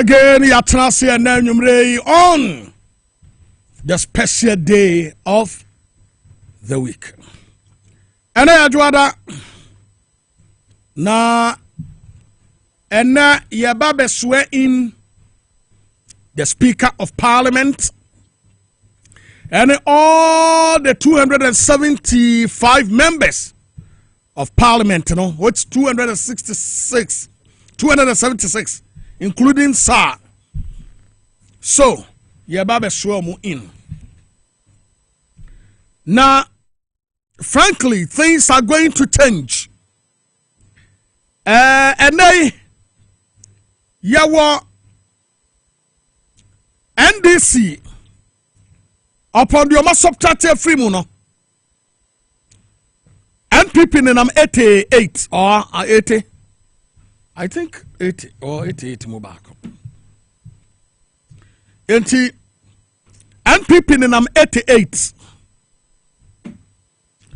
again, Yatrasi and Nanyumre on the special day of the week. And I adwada na ena yababe swear in the Speaker of Parliament and all the 275 members of Parliament, you know, what's 276, including Sir. So, yababe swear mu in. Now, frankly, things are going to change. And they, yawa NDC upon the subtracted free muno. NPP in 88 or 80. I think 80 or 88 Mubako. NPP in 88.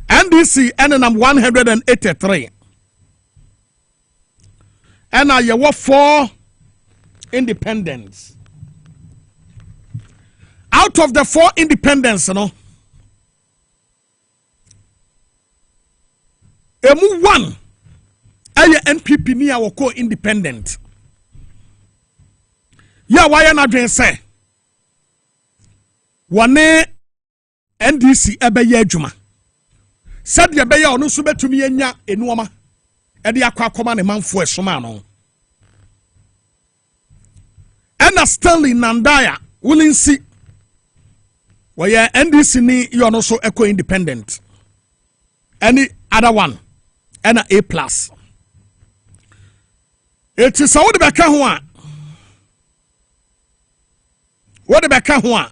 NDC and 183. And I have 4 independents. Out of the 4 independents, you know, emu 1 aye NPP ni awo ko independent. Ya why na dwen say wane NDC ebeye adwuma. Said ye beye onu so betumi anya enuoma e de akwa ne manfo esoma no. Ena Stanley Nandaya wulinsi where NDC ni you are also eco independent. Any other one, and A+. It is all the back one. What the back one?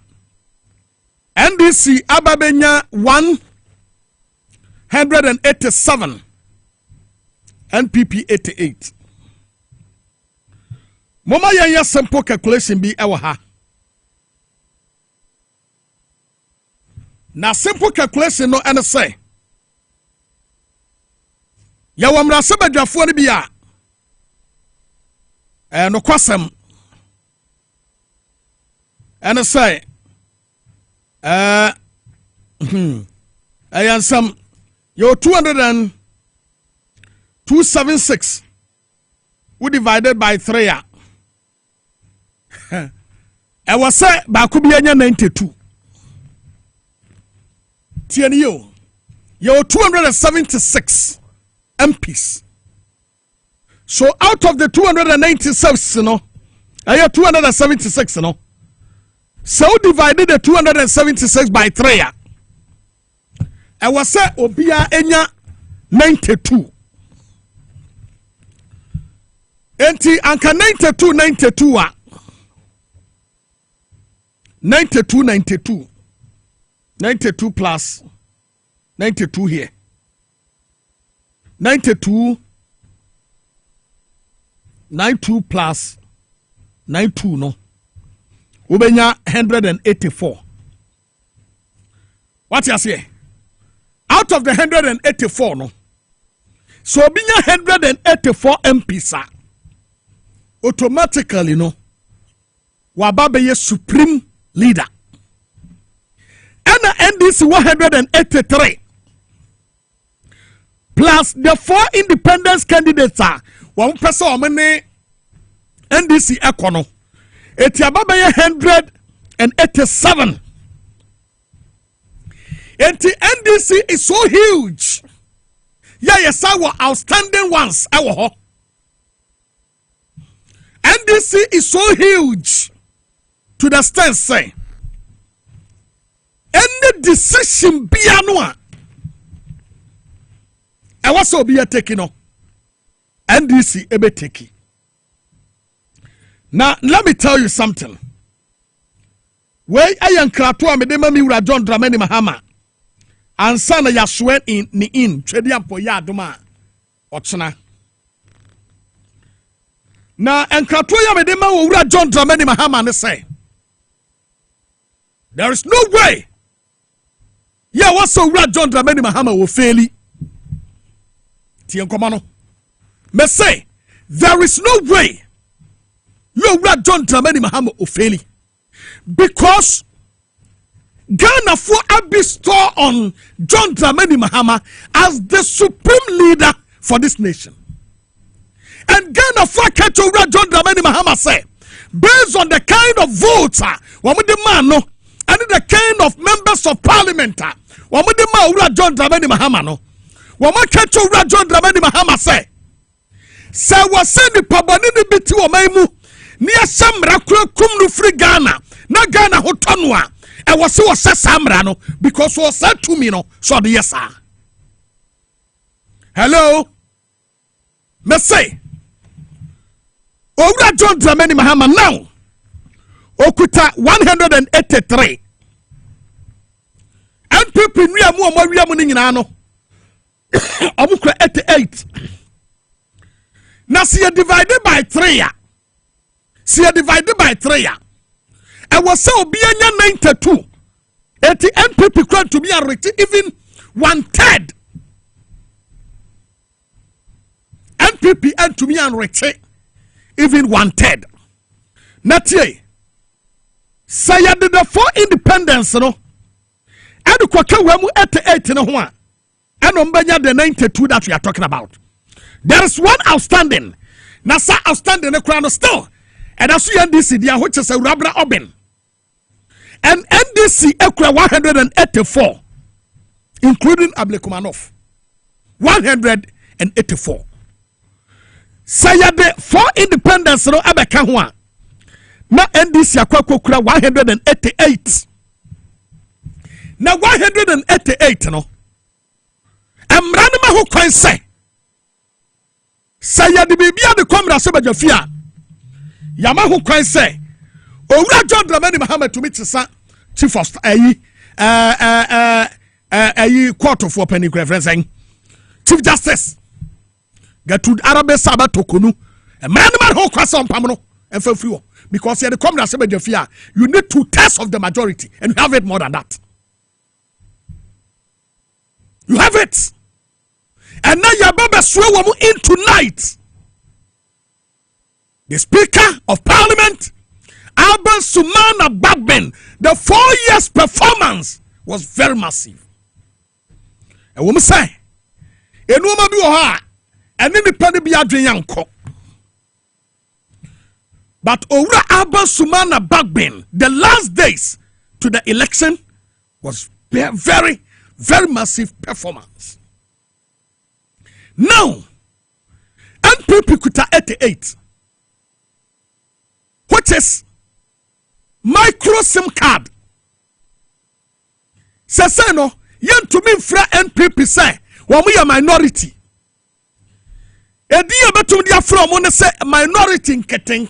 NDC Ababenya 187, NPP 88. Mama ya simple calculation be our ha. Now simple calculation no and say ya wamra sebadwafo ne bia no kwasem and say some your 276 we divided by 3 I was say ba ku bia nya 92. You, you're 276 MPs. So out of the 296, you know, I have 276, you know. So divided the 276 by 3. I was say Obia Enya 92. Enti anka 92 92 92 plus 92 here. 92 plus 92 no. Ubenya 184. What you say? Out of the 184 no. So binya 184 MPs automatically no. Wababe ye supreme leader. And NDC 183 plus the 4 independent candidates are one person or many NDC econo. Etiababa 187. NDC is so huge. Yeah, yes, our outstanding ones. Our NDC is so huge to the extent say. Any decision be anwa. I was so be a taking on NDC ebe take. Now let me tell you something. Where I am kratua me de mami ura John Dramani Mahama. Ansana ya swear in ni in twediam po ya adoma ochna. Na enkratua ya me de ma ura John Dramani Mahama ne say. There is no way. Yeah, what's so red John Dramani Mahama will fail. Tian Komano. Me say, there is no way You owura John Dramani Mahama ofeli because Ghana for a bestow on John Dramani Mahama as the supreme leader for this nation. And Ghana for catch over John Dramani Mahama say, based on the kind of votes, and the kind of members of parliament, John Dramani Mahama no, catch over John Dramani Mahama say, was send the Pabani biti wa maimu, near some kumnu free Ghana, na Ghana hotanwa. And was so samrano because was said to me no so the yes sir. Hello, Messay. Owura John Dramani Mahama now. Okuta 183. And people knew more nyina no. Omukra 88. Now see divided by 3. See divided by 3. I was so be 92. 80 NPP crowd to be a even 1/3. NPP and to be a even 1/3. Not ye. Say I did the 4 independence, no. And the Kwaka Wemu 88 in a one. And Umbanya the 92 that we are talking about. There is one outstanding. Nasa outstanding a crown still. And that's the NDC, which is a Rabra Oben. And NDC equal 184, including Ablekumanov. 184. Say the 4 independents no Abekahua. Now NDC akwa 188. Now 188 no. Emranima who can say the baby the comrade Sobajafia. Yama who can say Owura John Dramani Mahama to meet sa chief of court of open reference Chief Justice Gertrude Arabe Saba Tokunu a man who kwasa on pamno and for free because you the comrade Sebejafia you need 2/3 of the majority and you have it more than that. You have it. And now your baba swear in tonight. The Speaker of Parliament Alban Sumana Bagben, the 4 years performance was very massive. A woman say, a woman do her, and then the penny be a young cock. But over Alban Sumana Bagben, the last days to the election was very, very massive performance. Now, NPP Kuta 88, which is micro SIM card. Say no, yen to me fra NPP say, we are minority. Edi abetum dia from one say minority kete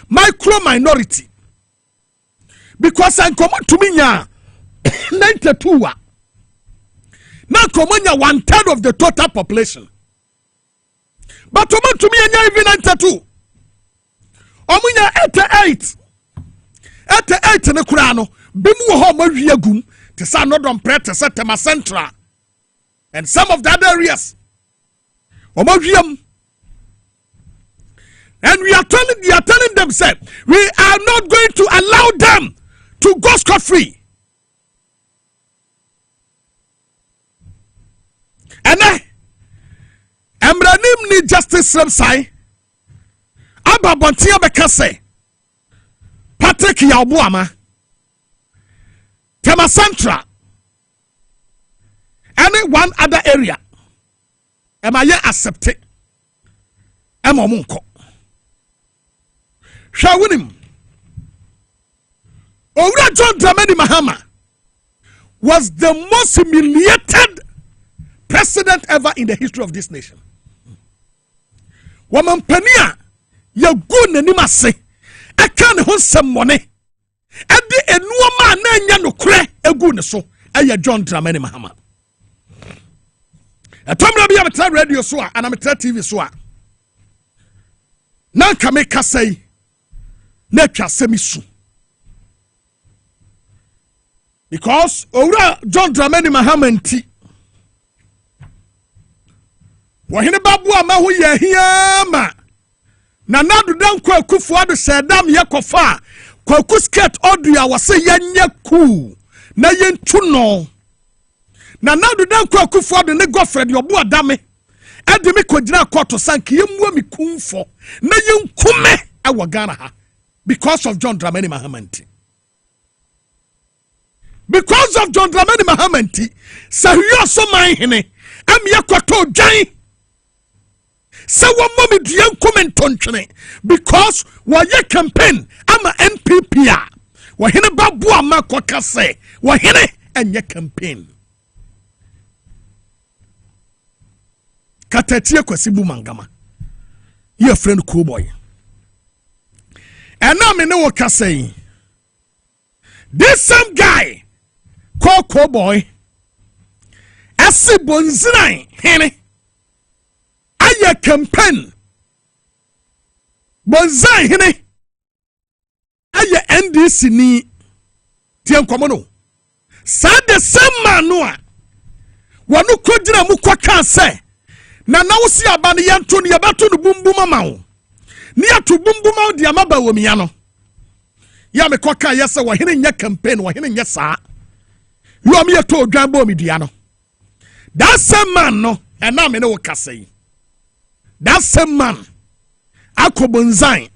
micro minority. Because I come to me nya 92 wa. Now come nya 1/3 of the total population. But to me nya even 92. Omunya 88 ne kura no bimu ho mawie agum te sa no don pre te sa tema central and some of the other areas omawiam and we are telling them say we are not going to allow them to go scot free. And emranim ni justice sai Ababontia Bekase Patrick Yabuama Tema Central any one other area am I accepted Emma Munko Shawinim Owura John Dramani Mahama was the most humiliated president ever in the history of this nation. Woman Penia ya go nanim ase aka ne ho nsɛm mɔne ɛde enuoma na anya no kure egu ne so ɛyɛ John Dramani Mahama ɛtɔmra bi a metra radio so a ana metra TV so a na nka me kasa yi na atwa sɛmi su because owura John Dramani Mahama nti Oheneba Boamah ho yɛ hiama na nadu dan Kwaku Fuadu said dam ye kofa Kwaku skirt odua was say yenye cool na yentu no na nadu dan Kwaku Fuadu ne Godfred yobu adame ade me kogina koto sank yemua mi kumfo na yenkume ewo Ghana ha because of John Dramani Mahama. Because of John Dramani Mahama, so you are so my hene. I'm yakwato jai. So one moment young comment tonchene because what ye campaign I'm a NPP. Oheneba Boamah Bennie wahene and ye campaign. Katatia kwasibu mangama. Your friend cool boy. And now me know what I say. This same guy called Cowboy Asi Bonzinai Hene Aya campaign Bonzai Hene Aya NDC ni Tian Komono Sa the same man noa Wanu kodina mukwa kanse na nawusi abani yantu ni yabatu nu bumbuma mao ni atu bumbuma di amaba womiyano ya me kwaka yesa wahene nya campaign wahene nya saa you am to dwambo midiano that same man no and na me no kase that same man akobonzan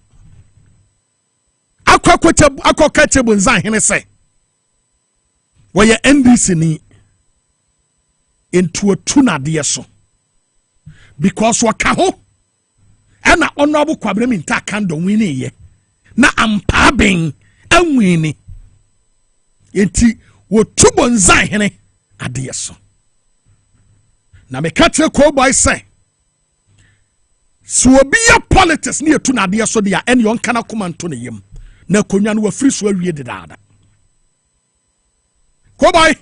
akokache bonzan hene se woye NDC ni into a tunade so because wakaho and honorable Kwabena Minta kando winnie ye na ampa ben anwini enti wo tubonzan hene ade so na me katre ko boy say so obi ya politics ne etu na ade so dia ene yon kana komanto ne yem na konwa no wafiri so awie dedada ko boy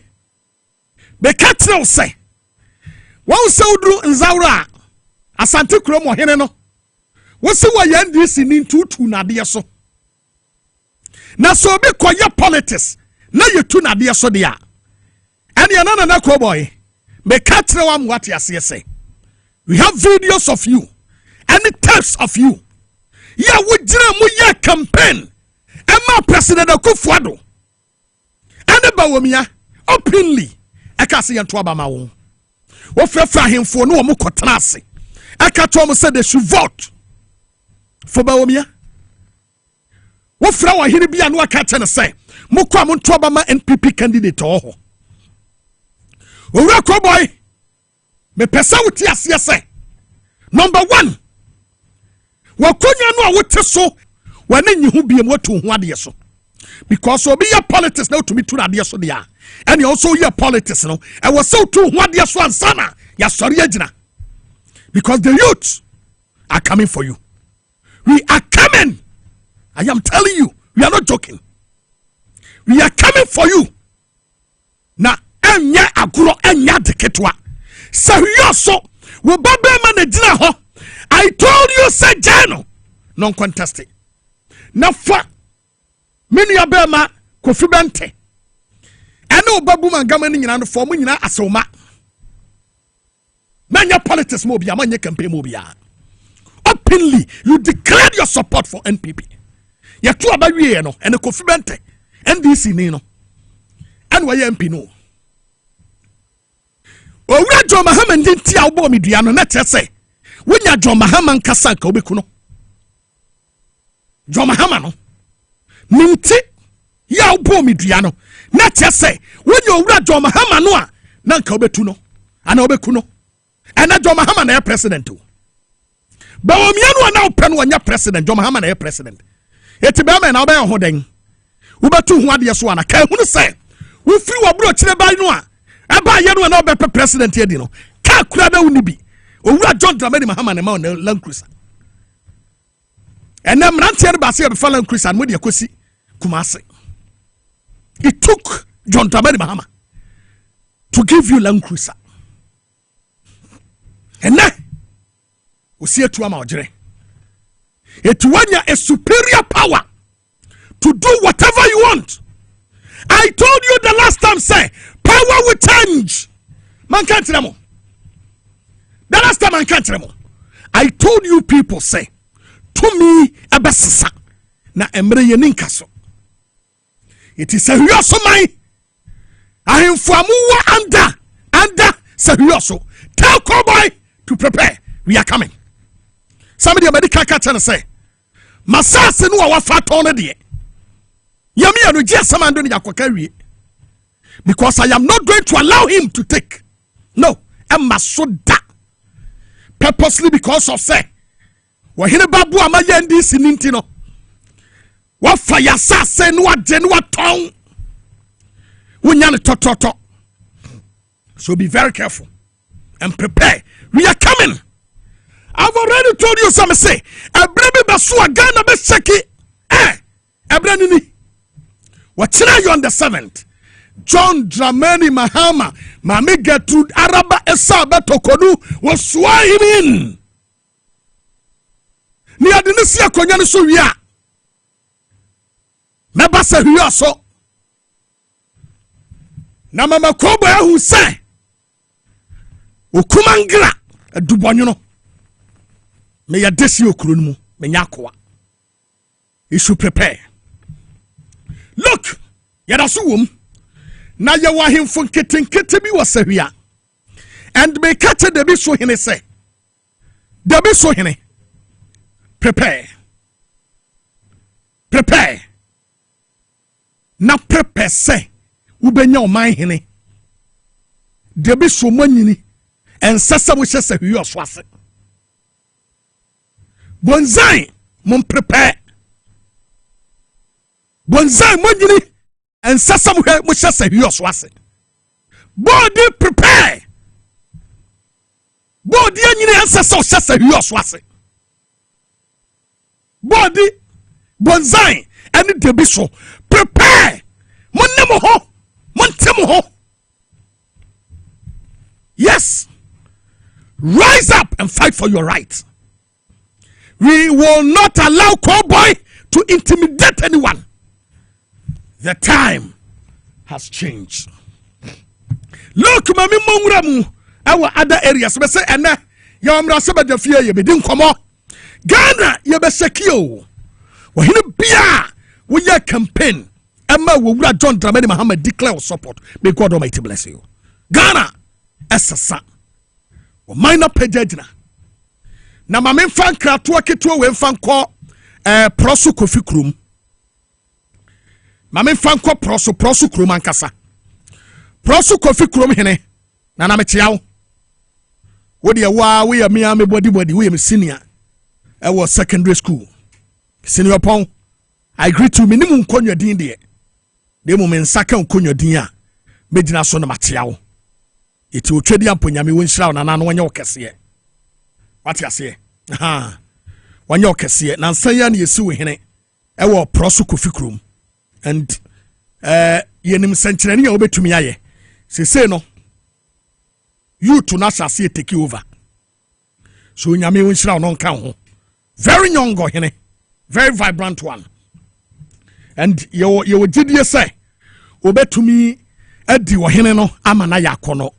be katre say won se udru nzawra asante krom hene no wo se wa ya NDC ni ntutu na ade so na so obi koye politics na yetu na de so de a ene yana na Cowboy me katre wa mwati ase say we have videos of you and tapes of you ya wujira mu ya campaign ema president Akufo-Addo ene ba womia openly eka se yanto aba ma wo wo frefra hemfo no wo mu kotena ase eka to mo say they should vote for ba womia wo fra wa hiri bia no aka tene say mukwa muntu obama NPP candidate oho owura Cowboy me pesa wuti ase say number 1 wakonya no a wote so wane nyihu biem watu hu ade so because obi ya politics na to me to ade so dia and also ya politics no e was so to hu ade so ansana ya sori agina because the youth are coming for you. We are coming. I am telling you, we are not joking. We are coming for you. Na enya aguro enya deketwa. So you so we babe managina ho. I told you say jano non contested. Na fa mini abema Kofi Bente. Eno babu mangama ni nyina no form nyina asoma. Manya politics mo bia manya campaign mo bia. Openly you declared your support for NPP. Ya tu abawie no ene Kofi Bente NDC ni no. And why MP no. Owura John Mahama ndinti a obo medua no na tese. Wonya John Mahama nkasa ka obeku no. John Mahama no. Minti ya obo medua no na tese. Wonya owura John Mahama no a na nka obetu no. Ana obeku no. Ana John Mahama na president o. Ba omia no na open wonya president John Mahama na president. Eti ba me na oba ho den. Ubetu ho ade so ana ka hunu se. Wo firi wo bro kire bai no a aba ye no na oba president ye di no. Ka kura na uni bi. Owura John Dramani Mahama na ma na Land Cruiser. Enam rantier ba se be Land Cruiser mo de akosi Kumasi. It took John Dramani Mahama to give you Land Cruiser. And now we see it to Amajere. It wanya a superior power to do whatever you want. I told you the last time, say, power will change. Man can't remember. The last time man can't remember. I told you people, say, tumi ebesesa na emre ye ninkaso. It is a hyoso man. I am for under say hyoso. Tell cowboy to prepare. We are coming. Somebody a medical catcher say, Masase no wa fat on de. Yami anu je samando ni yakokari. Because I am not going to allow him to take. No, Emma purposely because of say. Oheneba Boamah Bennie sinintino. Wa fire sase no ade no ton. Wunya ne tototo. So be very careful and prepare. We are coming. I've already told you something. Say, Ebrebe Basua Ghana be sheki. Ebrenini. What's you on the 7th? John Dramani Mahama, Mami Gertrude Araba Esa Betokodu was swear him in. Ni adinisia konyani so wia. Meba se hua so. Na mama kobo ehu se. Okumangra adubonyo no. Me ya desi okuro no mu, me nyakoa. You should prepare. Look, yadaso wom. Na ye wa hemfo nkete bi wasahia. And me catch the bi so hene say. The bi so hene. Prepare. Prepare. Na prepare say ubenya oman hene. The bi so manyini ensesa mo hye sahia so ase. Bonzai mon prepare. Bonzai manyini ensesa mo hye sahia so ase. Body prepare. Body anyini ensesa o hye sahia so ase. Body bonzai and the biso prepare. Monemo ho, montemo ho. Yes, rise up and fight for your rights. We will not allow cowboy to intimidate anyone. The time has changed. Look, mami monguramu our other areas. We say ene yamra sabada fie ye bedin komo. Ghana ye be sekio. Wo hine bia we ye campaign. Emma wo wura John Dramani Mahama declare support. May God Almighty bless you. Ghana esasa. Wo minor pejagina. Na mame fan kratoa keto we fan ko prosu kofi krum. Mame fan ko prosu krum ankasa. Prosu kofi krum hene. Na na mechiawo. Wo de wa we ya me body we am senior. I was secondary school. Senior pon. I agree to minimum konyo din de. De mo men saka konyo din a. Medina so na machiawo. Iti otwedi amponyame wonhyira na no wanya okese. What you say? When you can see it, now say you see we hene. I will prosu kofi krum, and yenim century ni obe to me aye. Say no. You to not shall see it take you over. So nyame wonhyira no nka ho. Very young go hene, very vibrant one. And you did you say obe to me edi wo hene no amana yakono.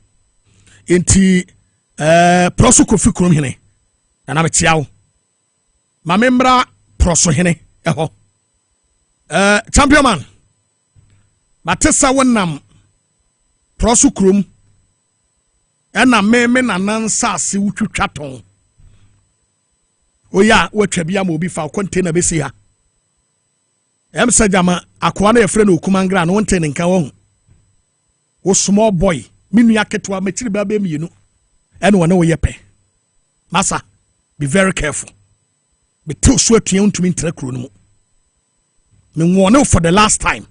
Enti prosu kofi krum hene. And I'm a chiao. My member proso hene. Champion man. Matessa wonam proso krum. And a meme na nansa si wutwatwa ton. Oya watwabia mo bi fa container be si ha. Em sajama akwa na yefre na okumangra na wonte nka wo. Wo small boy. Minu yaketwa machiri ba be mienu. Ene wona wo yepe. Masa be very careful. Be too sweat to you to me no. Me warn for the last time.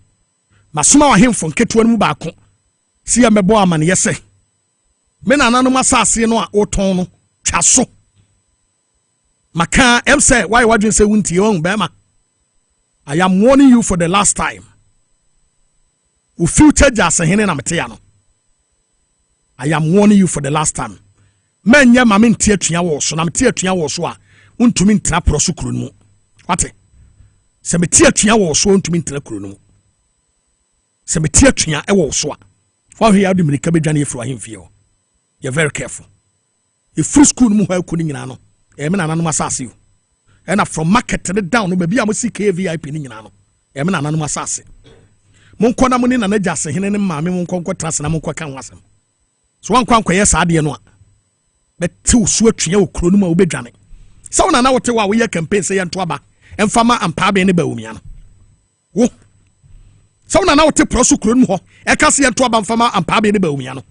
Masuma wa him from ketu mu baako. See ya mebo amane yese. Me na nanu masase no a oton no twa so. Maka em say why wadwen say wunti on bema. I am warning you for the last time. U future jase hene na mete ya no. I am warning you for the last time. Men ya mame ntia tua wo so na mtia tua wo so a untumi ntra proso kuro no wate se metia tua wo so untumi ntra kuro no se metia tua e wo so a fa hwe ya de mirika bedwane efru ahemfie ho. You're very careful. If free school mu ho akuni nyina no e me na nanom asase yo and from market to the down maybe I'm see KVIP ni nyina no e me nananom asase monkɔ na mo ne nanaja se hene ne maame monkɔ trans na monkɔ kan wasem so wankɔ ankɔyɛ saa de no a bɛtew so atwea okuro no ma wobɛdwane sɛ wo nana wote wa woyɛ campaign sɛ yɛnto aba ɛmfama ampaabe ne baomia no wo sɛ wo nana wote proso kuro no hɔ ɛka se yɛnto aba mfama ampaabe ne baomia no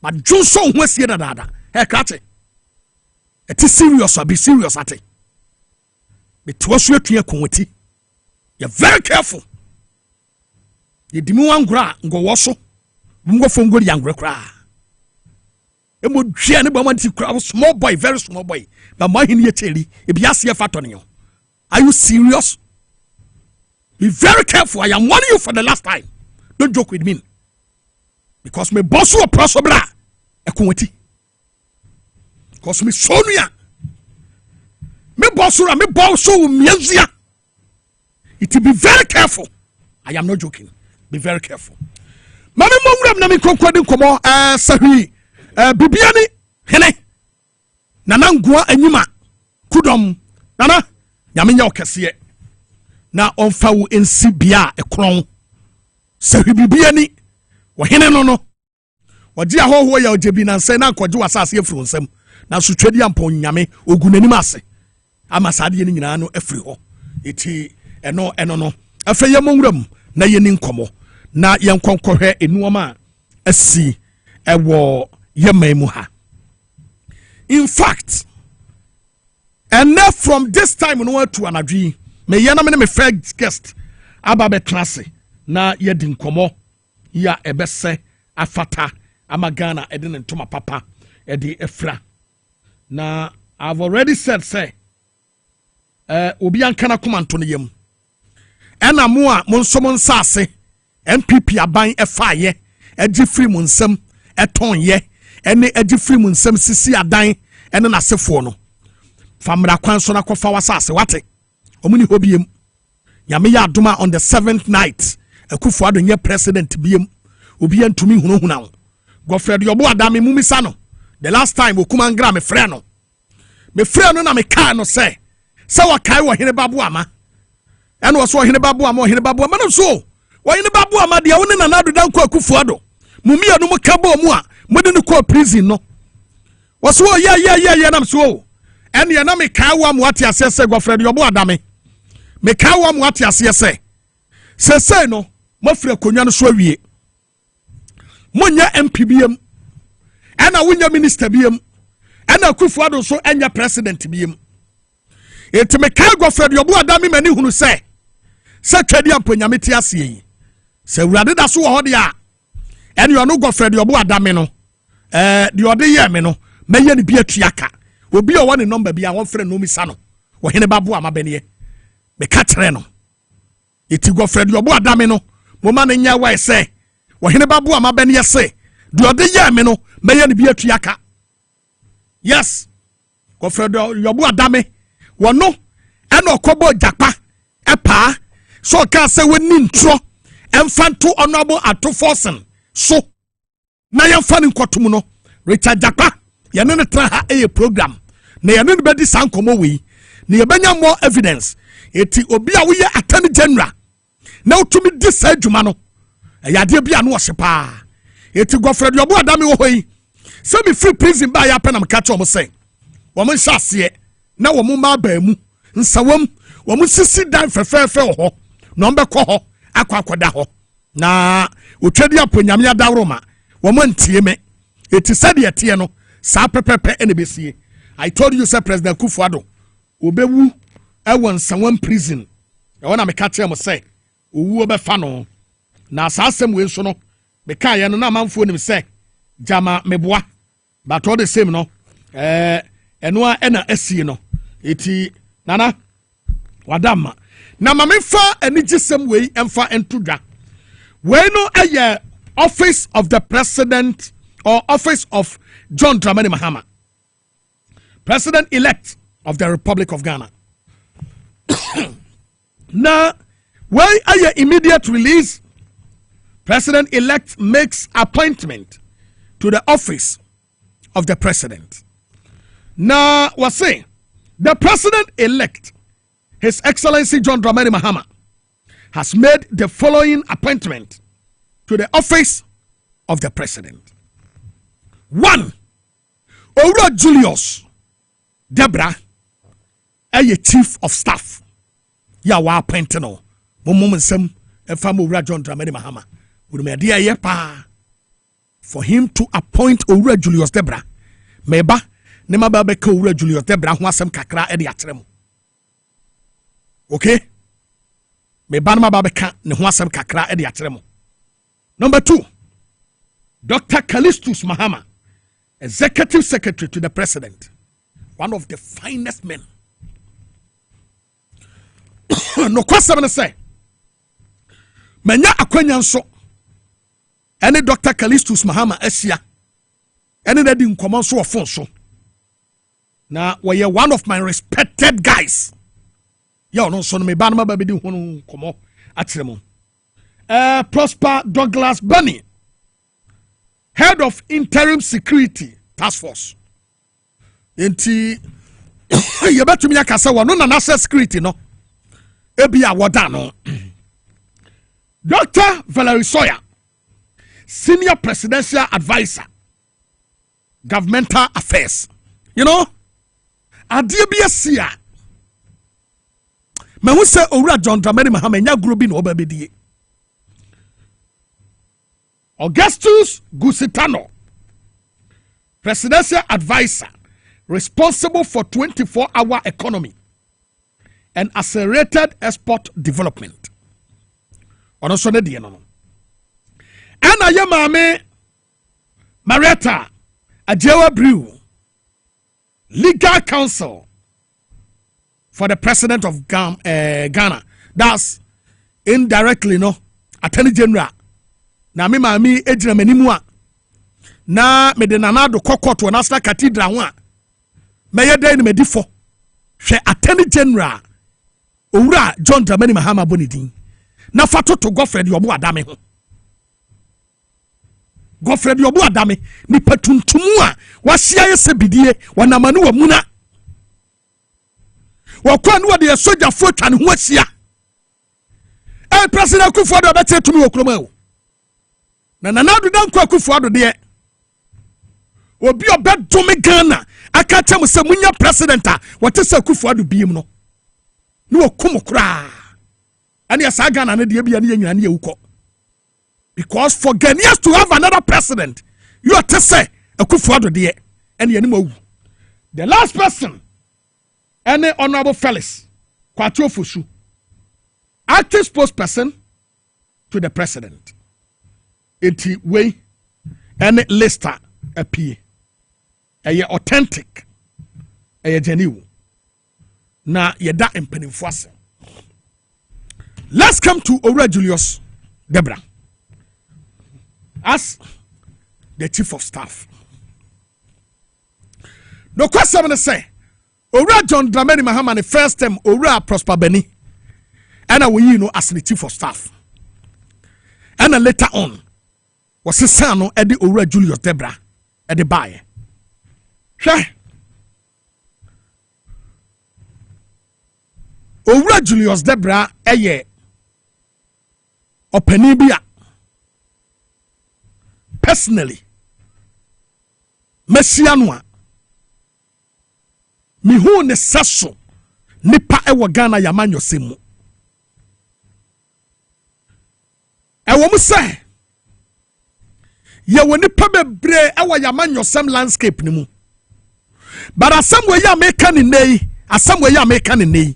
ma dwonso ho asie dadaada krate ɛte serious abi serious ate beto so atwea konwati you're very careful you dimi wangura ngɔwɔ so mungɔ fongo yangura kra emo dwea ne ba manti kra small boy very small boy ba ma hin ye cheli e bia se fato ne yo. Are you serious? Be very careful. I am warning you for the last time. Don't joke with me. Because me boss will prosper e konwati. Because me sonia me boss will me boss so miazia. It will be very careful. I am not joking. Be very careful. Mami mongram na mi konkwadi komo sahi bibiani hene nana ngua anyima kudom nana nyamenya okese na onfa wo ensi bia ekron sahi bibiani wo hene no wodi ahoho ya ojebi na nse na akwaje wasase afuru nsam na so twedi ampon nyame ogunanim ase ama sade ni nyina no afiri ho eti eno no afeye mongram na yeni nkomo na yenkonkohwe enuoma asi ewo yemaimu ha. In fact, and now from this time no to anadwi me yana me first guest ababe classe na yedi nkomo ya ebese afata amagana edin ntoma papa edi efra na I've already said say obi ankana komanto ne yam ena mo a monsom nsase MPP aban efaye edi free mu nsam etonye ene edi free mu nsam sisi adan ene nasefo no famra kwan so na kofa wasase wate omuni hobiem nyame ya adoma on the 7th night akufo adonye president biem obi antumi hunahuna Godfred yobo adame mumisa no the last time okuma ngra me frɛ no na me ka no sɛ wakai wo Oheneba Boamah ene wo so Oheneba Boamah no so Oheneba Boamah dia woni na nado dan ko akufo ado mumi anu mo ka bo mu a mo de no ko prison no wo so yeah na so ene na me ka wa mo ate ase sɛ Godfred yobo adame me ka wa mo ate ase sɛ no mo frɛ konwa no so awie mo nya MPBM ena wonya minister biem ena akufo ado so enya president biem eti me ka Godfred yobo adame mani hunu sɛ twadi amponyame ti ase yi sɛ wurade da so wo hode a ene yo no Godfred yobo adame no de ode ye me no meye ne bi atuaka obi o wone number bia won frɛ no mi sa no Oheneba Boamah Bennie me ka tere no eti Godfred yobo adame no mo ma ne nya wai sɛ Oheneba Boamah Bennie se de ode ye me no meye ne bi atuaka. Yes, Godfred yobo adame wono ene okobo japa epa so ka se woni ntro emfanto honorable atoforsen so na yemfa ne nkotom no Richard Japa yene ne tra ha program na yene ne bedi sankomo we na yebanya more evidence eti obi a woye attorney general na utumi di sa adwuma no yade bia no hyepa eti Godfred yobo adame wo hoyi se me free prison ba ya penam ka cho mo se wo mo hyase na wo mo ma ba mu nsawam wo mo sisi dan fefefe ho no mbekọ ho akwakoda ho na otwadi aponyame adawroma wo mo ntie me eti sade ete no sa pepepe ene besie. I told you say President Kufuado obewu ewo nsawam prison e wona me ka tell mo say owu obefa no na sa asem we nso no me ka ye no na manfo nim say jama meboa but all the same no eno a ena asie no eti nana wadama na mamefa enigisem we emfa entudwa we no aye office of the president or office of John Dramani Mahama, president elect of the Republic of Ghana. Now when aye immediate release president elect makes appointment to the office of the president. Now was say The president-elect, His Excellency John Dramani Mahama, has made the following appointment to the office of the president. 1. Owura Julius Debra, a chief of staff. Ya wa appointed no. Mumumsem efam Owura John Dramani Mahama. Urumediya ye pa for him to appoint Owura Julius Debra. Meba ne maba beka Owura Julius Debra ho asem kakra e de atrem. Okay? Meba ne maba beka ne ho asem kakra e de atrem. Number 2. Dr. Callistus Mahama, Executive Secretary to the President. One of the finest men. No question say. Menya akwanya nso. Any Dr. Callistus Mahama Asia. Any that in common so of so. Now, we are one of my respected guys. Yo, no son me banama baby do one come at them. Prosper Douglas Bennie, Head of Interim Security Task Force. Enti you bet me akasa wa no na security no. Ebi awoda no. Dr. Valerie Sawyer, Senior Presidential Advisor, Governmental Affairs. You know, adie bi asia. Me hu se Owura John Dramani Mahama nya group bi no obabedie. Augustus Gusitano, Presidential Advisor, responsible for 24-hour economy and accelerated export development. Onoso ne die no. Ana ye mame Marietta Ajewa Brew, Legal Counsel for the President of Ghana. That's indirectly no Attorney General. Na me mami ejina manimu a na me de nanado kokoto na National Cathedral ho a me ye den me difo hwe Attorney General Owura John Dramani Mahama Bonidin na fatoto Godfred Yobu Adame ho. Godfred Yobu Adame ni patuntumu a wahia ye sebidie wanamanu wa muna wakwa no de soja fo twa ne ho asia President Akufo-Addo betre tumi wokroma o na nanado dan kwa Akufo-Addo de obi obedome Ghana aka tem se munya president a wote se Akufo-Addo biem no ne wokom kra ani asa Ghana ne de bia ne nyina ne yewuko because for Ghanaians to have another president you are to say Akufo-Addo de and ye mawu. The last person any Honorable Felix Kwatio Fusu, acting spokesperson to the president. Eti way any lister appear. Eye authentic. Eye genuine. Na yeda empenimfuase. Let's come to Owura Julius Debra as the chief of staff. No question to say. Owura John Dramani Mahama the first time Owura Prosper Bennie. And we know as the chief of staff. And later on was his son Eddie Owura Julius Debra at the buy. Owura Julius Debra eye Oheneba personally Messianwa mihu ne saso nipa ewo Ghana yamanyo semu ewo mu se ye wo nipa bebre ewo yamanyo sem landscape ni mu but asem we ya meka ni nei asem we ya meka ni nei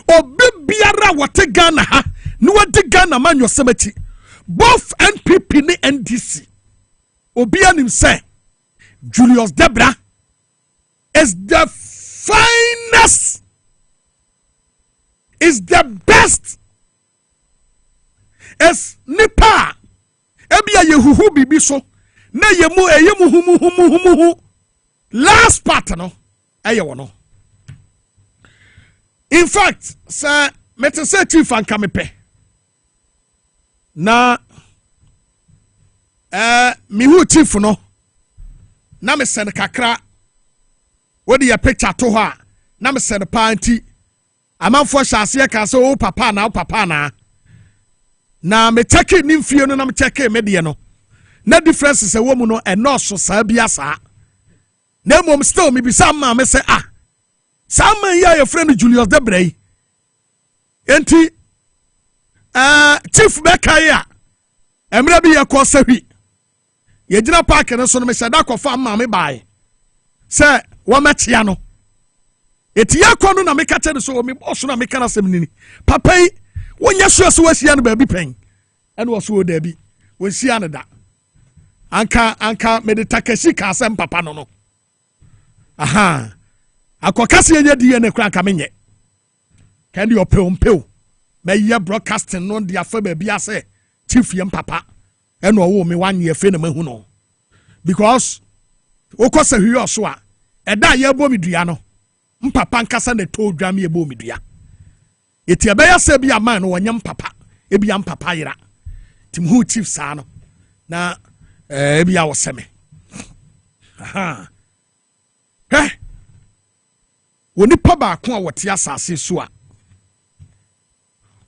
obi biara wote Ghana ha ni wodi Ghana manyo semachi both NPP ni NDC obi anim se Julius Debra is the finest, is the best, is nipa ebia yehuhu bibi so na yemu humuhu last part no wono. In fact sir mete say chief anka mepe na mihu chief no na me sen kakra what do you picture to her na me se no panti amanfo hyase ka se o papa na me check ni mfie no na me check me de no na difference se wo mu no enoso saa bia saa na mom still me bisa ma me se saa man ya your friend Julius Debrey enti chief Bekaya emre bi yakọ sahi ye gina park no so no me se da kofa ma me bae se wo machia no eti yakọ no na me ka tede so me boss na me kana sem nini papa yi wonya so wasia no ba bi pen ene wo so da bi wonsia no da anka me de Takeshi ka sem papa no aha akokase ye di ne kra ka menye kan di opeu me ye broadcasting no dia fa ba bia se chief yem papa ene wo me wan ye fe na mahu no because okose hwi so a eda ye bo me dua no mpapa nkasa na to dwa me ye bo me dua eti ebe ya se bia man no wonyam papa e bia mpapa yira tim hu chief sa no na e bia wo seme aha woni pa ba ko a wote asase so a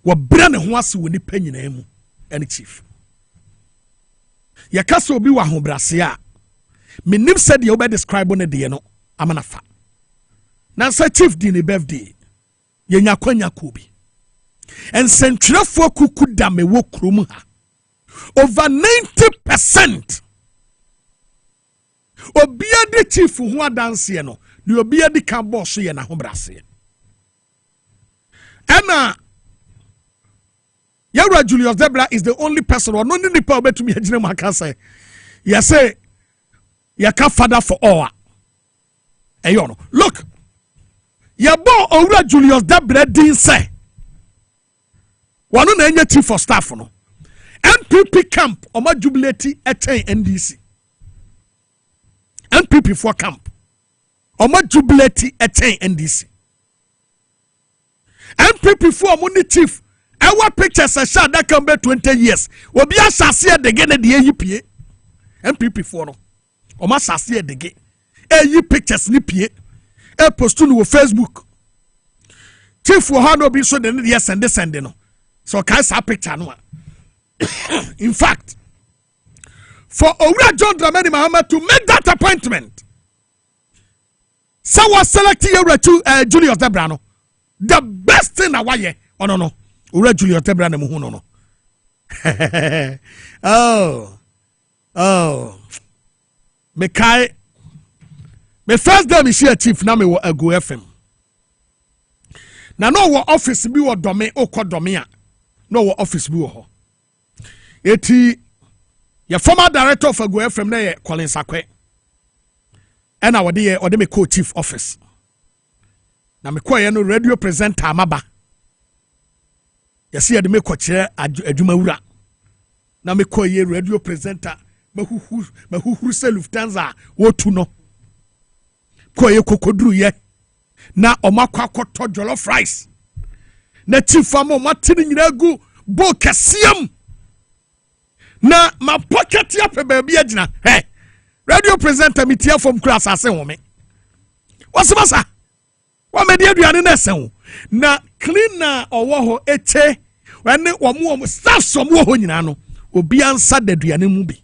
wo bra ne ho ase woni pa nyina mu ene chief yakasa obi wa ho brase a menim said ye obe describe ne de no amanafa na sa chief di ne birthday ye nyakwanya ko bi ensentwerefo kuku da me wo krom ha over 90% obia de chief ho adanse no the obia di kan boss ye na ho brase ena Yara Julius Debra is the only person or no ni pa obetumi agina maka say you say you ka father for all eyo no look ya bo Owura Julius Debra din say wanu na enye chief for staff no NPP camp oma jubilate eten NDC NPP for camp Oma jubilate eten NDC. NPP for money chief. Our pictures a shot that can be 20 years. Obi asase de gene de yipie. NPP for no. Oma asase de ge. Yi pictures ni pie. Post no Facebook. Chief for ha no bi so de ne send no. So kai sa picture no. In fact, for Owura John Dramani Mahama to make that appointment, so was selecting Julius Debrano. The best thing I want oh no. Owura Julius Debrano no. Me first day me share chief na me wo Go FM. Na no wo office bi wo dome okọ a. No wo office bi wo ho. Eti your former director of Go FM na ye Colin Sakwe. And I would me call chief office. Na me call no radio presenter amaba. Yesi ade me call chair adwumawura. Na me call ye radio presenter mahuhu se Lufthansa wotu no. Call ye kokodru ye. Na omakwa koto jollof rice. Na chief amo matini nyina gu bo kasiam. Na ma pocket ya pe baby agina. Hey. Radio presenter me tia from class ase wo me. What's masa? Wa me dia aduane na ese na cleaner owo ho eche wane wo staff som wo ho nyina no obi ansa da aduane mu bi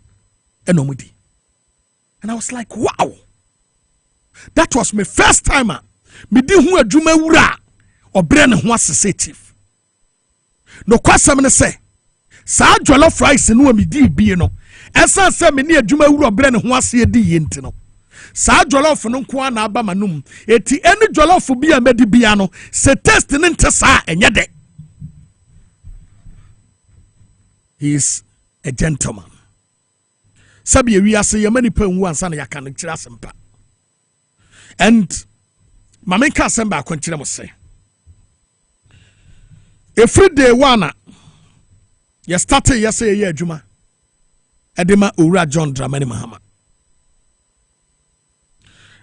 eno mu di. And I was like, wow. That was my first time me di hu adwuma wura obre ne ho asese chief. No kwasam ne say sa jollof rice no me di bie no esa se me ne adwuma wuro bre ne ho ase di yenti no sa jollof no nko na aba manum eti eni jollof bia medi bia no se test ne nte sa enye de. He is a gentleman. Sabi wi ase ye mani pa nwu ansa na yaka no kira sempa. And mamenka semba akonkyere mo se every day one you started yesterday ye adwuma edema Owura John Dramani Mahama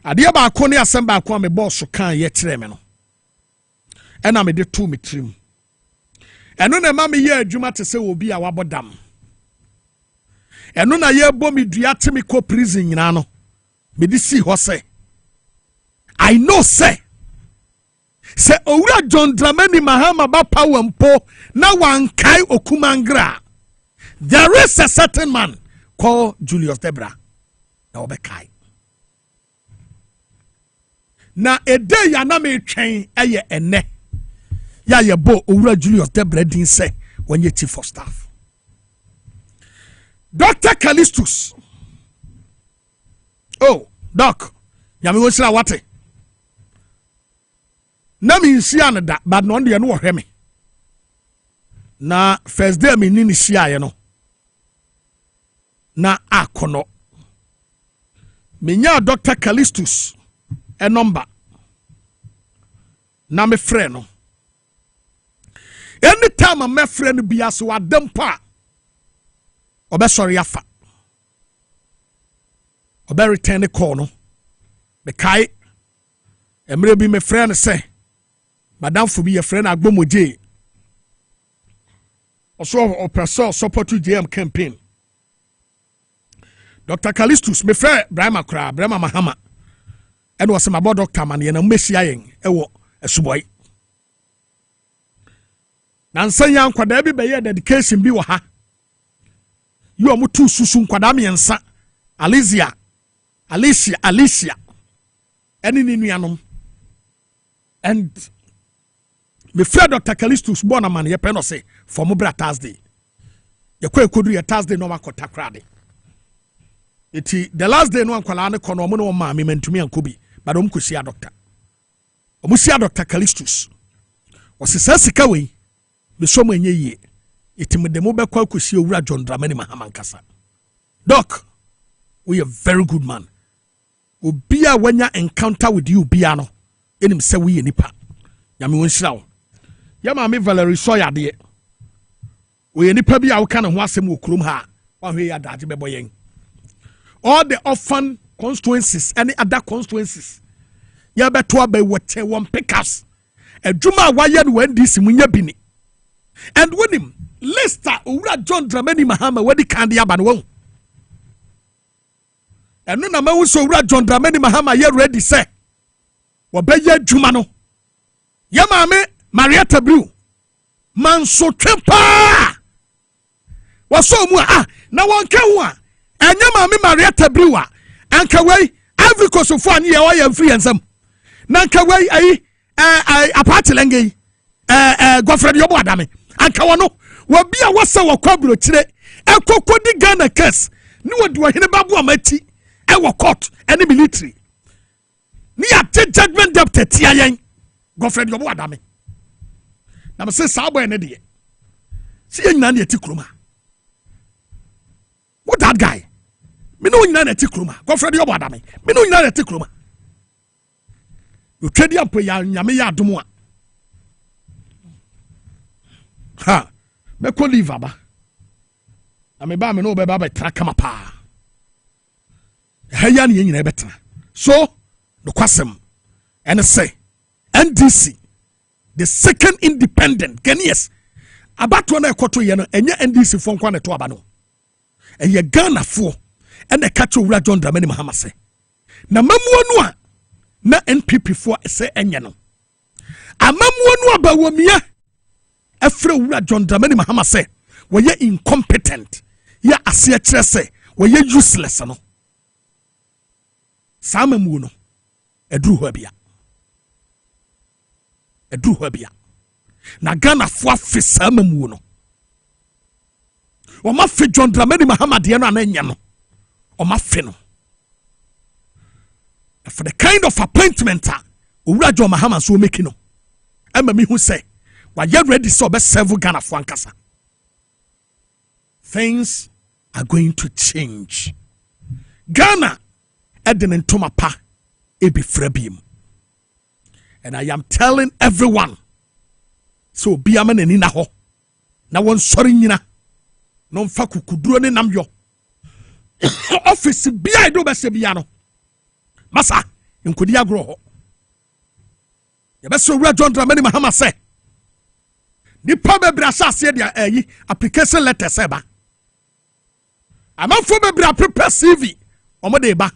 ade ba akọ ne asem ba akọ me boss kan ye kire me no ena me de to me trim eno na ma me ye adwuma te se obi a wabodam eno na ye bo me dua te me ko prison nyina no me di si ho se I know say Se owura John Dramani Mahama ba power mpo na wankai okumangra. There is a certain man called Julius Debra. Na obekai. Na ede ya na me twen eye ene. Ya ye bo owura Julius Debra din se wonye chief of staff. Dr. Callistus. Oh, doc. Yami wonsira wate. Na mi nsia ne da, but no de no wo hwe me. Na first day me ni sia ye no. Na akono. Me nya Dr. Callistus a number. Na me frɛ no. Anytime my friend be as wa dempa. Obe sorry afa. Obe return the call no. Be kai. Emre bi me friend say. Madam for be a friend agbomoje. Also oppressor support to JM campaign. Dr. Callistus me friend Brahma Kra, Brahma Mahama. And was my boy doctor man ye na mesia yen ewo esuboy. Na nsanya nkwada bi be ye dedication bi wo ha. You are two susun kwadami ensa. Alicia. Any ninuanom. And me friend Dr. Callistus born a man ye pen say for Mobra Thursday. Ye kodu ye Thursday no makota krade. Iti the last day no ankwala ne kono mo no ma me mentumi ankobi. But kusia doctor. Omusia Dr. Callistus. Was sika we me so mo enye yie. Iti me demo be kwa kusia owura John Dramani Mahama nkasa. Doc, we are very good man. Obia wanya encounter with you bia no. Enim se we nipa. Yami wonhyira wo. Ya ma me Valerie Soya de. We nipa bia wo ka ne ho asem wo krom ha. Wa hwe ya daje bebo yen. All the orphan constituencies, any other constituencies. Ya beto abe wote won pickers. Adwuma waye no NDC munya bini. And when him Lester owura John Dramani Mahama wadi kandi aba no won. Eno na ma wo so owura John Dramani Mahama ye ready say. Wo be ye adwuma no. Ya maame Marietta Brew. Manso twepa. Wo so mu na won ka ho a. Enya maame Marietta Brew a. Anka wei Ivory Coast fo anye o ya free ensam. Na anka wei apart lenge Godfrey Yobo Adame. Anka wono wo bia wasa wo kwabro kire ekokodi Ghana case ni wodi Oheneba Boamah ti e wo court any military ni ate judgment deputy tia yen Godfrey Yobo Adame na me say sabo ene de si yen na eti kroma what that guy me no nyina na eti kroma Godfrey Yobo Adame me no nyina na eti kroma o twedi ampo ya nyame ya adomo a ha me ko live aba na me ba me no be ba betra kama pa ha ya ne nyina betra so no kwasem and say NDC the second independent Ghanaians abato na ekoto ye no enye NDC fo nkwa ne to aba no eye Ghana fo ene ka cho wura John Dramani Mahama se na mamuo no a na NPP fo se enye no amamuo no aba wo mia Efre wura John Dramani Mahama say we ye incompetent ya ase kire say we ye useless no samamu no eduru ho bia na Ghana fo afi samamu no o ma fi John Dramani Mahama de no ananya no o ma fi no for the kind of appointment wura John Mahama so make no ama mi hu say why you ready so be serve Ghana for ankasa. Things are going to change. Ghana edin ntoma pa ebi frabim. And I am telling everyone so be a man ni na ho. Na won sorry nyina. No mfa kukuduro ne nam yo. Office bi I do be se bia no. Masa nkodi agro ho. Ya be so wura John Dramani Mahama say the probably assassin their application letter seba. I'm for me prepare CV. Omo de ba.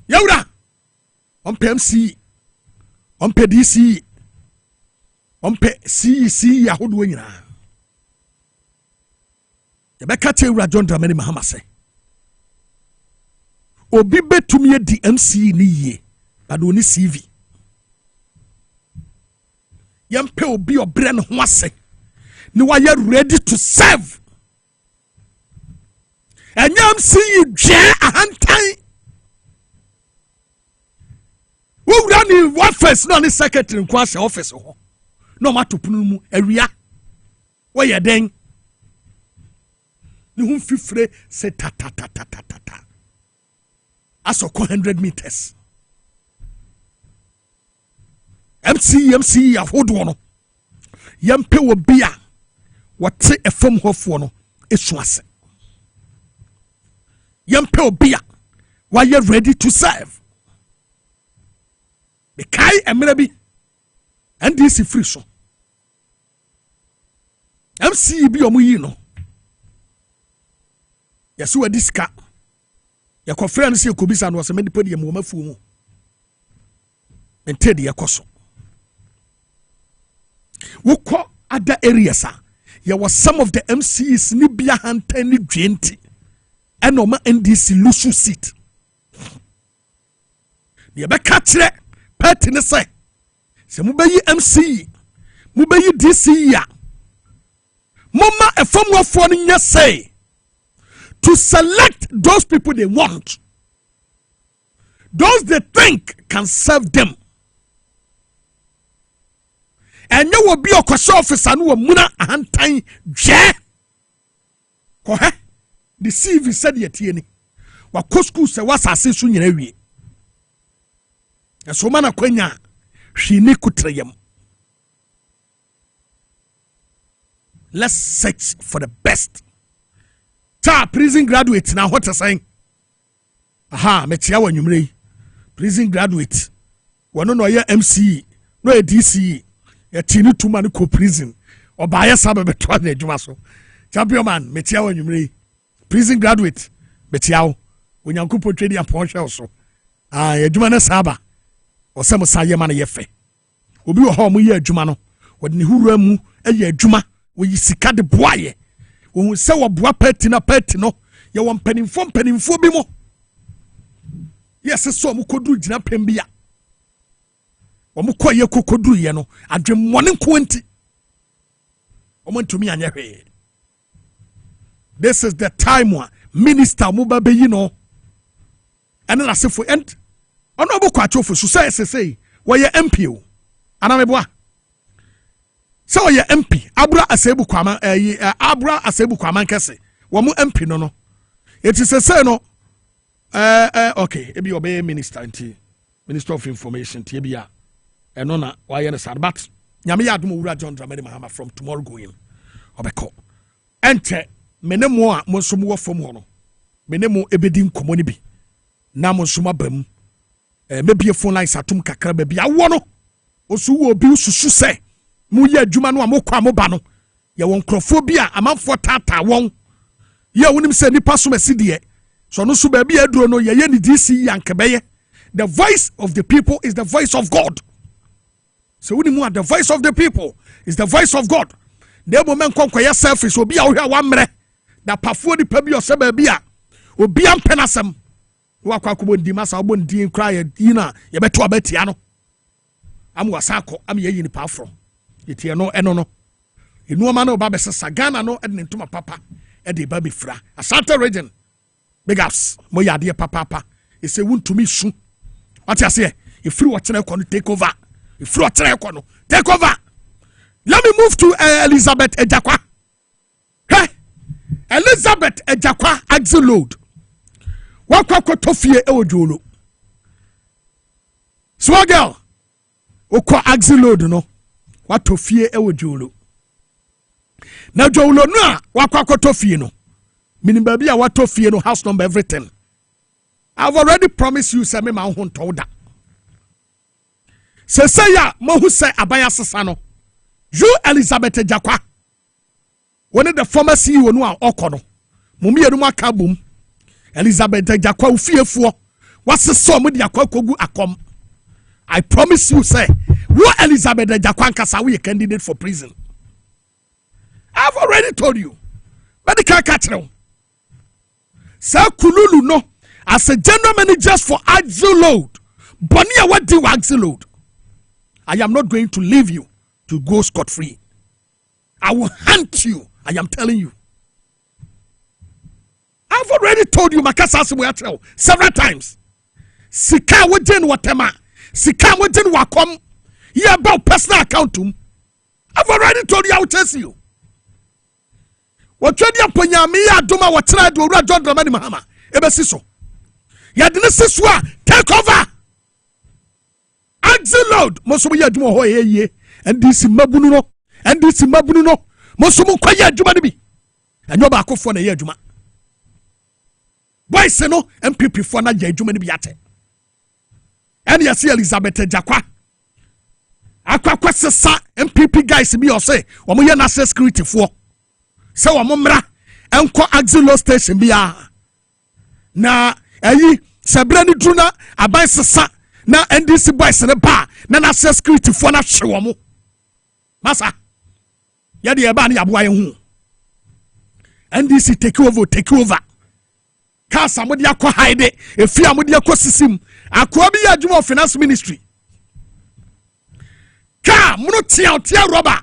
Yawra. On PMC. Ompe DC. Ompe CEC ahodoɔ nyinaa. Yɛbɛka kyerɛ Ewura John Dramani Mahama sɛ obi betumi di MC ni yie but oni CV. Yɛmpɛ obi ɔbrɛ ne ho ase ne wayɛ ready to serve. Ɛnyɛ MC dwɛ ahantan. Wowura ni office na ne secretary nko ahyɛ office hɔ. No matter punu mu awia wɔyɛ den ne ho fifire se ta aso 100 meters MC ahodoɔ no yɛmpɛ wɔ bia wɔte efam hɔfoɔ no esu ase yɛmpɛ wɔ bia wɔyɛ ready to serve the kai emre bi NDC free so MC bi omu yi no yesu wadi sika yakofra no se ekobisa no se medipo de mo mafu mu ente de yakoso wokɔ other areas there was some of the MCs ni bia hantan ni dwenti eno ma NDC lusu seat de be ka kire party ne say se mubayi MC mubayi DC ya mama efamwafo no nya say to select those people they want, those they think can serve them. And you will be a question officer and will muna ahantan je ko he the CV said yet yeni wa school se was asesu nyina wie so mana kwanya hwini kutreyam. Let's search for the best. Ta prison graduate na what saying? Aha, metia wa nwumre. Prison graduate. Wono no ye MC, no ye DC. Ye tini tuma no ko prison. Obaye sabe beto na adwuma so. Champion man, metia wa nwumre. Prison graduate, metia wo. Onyankopo twedi apon hwe so. Ah, adwuma na saba. Osem sa ye ma na ye fe. Obi wo ha mo ye adwuma no. Wode ne hurua mu ye adwuma. We sika de boaye wo se wo boa party no ye wo mpanimfo bi mo yes so mo koduru gina pembia wo mo koye kokoduru ye no adwemmone nko nti wo mo ntumi anya hwe. This is the time wa minister mo ba beyi no and na sefo and ono bo kwa chofo so say wo ye MPO anameboa. So ye MP Abra Asebu Kwama Abra Asebu Kwama kese wo mu MP no it is say no okay e bi obey minister of information tie bia eno na wa ye no sad but nyame ya adom Owura John Dramani Mahama from tomorrow going obeko ente menemo a mo nso mo wo fam ho no menemo ebedi nkomo ni bi na mo nso mabam mebie phone line satum kakra ba bia wo no osu wo bi susu say mu ye adwuma no amokwa mo ba no ye won krofo bi a amanfo tata won ye wonim se nipa so maside so no so ba bi aduro no ye ni DC yankebeye. The voice of the people is the voice of God. So wonim the voice of the people is the voice of God. The moment konkoye selfish obi a wo hwa wamre da pafo nipa bi o se ba bi a obi ampenasem wa kwa ko bondi masa obondi nkra ye yina ye beto abatia no am wasako am ye yini pa from yetie no eno no enuoma no ba besesa Ghana no ede ntoma papa ede ba befra Asante region big ups mo yade papa ese wuntumi su what you say if free watch na ko no take over if free watch na ko no take over. Let me move to Elizabeth Ejakwa. Hey, Elizabeth Ejakwa Axelode wakwa kotofie ewojolo small girl okwa Axelode no watofie ewojolo na jolo no a wakwa kotofie no meaning baby a watofie no house number everything. I've already promised you say me ma ho ntoda say ya mo hu say abaya sesa no you Elizabeth Ejakwa one of the former CEO no a okono mummy enu aka bom Elizabeth Ejakwa ufiefuo wasese omo de akwa kogu akom I promise you, say, what Elizabeth Jakwankasa we a candidate for prison. I've already told you. But the can't Sir Kululu no, as a general manager for Axeload, Bonia what do Axeload? I am not going to leave you to go scot-free. I will hunt you. I am telling you. I've already told you, Makasa several times. Sika wajen watema. Sika wajen wakom. You about personal account. I've already told you I will chase you. What you ponya me ya duma watena do John Dramani Mahama. Ebe siso. Ya dine siswa take over. Axeload. Mosumu ya duma ho ye. And this mabunu no. And this mabunu no. Mosumu kwa ya duma nibi. And yo ba akofo na ya duma. Boy se no MPP for na ya duma nibi yate. And you see Elizabeth Jakwa. Akwa sesa MPP guys bi o say omo ye national security for. Say omo mra enko Axeload station bia. Na ayi sebrani druna aban sesa na NDC boys ne ba na national security for na hwe omo. Masa. Ya de eba na yaboa ye hu. NDC take over. Kasa mo de akọ hide efia mo de akọ sisim akọ bi ya adwuma finance ministry ka mo tia roba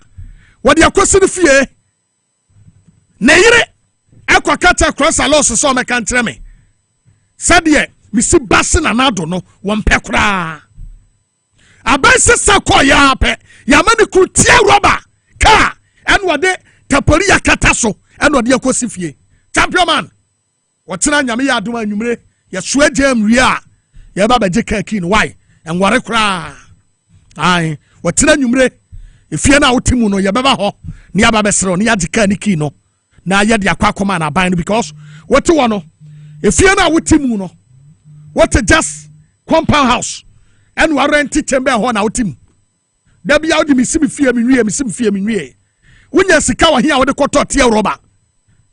wo de akọ sini fie na yire akọ kata cross law so me kan tre me sade mi si base na nado no wo mpe kura abanse sakọ ya pe ya mani ku tia roba ka en wo de tapori ya kata so en wo de akọ si fie champion man What's nyame ya aduma nwumre ya soa jam ria ya ba baje kaki no why en ware kra ai what's nwumre efie na wotimu no ya beba ho ne ya ba besere no ya dika ni ki no na ya de akwa na ban no because what wo no efie na wotimu no what just compound house en ware rent chamber ho na wotimu da bia wo de misimi fie mi nwie wonya sika wa hia wo de koto tie roba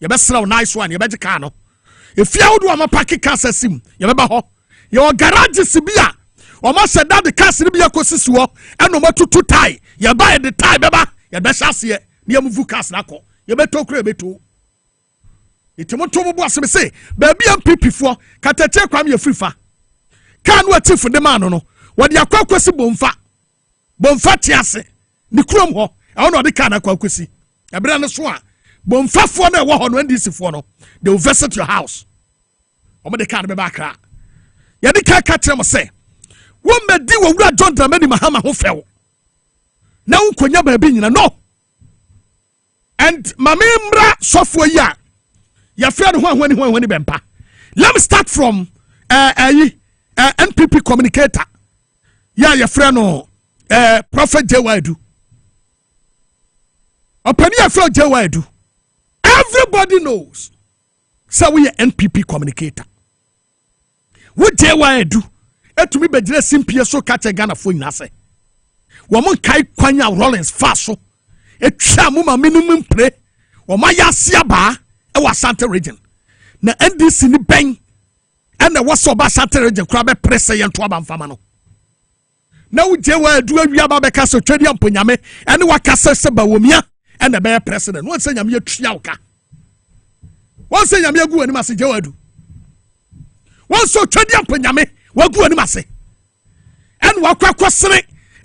ya besere nice one ya beje ka no if you would want to pack a car, sim, you remember your garage Sibia, or must say that the car Sibia Cosiswo, and no more to tie. You buy the tie, Baba, you best ask ye, near Muvukas Nako, you better crave too. It's a motor was to say, baby and people for Catete Cram your FIFA. Can't wait for the man, no. What your quackssy Bonfatiase, the chrome ho, I don't know the kind of quackssy. A brand swan. Bonfa for no one when this for no. They will visit your house. Omo de kan be back. Ya de ka catch them say. Wo medi wo wura John Dramani Mahama ho few. Na unkonya ba bi nyina no. And mame mra sofo ya. Ya friend ho ahwani bempa. Let me start from NPP communicator. Ya friend no Prophet Jewadu. Opani ya friend Jewadu. Everybody knows. So we are NPP communicator. What do? To me be simple so catch a Ghana for inase. Woman kai kwanya Rollins faso. Etwa mu ma minimum play. O ma ya sia ba e wa Santa region. Na NDC ni ben and the was ba Santa region kra be press ye nto aba mfama no. Na wo Jewadu awia ba be ka so twedi amponyame ene wa kasa se ba womia and the bear president. One say nyame atua oka. One say nyame agu ani mase Jewadu. One so twedi amponyame wagu ani mase. And wakwa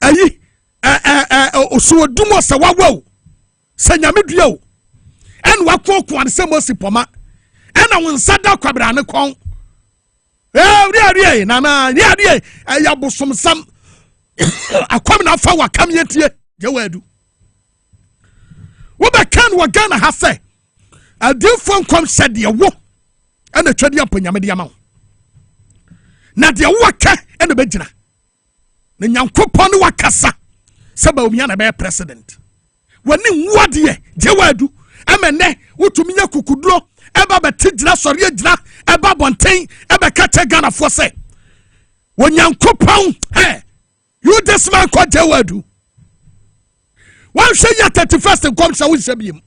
ayi oso dumo se wawo. Se nyame dua o. And wakwa kwan se mosipoma. And awonsa da kwabra ne kon. Ri na ya bosom sam akwam na fa wakam yetie Jewadu. What I can wa Ghana ha say a different come said the wo and the twedi amponyame de ama na de wo ka and the begina na nyankopon wa kasa seba omia na be president wani nwade Jewadu amene wotumi nya kukuduro eba betigina sori agina eba bonten eba kache Ghana for say wo nyankopon you this man called Jewadu. One say ya 31st and comes out with him.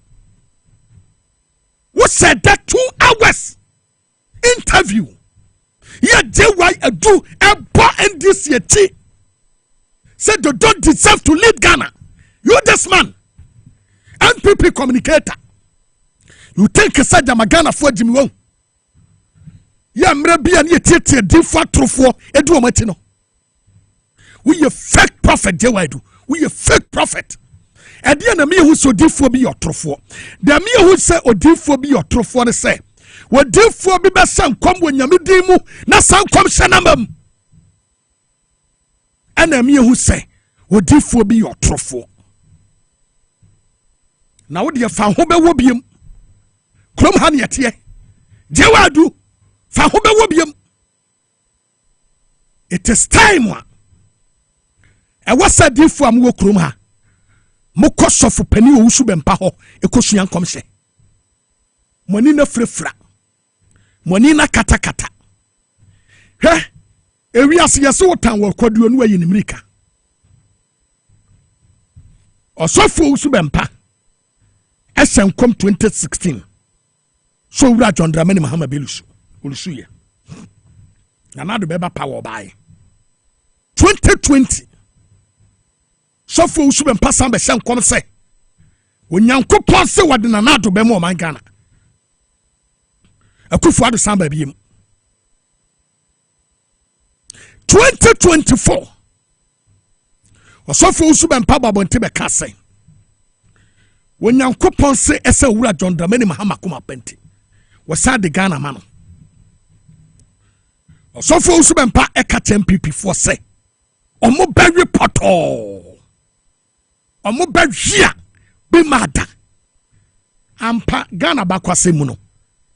What said that 2 hours interview? Yeah, Jewai do a bar and this year tea. said you don't deserve to lead Ghana. You this man, NPP communicator. You think said Ghana for Jimmy Wong. Ya mrebi and ye tete difa trofo edu omatino. We a fake prophet Jewaidu. We a fake prophet. And the enemy who so difo be your trofo. The me who say odifo be your trofo ne say. What difo be besan come when yamidimu na san come shanamam. And the me who say odifo be your trofo. Now what you found hobe wobium. Krom han yetie. Jewaidu. It is time. I was said if I'm go krum ha. Moko sofu penny usu bempa ho ekosuan komse. Money na frefra. Money na kata. He ewi asiyase wotan wo kwaduo no ayi nimrika. Osofu usu bempa. Esenkom 2016. So ura John Dramani Mahama Belusu. Ulusuye. Nanado beba power by 2020. So for Usuben Passam Beshan come say. When Yanko Ponce what the Nanado bemo my Ghana. A coup for the Samba Beam. 2024. So for Usuben Paba Bontibe Kase. When Yanko Ponce Esa Ura John Dramani Mahama Kuma Penti. Was sad the Ghana man. So for Usubempa Eka MPP for say, Omo berry poto, Omo berry here, be mad. Ampa Ghana bakwa semuno,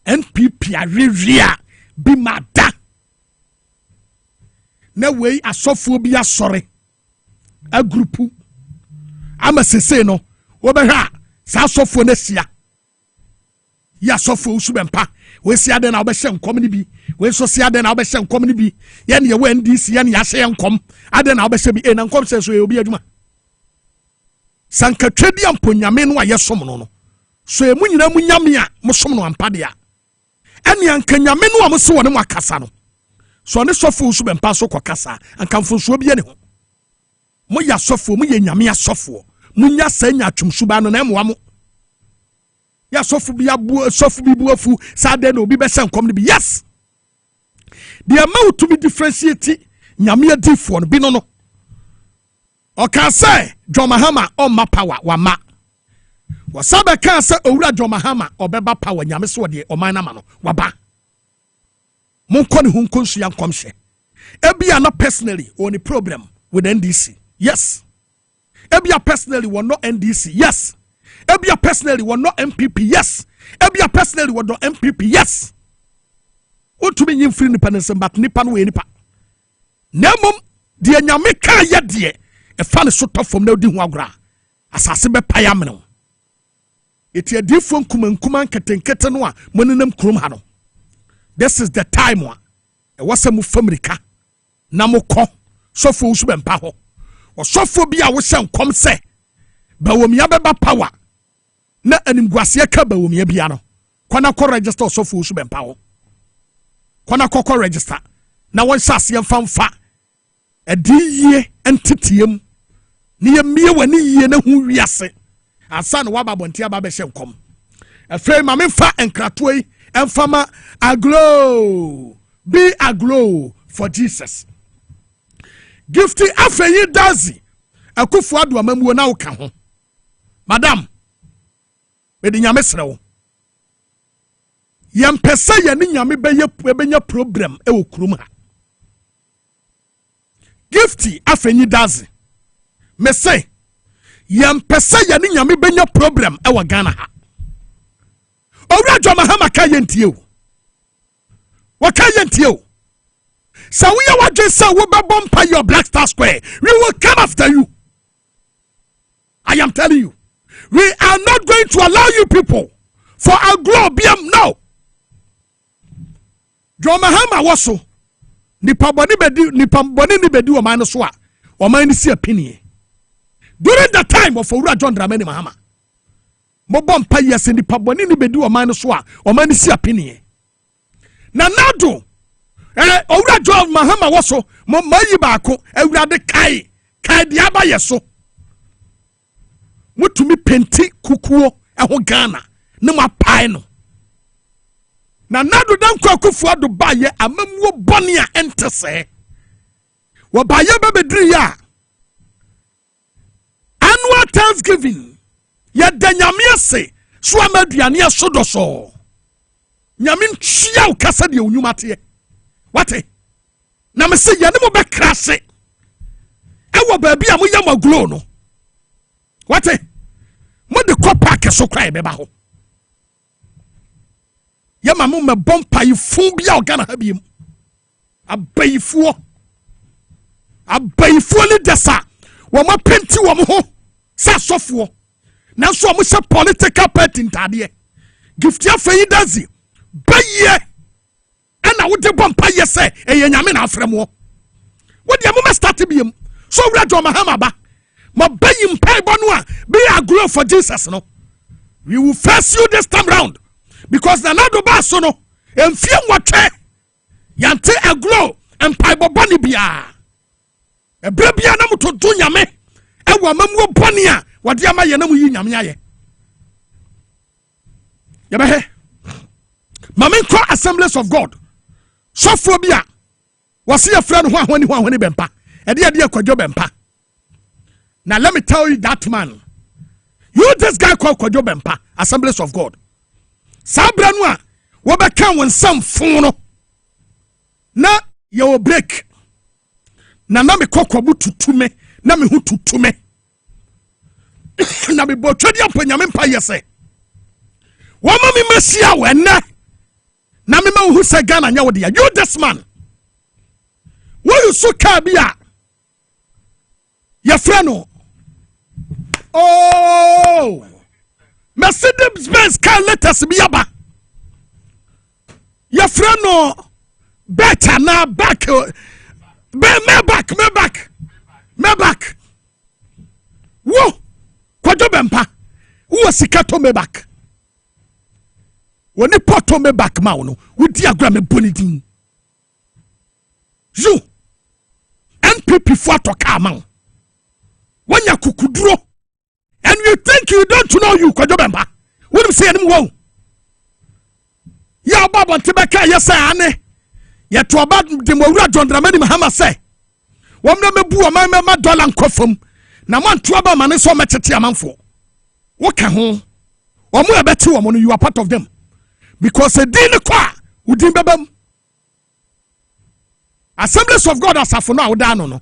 NPP a ria, be mad. No way a sophobia sorry, a group. I'm a say no, Obeha, Sasophonesia. Ya sofo Usubempa. We see aden na obehye nkom ni bi we so see aden na obehye nkom ni bi ye ne we NDC ye ne ya hye nkom aden na obehye bi na nkom se so ye obi adwuma sanka twedi amponyame no ayesom no so e munyina munyame a mosom no ampade a ene ankanyame no a mose woni akasa no so ne sofo Usubempa so kokasa ankamfo so bi ne ho mo ya sofo mo ye nyame asofo munya sanya atwumsuba no na emwa mo ya sofu bi buafu sade no bi be senkom no bi yes the amount to be differentiate nyame adifo no bi no oka say John Mahama on ma power wa ma wasabe kan say owura John Mahama obeba power nyame so de oman na ma no wa ba monko ne hu nkonsu ya nkomhye ebia na personally on the problem with NDC yes ebia personally were not NDC yes Ebia personally were not MPP, yes. Ebia personally were not MPP, yes. To be in free independence, but Nipan way nipa. Nemum, the Nyamika yadie, a fan is so tough from no Dinwagra. Assassin Payamino. It's a different Kuman Katenketanwa, Moninem Krumhano. This is the time one. It was a Mufamrika. Namoko, so for Usben Paho. Or so for be our son come say. But when Yababa power. Na animguasia kaba wo me bia no kwana ko register so for Usubempa wo kwana ko register na won sase yemfa ediye entitiem ne yemie wani yie na hu wiase ansa na waba bontia ba be hyenkom afei ma memfa enkrato yi emfama aglow be aglow for Jesus gifty afeyi dazi akufu adu amamuo na wo ka ho madam Bedi nyame srewo yempese ye ni nyame benya problem e wo kurum ha gifty afenyi dazi me say yempese ye ni nyame benya problem e wo Ghana ha owura John Mahama ka yentie o wa ka yentie o sa we ya wadwe sa wo bebom pa your Black Star Square we will come after you. I am telling you. We are not going to allow you people for our globium. No. John Mahama was so. Nipaboni ni bedi o man so a. O man si opinion. During the time of Owura John Dramani Mahama. Mo bom pa yes nipaboni ni bedi o man so a. O man si opinion. Na nado. Owura John Mahama was so. Mo mayi baako. Ewurade kai pae de aba yeso mutumi penti kukuo eho Ghana ne ma pae no na nado dan kwakufu ado baye amamuo bone a entese wo baye bebedri ya annual Thanksgiving ya danyame ase so amaduane asodoso nyame ntwia wo kasa de onyumate wate na me se ya ne mo be krase ewo baabi a mo ya maglo no wate mo de kopa ke so krai be ba ho ya mamu me bompa yifu bia o Ghana ha biem abayifuo le desa wo ma penti wo mo ho sa sofo na so mo se political party ntade gift ya fayi dazi baye ana wo de bompa yese eye nyame na afremo wo de mo start biem so wura jo mahama ba ma bayi mpai bonu a be agro for Jesus no we will face you this time round because the nado ba so no emfie nwotwe yante agro mpai bobani bia ebra bia na motodo nyame ewo amamuo boni a wode ama ye na mu yi nyame aye yaba he mamen ko Assemblies of God sofo bia wase ye fra no ho ahoni bempa ede akwadwo bempa. Now let me tell you that man, you this guy called Kwadwo Bempa, Assemblies of God. Sabranwa, wabaka when some phone na you break. Na me kokwabu tutume, na me hu tutume. Na me bochodi ampo nyame mpa yese. Wama mi mesia wena. Na me ma hu se Ghana nya wode ya. You this man. Wo you so ka bia. Your friend. Oh, Mercedes Benz car letters be yaba. Your friend no better now back. Me back. Whoa, Kwadwo Bempa. Who was sikato me back? When you poto me back, mauno, with diagram and bonidin. You NPP for to come. When you kukudro. And you think you don't know you, Kwadwo Bempa. What do you say anymore? Ya baba Tibeka, yes, ane. Ya to about the Mora John Dramani Mahama say. Wamna me bu ma dollar nkofom. Na man tuaba man so metete amanfo. What can home? Omu ebeti omo you are part of them. Because a deal kwa udin bebem. Assemblies of God asafo no awda no no.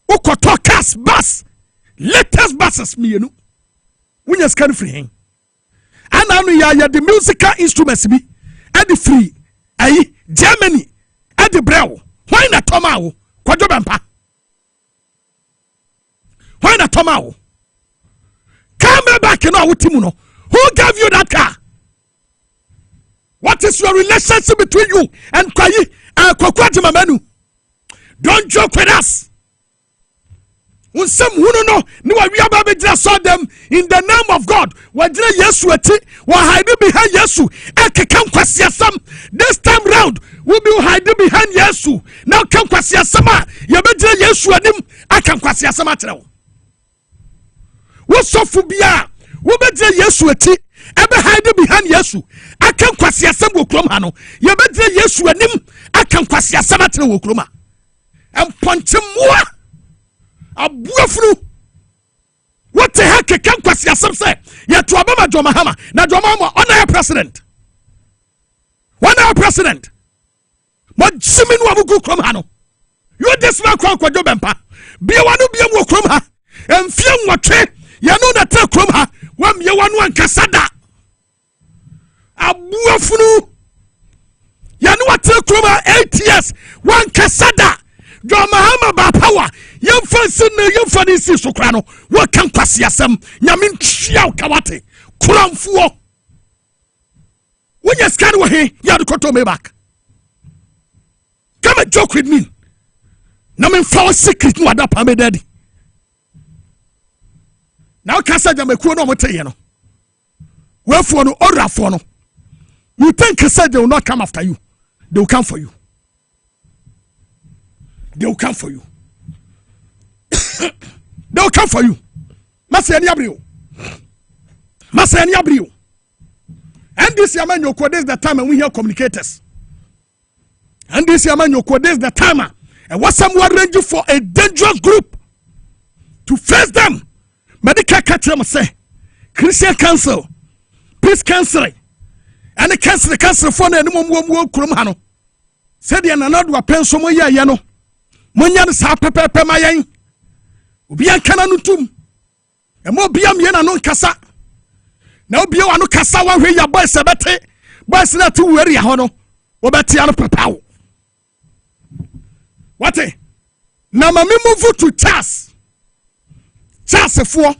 Ukoto cast bus. Latest buses me you know. When you scan free him. And now you the musical instruments be at the free. Aye, Germany at the brow. Why not Tomao? Kwadwo Bempa? Why not Tomao? Come back and now with Timuno. Who gave you that car? What is your relationship between you and Kwakwati Menu? Don't joke with us. When some who don't know, we just saw them in the name of God. What did Yesu ati? What hiding behind Yesu? Come kwasiasam. This time round, we be hiding behind Yesu. Now come kwasiasama. Yabedre Yesu anim. I come kwasiasama tell. What so fubia? We bedre Yesu ati. Ebe hiding behind Yesu. I come kwasiasam wo krom hano. Yabedre Yesu anim. I come kwasiasama tell wo kroma. And punch more. Abuafru what the heck can kwasi asem say ya to abama Mahama na Mahama on president mo jimi no abugu krom ha no you this man Kwadwo Bempa be wanu be mo krom ha emfie nwotwe ya no na te krom ha wam ye wanu ankasada abuafru ya no te krom ha 8 years wan kasada Mahama ba power yemfa ni si sokra no wo kan kwase asem nyame ntwia kawate kuramfuo wonya scan wo he ya do koto me back come and joke with me na me fa secret no ada pa me daddy now kasa jamekuo no moteye no wefuo no orafo no you think kasa they will not come after you, they will come for you. They will come for you. They will come for you. Masa any abrio. And this year man, this is the time and we hear communicators. And this year man, this is the time and what someone arrange for a dangerous group to face them. Medical catch them say Christian Council, Peace Council, and the council for the more Kurumano. Said the another penso moya yano. Monyan sa pepe mayan. Ubia kananutum. E mo bia miena no kasa. Na obia wano kasa wa hwe ya boys ebete. Boys na tu weri ya hono. Obeti ano pepawo. Wate? Na mami move to Charles. Charles for.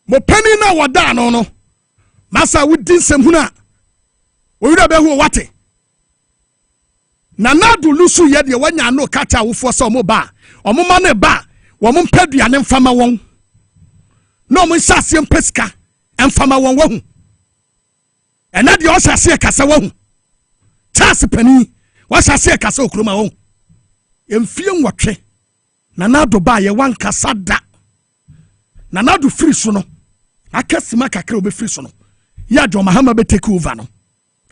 Mo pani na wada no. Masa wudin semhuna. Oyura be hu wate? Na nadu lusu ye de wanya no kacha wofo so mo ba omoma ne ba wo mo mpaduane mfama won no mo nsase mpesika mfama won wahu ena de o sase kasa wahu chance pani wa sase kasa okroma wahu emfie nwotwe na nadu ba ye wan kasa da na nadu free so no akasima kakra obe free so no ya jo mahama be take over no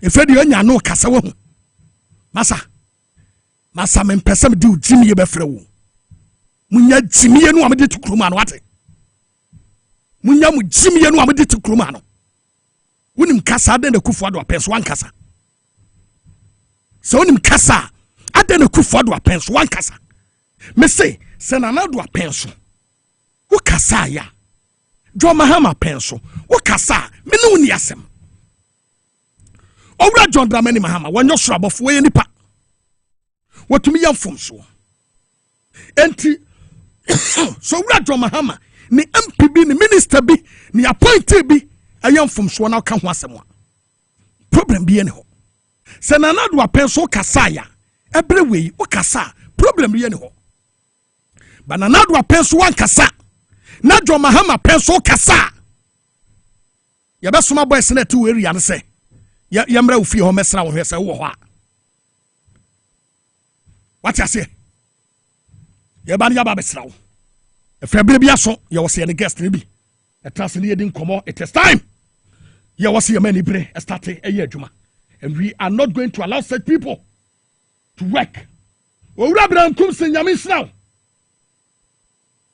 efe de onya no kasa wahu Masa men pesam di ujimi ye befre wo. Munya jimi ye no amede tukruma no wate. Munya mu jimi ye no amede tukruma no. Wonim kasa ade na kufu ado apenso wan kasa. So wonim kasa ade na kufu ado apenso wan kasa. Me say se na ado apenso. Wo kasa ya. Jo mahama penso. Wo kasa me no ni asem. Owura John Dramani Mahama wanyo srabofo we nipa. What me yam from so. Enti so Owura Mahama ni MPB ni minister bi ni appointed bi ayam from so na ka ho asem problem bi ene ho. Se na na do apenso kasa ya ebre we o kasa problem bi ene ho. Ba na do apenso wan kasa na John Mahama penso kasa. Ya be soma boys na tu area ne se ya mra ofie ho mesra wo hwese wo ho a. What you say? Ye ban ya ba besrawo. E febre bia so ye wo se ne guest ne bi. E trans ne yedin komo it is time. Ye wo se ye mani bre e start e ye adwuma. And we are not going to allow such people to work. Owura Abraham kum se nyame srawo.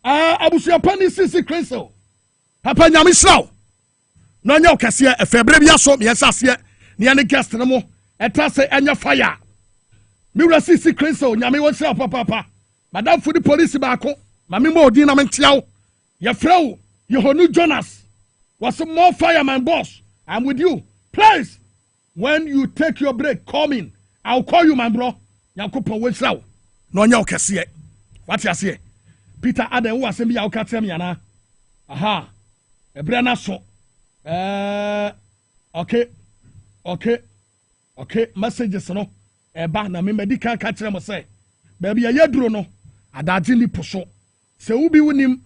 Abusu apani sisi Kristo. Papa nyame srawo. No nya okase e febre bia so me yesase ne ne guest ne mo e trans enya fire. Miura sisi Kristo nyame won sra papa madam for the police baako mame mo odin na mentiawo ye frau Yehonu Jonas was more fireman boss. I'm with you. Please, when you take your break, come in. I'll call you, my bro. Yakupo wesraw no nya okese. What you say? Peter Adam who asem ya okatem yana. Aha. Ebra na so. Okay, messages no. Eba na me medical ka kire mo say. Baby ya duro no. Adaje lipo so. Se ubi wunim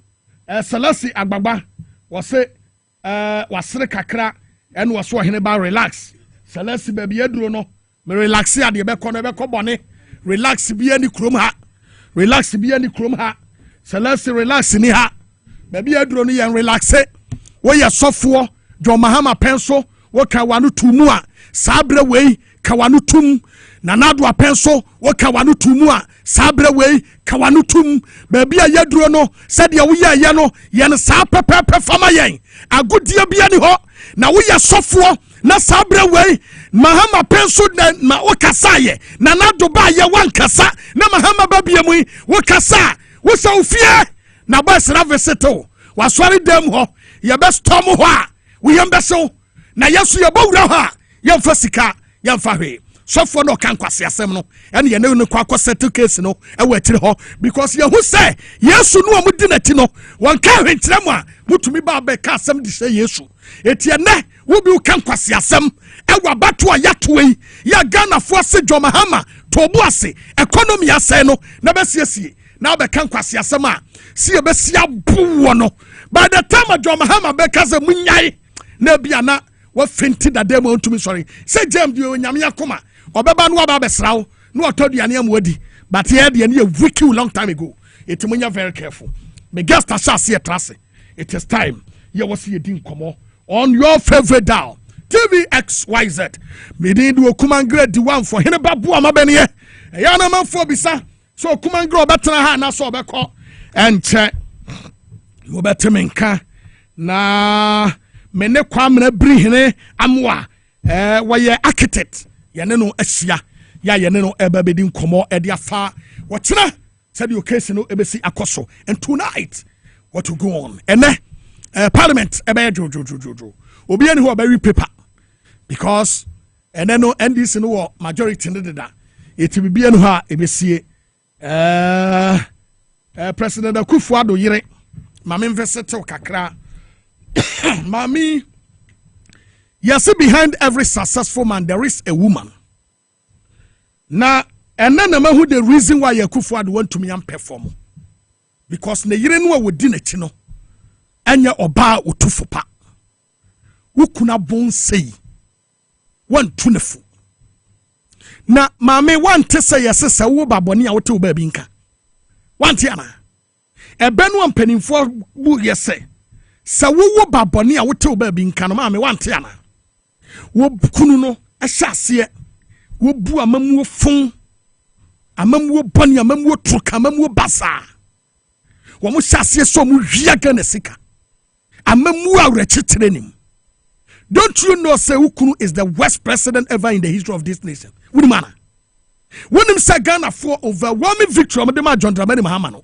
Selasi agbagba wase wasere kakra en waso Oheneba relax. Selasi baby ya duro no. Me relax ya de be ko no be ko bone. Relax bi ani krom ha. Relax bi ani krom ha. Selasi relax ni ha. Baby ya duro no yan relaxe. Wo ye sofo John Mahama penso wo ka wanu tumu a sabre wei ka wanu tum na nado apenso wo ka wanu tumu a sabre wei ka wanu tum baby a yaduro no said ya wo ye no ye no sa pepepe fama yen agodie bia ni ho na wo ye sofo na sabre wei Mahama penso na ma wo kasa ye na nado ba ye wan kasa na Mahama ba bia mu wo kasa wo sa ofie na ba sra veseto wasori dem ho ye be storm ho a we yembeso na yesu ye bowura ha yemfa sika yemfa hwe sofo no kan kwase asem no ene ye ne kwa settle case no e wa tire ho because ye hu say yesu no omudi nati no won ka hwenkyere mu a mutumi ba be ka asem di say yesu etie ne wo bi kan kwase asem e wa bato a yatoi ya Ghana fo se John Mahama to bu ase economy asem no na be siesie na be kan kwase asem a si e be sia bu no by the time John Mahama be ka se munyai na bia na wa fenti da dem ontumi sorry say jam di onyame yakoma obeba no aba besrawo no otoduane amwadi but here the near wiki long time ago. It's when you're very careful. Me guest I shall see a trace. It is time. You will see a ding come on your favorite dial. TVXYZ. Me did do a command grade the one for Oheneba Boamah Bennie. A young man for Bisa. So command grow better than I saw back and check. You better minka. Na mene kwamne brihine amwa waye architect yene no asia ya yene no ebabedi nkomo ede afa wotena said your case no ebesi akoso and tonight what will go on ene parliament ebe jojo obi ani ho very paper because ene no NDC no majority ne deda it will be anu ha ebesie president Akufo-Addo yire mame investor kakra Mami, you see, behind every successful man, there is a woman. Now, and then who the reason why Akufo-Addo want to me and perform. Because ne yire no wodin chino. Anya oba utufupa. Who kuna bon say. One tunefu. Na mami want to say yes, sa wo baboni a wote obabi nka. Want yana. Ebenu ampenimfo bu yese. Sa wo baboni a wote obabi nka no ma me wante ana wo kunu no ahyase wo bu amamu fon amamu boni amamu truka amamu basa wo mo hyase so mo hwia ga na sika amamu awrechetere nim. Don't you know say Ukunu is the worst president ever in the history of this nation? Wudi mana when him say Ghana for overwhelming victory of the John Dramani Mahama no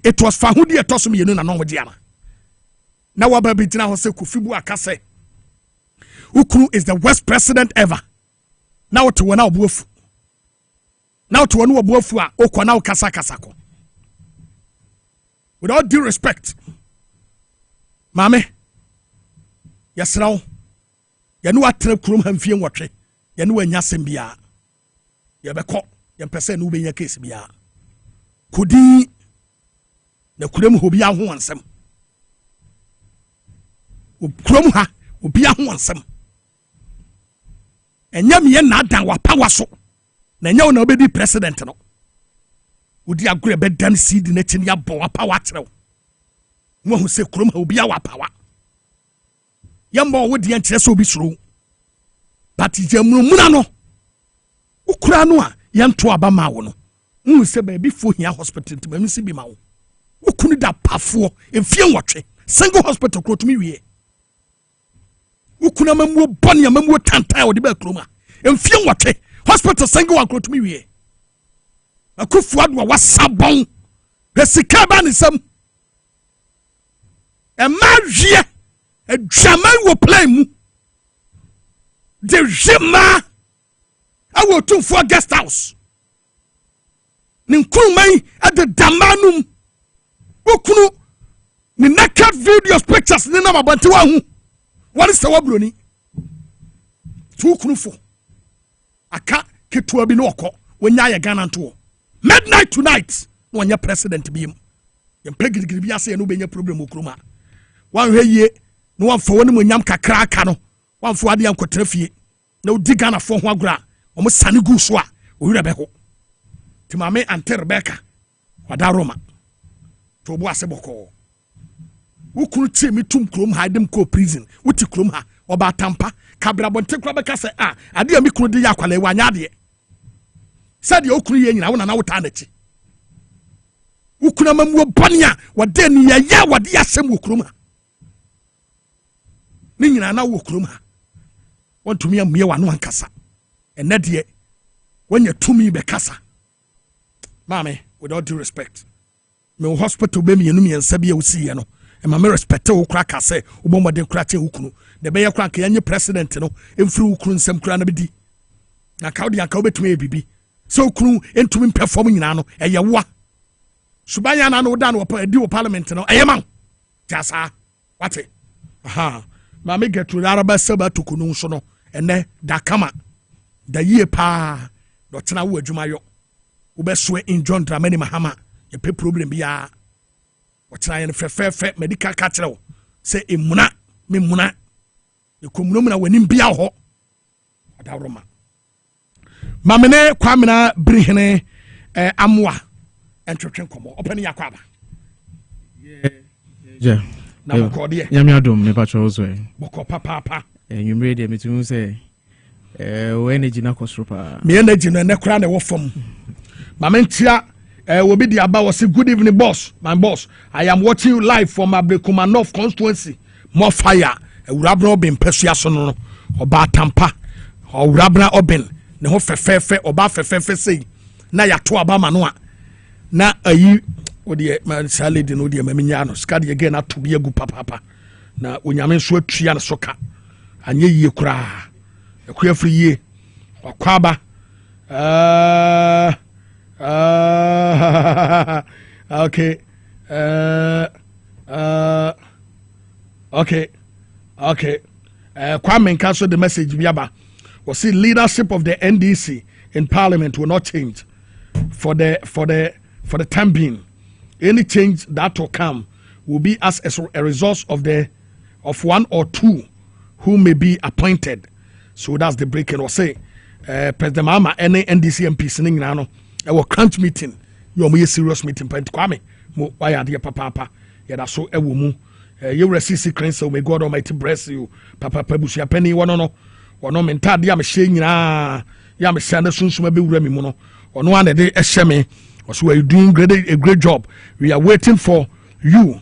it was Fahudi etoso me na no wodi ana. Now what baby tina hose Kufibu akase. Ukunu is the worst president ever. Now to wana obuofu. Now to wanu obuofu a okwa na okasa kasako. With all due respect, Mame, yasraw. Yanu atre kurum hamfie nwotwe. Yanu anya sembia. Yebekọ, yempese na ubenya case bia. Kudi na kurem hobi aho ansem. Ukrom ha obi aho ansem enyam ye na dan wa power so na nya na obedi president no odi agure be dan seed na tin ya bo wa power trew wo hu se krom ha obi awa power yamba wo de enche so obi suro but jamunu muna no ukura no a yento aba ma wo no hu se ba bi fo hia hospital ti ma si bi ma wo ukunu da pafo emfie nwotwe single hospital kro to mi wie ukuna mamuo boni amamuo tantai odi ba kroma emfie nwotwe hospital single one kro to mi wie Akufo-Addo wasabon resika ba ne sam e mawie e djama wo play mu de jema awo tumfo guest house nin kurumai ade damanum ukunu ni naked videos pictures ni na mabanti wa hu what is the wabroni tu kunufo aka ketua bi no okọ wonya ye Ghana nto midnight tonight no nya president bi yem pegirigiri bi ase no benya problem okroma wan hweye no wan fa woni monyam kakra aka no wan fa ade ankotra fie na odi Ghana fo ho agora omo sane gu so a owura be ho timame ante Rebecca wada Roma to bo ase boko ukunu tie mi tum krom ha dem ko prison wuti krom ha oba tampa kabra bonte kro beka se ade a mi kunu de yakwale wanya de said de okunu ye nyina wona na wuta na chi ukuna mamuo bonia wade ni ya wade yasem okrom ha ni nyina na wo krom ha wontumi amue wano ankasa ene de wanya tumi be kasa mame with all due respect me hospital be me enum yensa bia usiye no e ma me respect wo kra ka se ubomode kra che ukunu de be ye kra ka yanye president no emfiri ukunu nsem kra na bedi na ka odi anka obetumi ebibi so ukunu entumi perform nyina no eye wa subanya na no da no edi wo parliament no eye man jasa wate aha ma me get to araba seba tukunu so no ene da kama da yie pa do tena wo adwumayo wo be so in John Dramani Mahama ye pe problem bia wotena ye fe medical catcher say emuna me muna ye komuno na wani bia ho ada roma mamene kwamena brihene amwa entwetwe komo opani yakwaba yeah na bokode nyame adom me pacho so boko papa enwumre de metumu say energy na kosropa me energy no nekura na wo fom mamentia obi di aba was good evening boss my boss I am watching you live from Abrekuma North Constituency more fire ewurabra obin pesua so no oba tampa ewurabra obin ne ho fefefe oba fefefe sei na yato aba ma no a na ayi odi man salad no di maminya no skadi again ato bi agu papa na onyame so atua ne soka anye yie kura akua free yie wakwaba okay Kwame Nkaso the message biaba was the leadership of the NDC in Parliament will not change for the time being. Any change that will come will be as a result of one or two who may be appointed. So that's the breaking. Or say President Mahama any NDC MP sitting now our crunch meeting. You are serious meeting. Point Kwame mo why are dear papa yeah that's so a woman. You receive cleanse so may God Almighty bless you. Papa Pebusia Penny one no mental dia me shame na ya me shande sunsun be wura mi mu no ono an de ehye so you doing a great job. We are waiting for you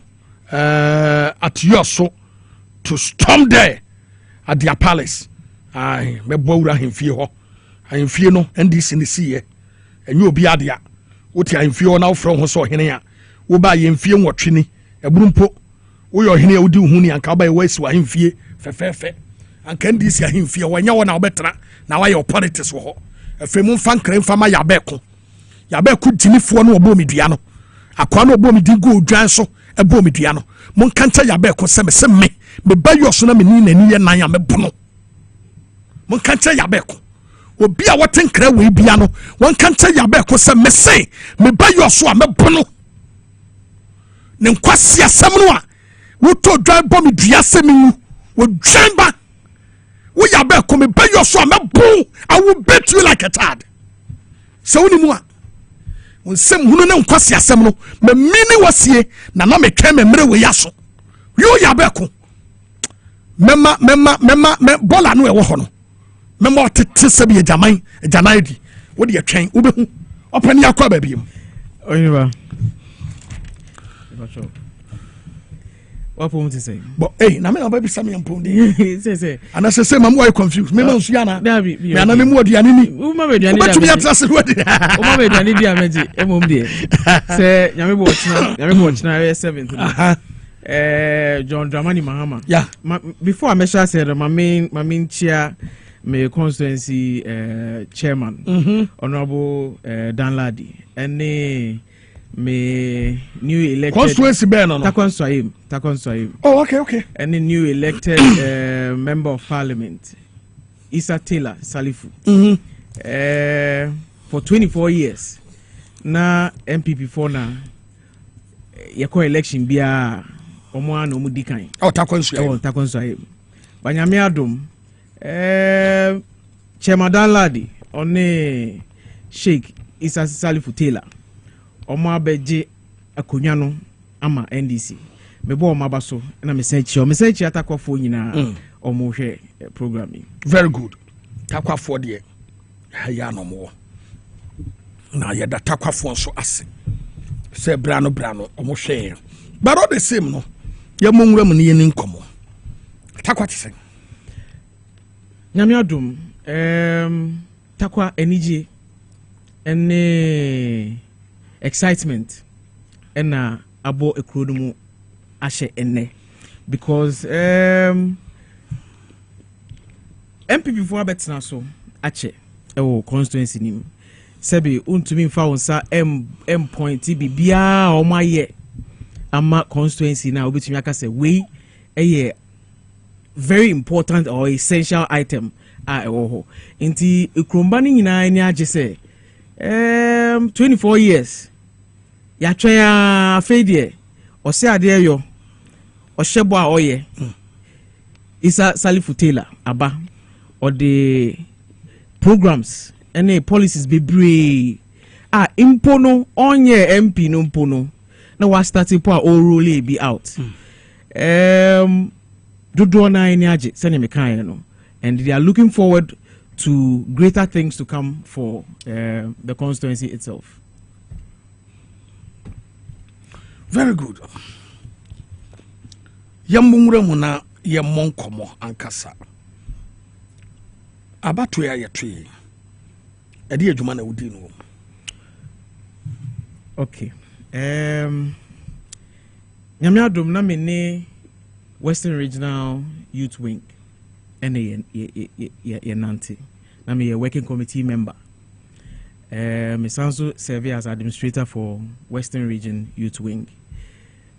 at your so to storm there at their palace. I me bowura himfie ho ahimfie no NDC ni see and you be adia what ahimfie now from ho so hene a wo ba yemfie nwotwe ni eburumpo wo yo hene a wodi hu ni anka ba ye wasi wa ahimfie fefefe anka NDC ahimfie wanya wo na obetra na wa your politics wo ho afemu mfa nkran fama ya beko jinifo no obo medua no akwa no obo medi go odwan so ebo medua no mon kancha ya beko se me ba yo so na me ni nani ye nan ya me bono mon kancha ya beko obi a woten kra we bia no won kancha ya beko se me se me ba yo so a me bono ne nkwasi asem no a wo to dwan bo medua se me wu wo dwan ba wo ya beko me ba yo so a me bon I will bet you like a tad so ni mu a nsem hunu ne nkwasi asem no me mini wasie na me twa me mre we yaso yo ya beko mema bola no e wo ho no mema otete se bi jaman janaidi wo de atwen wo behu opani akwa ba biem Oheneba what point to say but na me na ba bi sam yam pon de say ana say mam why confused me man su ya na me ana me mu aduane ni wo ma be aduane wo tumi atrase wo de wo ma be aduane di ameji emom de say nyame bo china 7th John Dramani Mahama yeah before I measure said my main chair my constituency chairman honorable Dan Ladi and me new elected constituency ben no Takon Swahim oh okay and the new elected member of parliament Isa Taylor Salifu for 24 years na MPP for na yako election bia omo an omo dikan Takon Swahim banyame adom Chairman Dan Ladi one Sheikh Isa Salifu Taylor omo abeje akonya no ama NDC mebo omo abaso na mesechi atakofo nyina omo hwe programming very good takwafo de ya no mo na ya da takwafo so ase se brano omo hwe but all the same no ya monwura mu ne ni nkomo takwati sen nyame adom takwa enije ene excitement ena abo ekrodumu ashe enne because MPP for abetna so ache ewo constituency nim sebi untumi mfa wonsa m point bibia o maye ama constituency na obetumi aka se we eye very important or essential item a ewo ho nti ekromba ni nyina ni age se 24 years ya twa afedie o se ade yo o hyebo a oye Isa Salifu Taylor aba or the programs and policies be brave impono onye MP no impono na wa starting po a all rule be out dodo na any age send me kan no and they are looking forward to greater things to come for the constituency itself. Very good. Yambungre muna ye monkomo ankasa. Abatu ya yetwe. Edi adwuma na wudi no. Okay. Nyame adom na me ne Western Regional Youth Wing. Ene ye nante. Na me ye working committee member. Me sanso serve as administrator for Western Region Youth Wing.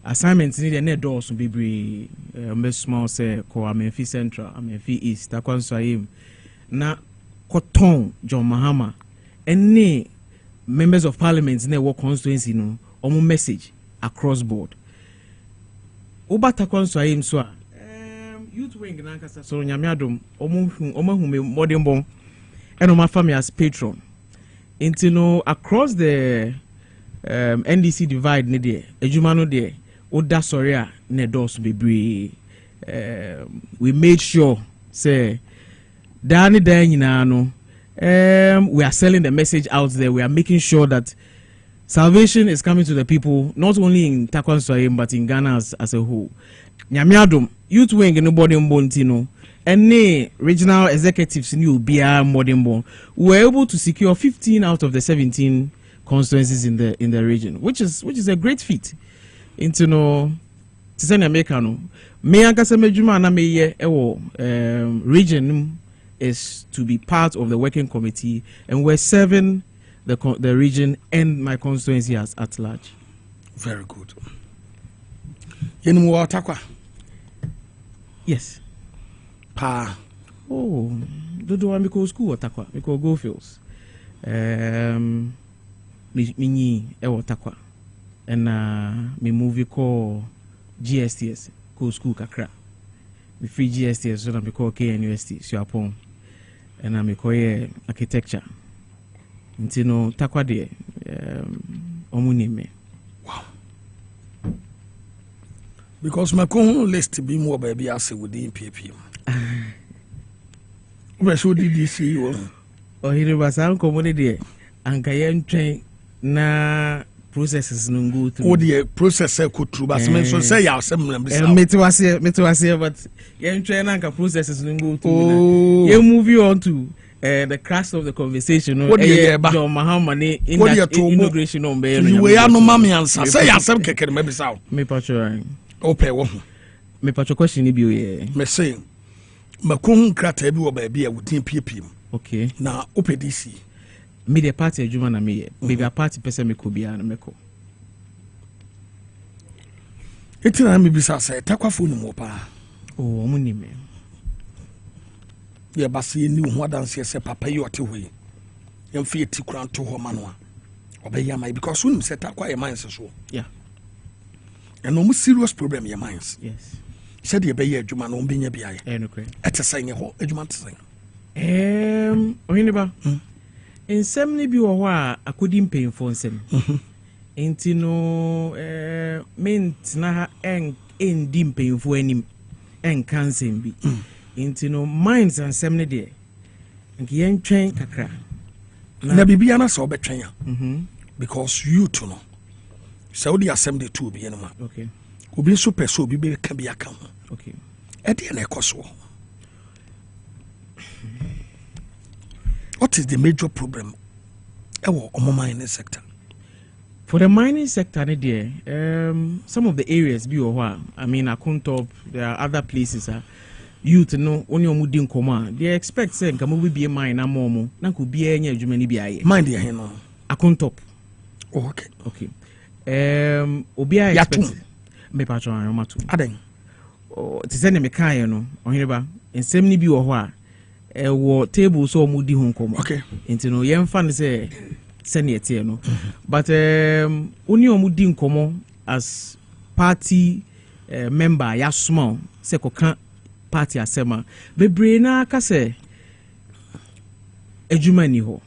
Assignments ni de doors bebre me small say ko Amenfi Central, Amenfi East, Takwansayim. Na Koton John Mahama any members of parliament in the constituency no omo message across board. Oba Takwansayim so youth wing na nkasa so nyame adom omo hu me modern bon and my family as patron. Into no across the NDC divide ne there ejuma no there oda soria ne doors bebre we made sure say Dani no we are selling the message out there. We are making sure that salvation is coming to the people, not only in Takwansayim but in Ghana as a whole. Nyamiadum, youth wing no body mbontino, any regional executives new BR modern born were able to secure 15 out of the 17 constituencies in the region, which is a great feat. Into no Tisani Americano. Me ankasa mejuma na me ye region is to be part of the working committee, and we're serving the region and my constituency at large. Very good. Yenimu watakwa? Yes. Pa. Oh, dodo wa miko school watakwa, miko go fields. Minyi watakwa, and me movie call GSTS, go school kakra. Me free GSTS so na me call KNUST so upon. And I'm a architecture. Intino takwa de omunime. Wow. Because my con list be more baby as within PPM. Where should you see you? Oh, he was uncommodity and Kayen train na processes no go through. Oh, the processor could through, but mention say ya some me to was here, but yen train and processes no go through. You move on to the crux of the conversation. What do you John Mahama in that inauguration on bail. You were no mommy answer. Say ya some keke maybe sound. Me patro. Okay, wo. Me patro question ni bi o. Me say makun krata bi wo ba bia within PPM. Okay. Na OPDC. Me the party adwuma na me baby a party person me ko bia na me ko. Etina me bisa say takwafo ni mo pa. Oh, omo ni me. Ye basi ni ho adanse se papa yi ote hoyi. Yem fi eti kura to ho manoa. Obeya mai because unim se takwa ye minds so. Yeah. And no serious problem your minds. Yes. Said ye be adwuma no mbenya bia ye. Okay. Etesa nye ho adwuma tsen. Oheneba. Nsɛm ne bi wɔ hɔ a akodi mpanyinfo nsɛm. Enti no mentena ha endi mpanyinfo anim enka nsɛm bi. Enti no minds nsɛm ne de nki yɛntwɛn kakra. Na bibia na so obetwɛn a. Because you to know. So the assembly to be anima. Okay. Obi so person obi be ka bi aka ho. Okay. E de na ekoso. What is the major problem on mining sector? For the mining sector, some of the areas be I mean, Akuntop, there are other places. Youth no only mudin koma. They expect saying come we be a mine na momo. Na could be any jumani be a mind the hen. Akuntop. Oh, okay. Okay. Obia expect me patron matu. Aden. Oh, to send me kaya no. Oheneba. And same ni bi wo table so mudi hon komo. Okay. Into no yen fan say send it here no. But only mudi nkomo as party member ya small se koka party asema bebre na ka se adwuma ni ho.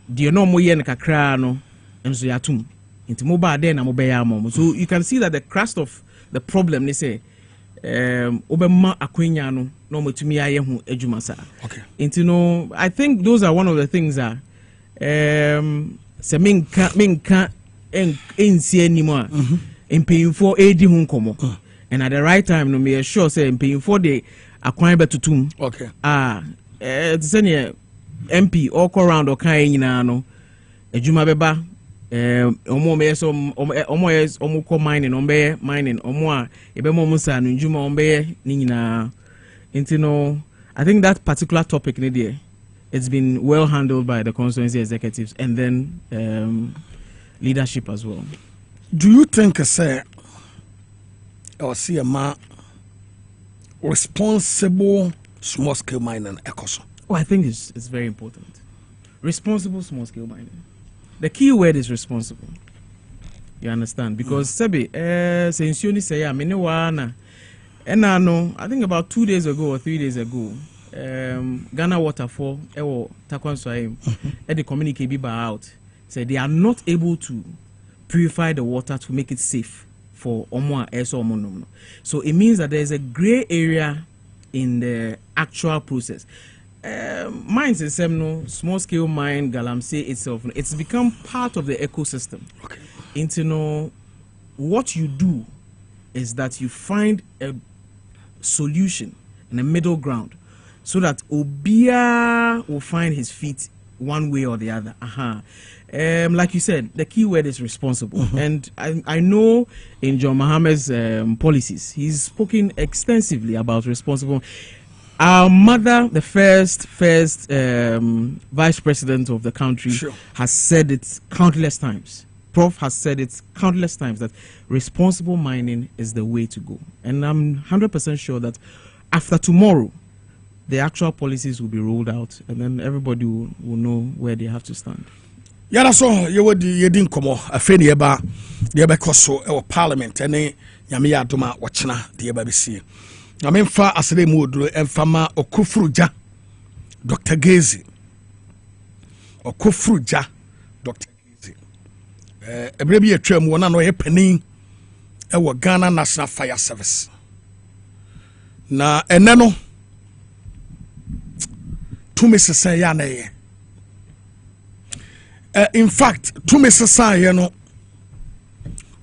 the no mo yen kakra no enso yatum into mobile then na mobile mom. So you can see that the crust of the problem they say obema akwenya no motumi aye hu adwuma sa. Okay. Into no, I think those are one of the things that se minka ensi anymore in paying for edi hu komo. And at the right time no me sure say paying for the akwan betutum. Okay. It's any MP all around or kind nyina no adwuma beba omo me so omo ko mining omo a ebe mo musa no adwuma omo be ni nyina intino. I think that particular topic in there it's been well handled by the constituency executives and then leadership as well. Do you think say or see a responsible small scale mining ecoso? Oh, I think it's very important. Responsible small scale mining. The key word is responsible. You understand? Because Sebi, since you say I mean one, and I know I think about 2 days ago or 3 days ago, Ghana Waterfall, Takwanswaim, and the community be out said they are not able to purify the water to make it safe for Omwa Eso Monomo. So it means that there is a gray area in the actual process. Mines is no small scale mine galamsey itself. It's become part of the ecosystem. Okay. Into know what you do is that you find a solution in a middle ground so that Obia will find his feet one way or the other. Like you said, the key word is responsible. And I know in John Mohammed's policies, he's spoken extensively about responsible. Our mother, the first vice president of the country, has said it countless times. Prof has said it countless times that responsible mining is the way to go. And I'm 100% sure that after tomorrow, the actual policies will be rolled out and then everybody will know where they have to stand. Yara so you would yedin komo afeni eba de eba koso e parliament ene nyame ya adoma wochena de eba bisi. Na memfa asere mu oduro emfama Okufuruja Dr. Gezi. Okufuruja Dr. Gezi. Ebre bi atwa mu wona no ye panin e wo Ghana National Fire Service. Na ene no tumi sesa ya na ye. In fact, tumi sesa ye no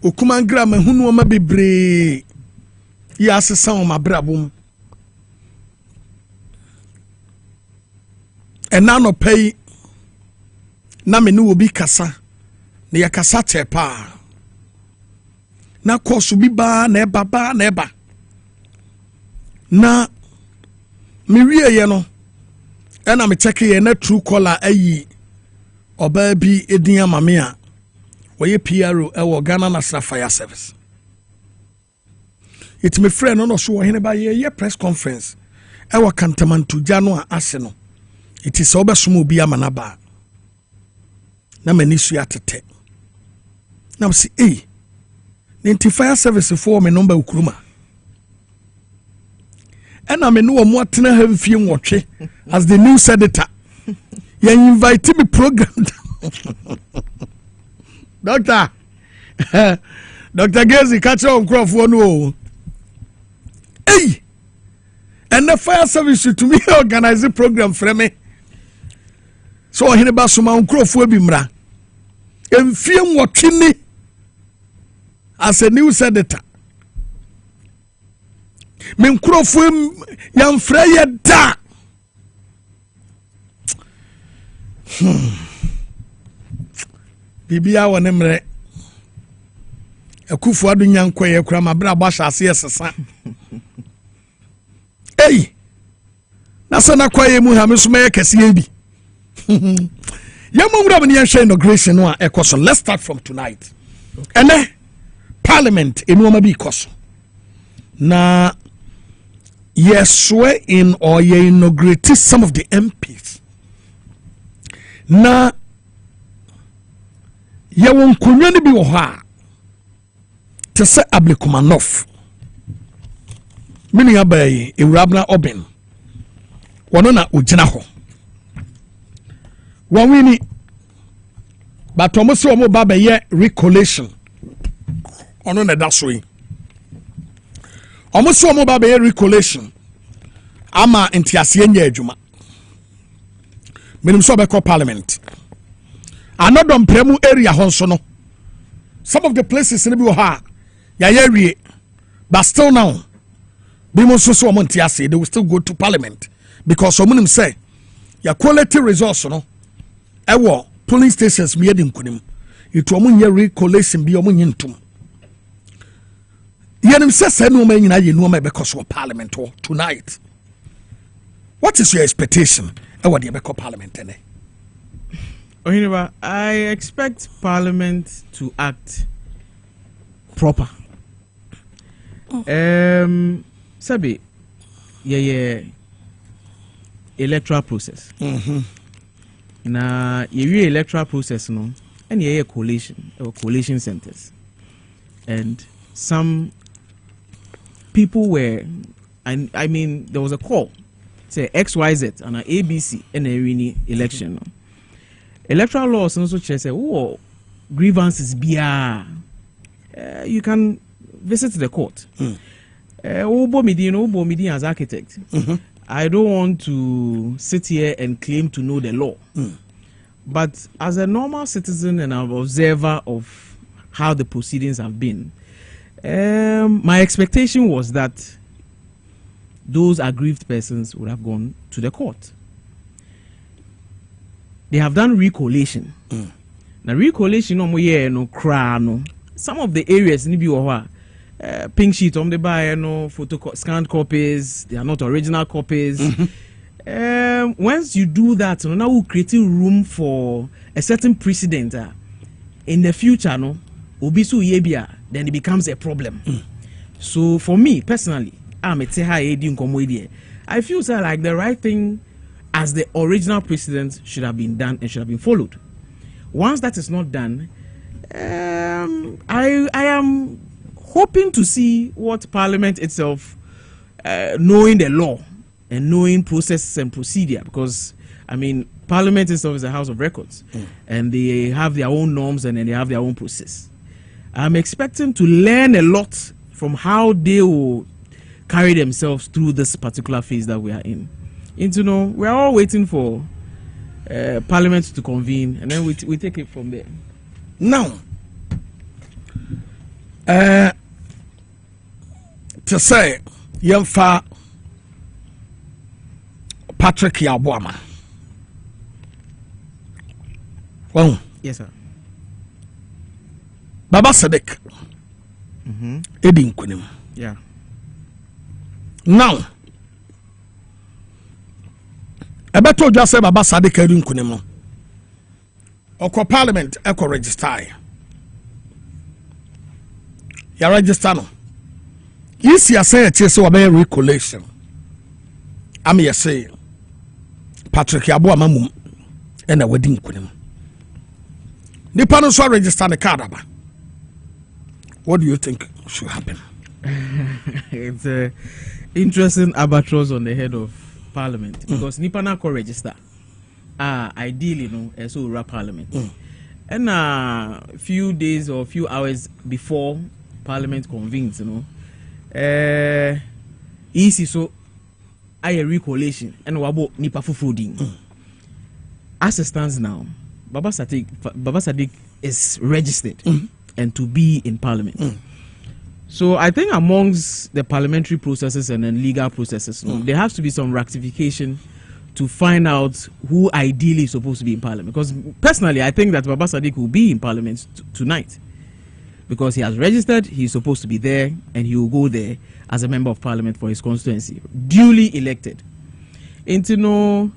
okumangra mahunu ma bebre ya sesa o mabrabum enano pay na me no obi kasa na ya kasa tepa na kosu bi ba na eba na me wie ye no ena me check ye na true caller ayi oba bi edin amame a woye PRO ewo Ghana National Fire Service. It's my friend no so Oheneba ye press conference ewo Kantamantu Jano a ase no. It is obesumo bi amanaba. Na mani su atete. Na say the fire service for me number ukruma. And I know mo atena have fie nwotwe as the news editor. You invite me program. Doctor Gezi catch on crop for no. Hey, and the fire service to me organize a program for me. So Oheneba suma crop for bimra. And film watching as a news editor. Men crop for young Freya da. Bibia wonemre Akufu adu nyanko ye kura mabra bosha ase sesa. Hey, na sana kwa ye mu ha me so me kese bi. Yamumra me yen inauguration no a ekoso. Let's start from tonight. Okay. Ene Parliament enuoma bi koso. Na swear in or ye inaugurate some of the MPs. Na ye won kunwa ni bi wo ha te se Ablekumanov mini abayi Ewurabna Oben wono na ogina ho wonwini but almost omo ba be ye recollation ono na da so yi almost omo ba be ye recollation ama ntiase nya adwuma menim so be call parliament another premu area honso no some of the places in bi ha ya wie but still now be mo so omo ntiase they will still go to parliament because omunim say ya quality resource no ewo polling stations me yedi nkunim itu omo nya recollation bi omo nyintum yenim se no ma nyina ye no ma be koso parliament tonight. What is your expectation ewo de be ko parliament ene? Oheneba, I expect parliament to act proper. Sabi yeah electoral process. Na ye electoral process no and ye coalition centers, and some people were, I mean there was a call say XYZ and an ABC and a election. Electoral laws also say oh grievances biya you can visit the court. Ubo Medina as architect. I don't want to sit here and claim to know the law. But as a normal citizen and an observer of how the proceedings have been, my expectation was that those aggrieved persons would have gone to the court. They have done recollation. Now recollation no some of the areas in the pink sheet on the buy no scanned copies, they are not original copies. Once you do that, now we're creating room for a certain precedent in the future, no obisu yebia, then it becomes a problem. So for me personally, I feel like the right thing as the original precedent should have been done and should have been followed. Once that is not done, I am hoping to see what Parliament itself, knowing the law and knowing processes and procedure, because I mean Parliament itself is a house of records, and they have their own norms and then they have their own process. I'm expecting to learn a lot from how they will carry themselves through this particular phase that we are in. We are all waiting for Parliament to convene, and then we take it from there. Now, to say, Yemfa Patrick Boamah. Well, yes, sir. Baba Sadiq. Edin Kunim. Yeah. Now, I better just say Baba Sadiq Edin Kunim. Oko Parliament, Eko register. You register no. Yes, you say it is about recollation. I'm here say Patrick Boamah and a wedding kunim. The panel so register the card. What do you think should happen? It's a interesting albatross on the head of Parliament because Nipana co register. Ideally, so Parliament. And a few days or few hours before Parliament convenes, easy so I recollation and wabo nipa fufuding. As it stands now, Baba Sadiq is registered and to be in Parliament. So I think amongst the parliamentary processes and then legal processes, there has to be some rectification to find out who ideally is supposed to be in Parliament. Because personally, I think that Baba Sadiq will be in Parliament tonight. Because he has registered, he's supposed to be there, and he will go there as a member of Parliament for his constituency, duly elected. The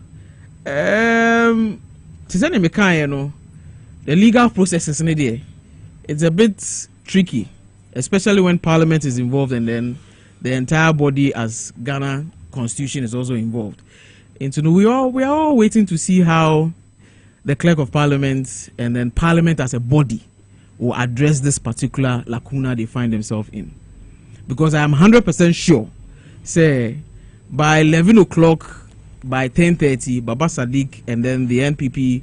legal processes in there, it's a bit tricky, especially when Parliament is involved and then the entire body as Ghana Constitution is also involved. We are all waiting to see how the Clerk of Parliament and then Parliament as a body will address this particular lacuna they find themselves in. Because I am 100% sure, say, by 11 o'clock, by 10:30, Baba Sadiq and then the NPP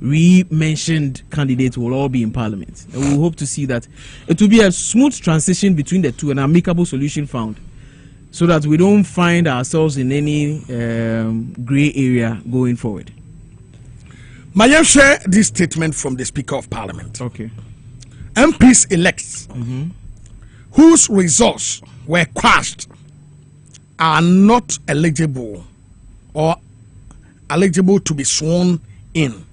re-mentioned candidates will all be in Parliament. And we hope to see that it will be a smooth transition between the two, an amicable solution found, so that we don't find ourselves in any grey area going forward. May I share this statement from the Speaker of Parliament? Okay. MPs elects whose results were quashed are not eligible or eligible to be sworn in.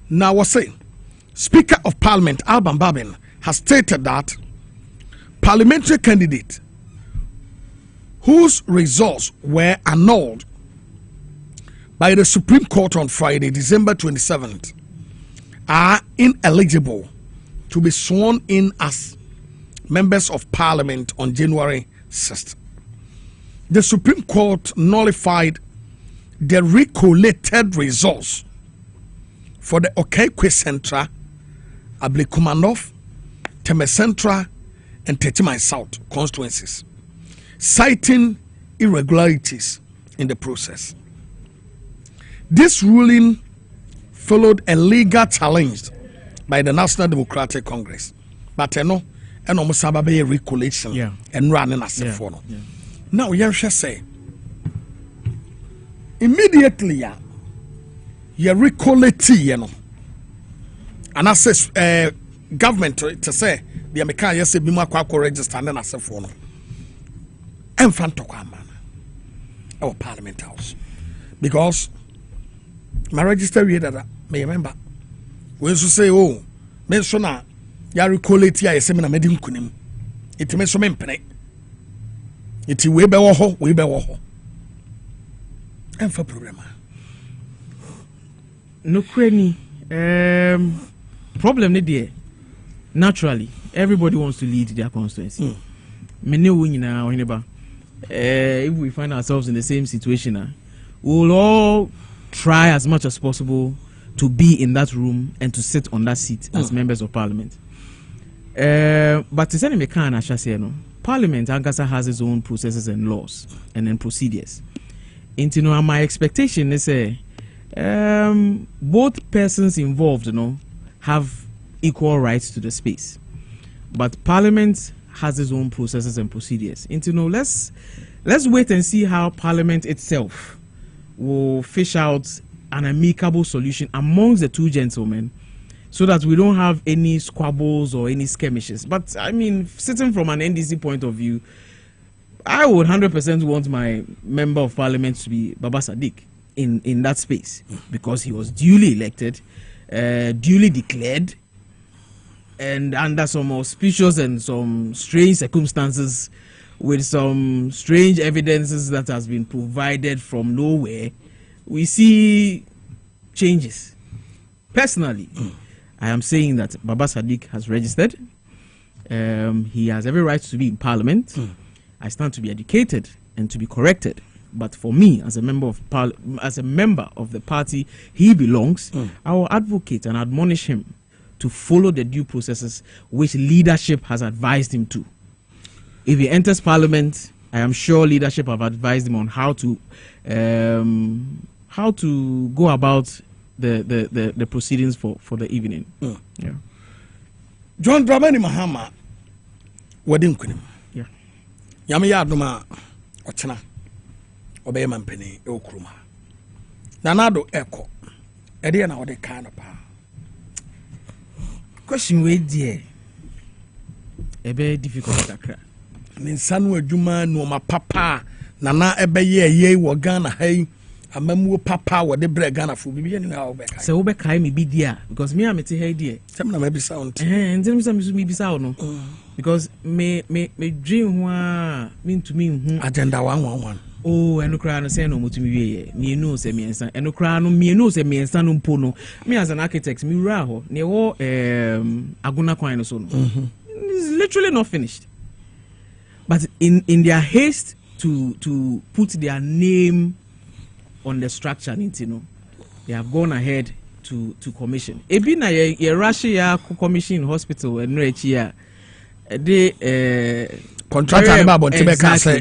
Now, I say, Speaker of Parliament Alban Babin has stated that parliamentary candidate whose results were annulled by the Supreme Court on Friday, December 27th, are ineligible to be sworn in as members of Parliament on January 6th. The Supreme Court nullified the recollated results for the Okekwe Central, Ablekumanov, Teme Central, and Tetimai South constituencies, citing irregularities in the process. This ruling followed a legal challenge by the National Democratic Congress, but no, and almost a recollection and running as a follow. Now, you just say immediately, you recollect, and I say, government to say the American yes, be more register and as a follow. In front of our Parliament House, because my register reader may remember. We used to say, oh, mention ya recollect ya seminar medim kunim. It may so mempene. It we be wo. And for problem. No cranny. Problem ni there. Naturally, everybody wants to lead their constituency. Many winina Oheneba. If we find ourselves in the same situation, we'll all try as much as possible to be in that room and to sit on that seat as members of Parliament. But to say me can I shall say no. Parliament Ankasa has its own processes and laws and then procedures. Into my expectation is both persons involved, have equal rights to the space. But Parliament has its own processes and procedures. Into let's wait and see how Parliament itself will fish out an amicable solution amongst the two gentlemen, so that we don't have any squabbles or any skirmishes. But I mean, sitting from an NDC point of view, I would 100% want my member of Parliament to be Baba Sadiq in that space, because he was duly elected, duly declared, and under some auspicious and some strange circumstances, with some strange evidences that has been provided from nowhere, we see changes. Personally, I am saying that Baba Sadiq has registered. He has every right to be in Parliament. I stand to be educated and to be corrected. But for me, as a member of the party he belongs, I will advocate and admonish him to follow the due processes which leadership has advised him to. If he enters Parliament, I am sure leadership have advised him on how to go about the proceedings for the evening. Yeah. John Dramani Mahama wedding kunim. Yeah. Yami Yaduma Ochana Obeyman Penny Okruma. Nanado Echo. Ediana or the kind of power. Question way dear. A very difficult to Ninsanu Juma no ma papa Nana ebe ye Wagana hey. Amamu papa wa de bre Ghana fu bibi ni ha obeka se obeka me bi dia because me am te here sem na maybe sound ntem some me bi sound no because me dream ho a me ntumi hu agenda 111 oh eno kra no say no mutumi wie me no say me ensa eno kra no me no say me ensa no mpo no me as an architect me wura ho ne wo aguna kwan no so no it's literally not finished, but in their haste to put their name on the structure, they have gone ahead to commission. Ebi na ye rush ya commission hospital and the contractor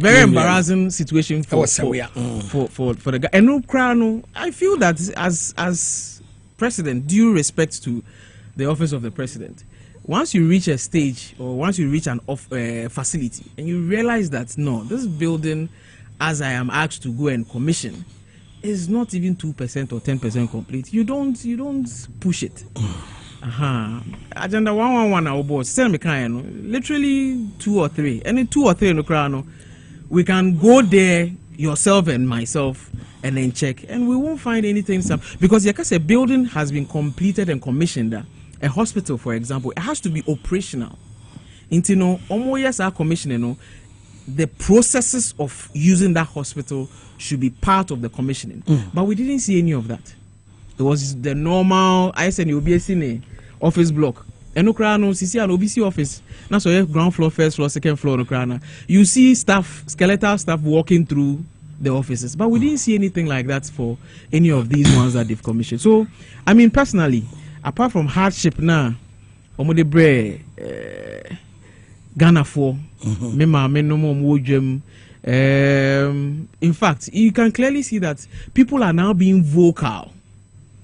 very embarrassing situation for the guy. And no crown. I feel that as president, due respect to the office of the president, once you reach a stage or once you reach an facility and you realize that no, this building, as I am asked to go and commission, is not even 2% or 10% complete, you don't push it. Agenda 111 our boss send me kind, literally 2 or 3, and in 2 or 3 in the crown, we can go there, yourself and myself, and then check, and we won't find anything. Because a building has been completed and commissioned. A hospital, for example, it has to be operational. Almost our commissioning, the processes of using that hospital should be part of the commissioning. But we didn't see any of that. It was the normal ISN office block. And CC and OBC office. Now so ground floor, first floor, second floor. You see skeletal staff walking through the offices, but we didn't see anything like that for any of these ones that they've commissioned. So, I mean, personally, apart from hardship now, Ghana for in fact, you can clearly see that people are now being vocal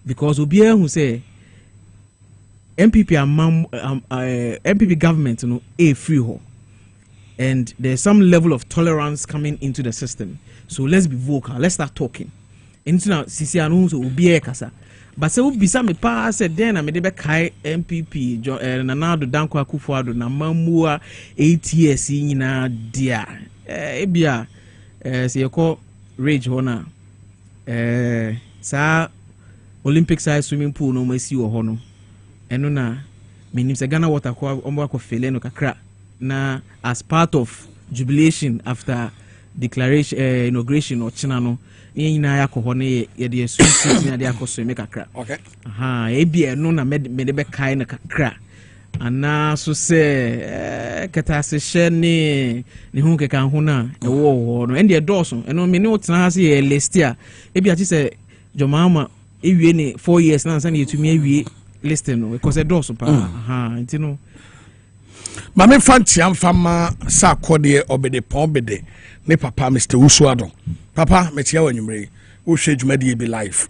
because Obier who say MPP MPP government, a free ho, and there's some level of tolerance coming into the system. So let's be vocal. Let's start talking. Into now, Sisi anu so Obier kasa. But say we bisa me pa said then I made be kai MPP Nanado Danko Akufo-Addo na mamua 8 years nyina dia ebia se yeko rage hona sa Olympic size swimming pool no masi wo hono eno na menim se Ghana water ko ombo akofele no kakra na as part of jubilation after declaration inauguration or china no nyina ya ko hono ye de sweet na de akoso me kakra okay ebia no na me de be kai na kakra ana so se kata se hye ne hu keka ho na e wo no ende doso eno me ne otena ha se ye listia ebia ti se jomama ewie ne 4 years na nsan yetumi awie listing no because e doso pa nti no mame fanti amfama sa kode obede pobede ne papa Mr. Usuado papa metia wanyumre wo hwe dwumadi be life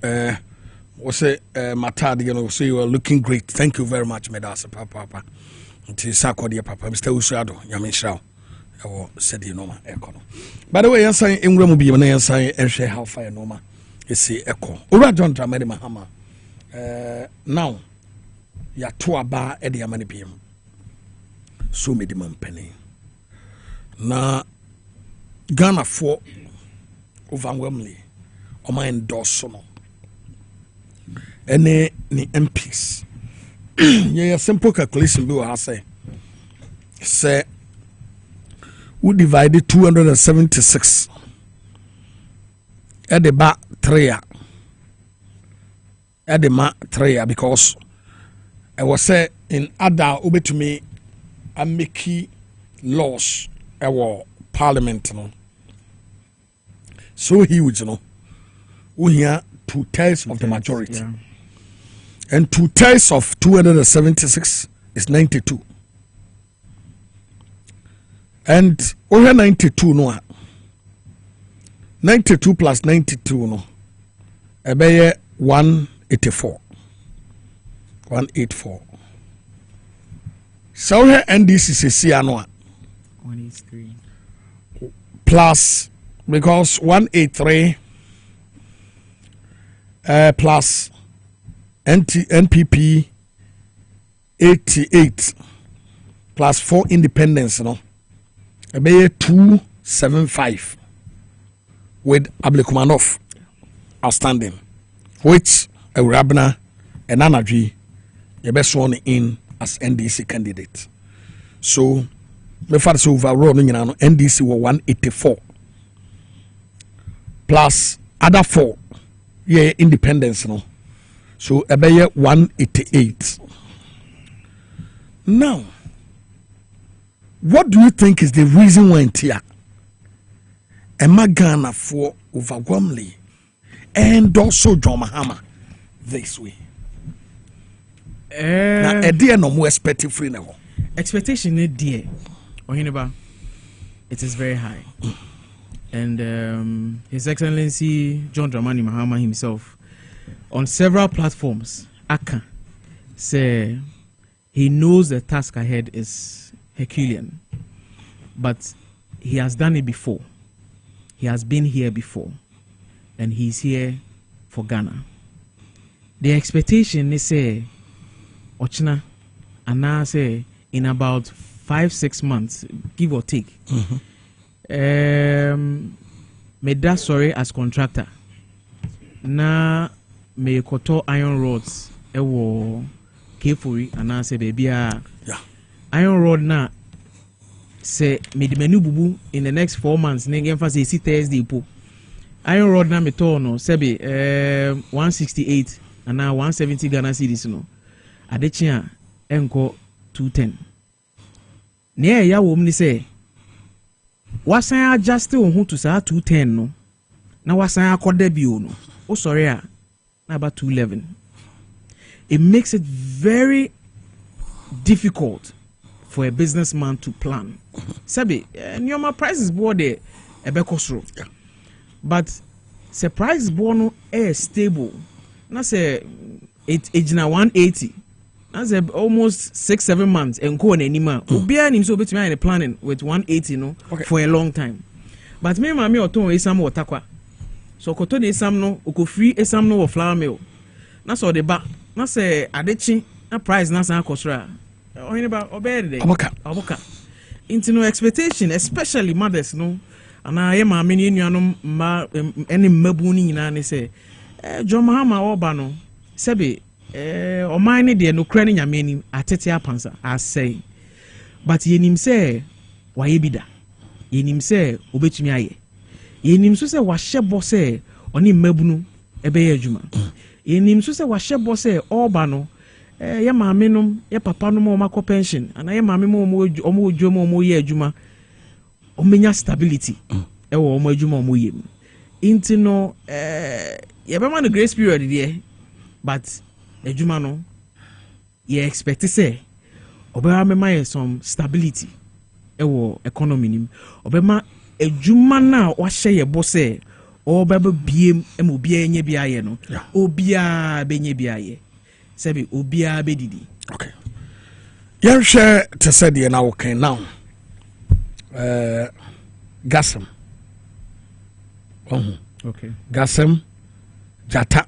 we say matade you know say you are looking great, thank you very much medasa papa nti sa kode papa Mr. Usuado nyamenhira wo said you know ma ekono by the way yansan enwura mu bi na yansan ehwe how far no ma esi eko ora John Dramani Mahama now ya to aba e de amane biem so medi mampani na Ghana for overwhelmingly o my endorse no any ni MPs yeah simple calculation be what I say we divided 276 at the back 3 at the ma 3 because I was say in other over to me and make laws our parliament no so huge you know we hear 2/3 of the majority and 2/3 of 276 is 92 and over 92 no 92 plus 92 no about 184 so here NDC anwa 183 plus because 183 plus NPP 88 plus 4 independents no about 275 with Ablekumanov outstanding which Rabna and Anadri the best one in as NDC candidate. So me first overall no NDC were 184 plus other 4 independence no. So about 188. Now what do you think is the reason why Tia Emma Ghana for overwhelmingly and also John Mahama this way? Now a dear no more expecting free now. Expectation is dear. Oheneba, it is very high. And His Excellency John Dramani Mahama himself on several platforms aka say he knows the task ahead is Herculean, but he has done it before. He has been here before, and he's here for Ghana. The expectation is say Ochina, and now say in about 5-6 months, give or take. Made that sorry as contractor. Na me koto iron rods ewo Kefuri and I say baby iron rod na say me the menu bubu in the next 4 months nigga say see Thursday po iron rod na me to no say 168 and now 170 Ghana cedis no adechia enko 210 ne ya wo mni say wasan adjust wo to say 210 no na wasan akoda bio no oh sorry about 211. It makes it very difficult for a businessman to plan. Sabi, nyoma prices board there ebekosro. But the price bono is stable. Na say it na 180. Na say almost 6-7 months and go on anima. Obia nim so betimi in planning with 180 no for a long time. But me mama oton esam watakwa. So koto ne esam no oko free esam no flour mill. Na so the back na say adechi na price na san akosra. Oheneba obede. Oboka. Into no expectation, especially mothers no. Ana ye ma me ni nuanom ma eni mabu ni nyina ne say John Mahama oba no sebe oman ne de no kra ne nyame ni atete apansa asay. But yenim say waye bida. Yenim say obetumi aye. Yenim so say wahye bo say oni mabu no ebe ye adwuma. Yenim so say wahye bo say oba no ye maame nom ye papa nom o makọ pension ana ye maame mo omo odwuma omo ye adwuma omenya stability ewo omo adwuma omo ye inti no ye be man grace period there but adwuma no ye expect say obema me ma some stability ewo economy nim obema adwuma na wahye ye bo say obeba biem em obia nye bia ye no obia benye bia ye Sebi obia bedidi. Okay. Yen share to say the now okay now. Gasem. Okay. Gasem Jata.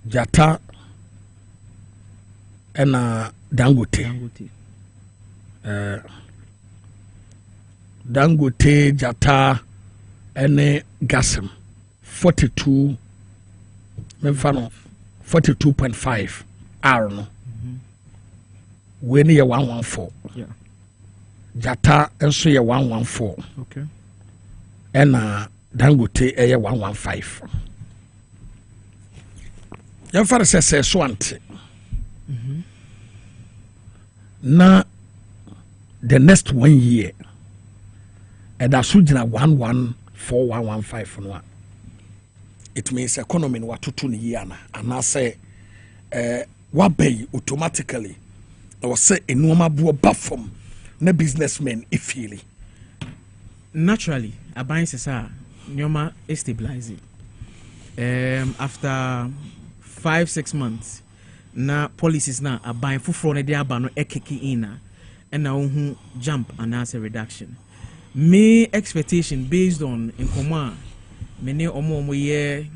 Jata and Dangote. Dangote Jata and Gasem 42 Memfano 42.5 R no. When you 114. Yeah. Jata and so you 114. Okay. And Dangote 115. Your father says swante. Na the next 1 year and that's 114,115 no. It means economy what to tune yana and I say what bay automatically or say a normal buffer na businessmen if feeling naturally a buying sesa nyoma is stabilizing after 5-6 months na policies na a buying for na dia ba no ekeki ina and na who jump and as a reduction me expectation based on in command many omo ye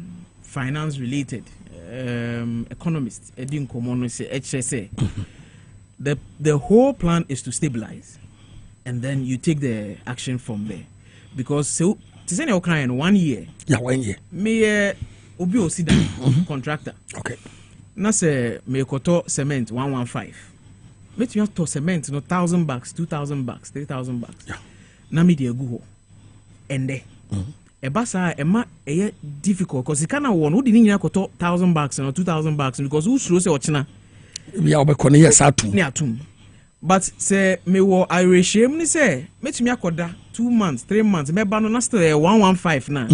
finance related economists edin common say HSA the whole plan is to stabilize and then you take the action from there because so to say your kind 1 year 1 year me obi osida contractor okay na say me koto cement 115 met you to cement no $1,000 $2,000 $3,000 na me dey go ho ende ebasa ema eye difficult because kana won wo di nyina koto $1,000 or $2,000 because who show say ochina ya obekọ ne yes atum ne atum but say me wo iresham ni say metumi akoda 2 months 3 months me ba no na still 115 na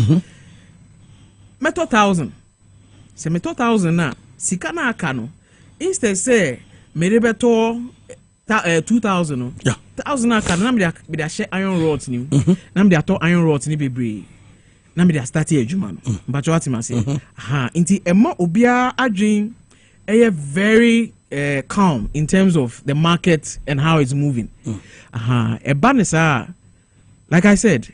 meto 1,000 say meto 1,000 na sika na aka no instead say me de beto 2,000 no 1,000 aka na me de share iron rods ni na me de ato iron rods ni bebre na me dey start here adwuma no but what him say inti emma obia adwen very calm in terms of the market and how it's moving like I said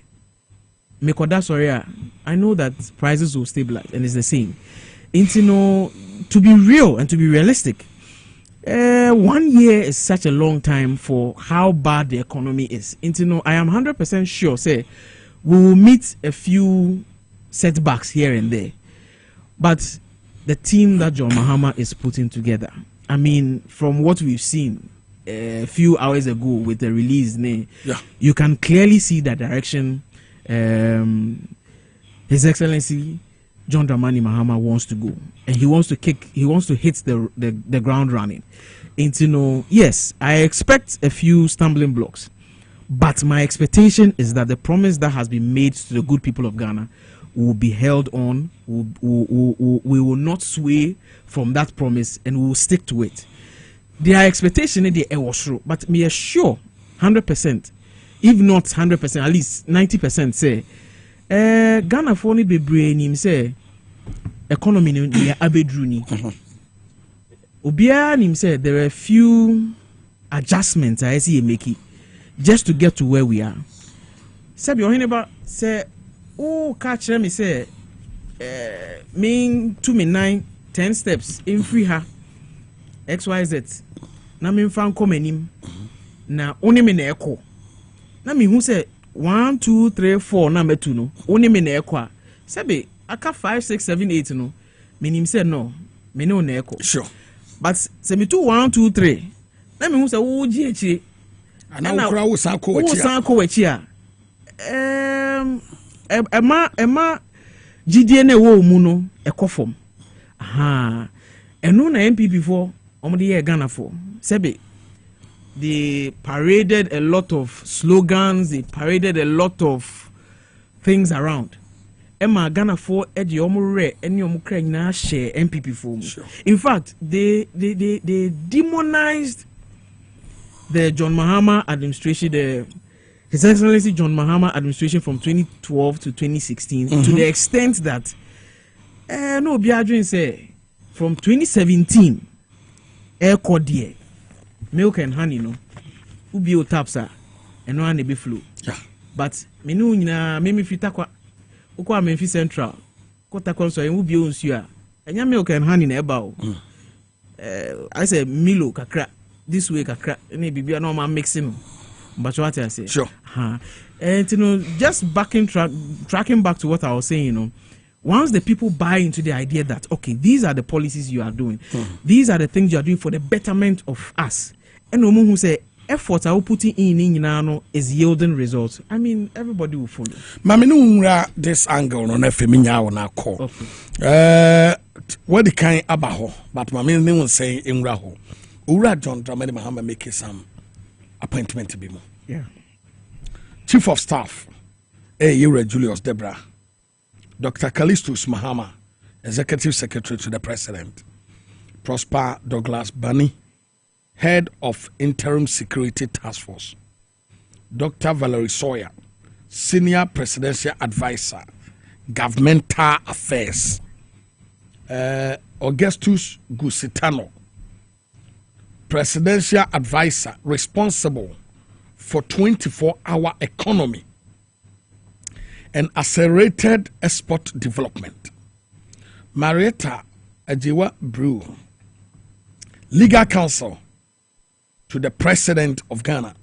I know that prices will stabilize and it's the same. To be real and to be realistic, 1 year is such a long time for how bad the economy is. I am 100% sure, say, we will meet a few setbacks here and there. But the team that John Mahama is putting together, I mean, from what we've seen a few hours ago with the release, you can clearly see the direction His Excellency John Dramani Mahama wants to go, and he wants to hit the ground running. Yes, I expect a few stumbling blocks, but my expectation is that the promise that has been made to the good people of Ghana will be held on. We will not sway from that promise, and we will stick to it. Their expectation is was true, but me assure 100%, if not 100%, at least 90% say. Ghana for ni bebre ni say economy ni abedru ni obia ni say there are a few adjustments I see make it just to get to where we are. Sabi Oheneba say catch me say mean 2 me 9 10 steps in free her XYZ na me fan come anim na oni me na eko na me hu say 1 2 3 4 number 2 no only me na ekwa sebe aka 5 6 7 8 no menim say no me no na ekwa sure but se me 2 1 2 3 na me hu say wo ji echi ana ukura wo san ko wachi a ema gidie na wo mu no ekofom eno na MPP for omde ye Ghana for sebe they paraded a lot of slogans, they paraded a lot of things around. Emma Ghana for Eddie Omure any Omukra na share MPP for. Sure. In fact, they demonized the John Mahama administration, His Excellency John Mahama administration from 2012 to 2016 to the extent that no Biadrin say from 2017 air code milk and honey no ubi tapsa and no be flow but me no nyina me fita kwa ukwa Memphis Central kota konso en ubi onsu a enya milk and honey na eba o I say milo kakra this way kakra na bibia no ma mixing but what I say sure and just tracking back to what I was saying once the people buy into the idea that okay these are the policies you are doing these are the things you are doing for the betterment of us and who say effort I will put in is yielding results. I mean, everybody will follow. Maminu this angle on Feminia on our call. What the kind abaho, but Maminu will say in Raho. Ura John Dramani Mahama make some appointment to be more. Yeah. Chief of Staff, Ura Julius Debra, Dr. Callistus Mahama, Executive Secretary to the President, Prosper Douglas Bennie, Head of Interim Security Task Force, Dr. Valerie Sawyer, Senior Presidential Advisor, Governmental Affairs, Augustus Gusitano, Presidential Advisor responsible for 24-hour economy and accelerated export development, Marietta Ajiwa Brew, Legal Counsel to the President of Ghana,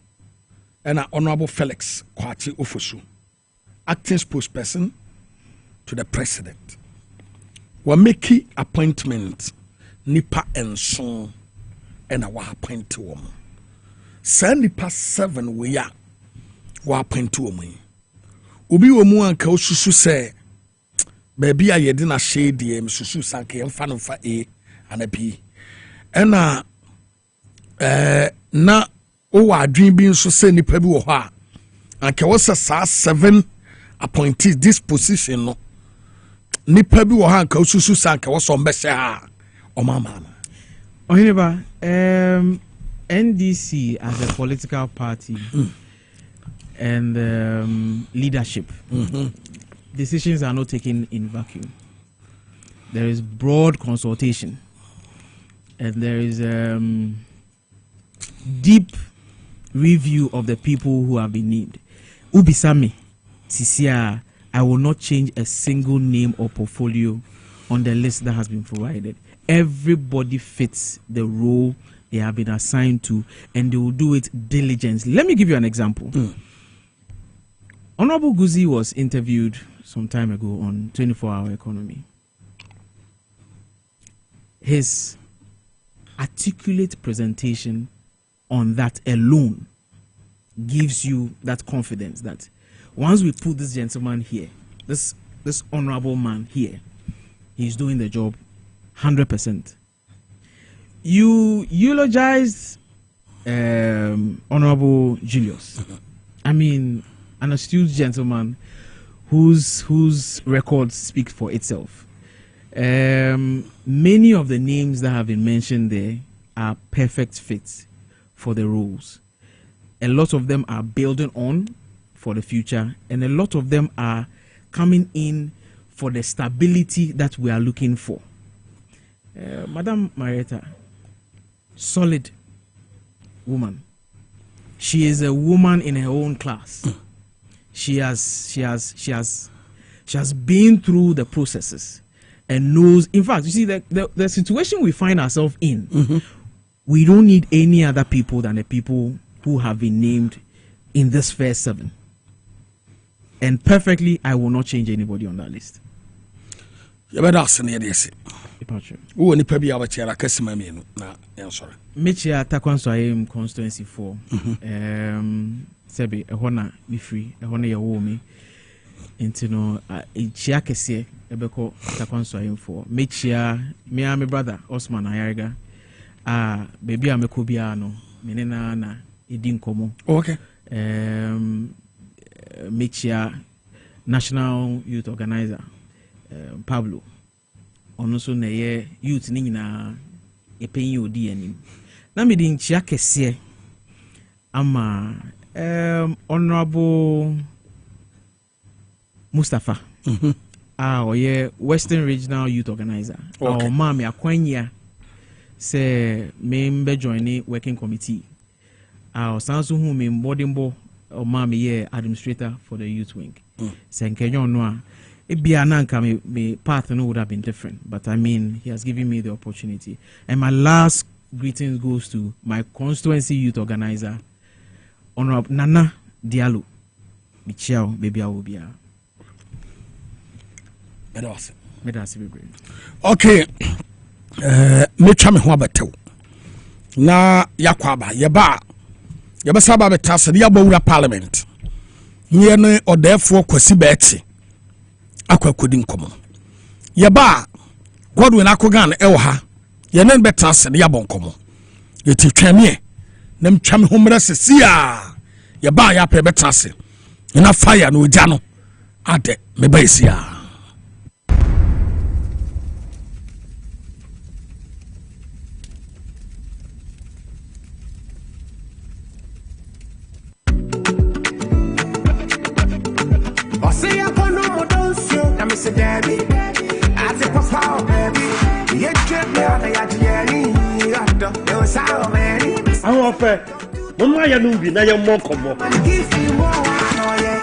and Honorable Felix Kwati Ofosu, acting spokesperson to the President. We make appointment nipa and son and our appoint to woman. Send nipa 7 we are appoint to woman. Ubi womu anka osusu say baby a yedina shade dem susu sanke mfa no fa A and a B. And na o wa adwin bi nso se nipa bi wo ho a anka wo se saa 7 appointees this position no nipa bi wo ha anka osusu sanka wo so mbehye ha o mama Oheneba NDC as a political party and leadership decisions are not taken in vacuum. There is broad consultation, and there is deep review of the people who have been named. Ubisami, Sisia, I will not change a single name or portfolio on the list that has been provided. Everybody fits the role they have been assigned to, and they will do it diligently. Let me give you an example. Honorable Guzi was interviewed some time ago on 24-Hour Economy. His articulate presentation on that alone gives you that confidence that once we put this gentleman here, this honorable man here, he's doing the job 100%. You eulogized Honorable Julius. I mean, an astute gentleman whose records speak for itself. Many of the names that have been mentioned there are perfect fits for the roles. A lot of them are building on for the future, and a lot of them are coming in for the stability that we are looking for. Madam Marietta, solid woman. She is a woman in her own class. She has been through the processes and knows. In fact, you see the situation we find ourselves in. We don't need any other people than the people who have been named in this first 7. And perfectly, I will not change anybody on that list. You better ask me this. Who any pebi our chair akasima me no na sorry. Mechia takwanso ayem constituency 4. Sebe ehona be free, ehona ye wo me. Enti no echia kese ebeko takwanso ayem 4. Mechia me and my brother Osman Ayariga. Baby ameko bia no me na edi nkomo. Okay. Mechia National Youth Organizer Pablo. Ono so na ye youth ni nyina epenyi odi anim na me din chia kese ama Honorable Mustafa oye Western Regional Youth Organizer ma me akwanya se me mbe join working committee sanso hu me mbodimbo ma me ye administrator for the youth wing se nkenyo no a my path would have been different, but I mean, he has given me the opportunity. And my last greeting goes to my constituency youth organizer, Honorable Nana Diallo. Michelle, baby, I will be out. Okay, me chame ho abetew. Na yakwaba yeba saba betase ya bawura parliament. Nye ne odefo kwasi beti. Akwa kodi nkomo yeba Godwin akogan ewo ha ye nen betase ya bonkomo yeti twame nam twame homra sesia yeba ya pe betase ina fire no ogya no ade me baisia Mr. Daddy, I take a power, baby. You trip me on the Yadjeri. There was our man. I want to Mama Yanubi, now you're more combo. Give you more, yeah.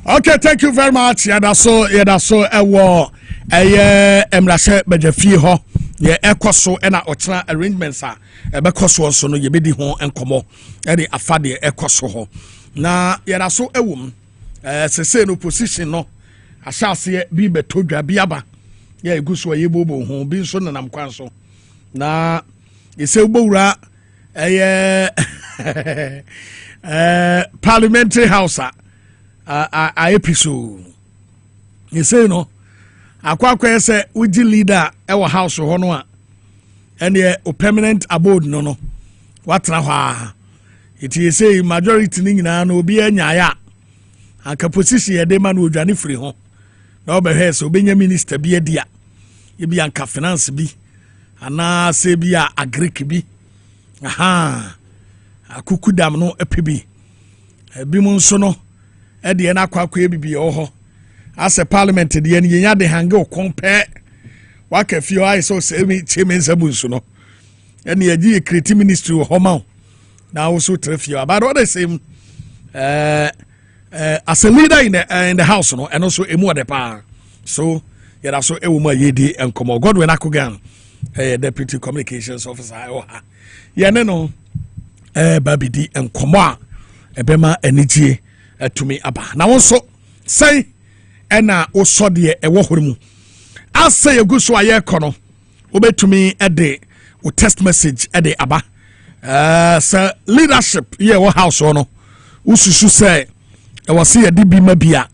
Okay, thank you very much. Yada so ewo emrase bejafie ho ye ekoso na ochena arrangements a ebekoso so no ye bedi ho enkomo e de afade ekoso ho na yada so ewum sese no position no ahyase bi betodwa bi aba ye eguso ye bobo ho bi so nanam kwan so na yese ubowura parliamentary house a episode you say no akwa say uji leader ewo house ho no a ene o permanent abode no watra ho it is say majority ni nyina no obi anya ya aka position ye de ma no odwane free ho na obehwe so obenya minister bi adia ye bi anka finance bi ana se bi a agric bi aha akukudam no epebi bi mu nso no e de na akwa ebibi ho as a parliament de yenya de hange o compare waka fio I so say me chemensa bunso no ene ye creative ministry ho ma na also trafio about all the same as a leader in the house no and also emu de pa so yeah so e wo ma yedi enkomo Godwin Akogan deputy communications officer yeah no babidi enkomo a ebema anigie atumi aba na wonso say ena osode ewo horimu asa yeguso aye kono obetumi ede o text message ede aba sa leadership ye wo house ono ususu say e wo se ede bi ma bia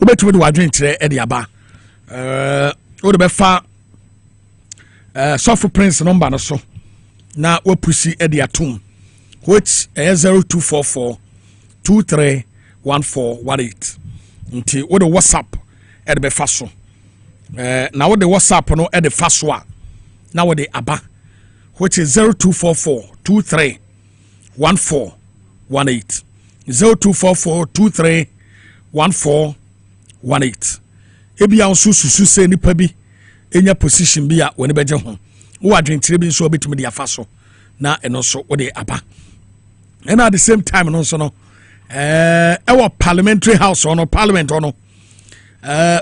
obetumi de wadwen kire ede aba o de be fa soft prince number no so na wapusi ede atum which 0244 231418 nti wo de WhatsApp e de be fa so na wo de WhatsApp no e de fa so a na wo de aba which is 0244 231418 0244 231418 ebia nso susu se nipa bi enya position bi a woni beje ho wo adwentire bi nso obetumi de afa so na eno so wo de aba and at the same time no so no our parliamentary house or parliament or no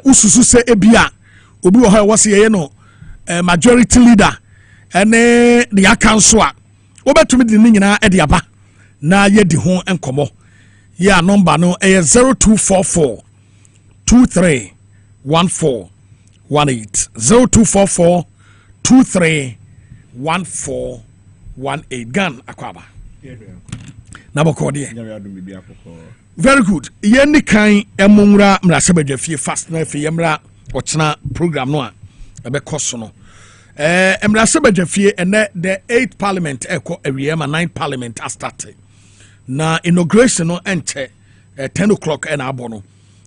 ususu se ebia obi wo ha wase ye no majority leader ene the council a obetumi de nyina e de aba na ye di ho enkomo ya number no 0244 231418 0244 231418 gan akwaba Nabokode. Very good. Yeni kan emunra mrasebadwafie fast na fe yemra ochena program no a ebe koso no. Mrasebadwafie ene the 8th parliament eko awiyema 9th parliament a start. Na inauguration no enche 10 o'clock ena abo no.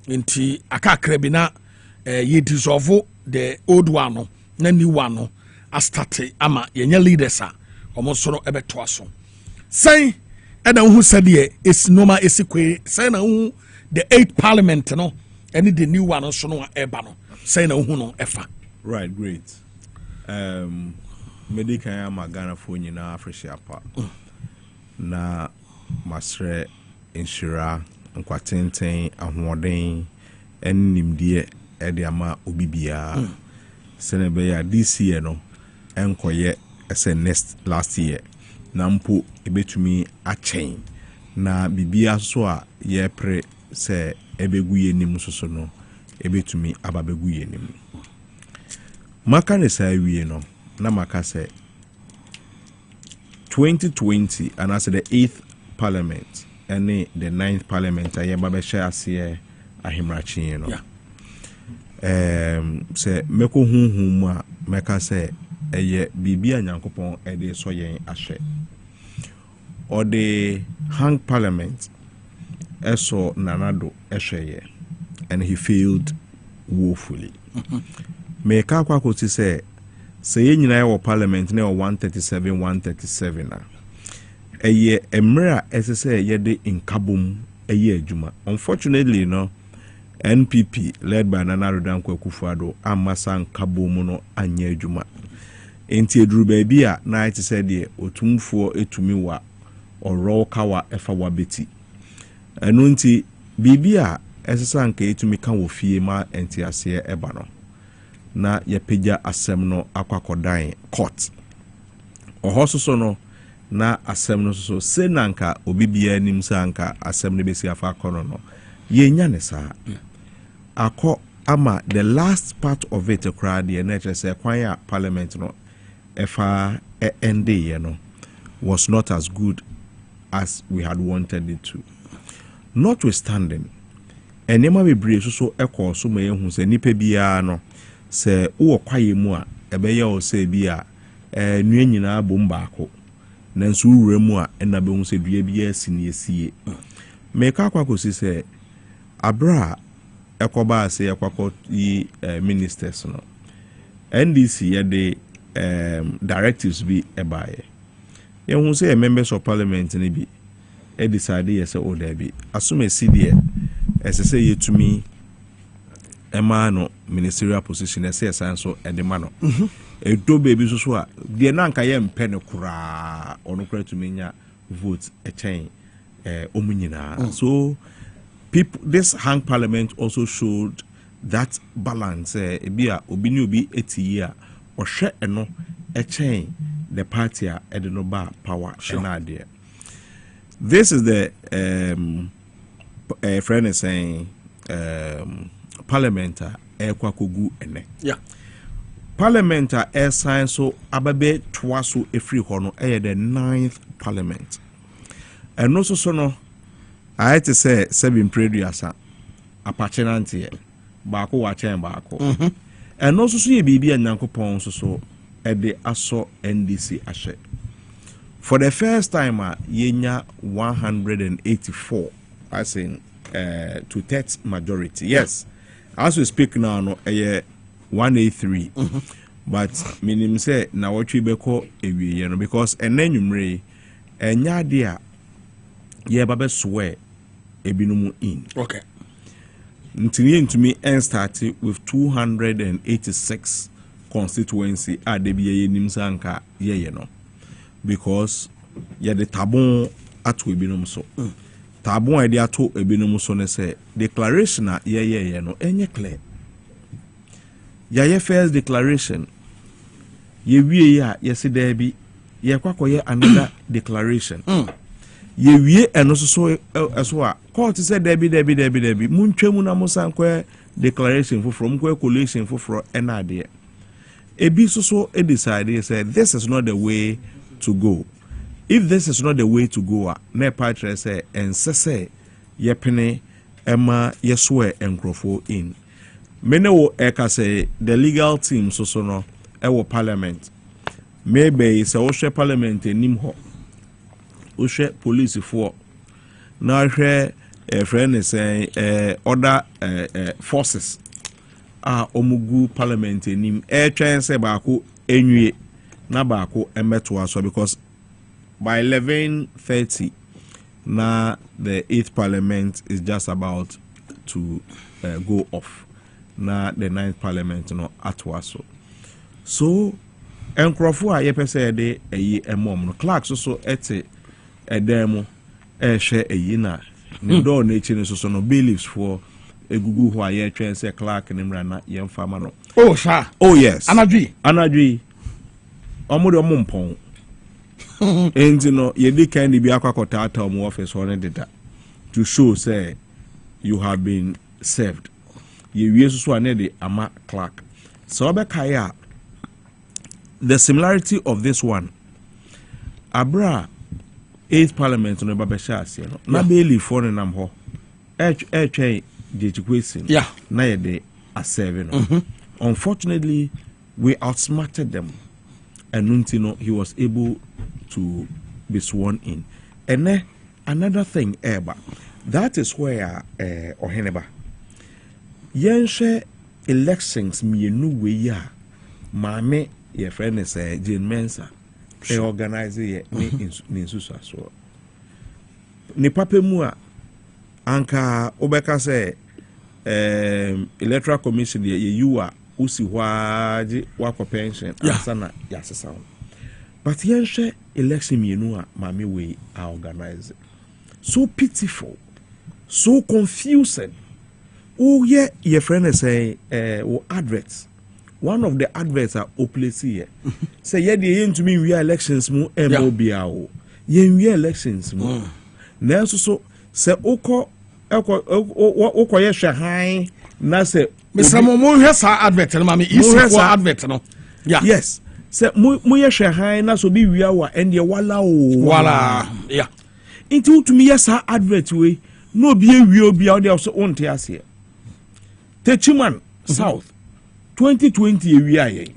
Nti akakra bi na ye dissolve the old one no na new one no a start ama yenye leaders a omo so no ebe to aso. Say and who said ye is normal esikwe say na who the 8th parliament no and the new one so no eba no say na who no efa. Right, great. Medical am Ghana for nyina afresh apa na masre insura nkwatenten ahoden enimdie e de ama obibia senebe ya this year no enkoye ese last year na mpo ebetumi achen na bibia so a ye pre se ebeguye nim soso no ebetumi ababeguye nim maka ne sa wie no na maka se 2020 and as the 8th parliament and the 9th parliament aye babesha ase ahimrachi no se meko hunhum a meka se eye bibia nyankopon e de so yen ahwe or the hang parliament eso nanado ehweye and he failed woefully meka kwa ko ti se yen nyina wo parliament na 137 na eye emra esese ye de inkabom eye adwuma unfortunately no NPP led by Nana Rodamko Akufo-Addo amasa nkabom no anya adwuma enti eduru ba bia na ite said ye otumfo etumi wa ɔrɔ kawa ɛfa wabeti ɛno nti bibia ɛsesa nka etumi ka wɔ fie ma entiase ɛba no na yɛpagya asɛm no akwakodan court ɔhɔ soso no na asɛm no soso se nanka obibia nim sanka asɛm no besi afa akɔno no yenya ne saa akɔ ama the last part of it crowd the nature say kwan parliament no ɛfa ende ye no was not as good as we had wanted it to. Notwithstanding, enema bebree so ɛkɔ so ma yehu sɛ nipa biara no sɛ wo kwaye mu a ɛbɛyɛ o sɛ bia nua nyinaa bom baako nanso wura mu a ɛna bɛhu sɛ dua biara siniesie meka kwakosi sɛ abra ɛkɔba sɛ ɛkwakɔ yi ministers no NDC yɛde directives bi ɛbaeɛ yɛhu sɛ members of parliament ne bi decide yes or there be assume CD as I say you to me Emma no ministerial position as yes so at the manor a do baby so the nanka yam pen kura or no credit to me vote a chain omunina so people this hang parliament also showed that balance be a obinu be 80 year or share no a chain the party at the no bar power idea. This is the a friend is saying parliament kwakogu ene. Yeah. Parliament sign so ababe twaso efri hono the 9th parliament. And also so no I had to say 7 preduasa apachenantie baako wa chen baako. And also so ye bibi anyankopon so the aso NDC ashe. For the first time, yenya 184, as in two-thirds majority. Yes, as we speak now, no, 183. But minim say na what we beko ewie, because enenumre enyadia ye babe swear ebinumu in. Okay. Ntini to me and started with 286 constituency a debi nimsanka ye no. Because ya the tabon ato ebinom so tabon e de ato ebinom so ne say declaration na ye no enye clear ya first declaration ye wie ya ye se da bi ye kwakoye another declaration ye wie eno so eso a court say da bi muntwemu na musankwa declaration from collation for enade ebi so decide say this is not the way to go. If this is not the way to go, ne patre say and say yepene emma yeswe enkrofo in. Mene wo eka say the legal team so no ewo parliament. Maybe say wo parliament enim ho. Wo police for. Na hwe friend say other forces omugu parliament enim twen say baako enwie na baako emeto aso because by 11:30 na the 8th parliament is just about to go off na the 9th parliament no atwaso so enkrofo a yepese de eyi emom no clerk so ete edem ehwe eyi na ne do na echi ne so no bailiffs for egugu ho a ye twen se clerk ne mra na ye mfama no oh sir oh yes anadwi omude omumpon enti no ye dey kind bi akwakota ata omu office one deda to show say you have been served ye wie so ane de ama clerk so obekaya the similarity of this one abra 8th parliament no babesha ase no na bailey for nam ho etwe de chikwesi na ye de a7 no unfortunately we outsmarted them. And Nuntino, he was able to be sworn in. And then another thing, that is where Oheneba Yenshe elections me new way ya. Mame, your friend is Jane Mensa. They organize it in Susa. So ni pape mua anka obeka say electoral commission ye you are usi waji wako pension asana yasesa But here election mienu a mami we are organized. So pitiful, so confusing. Oh yeah, your friend say adverts. One of the adverts are place here. Say yeah, the aim to me we elections mo MOBAO. Yeah, we elections mo. Now so say oko ye high na say Mr. Momo has advert no mami isi advert no. Yeah. Yes. Say mo ye high na so bi wi awa and ye wala o. Wala. Yeah. Into to me yes advert we no be wi obi a dey so on te ase. Techiman South 2020 ewia yen.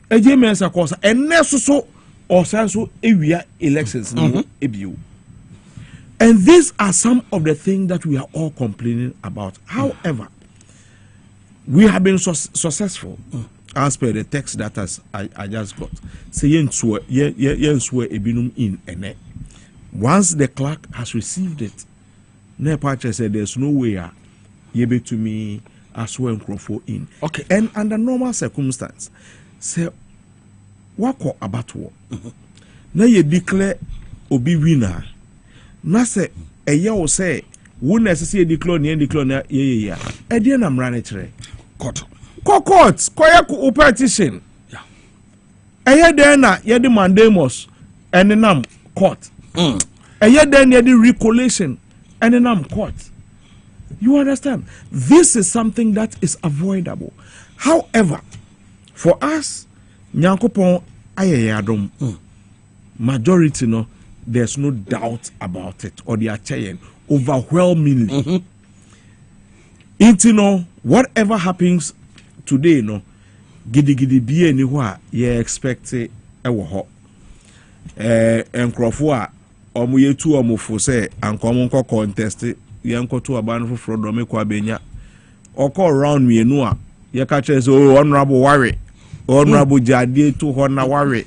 Ajemensa course and so or so ewia elections no ebiu. And these are some of the things that we are all complaining about. However, we have been successful as per the text that I just got. Say yenswe ebinum in ene. Once the clerk has received it, Nepache said there's no way you be to me as well and in. Okay. And under normal circumstance, say wako abatwo. Na ye declare obi winner. Na se eye o say wo necessary declare na ye e dey na mra ne kire Court koya ko petition yeah eye dey na ye dey mandamus enenam court eye dey na dey recollection enenam court. You understand? This is something that is avoidable. However, for us nyankopon aye adom majority no, there's no doubt about it, or they are saying overwhelmingly. Into no, whatever happens today, no, gidi be anywhere you expect it. And Crawford, omu yetu omu fose, and common contest, yanko to a ban for fraud, domeko abenya, or call around me, no, ye catches, oh, honorable worry, honorable jadi to honor worry.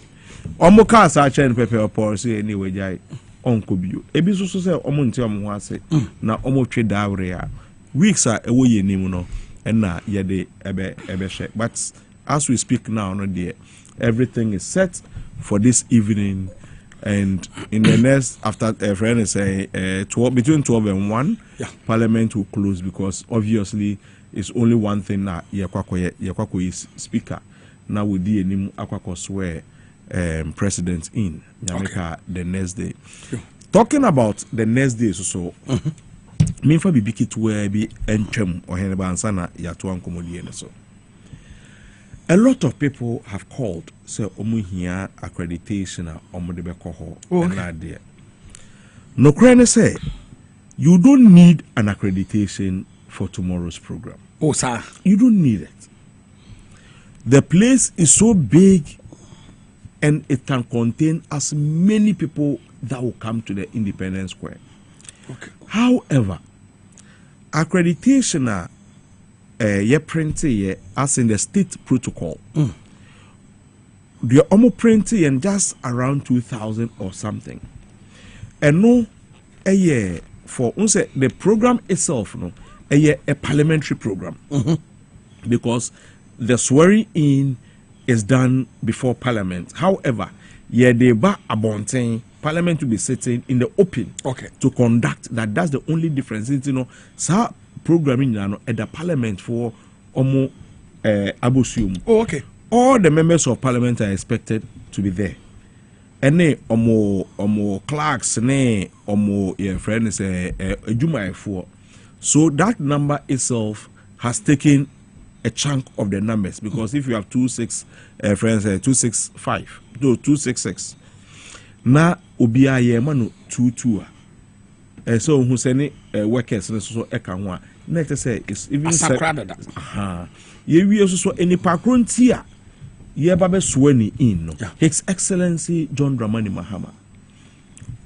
Omo ka sa chen pepe policy anyway jai onko bio ebi so say omo nti omo ho ase na omo twe daawre ya weeks a ewo ye nim no na ye de ebe she. But as we speak now no there everything is set for this evening, and in the next after friend is say between 12 and 1 Parliament will close, because obviously it's only one thing na ye kwako is speaker now with the nim akwako swear president in Jamaica the next day. Talking about the next day, so me for be big to where be entwem Oheneba ansana yato ankomodi so. A lot of people have called say omu hia accreditation omo de beko ho na there. No crane say you don't need an accreditation for tomorrow's program. Oh sir, you don't need it. The place is so big and it can contain as many people that will come to the Independence Square. Okay. However, accreditation ye print as in the state protocol. They almost print and just around 2,000 or something. And no for the program itself a parliamentary program. Because the swearing in is done before Parliament. However, they ba abonting Parliament to be sitting in the open to conduct that. That's the only difference. Sa programming at the Parliament for omo abosium. Oh, okay. All the members of Parliament are expected to be there. And omo clerks ne omo your friend is a for. So that number itself has taken a chunk of the numbers, because if you have 26 friends 265 no 266 na obia ye manu 22 so who say workers so e ka ho a na say is even ye wi so any pakrontia ye ba be so ani in no His Excellency John Dramani Mahama,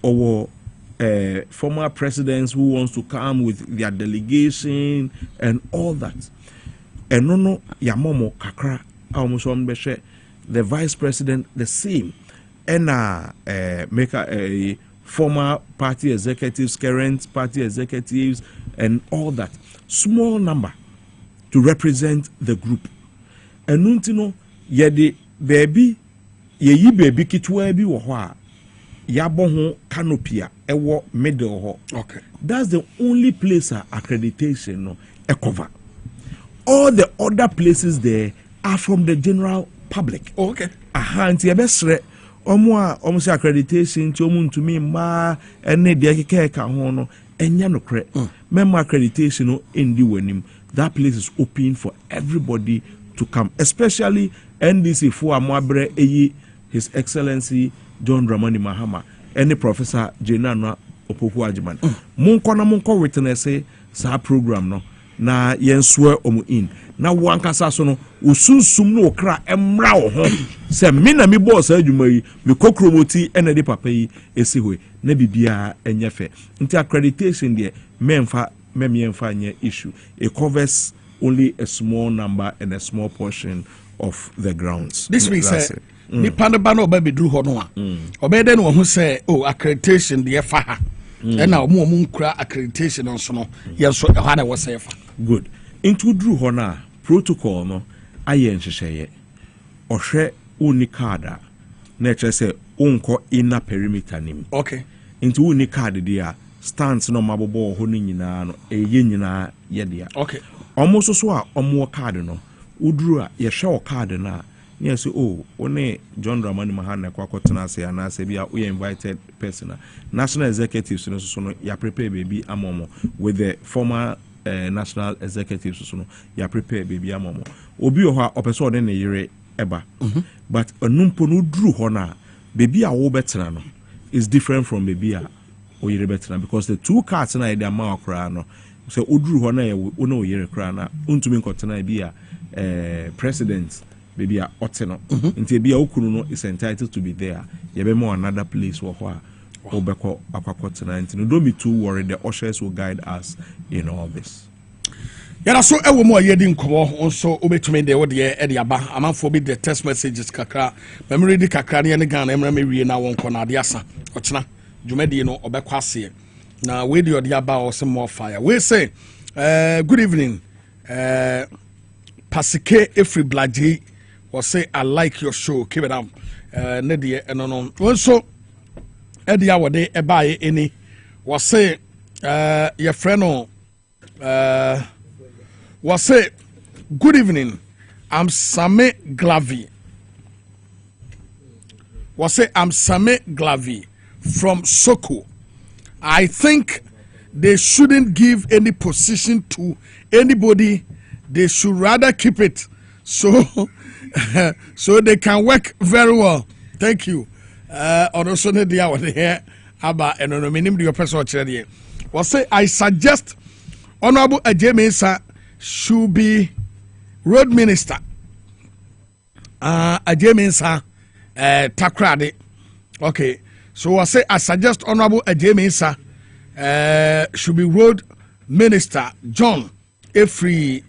or former presidents who wants to come with their delegation and all that. And no yamomo kakra almost on beshe the vice president the same, and make a former party executives, current party executives, and all that small number to represent the group. And nuntino yedi baby ye yi baby kitwa bi wo ho a yabo ho canopy a ewo middle ho. Okay. That's the only place accreditation no e cover. All the other places there are from the general public. Oh, okay. Aha nti e besre omo say accreditation nti omo ntumi ma ene de keke ka ho no enya no kre. Memo accreditation no endi wanim. That place is open for everybody to come, especially NDC for Amoabre Eyi, His Excellency John Dramani Mahama, any Professor Jenana Opoku Ajiman. Munko witness sa program no na yenswe omu in. Na wankasa so no usunsum no kra emra wo ho. Se me na me boss adwuma yi me kokromoti ene de papa yi esi hoy na bibia enye fe. Nti accreditation de memfa nye issue. It covers only a small number and a small portion of the grounds. This means the Pandabano baby drew Honoa. Obey one who say, oh, accreditation, the FAHA. And now more mooncra accreditation on sono. Yes, so Hana was safe. Good. Into Drew Hona protocol no ayen sheye. Or share unikada. Nature say unko inner perimeter nim. Okay. Into unikada dia. Stance no mabobo ho nyina no nyina ye dia. Okay. Almost so a omo card no uduru a ye hwe o card na na say oh one John Dramani Mahama kwakotena say na say bia we invited person national executives no so no ya prepare baby amomo with the former national executives so no ya prepare baby amomo obi o ha opeso de ne yere eba but onumpo no uduru ho na baby a wo betena no is different from baby a because the two cards na the amount kra no so oduru ho na ye no yere kra na untumi nkotena bia president baby a oteno nti bia okunu no is entitled to be there ye be more another place wo ho a obeko akwakotena nti no don't be too worried. The ushers will guide us in all this. Yara so ewo mo yedi nkomo onso obetumi de wo de e de aba amanfo bi the text messages kakra memory di kakra ne Ghana emra mewie na won kona de asa ochena Jumedi no obekwase na we the odiaba or some more fire. We say good evening. Pasike Efri Blaji was say I like your show. Keep it up. Nedie no. Also Edia wade ebaye any was say your friend was say good evening. I'm Same Glavi. Was say I'm Same Glavi from Soko. I think they shouldn't give any position to anybody. They should rather keep it so so they can work very well. Thank you. Also Nadia was here about an anonymity your personal chair. Was say I suggest Honorable Ajemesa should be road minister. Ajemesa Takrade. Okay. So I suggest Honorable Ajemesa should be road minister. John Efri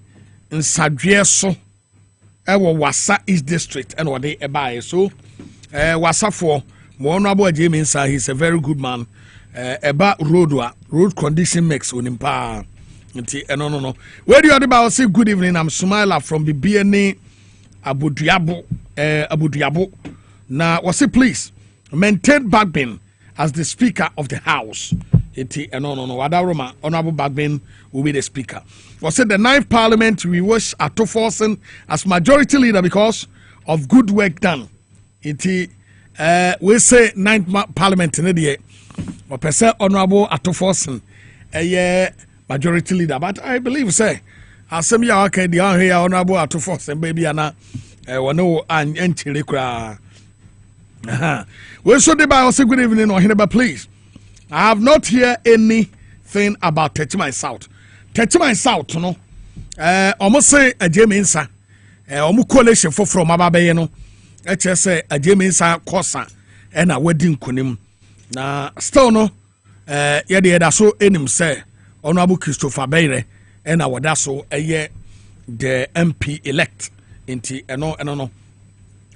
Nsadrieso ewo Wasa East District and what they ebaye. So Wasa for Honorable Ajemesa, he's a very good man. Eba road condition makes unimpa. No. Where do you about say good evening? I'm Sumaila from the BNA Abu Diabo. Now was it please maintain Bagbin as the Speaker of the House. No. Honorable Bagbin will be the Speaker. Was it the 9th Parliament? We wish Ato Forsen as Majority Leader because of good work done. We say 9th Parliament in the day. But per se Honorable Ato Forsen, Majority Leader. But I believe say as some ya okay the Honorable Ato Forsen baby ana wano and chile kra. We should be say good evening Oheneba, please. I have not heard anything about Techman South. Techman South, no. Almost say a Jeminsa. Omu coalition for from Ababe, no. Say a Jeminsa Kosa and a wedding kunim. Na still no. Yadi so enim say Honorable Christopher Beire and our daso a year the MP elect inti no.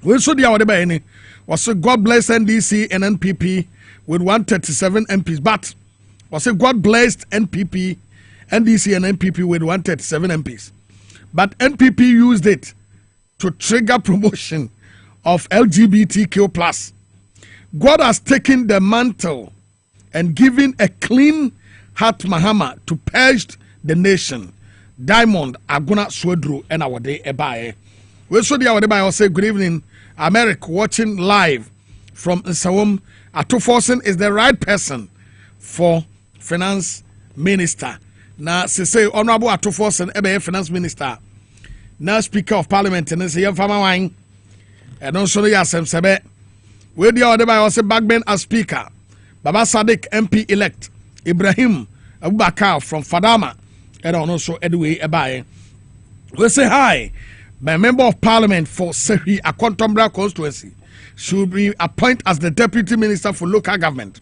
We should be our any was say God bless NDC and NPP with 137 MPs, but was say God blessed NPP, NDC and NPP with 137 MPs, but NPP used it to trigger promotion of LGBTQ plus. God has taken the mantle and given a clean heart Mahama to purge the nation. Diamond Aguna Swedru and our day ebae. We saw the other by say good evening, America, watching live from Nsawam. Atuforsen is the right person for finance minister. Now, say Honorable Atuforsen, ebe finance minister. Now, Speaker of Parliament, and say Yamfama wine. And also, Yasem Sebe. We the other by say Backben as Speaker. Baba Sadiq MP elect. Ibrahim Abubakar from Fadama. And also Edway Ebae. We say hi. My member of Parliament for Sehi Akontombra Constituency should be appointed as the Deputy Minister for Local Government.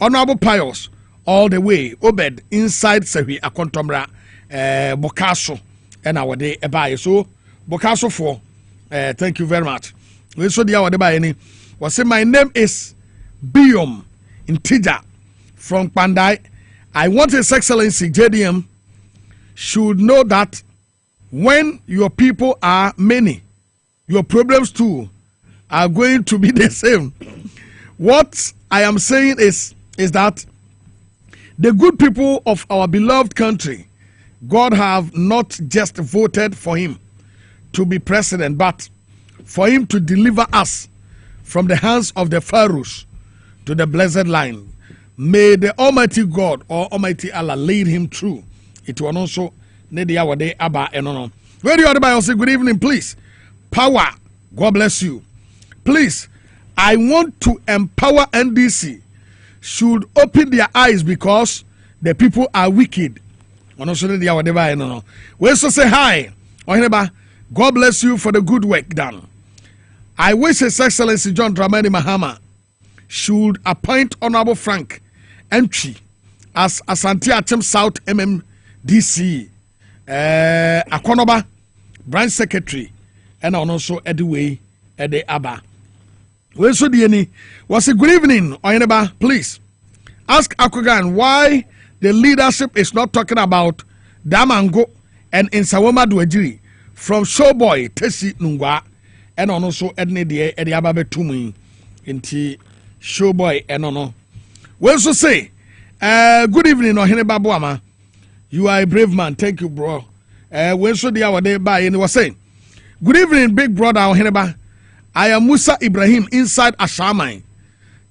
Honorable Pius, all the way, Obed, inside Sehi Akontombra, Bokaso, and our day Ebae. So, Bokaso for, thank you very much. We saw the hour by any. Was say my name is Biom Intija from Pandai. I want His Excellency JDM should know that when your people are many, your problems too are going to be the same. What I am saying is that the good people of our beloved country, God have not just voted for him to be president, but for him to deliver us from the hands of the pharaohs to the blessed line. May the Almighty God or Almighty Allah lead him through. It will also need the hour day Abba and no. Where do you other say good evening, please? Power, God bless you. Please, I want to empower NDC. Should open their eyes because the people are wicked. We also say hi. Oheneba, God bless you for the good work done. I wish His Excellency John Dramani Mahama should appoint Honorable Frank Entry as Asante Achem South MMDC. Akonoba branch secretary and also Edway Ede Abba. Well, so the was a good evening, Oheneba. Please ask Akogan why the leadership is not talking about Damango and Insawoma Duejiri from Showboy Tesi Nungwa and also Edne de Ede Abba Betumi into Showboy and no. Well, so say good evening, Oheneba Boamah. You are a brave man. Thank you, bro. When so the hour day by and was saying, good evening, big brother Oheneba. I am Musa Ibrahim inside Ashamai.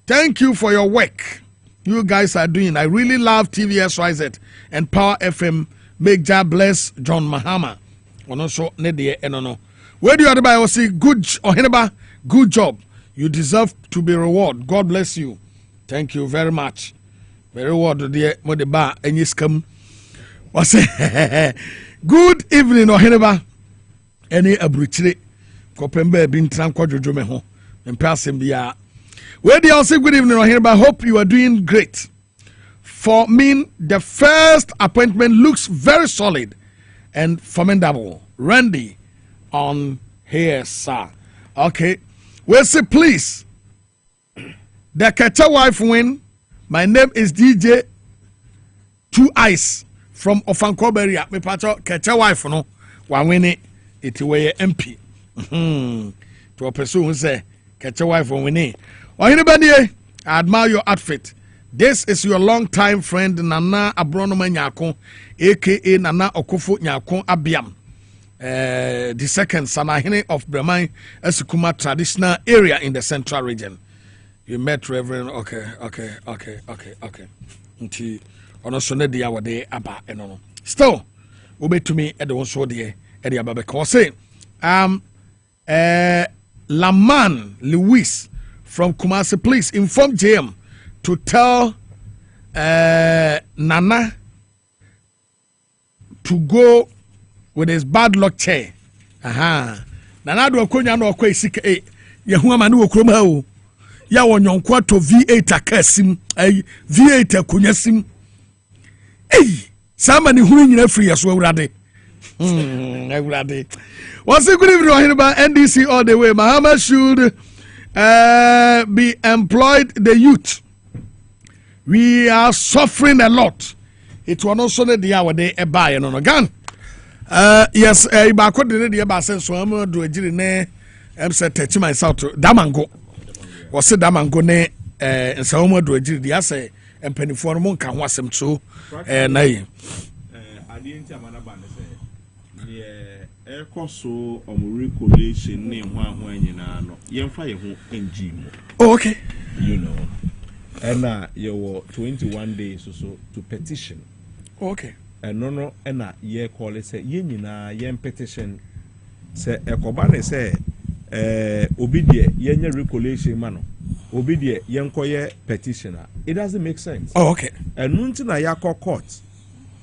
Thank you for your work you guys are doing. I really love TVSYZ and Power FM. Make God bless John Mahama. Also, Nedie Enono. Where do you other say good Oheneba? Good job. You deserve to be rewarded. God bless you. Thank you very much. Very reward dear Modeba and you scum. Was good evening, Oheneba. Any abruchire. Kopembe bin tranquil jojo ho. Impressive bia. Where do you say good evening, Oheneba? Hope you are doing great. For me, the first appointment looks very solid and formidable. Randy on here, sir. Okay. We'll say please. The Kecha wife win. My name is DJ Two Ice from Ofankoberia. Me pacho Kecha wife no. Wa win it way MP. To a person who say Kecha wife win. Oheneba, I admire your outfit. This is your long-time friend Nana Abronoma Nyako, aka Nana Okofo Nyako Abiam. The second Sanahine of Bremai Esukuma traditional area in the central region. You met Reverend, okay. Until on a day our day Abba and no. Still, obey to me at the one so dear Eddie Ababeko say, Laman Lewis from Kumasi, please inform JM to tell Nana to go with his bad luck chair. Aha. Nana do akonya no akwa sika yehu ama no okroma o. Ya wonyonkwa to V8 akasim, V8 akonya sim. Sama ni hunu nyina free yaso awurade. Awurade. What's good evening Oheneba NDC all the way. Mahama should be employed the youth. We are suffering a lot. It was also the hour day a buy and on again. Yes, a backward the aba sense so am do ejiri ne said touch myself to Damango. Was it Damango ne Sauma do the assay and penny for one can was him too. Nay. I didn't have an abandon. Air so regulation name when you know, young fire in Jim. Okay. You know, and you were 21 days or so to petition. Okay. And no, and ye call it say, yen petition. Say, a cobane say, obedient, yen regulation mano, obedient, yen koye petitioner. It doesn't make sense. Oh, okay. And Nuntina Yako court,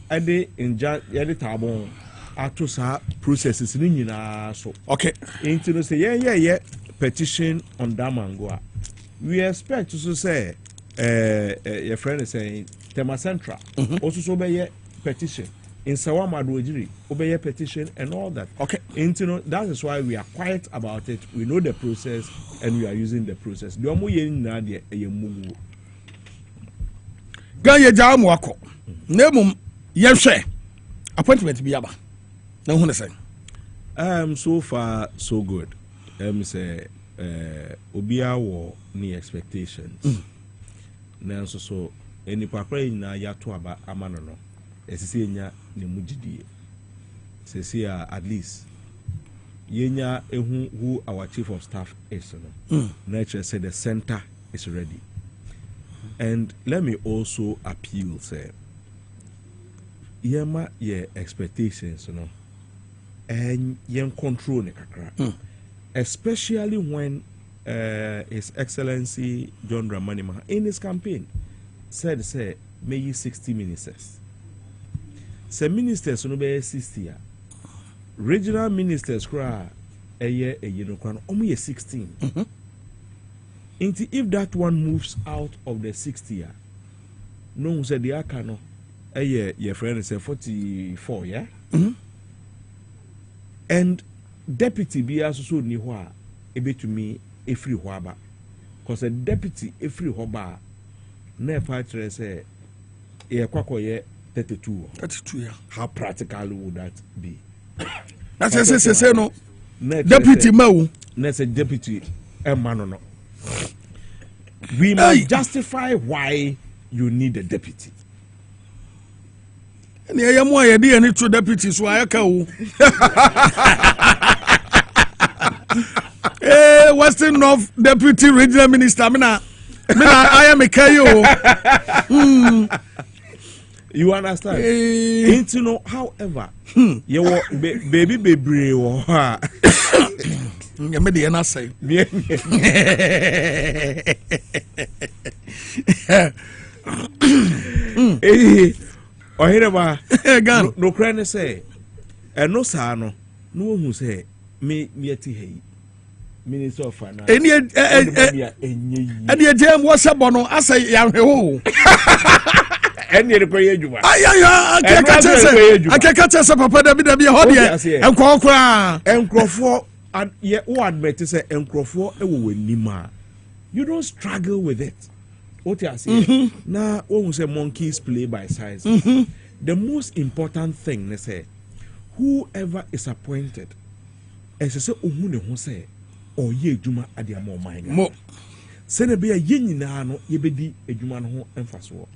and they in Yadi Tabon. Atosa processes in so okay. Into say yeah petition on Damangoa. We expect to say your friend is saying Tema Central also so be petition in Sawama Dojiri obey petition and all that. Okay. Into that is why we are quiet about it. We know the process and we are using the process. The omo yen na de yemu. Ganye jamu wako. Nemum yehwe appointment biaba. So far so good. Say obia wo ni expectations. Nanso so any pakra na ya to aba amano no. Esisi enya ne mugidie. Sesi at least yenya ehu who our chief of staff is no. Nature said the center is ready. And let me also appeal say yema ye expectations no. And young control ne kakra, especially when His Excellency John Dramani Mahama in his campaign said, "Say, may you 60 ministers." Say ministers no be 60 regional ministers kra a no kra no 16. If that one moves out of the 60 no say the aka no your friend say 44 yeah. And deputy be also ni ho a ebetumi efri ho aba because a deputy efri ho ba na fa tre say e kwakoye 32 yeah. How practical would that be? That's say no deputy mawu na say deputy emano no. We must justify why you need a deputy. And I am why I didn't two deputies so I can. Western North Deputy Regional Minister, I am a KO. You understand? Into no, however, you baby or her. You made the answer. Oheneba no crane say and no sano no who say me ati hey Minister of Finance and yet what's up on I say young ho and you pay you I can't catch us up papa da be hot here and call and crofo and yet who admit to say and crofo e wo nima you don't struggle with it. What you say now when we say monkeys play by size, the most important thing they say whoever is appointed as say ohun ne say or ye adwuma ade am mind say na be a ye nyina no ye bedi adwuma no ho emfaso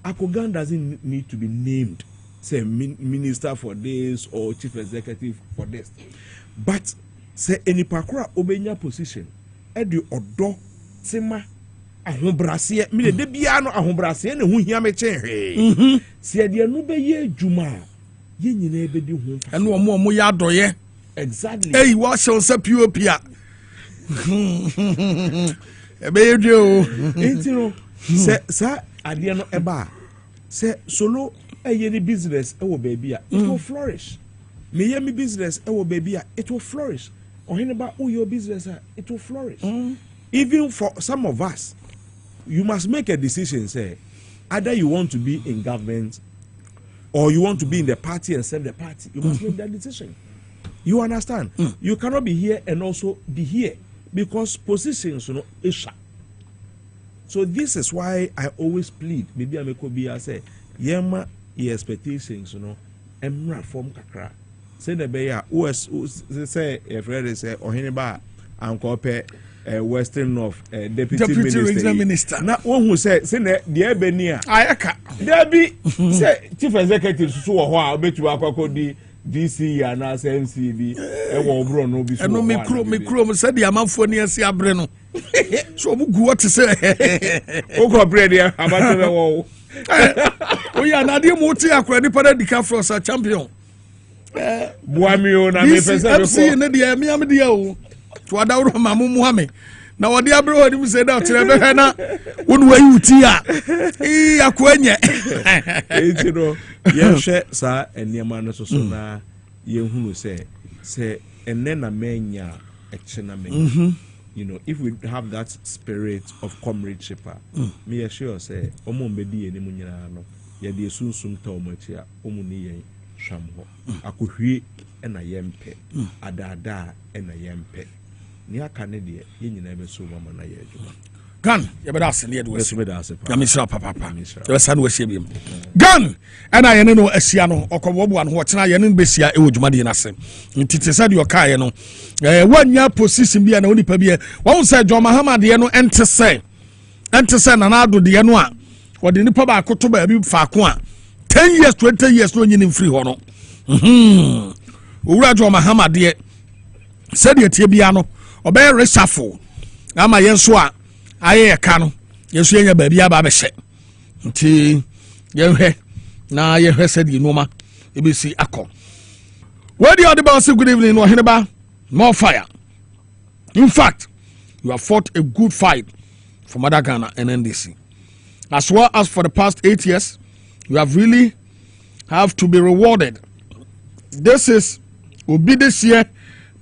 Akogan doesn't need to be named say minister for this or chief executive for this, but say any pakura obenya position e di odo tema ahobrase me de bia no ahobrase na hu hia me che hwe se de no be ye adwuma ye nyina be di hu ene omo ya adoye exactly hey wa show say pop a e be ye dio entino se sa ade no eba se solo eye ni business e wo baby a it will flourish me ye me business e wo baby a it will flourish Oheneba your business it will flourish. Even for some of us, you must make a decision. Say, either you want to be in government, or you want to be in the party and serve the party. You must make that decision. You understand? You cannot be here and also be here because positions, is. So this is why I always plead. Maybe I may say, yema expectations, emra form kakra. Say the beya say if ready say Oheneba ankope Western North deputy minister na one who say na the ebenia ayaka there be say chief executive so ho a obetu akokodi DC ya na MCB wo obro no bi so eno me kro say the amanfo ne asi abre no so mu gu what say o go bread ya abatebe wo o ya na de mo ti akra ni pada dika for sa champion Boamah na me pese FC ne de me am de o to adawro mamu muhame na wode abre wodi mu say da tere be na wonu wayi uti a akwenye enti no ye hwe sa eniema no so na ye hunu say enne na menya ekchena menya you know if we have that spirit of comradeship me sure say omo mbedi eni mu nyina no ye de sunsum ta omo achi a omo ni yen hwam ho akohwie na yempe adada na yempe ni aka ne de ye nyina be so mama na ye adwuma gan ye be da ase ne ye do ase ya misra papa ye sa no ahia biem gan ana ye ne no ahia no okobobo an ho kyena ye ne besia e wodwuma de na ase ntite sa de oka ye no wanya position bia na onipa bia won say John Mahama de no ente say na na ado de no a wode nipa ba akoto ba bi faako a 10 years 20 years no nyini free ho no owura John Mahama de said ye tie bia no obey reshuffle ama yenso a aye ka no yenso yenya ba bia ba be hye nti yenhwe na yenhwe said ye noma ebisi akọ where the other say good evening Oheneba more fire. In fact, you have fought a good fight for Mother Ghana and NDC. As well as for the past 8 years, you have really have to be rewarded. This is Obi this year,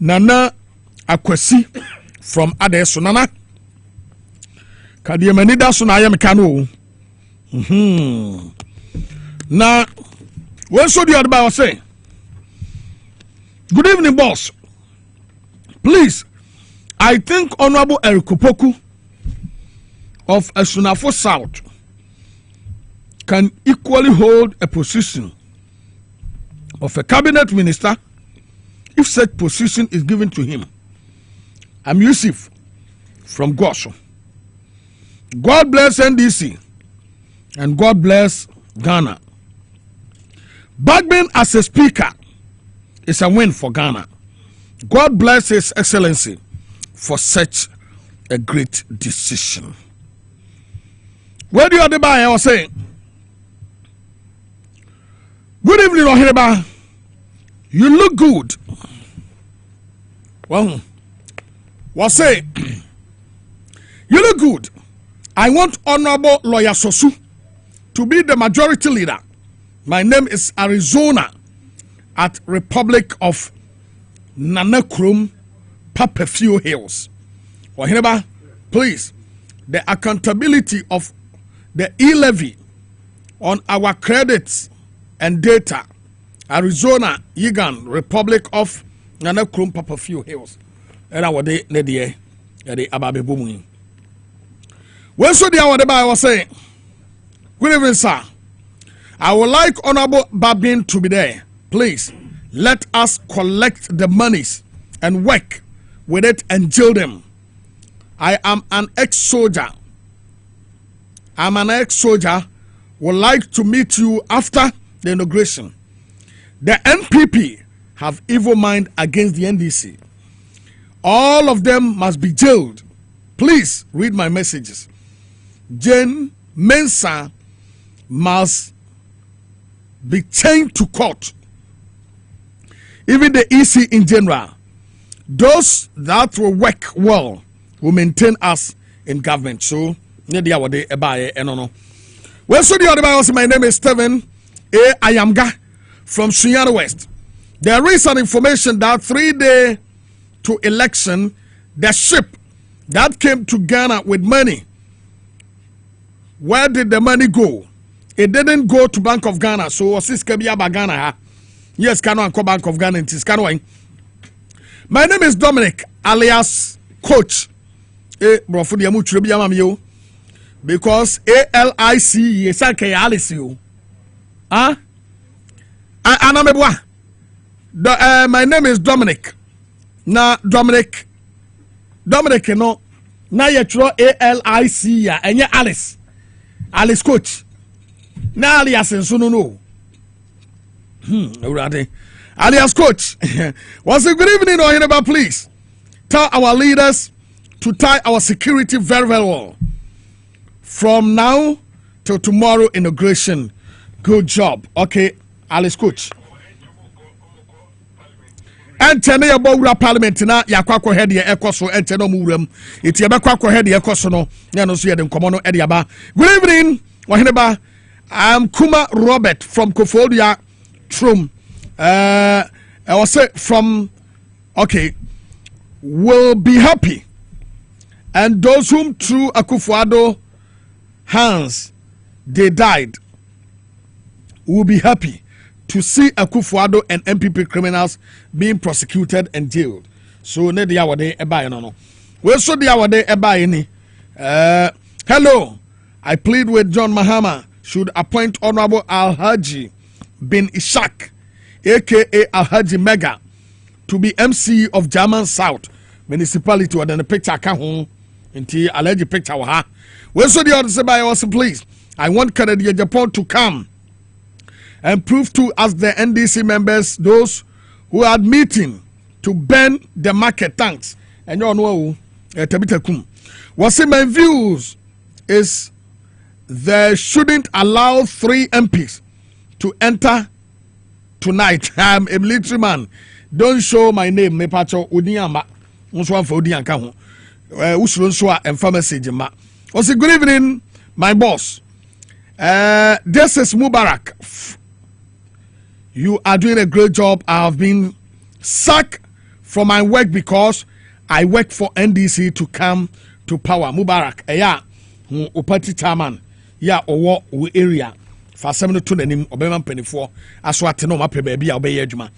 Nana Akwesi from Adesso. Nana Kadiamanida Sunaya Mekano. Now, when so the other say, good evening, boss. Please, I think Honorable Erikopoku of Asunafo South can equally hold a position of a cabinet minister if such position is given to him. I'm Yusuf from Goso. God bless NDC and God bless Ghana. Bagman as a speaker is a win for Ghana. God bless His Excellency for such a great decision. Where do you other buy? I was saying, good evening, Oheneba. You look good. Well, was say, you look good. I want Honorable Lawyer Sosu to be the majority leader. My name is Arizona at Republic of Nanakrum, Papefew Hills. Oheneba, please, the accountability of the e-levy on our credits and data, Arizona, Yigan, Republic of Nanakrum, Papefew Hills. And our day, Nedie, the Ababe Bumi. When so the hour I was saying, good evening, sir. I would like Honorable Babin to be there. Please. Let us collect the monies and work with it and jail them. I am an ex-soldier. Would like to meet you after the inauguration. The NPP have evil mind against the NDC. All of them must be jailed. Please read my messages. Jane Mensah must be chained to court. Even the EC in general, those that will work well will maintain us in government. So, my name is Stephen A. Ayamga from Sunyani West. There is an information that 3 days to election, the ship that came to Ghana with money, where did the money go? It didn't go to Bank of Ghana. So, was this Ghana? Yes, Kano and Bank of Ghana. My name is Dominic, alias Coach. Because ALIC is a Alice. My name is Dominic. Now, Dominic Dominic no na yɛtwerɛ ALIC ya ɛnyɛ Alice coach na alias nso no alias coach was a good evening Oheneba, please tell our leaders to tie our security very well from now till tomorrow inauguration. Good job. Okay, Alice coach. Entene ya bawura parliament na yakwakọ head ye ekoso entene omuwuram eti yebekwa head ye ekoso no na no so ye de nkomo no e de aba. Good evening Oheneba. I'm Kuma Robert from Kofodia Trum. I was say from will be happy, and those whom through Akufo-Addo hands they died will be happy to see Akufo-Addo and MPP criminals being prosecuted and jailed. So ne dia wade eba no. We so dia wade eba ni. Hello, I plead with John Mahama should appoint Honorable Alhaji bin Ishaq, aka Alhaji Mega, to be MC of German South Municipality. Or then the picture can home into Alhaji picture wa. We so the other by us, please. I want Canada Japan to come and prove to us the NDC members, those who are meeting to burn the market tanks. And you know, Tabitakum. What's in my views is they shouldn't allow 3 MPs to enter tonight. I'm a military man. Don't show my name. Me pacho Udiyama. Unswan for Udiyanka ho. Usulonswa and pharmacy jima. Also, good evening, my boss. This is Mubarak. You are doing a great job. I have been sacked from my work because I work for NDC to come to power. Mubarak. Upati chairman. Ya owo area fa sem no to nanim obema mpanifo aso ate no mape ba bia obeye adwuma.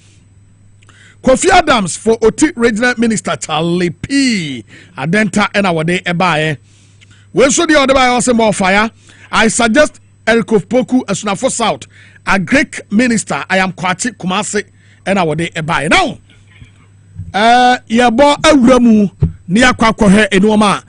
Kofi Adams for Oti Regional Minister Charlie P. Adenta ena wode ebae. We so the other by us more fire. I suggest Eric Poku Asunafo South, a Greek minister. I am Kwati Kumasi ena wode ebae. Now yebo awuramu ni akwakohe enuoma.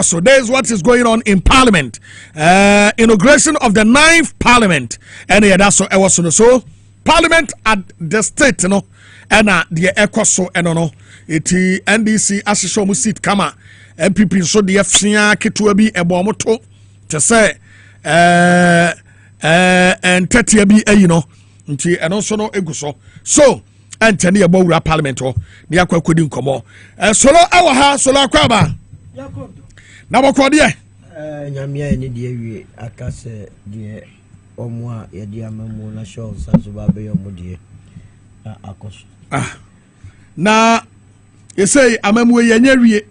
So there's what is going on in Parliament. Inauguration of the 9th Parliament. And that's so Parliament at the state, you know, and the Ecoso and no, it NDC Asishomu seat kama MPP so the FCA Kituabi Ebomoto to say and Tetiabi, you know, and also no Eguso. So and Tany about Parliament or the Aqua couldn't come on. Solo our house, Solo Kwaba. Na bako die nyamia ni die wi akase die omwa ye die amamu na show saso ba be yomo die akoso na ye say amamu ye nya wie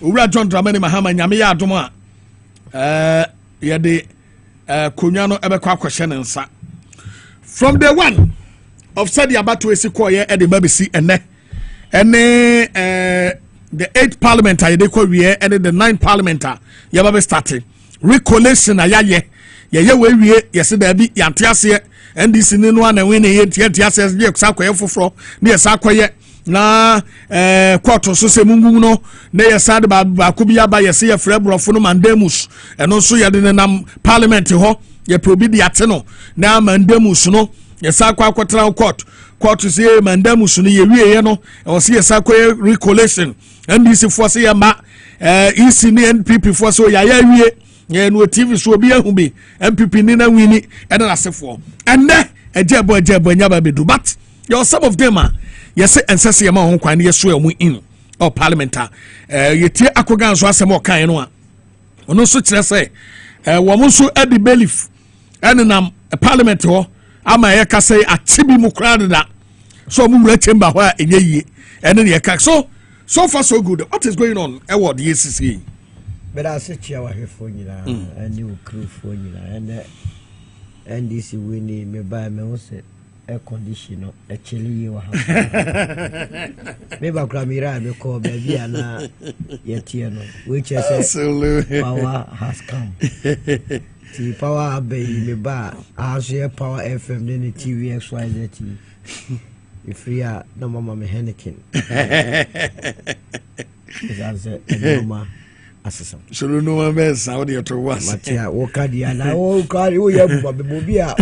owura John Dramani Mahama nyamia adom a ye de konwa no ebekwa akohye ne nsa from day one of said abato esiko ye e de babisi ene the 8th Parliament I declare and the 9th Parliament you have started recollation ye we yes there be yantiase and this in one and win ye tiase ye sakwa foforo na sakwa na court so se mungu no na ye sad ba ko bi aba ye se ye frebrofo no mandamus and also ye de nam Parliament ho ye probidi ate no na mandamus no ye sakwa akotra court say mandamus no ye wie no o se ye sakwa recollation NDC for say ma EC ni NPP for so ya wie ye no TV so obi ahu bi MPP ni na wini e na asefo enne ejebo nya ba bedu but your some of them ye say ensese ye ma ho kwan ye so amu in or parliamentar ye tie akogan so asem o kan no a ono so kire say wo mo so edi belief enenam parliament ho ama ye ka say atibi mu krada so mu wura chamber ho a enye yie ene ne ye ka so far so good. What is going on? Award the ACC. But I said you are here for you now, and you crew for you now, and this winning me buy me also air conditioner, actually you have. Maybe I grab me right because baby and yet which I said power has come. The power baby me buy. I share power FM then the TV XYZ. If we are no mama me Henneken. Answer Noma Assassin. So no one best Saudi to was. Matia Wokadia na Wokari Bobia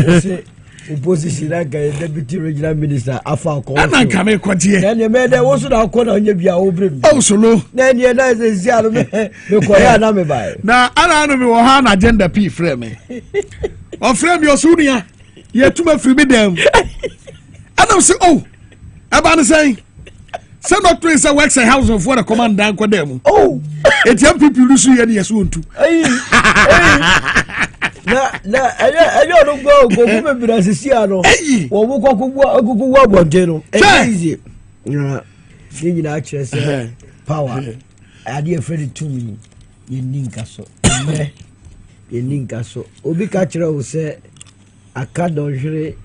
opposition like deputy regional minister Afa Ko. And come kwatie. Then you made also na corner on your obrim. Oh solo. Then you know the Zialo me Koya na me buy. Na ana no me wo ha na agenda P frame me. O frame your sunia. Ye tuma free me dem. Ana say oh. Aba na say say not trace works a house of what a command down kwa dem. Oh. Etiam people lusu ye na yeso ontu. Na ayo no go me bi na sisi ano. Wo mo kokugwa abonje no. Easy. Na ni na akire say power. Ade afraid to me. Ye ninka so. Ye ninka so. Obi ka kire wo say aka don hwere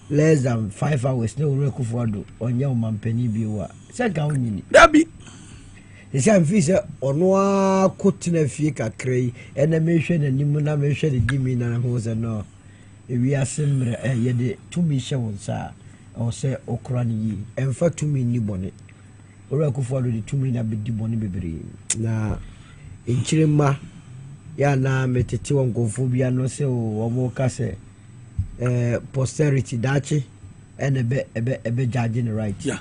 less than 5 hours no rekufuado onye omampani bi wa. Say ka onyini. Dabi. Ese amfi se ono akotena fie kakra yi ena mehwe nanim na mehwe de dimi na ho se no ewi asemre ye de tumi hye wonsa o se okra ni yi emfa tumi ni bone ora kufuado de tumi na be di bone bebre na enchirema ya na metete won konfo bia no se o mo ka se posterity dachi ene ebe judge the right. Yeah.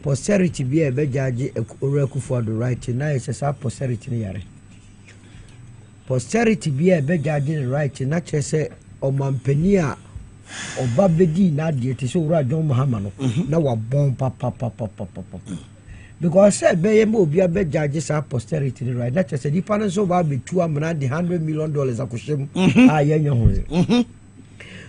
Posterity be a judge for the right now it's a posterity yare. Posterity be a judge the right na say o mampania o babedi na de te so ra John Muhammad na wa bon papa because say be mo obi a judge sa posterity right na say di pan so ba be two amna the $100 million akoshim ayenye ho.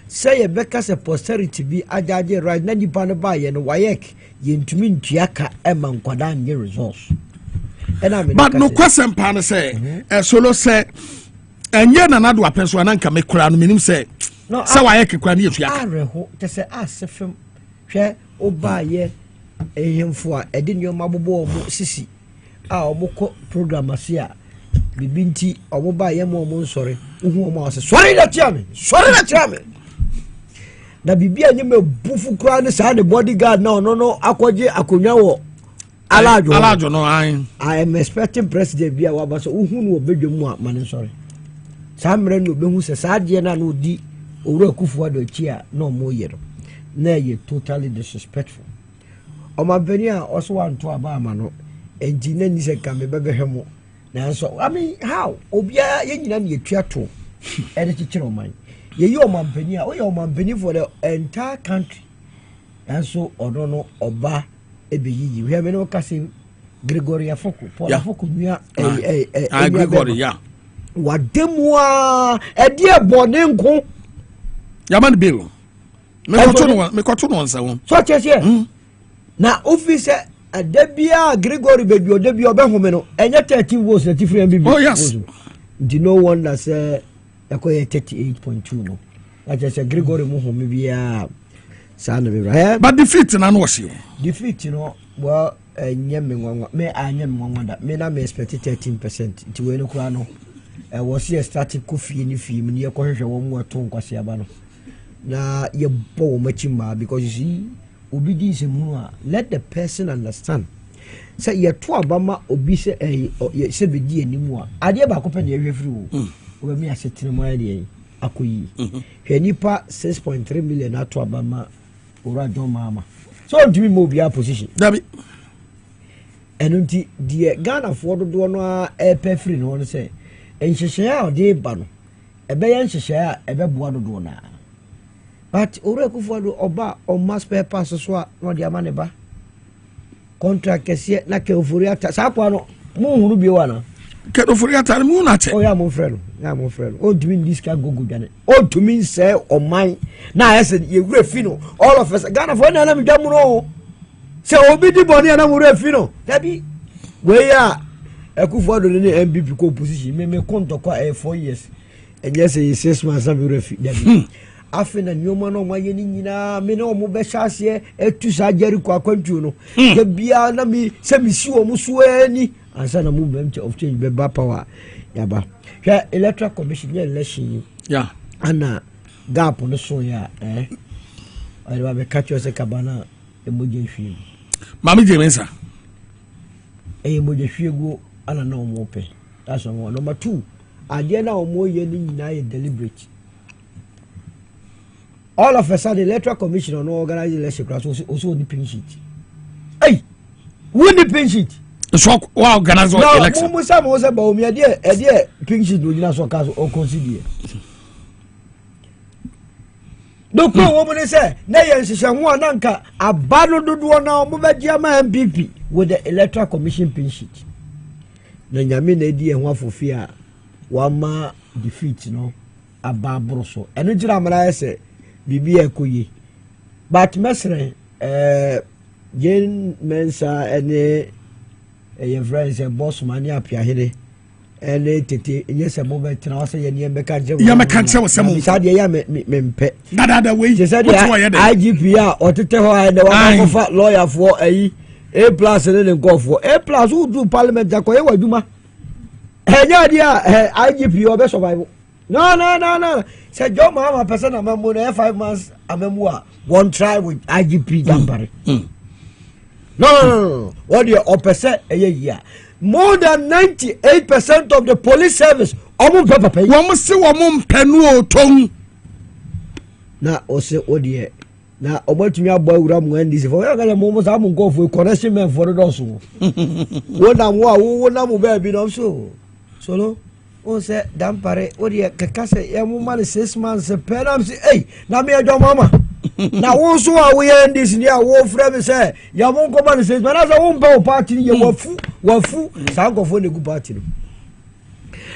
Say a becca say posterity be a judge right na di pan ba ye no wayek yentumi ntuaka ema nkwada nye resource. But no question pan say solo say enye na nado apenso ananka me kura no minim say say wayek kura ne yatuaka areho te say asefem hwe oba ye ehemfo a ede nyoma bobo omo sisi a omo ko program asia bibinti omo ba ye mo nsore uhu omo ase sori na tiame na bibia nyeme bufu kura ne sa the bodyguard na no akwaje akonwa wo alajo no I am expecting president bia wa baso uhu no obedwemu a mane sorry samre no behu se saade na no di owura kufu ado chi a no mo yero na ye totally disrespectful o ma beni a oso wanto aba ama no enti na ni se ka me bebehemo na so I mean how obia ye nyina na ye tuato e de chichiro man ye yo mampani a o yo mampani for the entire country and so odono oba ebeyiyi we me no kase Gregory Afoko Paul Afoko nua Gregory ya wademua edi ebone nko yaman bill me koto no nsa won so chese na office adabia Gregory bebi odebi obehome no enye 13 votes na tifre MBB. Oh yes. Do no one that say akoye 38.2 no. I just say Gregory muhome bia sana be right. But defeat na no was defeat no well nyame nwanwa me anyame nwanwa da me na me expect 13% ti we no kura no was here starting coffee ni film ni ekohwehwe wo mu ato nkwase aba no na ye bo wo machima because you see obedience mu a let the person understand say ye to abama obi se se bedi animu a ade ba ko pe na ye free wo we me asetene mo ade akoyi hwe nipa 6.3 million ato abama ora John Mahama so do me mo bia position dabi enunti die Ghana for do no a pe free no no say enhyehyɛ a ode ba no ebe ye nhyehyɛ a ebe boa do na but ora kufuado oba o mass paper so a no de amane ba contract kese na ke ofori ata sa kwa no mu hunu bi wa na ke ofori ata mu na che o ya mo frɛ no o do mean this can go dane o do mean say o man na ese ye wura fi no all of us Ghana for na me dwamu no say obi di boni na wura fi no dabi we ya ekufuado ni MPP ko position me konto kwa 4 years and yes 6 months na wura fi dabi afena nyoma no maye ni nyina me no mo be hyase etu sa jeri kwa kwantu no ye bia na mi se mi si wo muso ani ansa na movement of change be ba power yaba hwa electoral commission ye election ya ana gap no so ya ayi ba be catch us kabana emoje hwim mami jemensa mo je hwiegu ana na omo pe that's number 1. Number 2 ade na omo ye ni nyina ye deliberate all of a sudden the electoral commission no organize election class also the pin sheet hey who the pin sheet so wa organize election no mo say ba omi ade pin sheet no nyina so ka so o consider no ko wo mo say na ye nhihye ho ananka abano dodo na omo ba dia ma MPP with the electoral commission pin sheet na nyame na edi ehwa fofi a wama defeat no ababro so eno gira amara ese bibi ekoyi but mesre jen mensa ene ye friends e boss man ya pia hede ene tete nyese mo betina wase ye ne meka je ya meka nche wose mo sade ya mempe dada we IGP a otete ho ene wa kofa lawyer for ayi A+ ne nkofo A+ who do parliament akoye waduma enya dia IGP obe survive no say John Mahama person amemo na 5 months amemo a one try with IGP Dampare no what the opposite year more than 98% of the police service omo papa wo se wo mo mpenu oton na o se odie na obatumi abo awura mu ndisi for ya gale mo sa mo nkofo connection men for do so wo na mo ba bi no so no o se Dampare odie kakase ya mo man 6 months penam si na me John Mahama na wo so a wo ye ndisi ni a wo frɛ me say ya mo nko man 6 months na wo mba o party ni ye wafu sa nkofo ne gu party no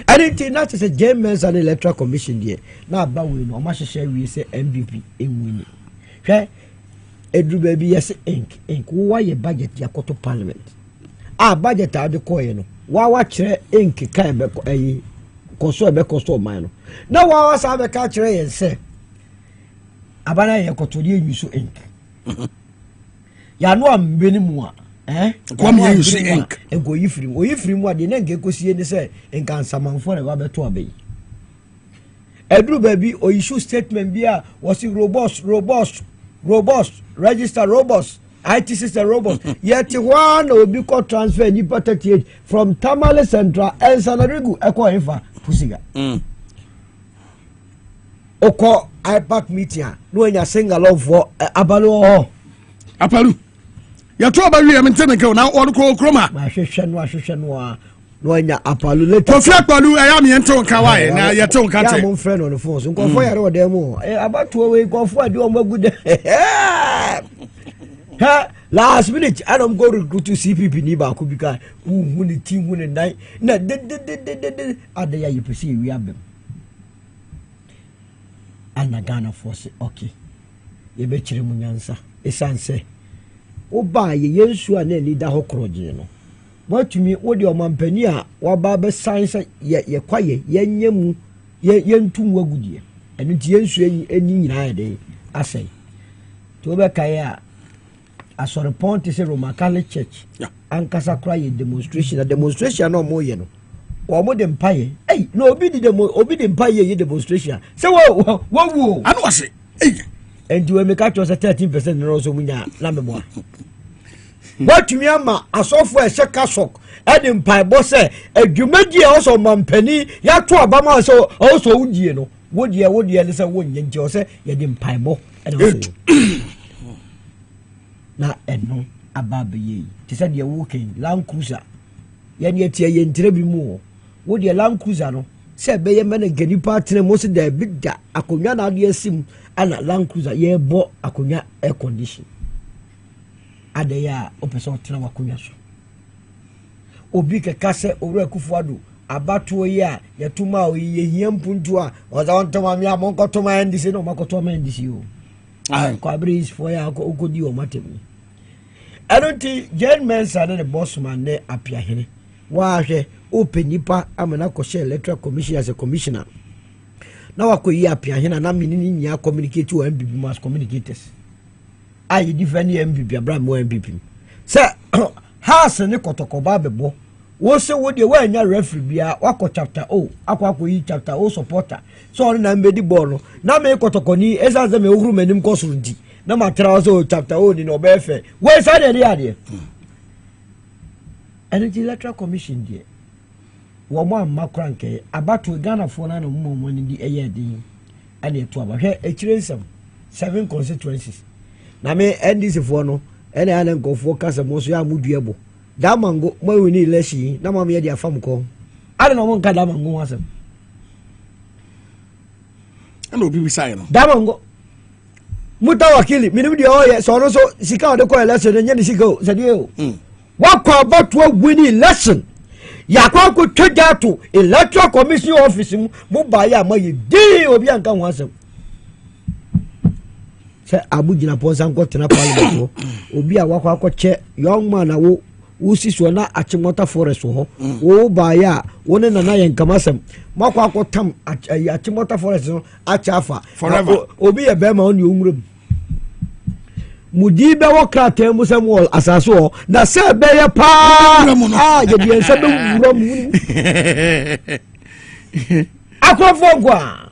anything not to say James and Electoral Commission there na ba we no ma hye we say MPP enwini hwe edru baby yes ink wo ye budget yakoto parliament budget ade koye no wa kire ink kan be koso man no na wa sa be ka kire yen se abana ye koto de yusu ink ya no ambeni mu a come here you see ink ego yifrim wa de na nke kosie ni se nka nsamanfo na ba beto abai edru baby o issue statement bia was robust register robust IT system robust yet one obi ko transfer ni patate from Tamale Central and Sanarigu eko infa pusiga oko IPAC meeting no enya single for abalu ya to ba wi am ntene ke na o ko kroma ma hwehwe no no enya apalu le to fi apalu ya me ente nka wa na ya te nka te ya mo friend on the phone so nkofo yare o dem o abatu we nkofo ade o magude ha last minute I don't go recruit to CPP ni ba ko bi ka hu ni team hu ni nine na de ade ya yipesi wi abem ana Ghana force okay ye be kire munyansa esanse oba ye yensu a na leader hokroje no watumi wodi omampani a waba be science ye kwaye yenyemu yentum wagudie eno ti yensu enyi nyina ade asai to be kai a asore ponte se Roman Catholic Church ankasa kra ye demonstration no mo ye no wo mo de mpaye no obi di mpaye ye demonstration se wo anu wase and you make out 13% no so munya na memo what me ama asofo e sheka shock e de mpai bo se adwumadi e also mampani ya to abama so also wudie no wodie le se wonye nje o se ye de mpai bo e de na eno ababe yi ti se de woken Land Cruiser ye ne tie ye ntire bi mu wodie Land Cruiser no se be ye mena gani partner mo se da bidda akonwa na ade asim ana Land Cruiser ye bo akonwa air condition ade ya opeso tena wakonwa so obi keka se owura kufuado abato yi a yetuma o ye hiampuntu a oza ontoma mi amonkotoma ndisi no makotoma ndisi o ko abris for ya okodi o matem anoti Jane Mensa ne boss man ne apia hene wa hwe openipa amana ko share Electoral Commission as a commissioner na wakoyi apia hene na minini nya communicate o MPP mass communicators ayi defend MPP abram mo MPP se has ne kotokoba bebo wo se wo de wa nya referee bia wako chapter o akwakoyi chapter o supporter so on na mbedi ball na me kotokoni ezaze me ohuru manim kosurunti na matra so chapter o ni no befe we sa de ade and the electoral commission dear. Woman Macranke, about to Ghana for an moment in the air day, and yet to have a children 7 constituencies. Now, may end this if one, and I go focus on most young Mudiabo. That man go, more we need less, no more media farm call. I don't know one kind of man go answer. And will be beside him. That man go. Mutawa kili, minimum the oil, so also, she can't acquire lesson, and then she go, said you. What about to winning lesson? Yakwa could take that to electoral commission office, Mubaya, my day will be unconscious. Say Abujina Ponsan got in a parliament, Obi a Waka check, young man, who sees one at Chimota Forest, oh, Baya, one and an iron Kamasam, Mako Tam at Chimota Forest, at Chafa, forever, Obi a Bema on your room. Mudibe waka temu sam wall asaso na se beye pa ye bi ense be wuro mu akofogwa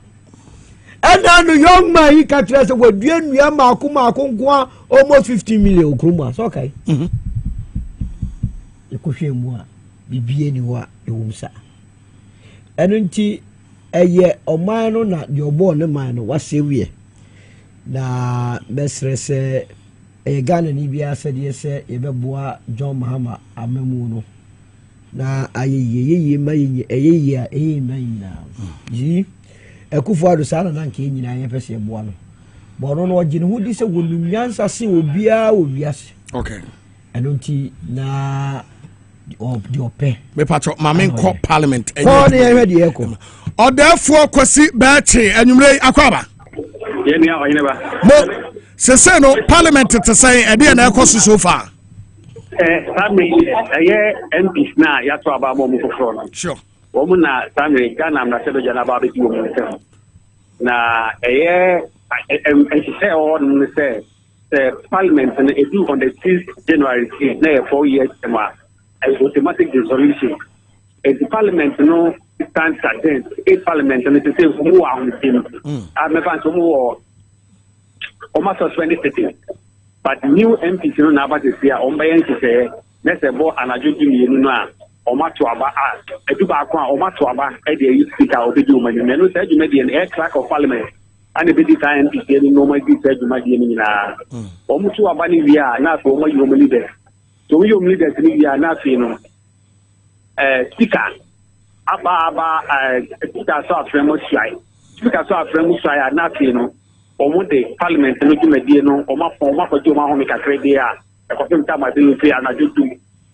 and the young man he catch us we dua nua maako nko almost 15 million okruma so okay ekohwe mu a bibie ni wa ewumsa eno nti eye oman no na de obo ne man no wasewie na besrese Ghana ni bia said yes ebeboa John Mahama amemu no na ayeye na yi ekufo ado sana na nke nyina ye pese eboa no bono no ogine hu di se wonu nyansa se obia owiase okay enonti na the ope me patro mame nko parliament ko ne ye de eko odafo kwasi baachi anwumre akwaba ye ni Oheneba mo se no parliament to say e dey na ekoso so far Sammy MPs na ya to aba mo foforo no sure wo mu na Sammy Ghana na se do jana ba be ti wo mu nsem na say all no say the parliament na e do on the 6th January na 4 years ma automatic dissolution the parliament no stands against a parliament and it say who are on the team me fan so mo almost suspended sitting. But new MPs no na ba se sia o mba yen se na se bo anajoju mi nu a o ma to aba edu ba ko a o ma to aba e dey use speaker o be do mani me no say juma dey air clerk of parliament and be the time MPs dey no ma di say juma dey ni na o mu to aba ni wi a na so o ma yo leader so we yo leader ni wi a na fi no speaker aba speaker so afremo swai na fi no omo de parliament no djumadi no oma ko joma ho me kakre de a e ko fem ta ma de fi anajudu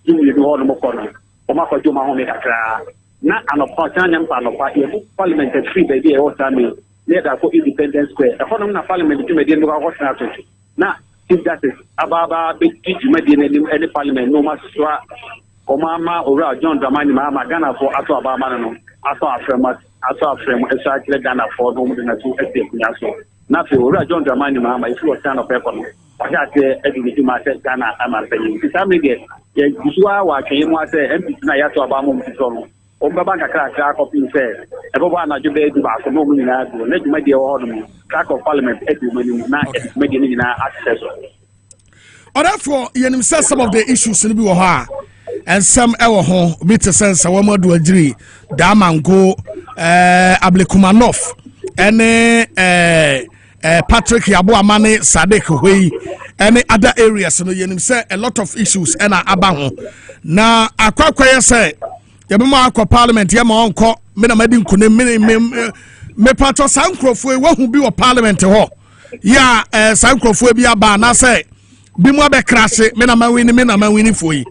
djumadi ho no mo kono oma ko joma ho me kakra na anopa tanya mpa anopa e parliament free be dey o sami le da ko independence square e kono na parliament djumadi no ko na to na if that is ababa be djumadi ne parliament no ma swa oma ma ora John Dramani ma Ghana for ato ababa no ato afrem esa kile Ghana for no mo na to estate nya so na fe ora John Dramani ma if you stand up for no wa ya te edini ma se Ghana ama penyi tisami de ye gusua wa twen mu ase MP na ya to aba mo mtito no o baba kakra copy se e baba na jo be du ba so mo nyina do na djuma de wo no clerk of parliament edu mani na eduma de nyina access therefore yenim say some of the issues ni bi wo ha and some ewo ho bi te sense wo mo do agiri da mango Ablekumanov ene Patrick Boamah Bennie Sadek Hwei any other areas no yenim say a lot of issues ena aba ho na akwakweye say yebema akwa parliament ye ma onko me na madi nkune me patro sankrofo e wahu bi wo parliament ho ya sankrofo bi aba na say bi mu abekrase me na mawini foi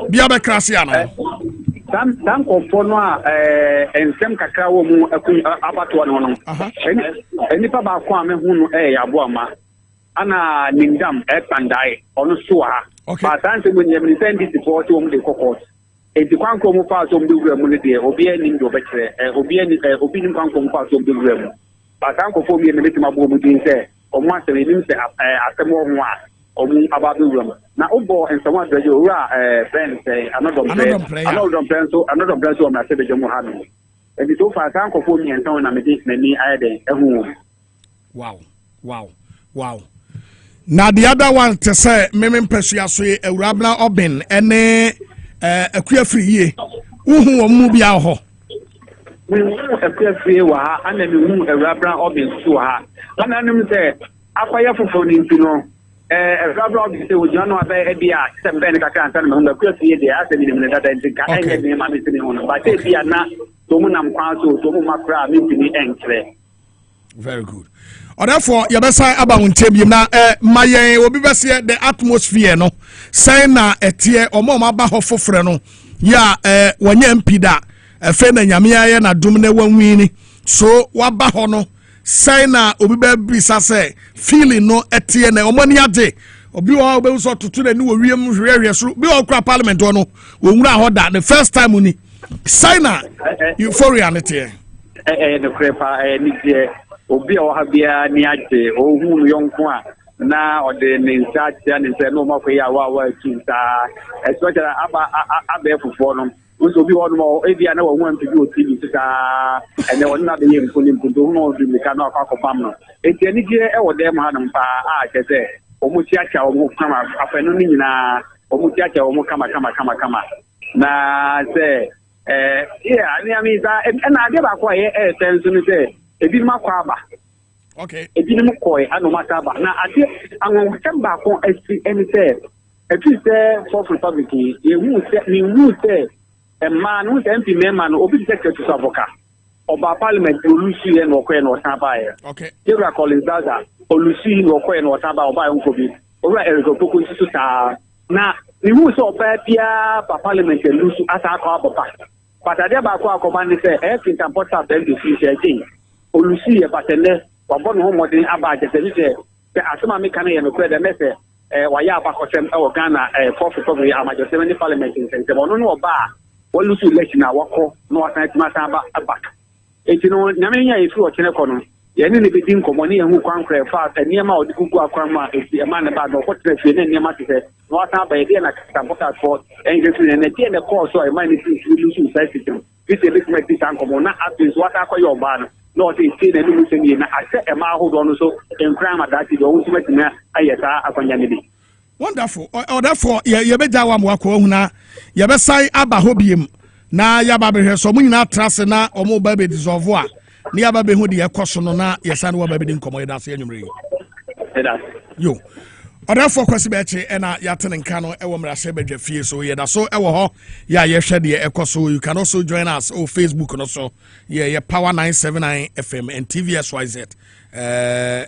bi abekrase ana Sam konfono ensem kakra wo mu abato no no enipa ba ko ame hu no ya Boamah ana ningdam pandai ono so ha ba tante mu nyem ni sendi support wo mu de kokot enti kwanko mu fa so mu de wura mu ne de obi ani ndo be kire obi ni kwanko mu fa so mu de wura mu ba tanko fo mi ne metima bo mu din se o mu asem ni se asemo ho a o mu abado wura mu na obo ensem wa drejo wura ben say another plan so na se be jomo ha no enti so fa tanko fo mi entan na me di nani ayede ehu wow now the other one to say meme pesua so Ewurabna Obin ene akua free ye uhu wo mu bia ho we akua free wa ha ana me hu awrabra obin so ha ana nim say akwaya fofo ni ntino awrabra obin say wo jano abai e bia sem ben ka kan tan me hu akua free de ase ni me dada ntika enye me ma me tini hono ba te bia na to mu nam kwan so to mu makra me tini enkre. Very good. Or therefore, you best say about Untebium now. My will be best the atmosphere no. Say na etie or more baho for freno. Ya when you MP da a friend and Yamia na dumine one winnie. So what baho no. Say na obi be say feeling no etie ne omonia day. Obi wa be so to the new riem be all crap parliament or no. We hold that the first time we say na euphoria etie. The crepa obi o ha bia ni age o hu no yonko a na o de ne nsatia ne se no mako ya wa kinta especially aba fufo no so obi ho no e bia na wo hu ampi o tv ta ene won na be yem ko nim do no do me ka na akọ no enti ani je e wo de ma no mpa a kese o mu tiacha o mu kama afenu ni nyina o mu tiacha o mu kama na se yeah ni ami za na ade ba ko ye tenso ni se ebi ma kwa aba okay ebi mu koi anomata aba na ade anwon temba ko esi eni se efi se for republic ye hu se e man hu se MP member no obi se ketu savoka oba parliament olusi e no ko e no taba ye okay Debra Collins Daza olusi no ko e no taba oba nkobi ora ergo poko nsisu ta na ni hu se oba bia pa parliament olusi ata akọ ababa patade ba ko akọba ni se e fintan porta ben de fi se tin olusi ye batene wabọ no modern aba ajete se asema me kan ye no kwede mese wa ya abakosem e wo Ghana for recovery amajose ni parliament se bono no oba olusi election na wako no wasan timata aba etino nyame nya yefu o kene kono ye ne be din komo ne hu kwankra fa niema odi kuku akwanma eti e man ba no kotre fe ne niema te se no wasan ba ye na kampota for engesu ne tie ne call so e man ni olusi sai system ite be kuma ti tan komo na apis wata akoyo oba no te ti na ni musemi na ase e ma ahodo no so enkran ma dati do won tumati na ayeta akwanya ne bi. Wonderful. Or therefore ye be jawa mo akọ huna ye be sai aba hobiem na ya ba be so munyina trase na omo ba be dissolve a na ya ba be hu de ekoso no na ye san wa ba be din komo ye da se enwumre. Yo. Or therefore kwesi be eche na ya tene nka no e wo mra se bedwa fie so ye da so e wo ho ya ye hwe de ekoso. You can also join us on Facebook no so ye Power 979 FM and TVSYZ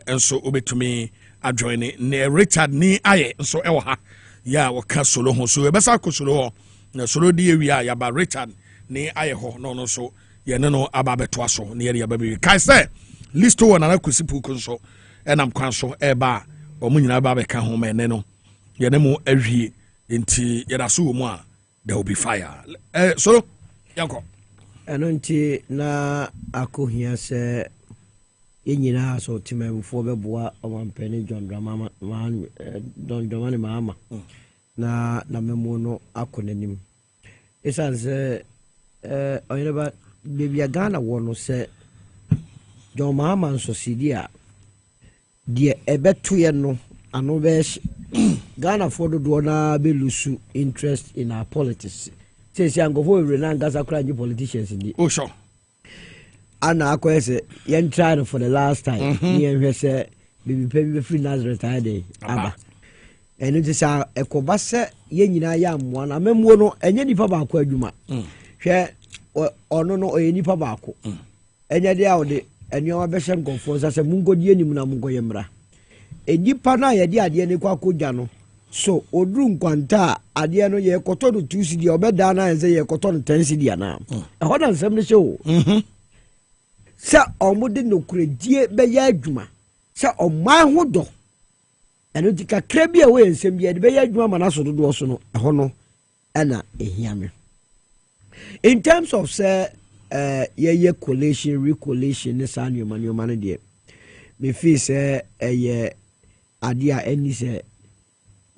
and so obetumi adjoine ne Richard ni aye so ewo ha ya waka solo ho so ebesa ko solo ho na solo di ewia ya ba Richard ni aye ho no so ye ne no aba beto so ne ye ba be kai say list one na kusipu ko so enam kwan so eba omunyina ba be ka ho me ne no ye ne mu ahwie enti ye da so wo mu a there will be fire so yanko eno nti na akohia se yenyina so timemfo beboa omampeni John Dramama Don Domani Mahama na memo no akonanim esanse Oheneba bebia Ghana wono se John Mahama nso sidia de ebeto ye no ano be Ghana for do na be lusu interest in our politics say angofo we na ngasa kra nyi politicians ndi oh sure ana akwese yen tried for the last time yen hwese bibi pe bi free Nazareth ade aba enu ti sa ekoba se yen nyina ya amwa na memuo no enye nipa ba akwa adwuma hwe ono no oye nipa ba akọ enye de awde enyo be shem konfo sa se mungodie nim na mungoye mra enipa na ye de ade ne kwa akọja no so odru nkwanta ade no ye koto do 2 cedi obeda na ense ye koto no 10 cedi ana ho na nsem ne show sa omude no kuredie be ya adwuma sa oman ho do eno dika krabia we nsem bia de be ya adwuma mana so do so no ho no ana ehiame in terms of say ye collation recollation ne sa nyoma ne de me feel say ye ade a eni say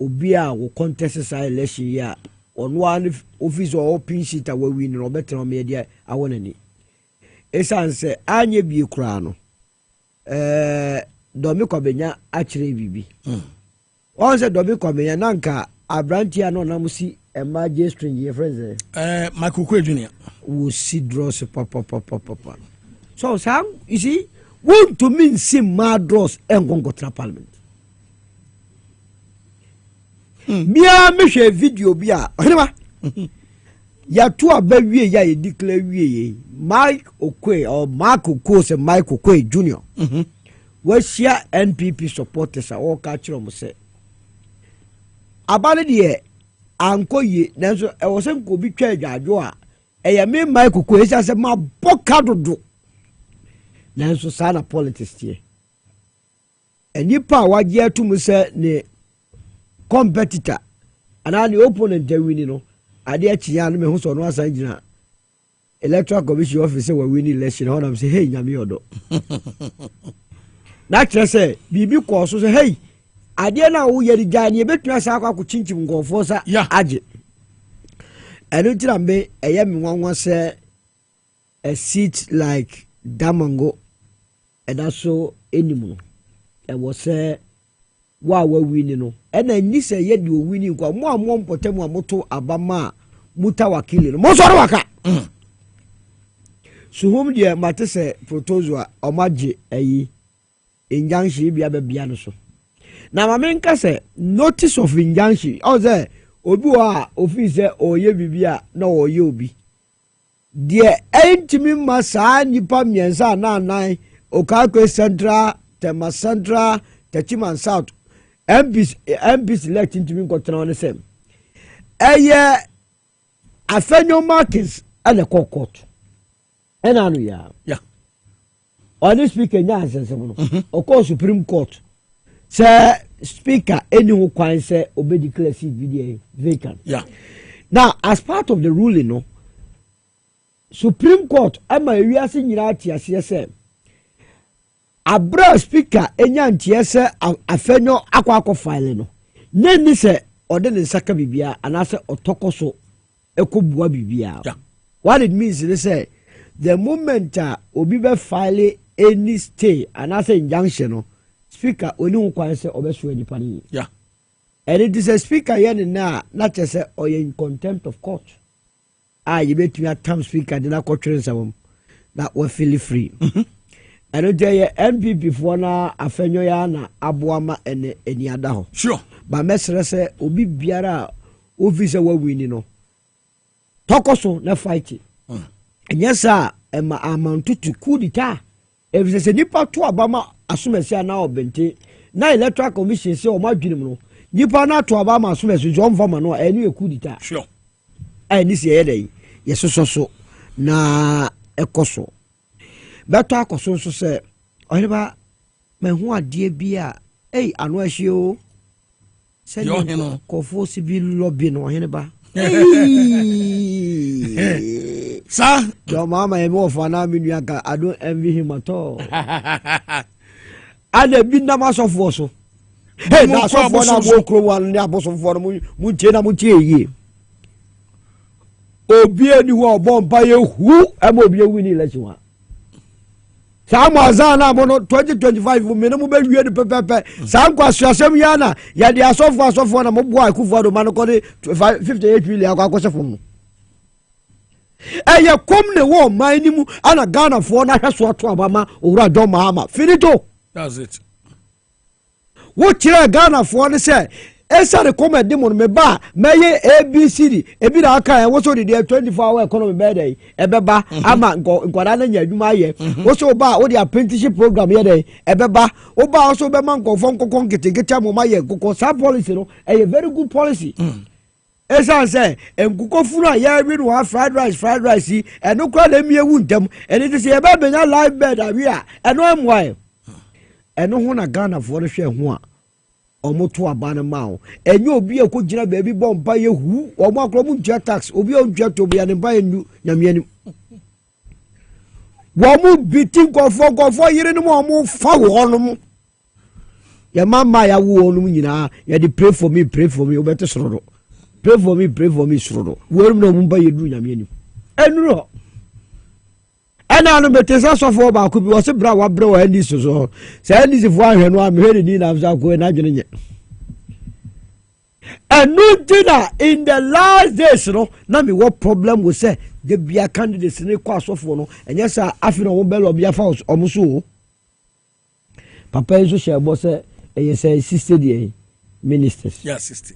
obi a wo contest sa election ya ono an office or pin sheet a we win no better me de awonani esanse anye bi kura no domi kobenya akire bibi on se domi kobenya nanka abrantia no namusi Emma J string your friends Michael Kwe Jr. will see draws papa. So Sam, you see, want to mean see mad draws and go to Parliament. Mia me share video bia. Ya two a baby ya declare we Mike Okwe or Mark Okwe say Mike Okwe Jr. We share NPP supporters are all catch them say. About the anko ye nanso e wo se nko bi twa adwadwo a e ya me Mike Okwe esa se ma boka dodo nanso sana politics tie enipa waje atum se ne competitor ana ne opponent da wini no ade achiya no me hu so no asan gina electoral commission office we win election ho na say hey nyame odo na kire say bibi ko so say hey ade na wo yeri gya ne betua sa akwa chinchim ngofo sa age eno tira me eye me nwanwa say a seat like Damango and also animal e was say wa win no and ni say ye di winning kwa mo potem amoto abama muta wakili no mo so waka so hom dia mate say proposal omaje ayi injunction bia bia no so na mamenka say notice of injunction o say obi wa office oye bibia na oye obi de entimi masa nipa miensa na anan okakwe central tema central techiman south MPs select entimi nkotena on sem eye afenyo markets and the court enanu ya on speaker nya sense no o court supreme court say speaker any who kwan say obey declare seat video vacant now as part of the ruling no Supreme Court ama ewiase nyina atiase se abra speaker enya ntiese afenyo akwa file no neni se ode ne saka bibia anase otokoso ekobua bibia what it means is say the moment obi be file any stay anase injunction no speaker oni nkwan se obeso enipa ni and it is a speaker yen na chese oye in contempt of court you bet me a time speaker did not control some that were feel free. I don't tell you NPP for na afenyo ya na Boamah and any other. Sure. But Messer say obi biara officer we winning no. Tokoso na fight. And yes sir, and my amount to coup d'etat. If there's a nipa to Obama assume say na obente na electoral commission say o ma dwinim no. Nipa na to Obama assume say John Farmer no any coup d'etat. Sure. And this year yes so na ekoso beto akoso so say Oheneba me hu ade bia anu ahie o se no kofo si bi lobby no Oheneba sir your mama e mo fa na menu aka I don't envy him at all and bi na masofo so na so for na mo kro wan ni abosofo no mu tie na mu tie yie obi eni wo bomba ye hu am obi wini election wa Sam azana mono 2025 me no be wie de pepepe sam kwa asem ya na ya de asofo na mo bo akufo do man ko de 58 million akwa sefo no eye kom ne wo man ni mu ana Ghana fo na hweso to Obama owura John Mahama finito that's it wo kire Ghana fo ne say esa de come demon me ba meye ABCD ebi na aka wo so de 24-hour economy be dey ebeba ama nkwada na nya adwuma ye wo so ba wo de apprenticeship program ye dey ebeba wo ba wo so be man konfon kokon ketekete amoma ye kokon sa policy no a very good policy esa say enkuko funu ya wi no fried rice eno kwa na miewu ndam ene de say eba benya live bed awi a eno amwa eno ho na Ghana fo no hwe ho a omoto abana mawo enye obi ekogina baabi bomba ye hu omo akro mu ntua tax obi ontwa to bia ne ba enu nyamiani wo mu bitin kofo yire no mo fa wo no mu ya mama ya wo no mu nyina ya di pray for me obete soro pray for me soro wo no mu ba ye du nyamiani enu ro ena no betesa sofo ba ko bi wo se bra wa bra wa ndi so se ndi se fo ahwe no am hwede ni na afza ko na dwene nye And no dinner in the last days, no. Now me what problem we say the be a candidates in the course of no. And yes, I feel no bell of your house almost so. Papa is share boss say 60 ministers. Yeah, 60.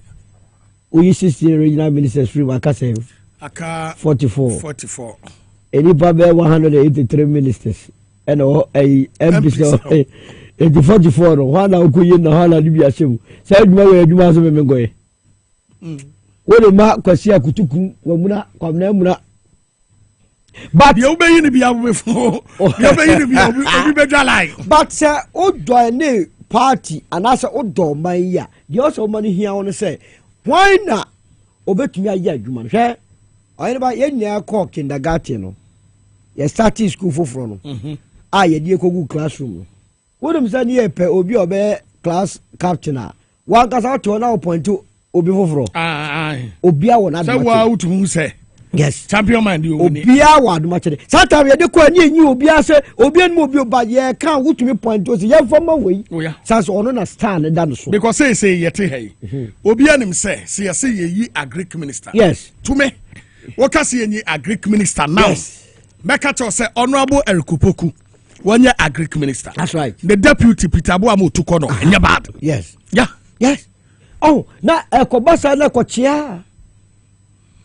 We 60 regional ministers free Wakase. Aka 44. Any Baba 183 ministers. And a MP 44 no one now could na hala ni bi asem say duma we duma so me goye wo de ma kwasi akutuku wamuna kwamna muna but you be yin bi abefo you be yin bi obi be dwalai but say odo ne party and asa odo man ya the also money here on say why na obetumi aye adwuma hwe oyene ba ye nya call kindergarten no ye start school foforo no ye die kogu classroom. What am saying here? Obi obe class captain. One cast out to now point to Obi Fofro. Obi a one. Say what to say? Yes. Champion man you. Obi a one match. Sometimes you dey call you Obi a say Obi and Obi but ye can't go to me point to say you from my way. Oh yeah. Sans on na stand and so. Because say yete hey. Obi and him say ye agric minister. Yes. To me. What can say ye agric minister now? Yes. Mekacho say honorable Erikupoku. One year agric minister. That's right. The deputy Peter Boamah Tukono. And bad. Yes. Yeah. Yes. Oh, na ekobasa na kochia.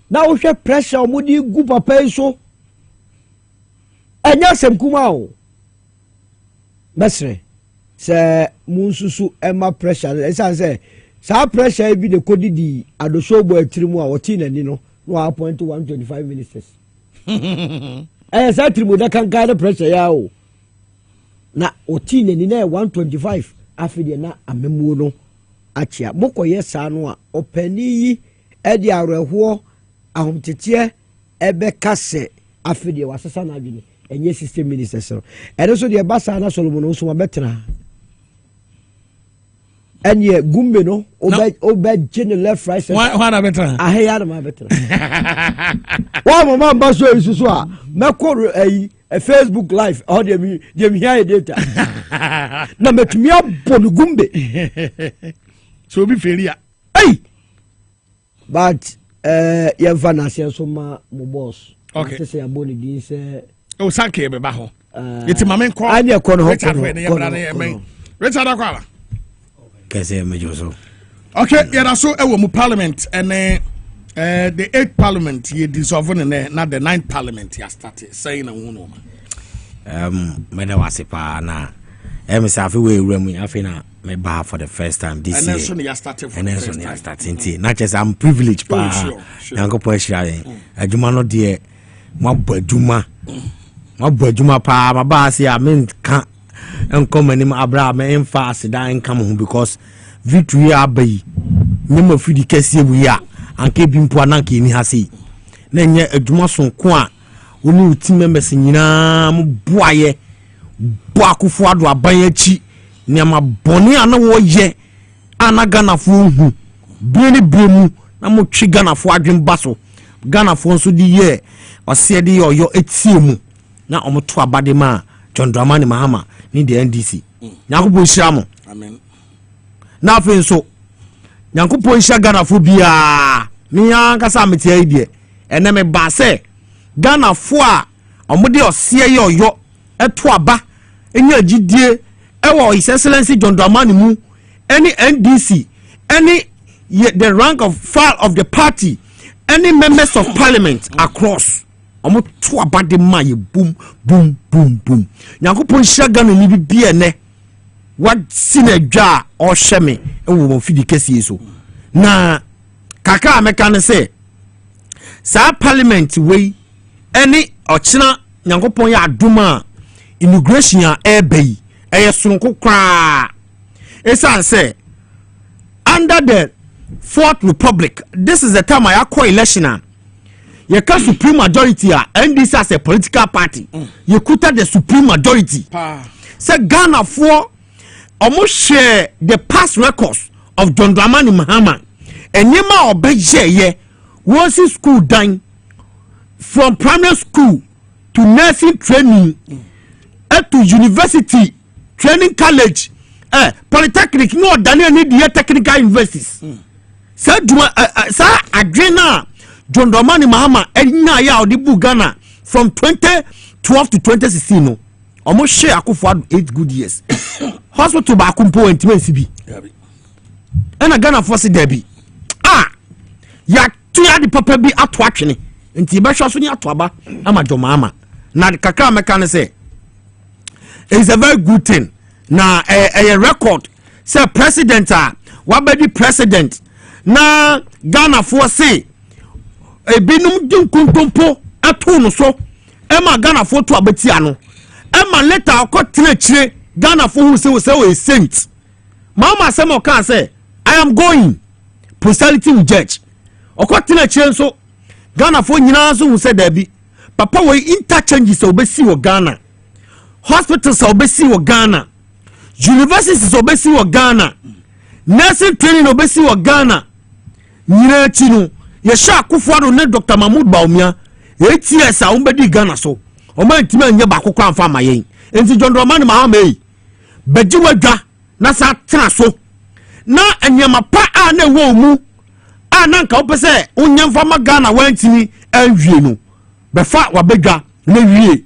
Na wo hwe pressure omudi gu papa so. Enya sem kuma o. Mesre. Se munsusu ema pressure. Esa say sa pressure bi de kodidi adosobo atirimu a woti nani no. No appoint 125 ministers. Sa atirimu da kan ga pressure ya o. Na otine ni na 125 afide na amemu no achia mokoye sa no a opani yi e di areho ahomtete ebe kase afide wasesa na adwene enye system ministers no ene so de basa na Solomon no so mabetena enye Gumbe no obe gene left right center why na betena aheya na mabetena wa mama mbaso isusu a mekoro a Facebook live all them here data na metumi abon Gumbe so be failure hey but ye vanase so ma mo boss okay say abon din say o sanke be ba ho yeti mame nko ani e kono Richard akwala kese mejoso okay yera so e wo mu parliament ene the 8th parliament ye dissolve na the 9th parliament ya started saying na wono mena wasipa na safi we remu afi na me ba for the first time this year and then so ya started for the first time starting not just I'm privileged pa yanko po hira yen adwuma no de mabadwuma pa maba se a men ka enkom anim abra me emfa aseda enkam ho because victory abai nyama fidi kese wu ya anke bimpo ananke ni hase na nye adwuma sonko a oni uti members nyina mo boaye boakufo ado aban achi nyama bone ana wo ye anaga na fo hu bini bremu na mo twi Ghana fo adwen baso Ghana fo nso di ye ose de yo etiemu na omoto abade ma John Dramani Mahama ni the NDC nyakopo hira mo amen na afi nso nyakopo hira Ghana fo bia mi ankasa meti ai de ene me ba se Ghana fo a omode ose ye oyo eto aba enya gidie ewo His Excellency John Dramani mu any NDC any the rank of file of the party any members of parliament across omo to abade ma ye boom nyankopon hia Ghana ni bibie ne what sinadwa o hweme ewo mo fidi kesi so na kaka ameka ne se sa parliament we any ochina nyankopon ya aduma inauguration ya ebei sonko kra esan say under the Fourth Republic this is the time I call election you can supreme majority and this as a political party you could the supreme majority say Ghana for almost share the past records of John Dramani Mahama and yema obeje ye once school done from primary school to nursing training to university training college polytechnic no Daniel need the technical universities sa duma sa adwena John Dramani Mahama enya ya odibu Ghana from 2012 to 2016 no almost share Akufo-Addo 8 good years hospital ba akumpo entimensi bi ena Ghana for se debi ya tuya di papa bi ato atwene nti be hwa so ni ato aba ama John Mahama na kakra meka ne say it's a very good thing na a record say president wabedi president na Ghana for say ebinum din kuntompo ato no so ema Ghana for to abeti ano ema later akotena chire Ghana for who say we saint mama say mo kan say I am going posterity will judge akotena chire so Ghana for nyina so who say there be papa we interchanges obesi wo Ghana hospitals obesi wo Ghana universities obesi wo Ghana nursing training obesi wo Ghana nyina chinu ye sha Akufo-Addo ne Dr. Mahmoud Baumia ATS a umbedi Ghana so o ma ntimi anye ba kokko amfa mayen enti John Dramani Mahama beji wadwa na sa tena so na anyama pa a na wo mu a na nka opese unyamfa ma Ghana wantimi anwie no befa wabedwa na wie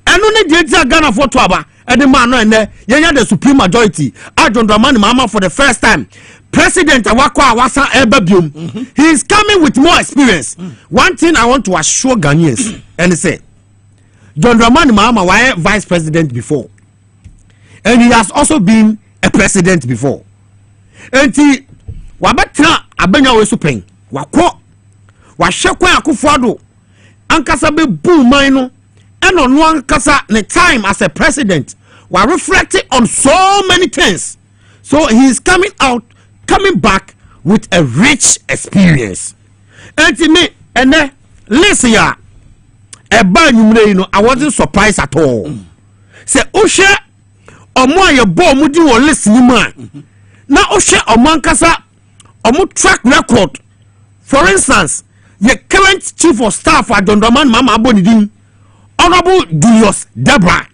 eno ne de tia Ghana for to aba ede ma no ene yenya the supreme majority a John Dramani Mahama for the first time President Awakwa Awasa Ebabium, he is coming with more experience. One thing I want to assure Ghanaians, and he said, John Dramani Mahama was vice president before, and he has also been a president before. And he, wabetra abenya wesu pen, wako, washekwa Akufo-Addo, ankasa be boom mino, and on one kasa the time as a president, while reflecting on so many things. So he is coming back with a rich experience. And to me, and then listen ya, a bad you I wasn't surprised at all. Say, Osha, or more your bomb would you listen, man. Now, Osha, or Mankasa, or more track record. For instance, your current chief of staff at John Dramani Mahama Bonidin, Honorable Julius Debra,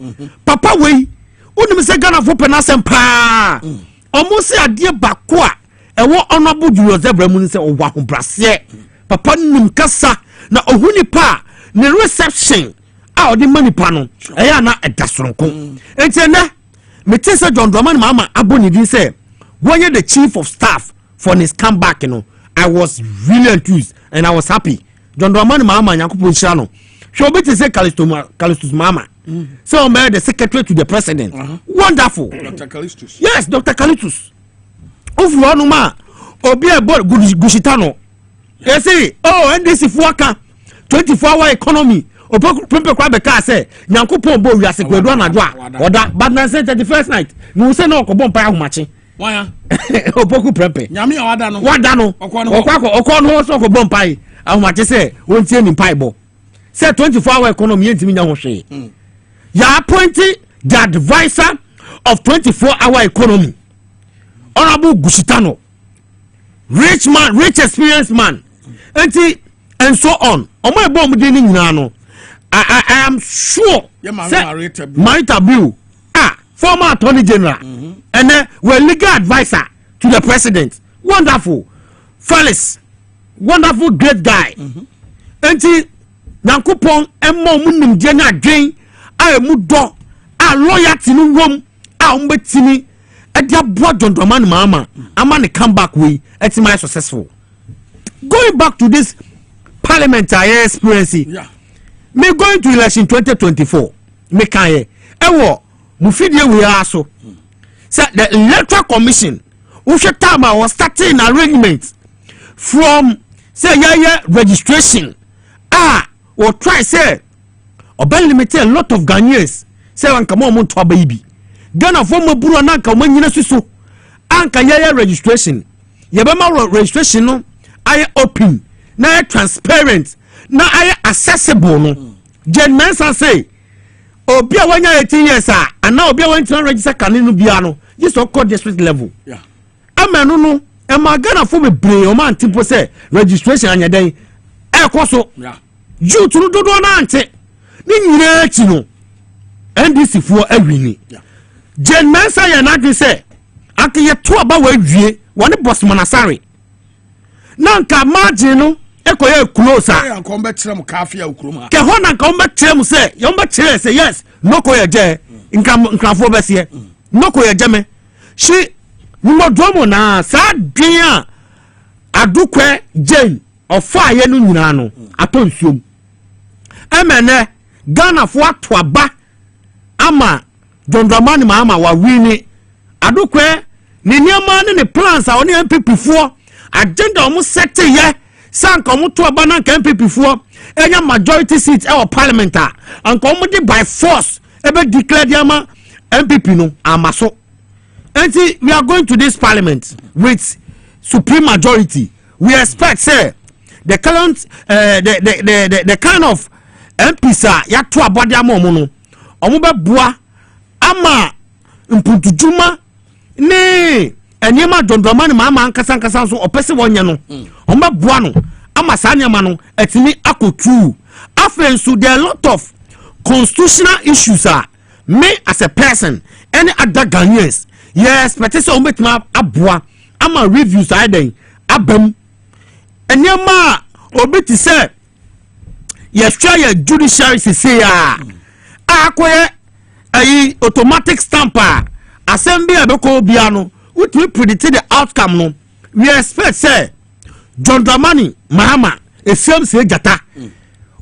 Papa Way, wouldn't say Ghana for Penasem Pa. Almost say a dear Bakwa. Ewo Honorable Julius Debra mun se o wa ho brase papa nim kasa na ohuni pa ne reception a odi mani pa no eya na edasronko enti na meti se John Dramani Mahama abonidi say wonye the chief of staff for his comeback no I was really enthused and I was happy John Dramani Mahama nyakopo nshira no hwe obeti se Callistus Mahama so o the secretary to the president wonderful Dr. Callistus yes Dr. Callistus Ofu anu ma obi e ball gushitano you see NDC fuaka 24-hour economy opoku pempe kwa be ka say nyankopon bo wiase kwedu anadwo a oda but na say 31st night no say no okobon pa ahomache waya opoku pempe nyame ya wada no okọ no so okobon pa ahomache say wontie ni pai bo say 24-hour economy yentimi nya ho hwe ya appointing the advisor of 24-hour economy Honorable Gushitano, rich man, rich experienced man, and so on. On my bomb dining nano, I am sure. Marita Bill, former Attorney General, and then we're legal advisor to the president. Wonderful, Felix, wonderful, great guy. And Nankupon and Momunim Jenna Jane, I am Mudo, a lawyer to room, I'm betting. Edia brought John Dramani Mahama. Amani come back way. It's my successful. Going back to this parliamentary experience. Yeah. Me going to election 2024. Me kanye. Ewo mufidie we aso. Say the Electoral Commission. Ushe time was starting arrangement from say registration. Or try say. Oben limite a lot of Ghanaians. Say one come on to a baby. Ghana former buru na nka manyina susu anka yeye registration yebema registration no aye open na aye transparent na aye accessible no Jen Mensa say obi a wanya 18 years ana obi a want to register kaninu bia no this so called district level yeah amenu no e ma Ghana for me brain o man tipo say registration anya den e koso yeah youth no dodo na ante ni nyina achi no NDC for awini yeah Jen Mensa ya na say ake ye to aba wa wie woni boss Manasare nanka margin no ekoye close a ya nko betre mu kafe a ukroma ke ho nanka betre mu say yo betre say yes no ko ye je nkrafo bese no ko ye je me shi numodomo na sa dwen a adukwe Jane ofa ye no nyina no atonsuom emene Ghana fo atoaba ama John Dramani Mahama wa wini adukwe ni niama ne plans a oni MPP fo agenda omo set ye sanka omo to aba na MPP fo enya majority seat e parliament a anka omo de by force ebe declare diama MPP no amaso. And we are going to this parliament with supreme majority. We expect say the current the kind of MPs ya to abodi amomo no omo be boa ama mputujuma ne enema Dondramani Mahama ankasa so opese wonye no omo be boa no ama sa nyama no etimi akotu afenso there are a lot of constitutional issues me as a person any other Ghanaians yes petition ometima aboa ama reviews aden abam enema obeti say yes try your judiciary say akoye ayi automatic stamper assembly abeko bia no we predict the outcome no we expect say John Dramani Mahama esem say jata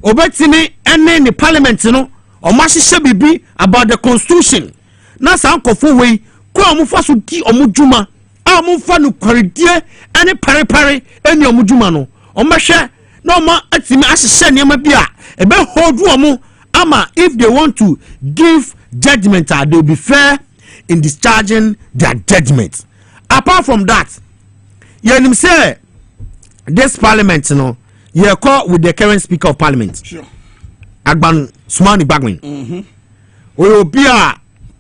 obetimi ene ni parliament no o ma hihye bibi about the constitution na san kofo we ko amufa so di omudwuma amufa no kwaredie ene parepare eni omudwuma no o mahwe na o ma atimi ahihye niam bia ebe hold omu ama if they want to give judgment they will be fair in discharging their judgment. Apart from that, you say this parliament you call with the current speaker of parliament. Sure. Agban Sumani Bagwin. We will be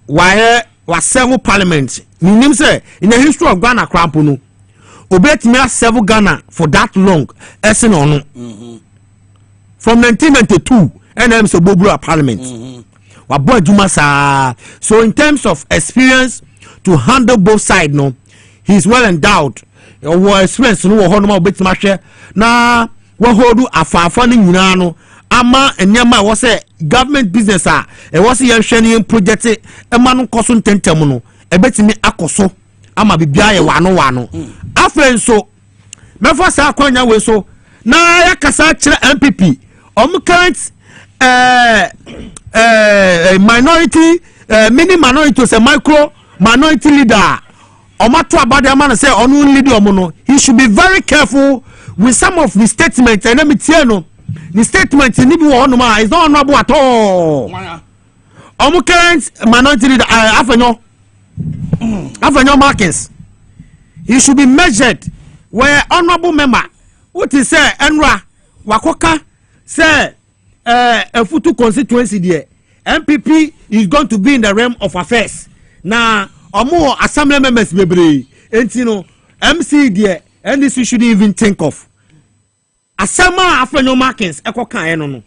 was several parliament. Meaning say in the history of Ghana Krampunu, obey me several Ghana for that long. Essen or no. From 1992, NM so Bobura parliament. Waboy Jumasa. So in terms of experience to handle both sides, no, he's well endowed. Or experience no honoma obey me na wahodu afafa ni nyina no ama enyama wo say government business e wo say yenhwene project e ma no koso ntentem no e betimi akoso ama bibia ye wano afenso mefo sa akwanya we so na yakasa kire MPP current minority mini minority to say micro minority leader omato abade ama say onu leader no he should be very careful with some of the statements and let me tell you the statement ni bi wo no ma is not honorable at all current minority leader afenyo Markins he should be measured where honorable member what is say enra wakoka say Futu constituency there MPP is going to be in the realm of affairs na omo assembly members bebre enti no MC there and this we shouldn't even think of asama afenyo Markins ekoka no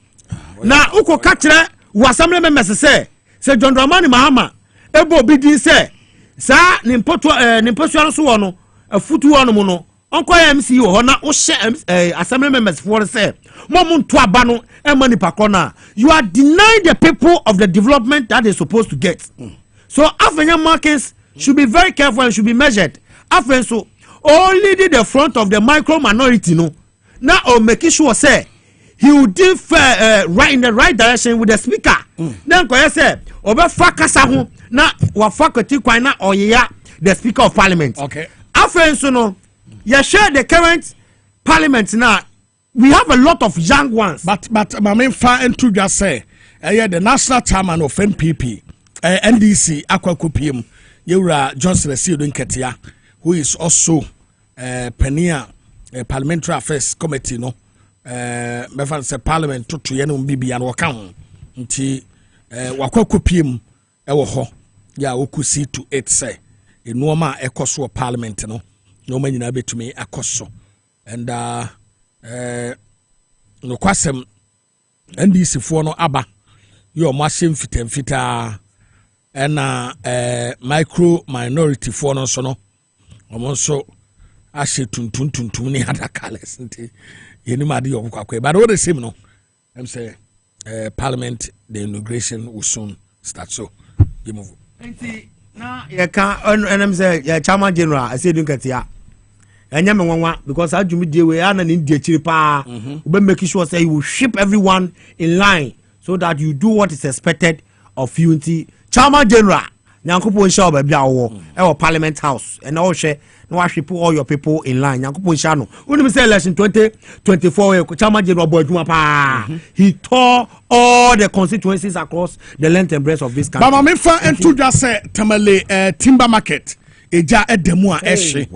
na ukoka kire wo assembly members say John Dramani Mahama ebo obidi say sa nimpotu so wo no afutu wo no mo no onko MC wo na wo hye assembly members for say mom to aba no e mani pakona you are denying the people of the development that they supposed to get. So afenyo Markins should be very careful and should be measured. Afenso only the front of the micro minority no now make sure say he will do right in the right direction with the speaker. Then ko say obefa kasa ho na wa faculty kwan na oyeya the speaker of parliament. Okay. Afenso no you share the current parliament now we have a lot of young ones. But my main fan into just say the national chairman of NPP NDC Akwakopiem Yura Johnson Esiodun Ketia who is also Penia Parliamentary Affairs Committee no me say parliament to yenum bibi an waka ho nti Wakokopiem e wo ho ya wokusi to 8 say enuoma ekoso parliament no no manyina betumi akoso and no kwasem NDC fo no aba yo mo ahyem fitamfita ena micro minority fo no so no omo so ahye tuntum ne other colors nti yenim ade yobukwa but all the same no I'm say parliament the inauguration will soon start so you move nti na ye ka enam say ya chairman general asedu nkatia enya me nwanwa because adwumi die we ana ne die chiri pa we make sure say you will ship everyone in line so that you do what is expected of you nti chairman general nyankopon sha oba bia wo e wo parliament house and all share no wa ship all your people in line nyankopon sha no unim say election 2024 chairman general boy adwuma pa he tore all the constituencies across the length and breadth of this country but me fa entu dwa say tamale timber market eja edemu a ehye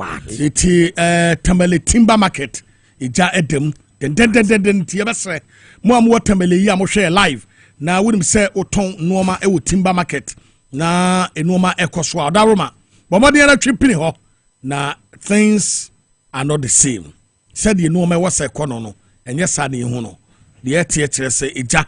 eti tamale timber market eja edem den tie besre mo am tamale yi am hwe live na wonim say oton nuoma e wo timber market na enuoma ekoso adaroma bomode na twipini ho na things are not the same said the enuoma was ekono no enye sa na ehu no de etie kire say eja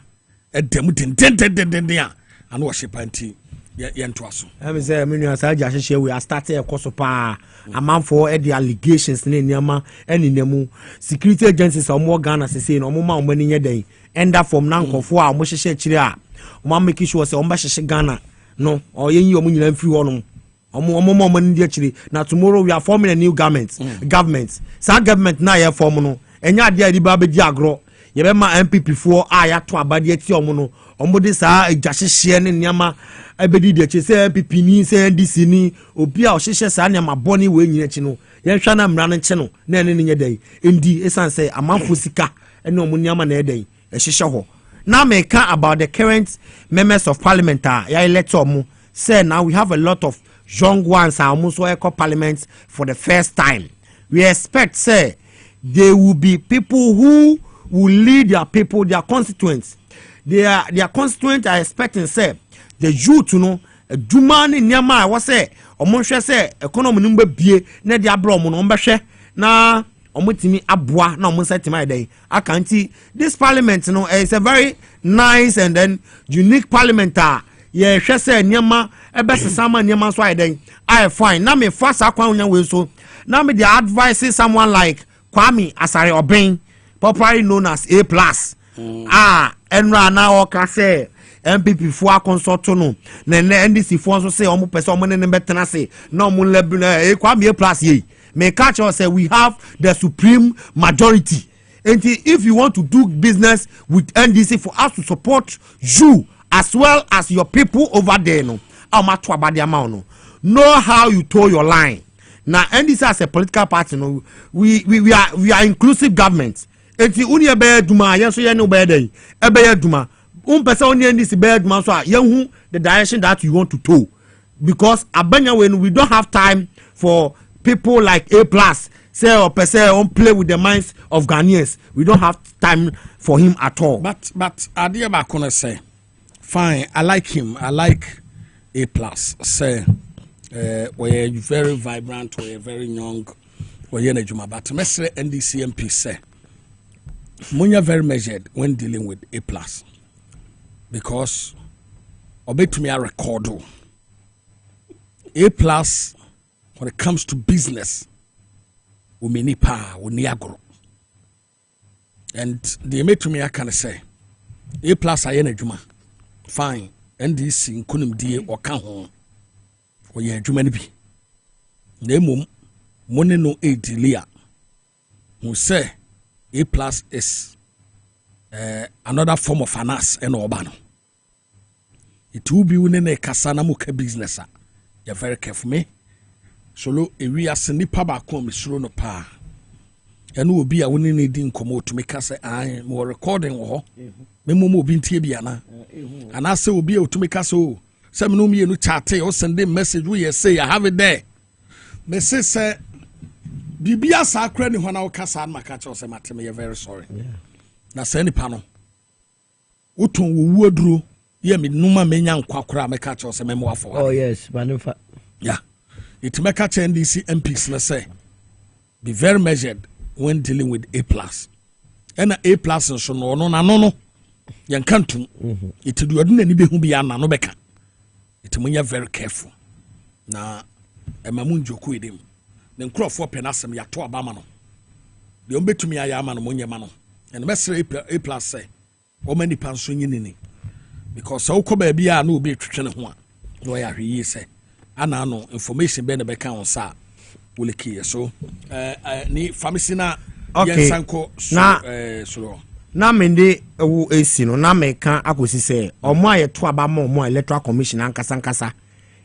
edem den a ana wo hyepanti yento aso am say menu asaja hye we are starting ekoso pa amanfo e the allegations na niama eninamu security agencies omo Ghana say no omo ma omo ni nyeden enda from na nkofo a omo hye kire a omo make sure say omo hye Ghana no or yen you nyina mfiri honum omo ndi akiri na tomorrow we are forming a new government sa government na ye form no enya ade adi ba be di agro ye be ma MPP fo a ya to abade ati omo no omo de sa ejahyehyɛ ne niama abedi de akyi se MPP ni se NDC ni obi a ohyehyɛ sa niama boni we nyina akyi no ye hwa na mra no nkye no na ene nye dai endi esan se amanfo sika ene omo niama na edai ehyehyɛ ho. Now me can about the current members of parliament ya electoral say now we have a lot of young ones almost echo parliament for the first time. We expect say there will be people who will lead their people, their constituents. Their constituents are expecting say the youth no duma ni nyama wa say omonhwe say economy no mbie na dia bro mo no mbehwe na omutimi aboa na omunsetima dey akanti this parliament no is a very nice and then unique parliament ye hwe say nyama ebesesama nyama so ayden I fine na me fast akwan nya we so na me dey advise someone like Kwame Asare Oben popularly known as A+. Enra na oka say MPP fo akonsult no na NDC fo so say omo pese omo ne betena say na omo lebu na Kwame A+ ye may catch us say we have the supreme majority. And if you want to do business with NDC for us to support you as well as your people over there, know how you toe your line. Now NDC as a political party, no, we are inclusive government. And the unia be duma, yes, you know better. Ebe duma, person only NDC be duma so you the direction that you want to toe, because abanya when we don't have time for people like A+, say or per se on play with the minds of Ghanaians. We don't have time for him at all. But Adia Bakuna say, fine, I like him. I like A+. Say, we're very vibrant, we're very young, we're Juma. But Mr. NDC MP say, Munya very measured when dealing with A+. Because, obey to me, I record A+. When it comes to business, we need power, we need agro. And the made to me, I can say, A+ I Juma. Fine. NDC in Kunim D or Kahon. Or ye Jumani be. Name money no a delia. Who say A+ is another form of finance and urbano. It will be winning a Kasana Muka business. You're very careful, me. Solo we are nipa ba kom suro no pa eno obi a woni ne din komo to make say I more recording wo me mo obi ntie bia na ana say obi a to make so say me no me no chat o send a message we say I have it there me say bibia sa kra ni hona wo kasa na maka che say mateme you very sorry na say nipa no uton wo aduro ye me numa menya nkwakora meka che say me mo afọ oh yes manufa yeah. It make a NDC MPs na say be very measured when dealing with A+. And A+ and so no yan kantum it do aduna ni be hu bia na no beka it munya very careful na emamu njoku edem ne nkurɔfoɔ pɛ n'asɛm yɛato aba ma no deɛ ɔmbɛtumi ayɛ ama no monyɛ ma no ɛno mɛsrɛ A+ sɛ ɔma nipa nso nye nini because sɛ wokɔ baabi a na obi twetwe ne ho a na ɔyɛ ahwɛ yie sɛ ana no information bɛ na bɛka wo nsa a wolekiɛ so ne famisi na yɛnsankɔ soro na mende ewu esi no na meka akosi sɛ ɔmo a yɛto aba ma ɔmo electoral commission ankasa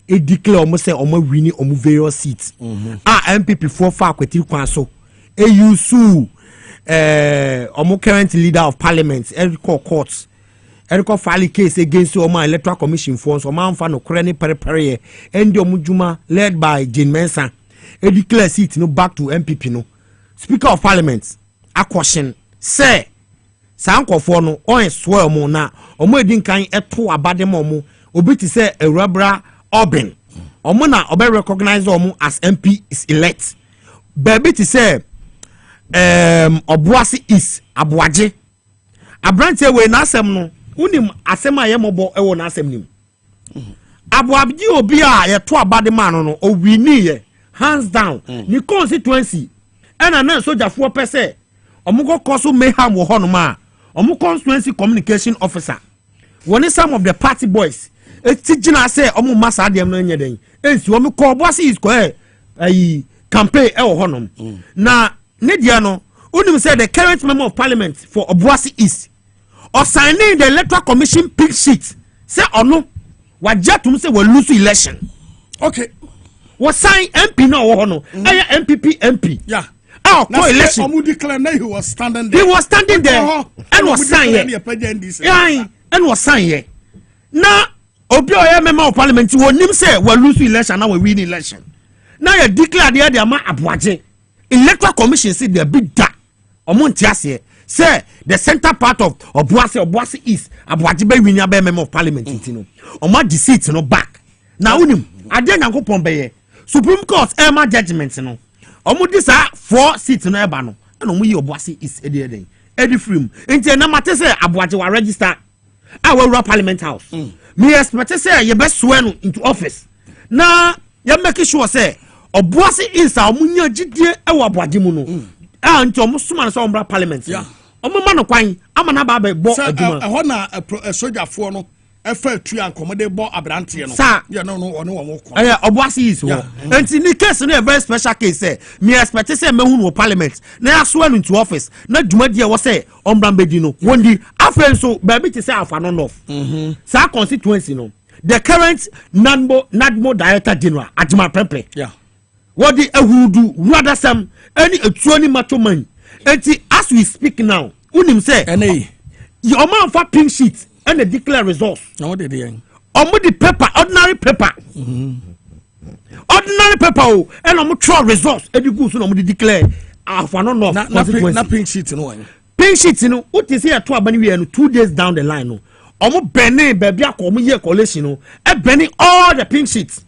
e declare ɔmo sɛ ɔmo wini ɔmo various seats a MPP for fa akwetiri kwan so e use ɔmo current leader of parliament Electoral courts Electoral file case against ɔmo electoral commission for so ɔmo anfa no kore ne perepere endi ɔmo juma led by Jane Mensah e declare seat no back to MPP no speaker of parliament akwashin say sankofo no on swell mo na omo edin kan eto abade mo mo obi ti say Ewurabra Obin omo na obe recognize omo as MP is elect baby ti say Obuasi is Abuaje Abrante we na asem no unim asem aye mobo ewo na asem nim Abuaji obi a ye to abade man no o wini ye hands down ni constituency ena na sojafo pese omo koso mayhem wo hono ma omo constituency communication officer one some of the party boys etijina say omo masa adem no nya den ensi omo ko Obuasi is ko campaign e wo hono na Nidia no, unim said the current member of parliament for Obuasi East or signing the electoral commission pink sheet. Say or no, what Jatum say will lose election. Okay. Was sign MP no or no? MPP MP. Yeah. Oh, no election. Omu declare he was standing there. He was standing there and was signing. Yeah, and was signing. Now, Obio member of parliament who nim say will lose election now we win election. Now you declare the ama Abuaje. Electoral commission say the big da omontiase say the center part of Obuasi is Abuaji be win be member of parliament no omo di seat no back na unim ade nyankopon be ye Supreme Court ema judgment no omo di sa 4 seats no eba no na omo yi Obuasi is edi free enti na mate say Abuaji wa register our parliament house me expect say ye be swear no into office na ye make sure say Obuasi is a munya jidie e wa Abuaji mu no nti omo suma na so ombra parliament omo ma no kwan ama na ba be bo aduma ho na sojafo no e fa tu ankomode bo abrante no ye no ono wo ko Obuasi is wo nti ni case no a very special case say me expect say me hu no parliament na ya so into office na dwumadie wo say ombra mbedi no wondi afen so ba bi ti say afa no north sa constituency no the current nadmo director general Adjuma Pepe what the Ehudu rather some any etuani matoman enti as we speak now unim say your man for pink sheet and the declare results what did they the paper ordinary paper and omo throw results e di go so omo declare for no na pink sheet no pink sheet no what is here to abani we no 2 days down the line no omo bene baby akomo ye collation no e bene all the pink sheets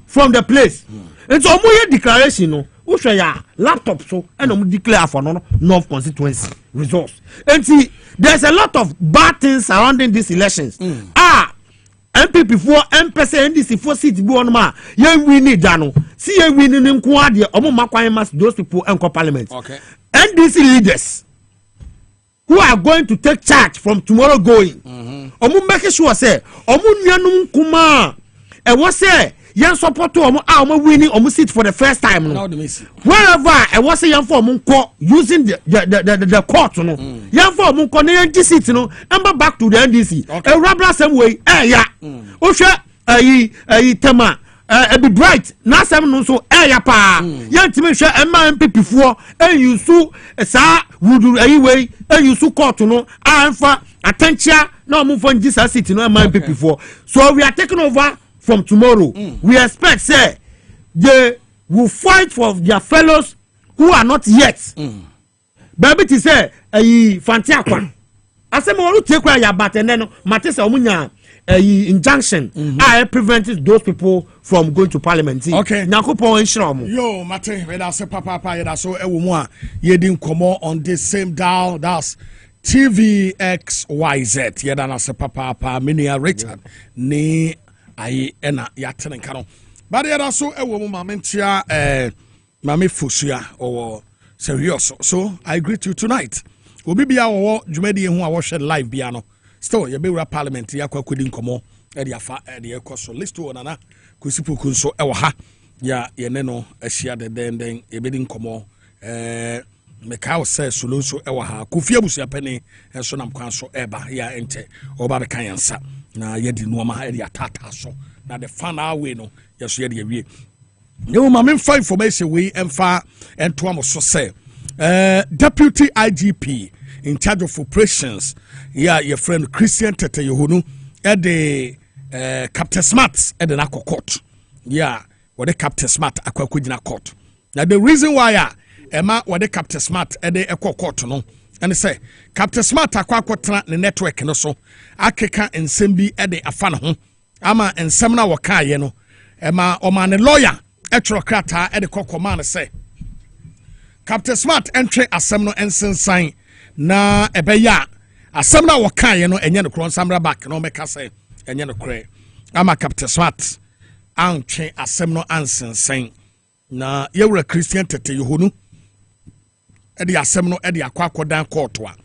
from the place. And so omo declaration no wo hwe ya laptop so and omo declare for no North constituency results. And see there's a lot of bad things surrounding these elections. MPP for MPC NDC for seat bi on ma ye win da no see ye win ni nko ade omo makwan mas those people enko parliament. Okay. NDC leaders who are going to take charge from tomorrow going. Omo make sure say omo nuanum kuma e wo say yan support omo winning omo seat for the first time no wherever I was say yan for omo nko using the court no yan for omo nko na yan seat no emba back to the NDC Ewurabra same way ya o hwe tema e be bright na sam no so ya pa yan timi hwe emma MPP fo yusu sa wudu way yusu court no amfa attention na omo fo ngisa seat no emma MPP fo so we are taking over from tomorrow. We expect say they will fight for their fellows who are not yet. Baby to say Fantiakwa. I say mo take where ya but and then Matisa omunya injunction I prevented those people from going to parliament. Okay. Nakopon enshiramu. Yo Mate we da say papa da so ewo mu a ye din komo on this same dial that's TVXYZ. Ye da na say papa Minia Richard ni ayi ena ya tene nka no But there also a woman Mamentia Mame Fusia or serious. So I greet you tonight. Obi bia wo dwumadi hu a wo hwe live bia no. Still ye bewura parliament ya kwa kodi nkomo e de afa e de ekoso list wo nana kosipoku nso e wo ha ya ye ne no ahia de den e bedi nkomo mekao se solo nso e wo ha Kofi Abusua Pani enso nam kwan so eba ya ente oba be kan yansa na ye di no ma e de atata so na the fan away no ye so ye de awie. No ma me fa information we emfa ento am so say Deputy IGP in charge of operations, your friend Christian Tete Yohunu, at the Captain Smart at the Nako Court. What the Captain Smart Aquakujina Court. Now, the reason why Emma, what the Captain Smart at the Echo Court, no, and they say Captain Smart Aquacotra, the network, and also Akeka and Simbi at the Afano, Ama and Semna Waka, you know, Emma Oman, lawyer, Electoral at the Cocoman, say. Captain Smart entry asem no ensen sign na ebeya asem na wakan ye no enye no kron samra back no meka say enye no kre ama Captain Smart antwe asem no ansen sign na yewura Christian Tete Yohunu e de asem no e de akwakodan court a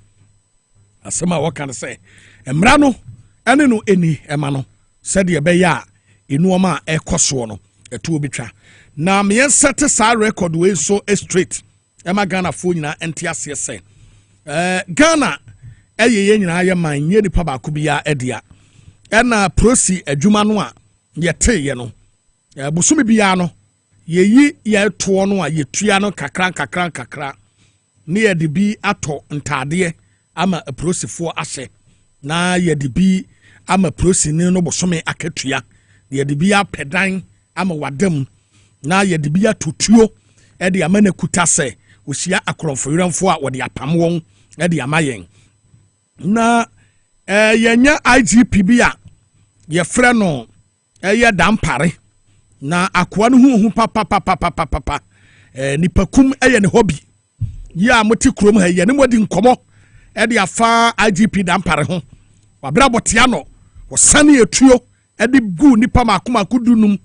asem a wakan say emra no ene no eni ema no said ebeya enuoma ekoso no etu obitwa na me set sa record we so straight Emma Ghana phone na NTS say Ghana ye nyina ye man ye nipa ba ko bia edia na prosi adwuma no a ye te ye no busumi bia no ye yi ye to no a ye tua no kakra ne ye de bi ato ntade ama prosifo ahye na ye de bi ama prosi ne no busumi akatua ye de bi apedan ama wadam na ye de bi atotuo e de amana kuta se osia akromfo yiramfo a wode apam won e de amayen na yenya IGP bia ye frɛ no ye dampare na akoa no hu papa nipakum ye ne hobby ya moti krom ha ye ne modi nkomo e de afa IGP dampare ho wabra botia no wo sane etuo e de gu nipa makoma kudunum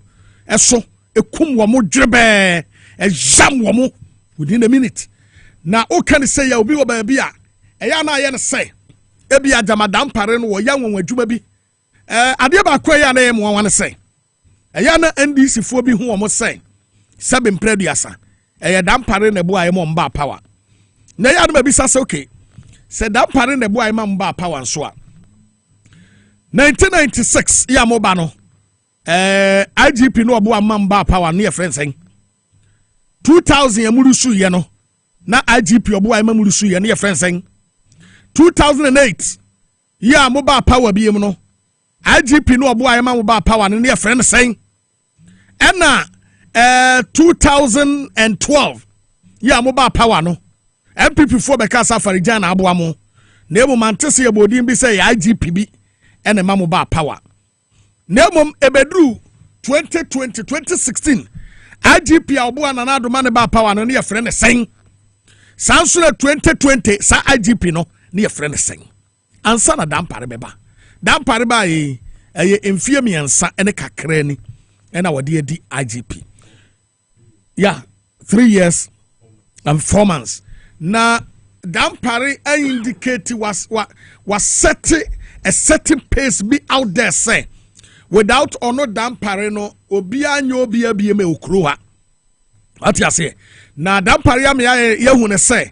eso ekum wo mo dwebe e jam wo mo within a minute. Now, who can say ya obi oba bia? Eya na ye ne say. Ebi ajamadam pare no wo ya won adwuma bi. Ade ba kwa ya na ye mo wan say. Eya na NDC fo bi hu omo say. Sabe mpreduasa. Eya dam pare na bu aye mo mba power. Na ya na bi sa say okay. Say dam pare na bu aye mo mba power nso a. 1996 ya mo ba no. IGP no obo mba power no ye friend say. 2000 yamurusu ye no na IGP obo ay mamurusu ye no ye friend sen 2008 ya mobile power bi em no IGP no obo ay mobile power no ye friend sen ena 2012 ya mobile power no MPP for be kasa farijan na abo amo na emu mantese ye bodin bi say IGP bi ena mobile power na emu ebedru 2016 IGP obo ananado mane ba power no ne ye frɛ ne sen sansura 2020 sa IGP no ne ye frɛ ne sen ansa na dampare beba dampare ba ye emfie miensa ene kakra ni ena wode di IGP 3 years and 4 months na dampare indicate was set a certain pace be out there say without or no dampare no obia nya obia bie me okro ha ati ase na dampare ya me ye hu ne say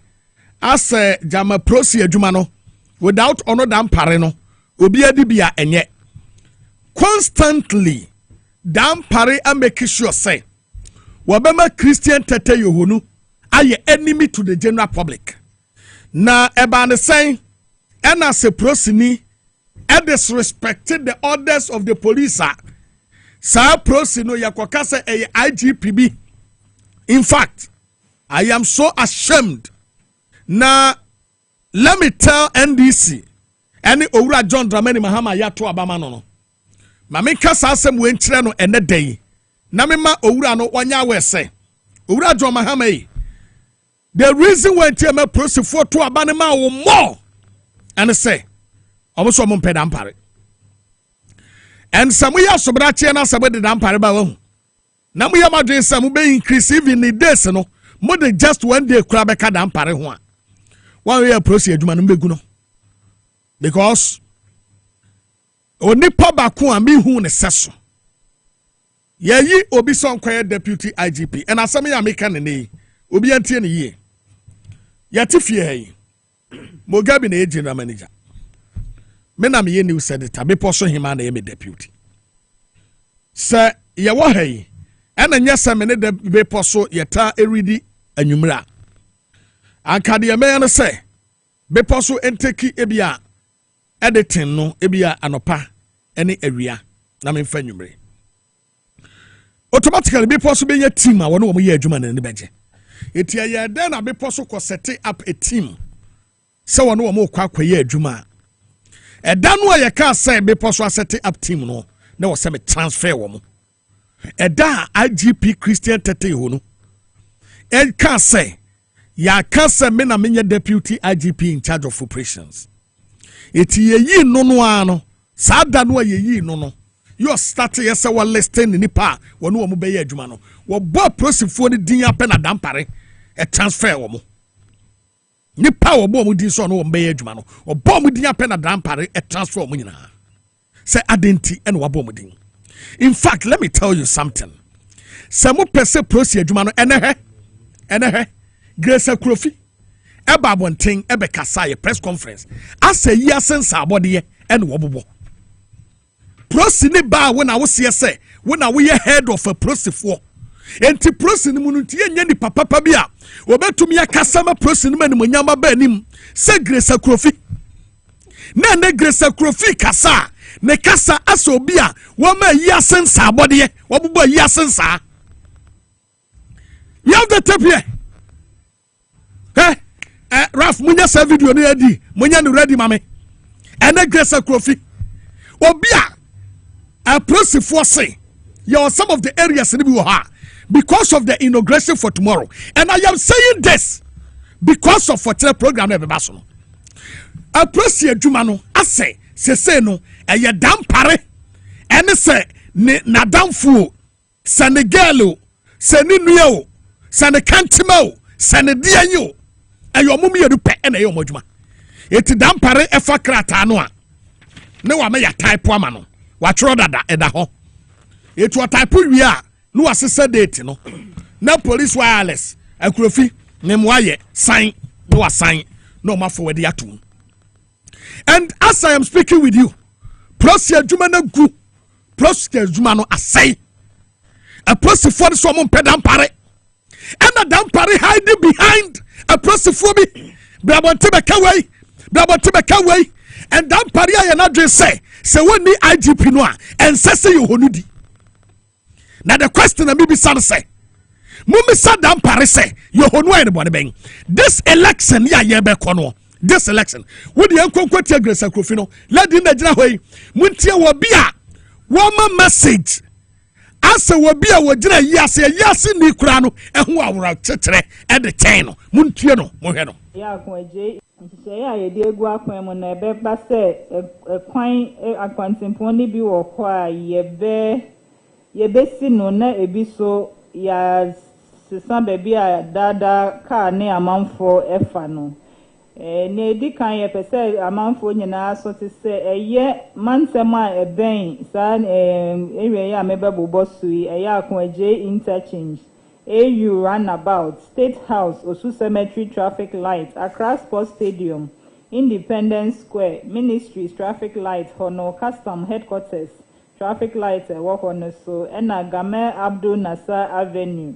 ase jama prosi adwuma no without or no dampare no obia di bia enye constantly dampare a make sure say wabema Christian Tete Yohunu aye enemy to the general public na eba ne say ena se prosini and disrespected the orders of the police. Sa prosino yakokase a IGPB. In fact, I am so ashamed. Now, let me tell NDC, any Owura John Dramani Mahama yato abama no. Mami kasa asem wenchire no ene day. Na me ma Owura no wanya we say. Owura John Mahama yi. The reason when me prosi for to abane ma wo more. And say almost one pedampare. And some we are sobrachi and somebody dampare ba wo. na mo yam adwen say mo be increase even the days no mo de just one day kura be ka dan pare ho a one way process adwuma no mbegu no because onipa ba ko a me hu ne seso yayi obi son kwaye deputy IGP and asem ya make ne ne obi antie ne yie yati fie hey Mogabi na general manager me na me ye new senator be poso hima na ye me deputy se ye wo hey ena nya se me ne de be poso yeta eridi anwumra anka de me no se be poso enteki ebia editing no ebia anopa ene awia na me mfa anwumre automatically be poso be nya team a wono wo ye adwuma na ne beje etia ye den na be poso ko set up a team se wono wo kwa kwaye adwuma eda no ye ka say be poso set up team no na wo se me transfer wo mo eda IGP Christian Tete ho no e ka say ya ka say me na menye deputy IGP in charge of operations etia yi no no ano sa da no ye yi no no you start yes we listing ni pa wono wo mo be ye adwuma no wo bo prosifo ni din ape na dampare e transfer wo mo ni pa wo bo mo din so no wo be ye adwuma no wo bo mo din ape na dampare e transfer wo mo nyina say adenti and wo bo mo din. In fact, let me tell you something. Samu pese prosi adwuma no enehe Grace Akrofi eba bonten ebe kasa ye press conference asa yi asensa abode ene wo bobo prosi ni ba wo na wo se se wo na wo ye head of a prosi for enti prosi ni munu tie nya ni papa bia obetumi akasa ma prosi ni mani monyama ba anim se Grace Akrofi na ne Grace Akrofi kasa ne kasa asa obi a wo ma yi asensa abode wo bobo yi asensa you have the tape here. Raf munya sa video ni ready munya ni ready mame ene Grace Akrofi obia a process for say your some of the areas ni bi ha because of the inauguration for tomorrow and I am saying this because of for program na be baso no a process adwuma no ase se no eye dampare ene se ne nadamfu Senegal se ni nua o se ne kantima o se ne dianyo ayo mum yedu pe na ayo modwuma eti dampare efa krata no a ne wa me ya type ama no wa tworo dada eda ho eti o type wi a no asese date no na police wireless Akrofi ne moaye sign no wa sign no ma forward atum. And as I am speaking with you procedure adwuma na gu procedure adwuma no asai a procedure for so mum pe dampare and a dampare hiding behind a prosophobi Brabantibeka way and dampare ya na dwe say when the IGP no and say you honudi. Now the question na me be say mummy sa dampare say you honu anybody ben this election ya ye be kono this election wo de enkonkwati Grace Akrofi no let in na gina hoyi muntie wo bia wo ma message asa wo bia wo gina yase ni kura no ehu awura tetere e de ten no muntie no mo hwe no ya akwaje ntise ya ye de egu akwan mo na ebe ba se ekwan akwantempo ni bi wo ko a ye be si no na ebi so ya sisan bebi a dada ka ne amanfo efa no ne di kan ye pese amanfo nyina so te se eye mansem a eben sa area ya mebe bobo sui eya akwaje interchange AU Runabout, State House, Osu Cemetery Traffic Light, Accra Sports Stadium, Independence Square, Ministries Traffic Light, Hono Custom Headquarters, Traffic Light, Wahono so, Ena Game Abdul Nasser Avenue.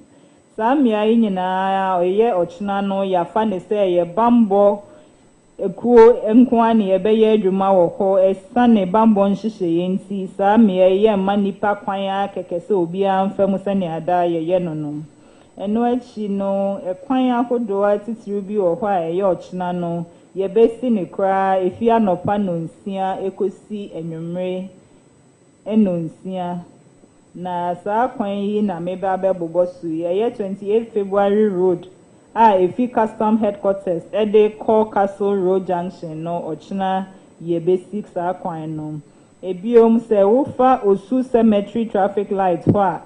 Samia inyina oye ochina no ya fane se ye bambo ekuo enkwani ebeye adwuma wo ho esane bambo nhihye yenti samia ye manipa kwan ya kekese obi amfam sane ada ye nonom eno achi no ekwan akodo atitiru bi wo ho a ye ochina no ye besi ne kra efi anopa no nsia ekosi enwumre enonsia na saa kwan yi na meba bebobo su ye 28 February road efi custom headquarters ede call Castle Road Junction no ochina ye basic saa kwan no ebiom se wofa Osu Cemetery Traffic Light ho a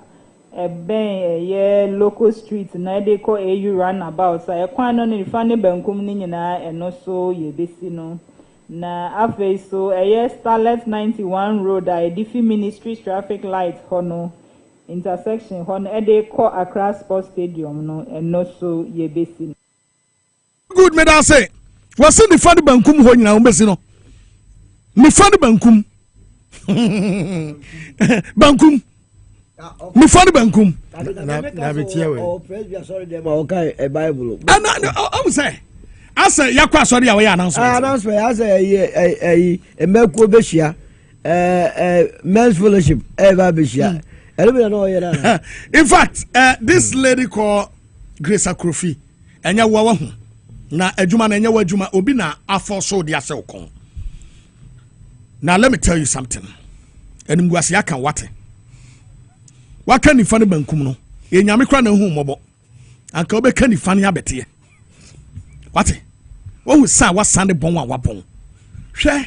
ɛbɛn local street na de kɔ AU runabout sa ɛkwan no ne fa ne bankum ne nyinaa ɛno so yɛbɛsi no na afei so Starlet 91 road a edifi ministry traffic light hɔ no intersection hɔ no de kɔ Accra Sports Stadium no ɛno so yɛbɛsi. Good me da say wɔse ne fa ne bankum hɔ nyinaa wɔbɛsi no ne fa ne bankum bankum me fa ne bankum na betie we o president sorry dem o kai e bible ana I say asa yakwa asori a we announcement asa emekuo behia men's fellowship ever behia elebe na o yera in fact this lady called Grace Akrofi enya wo ho na adwuma na enya wo adwuma obi na afoso de ase okon. Now let me tell you something. Enimguase aka wate. Waka ni fane bankum no. Enyame kra na hu mobo. Anka obeka ni fane abete. Wate. Wo hu sa wasande bon wa wabon. Hwe.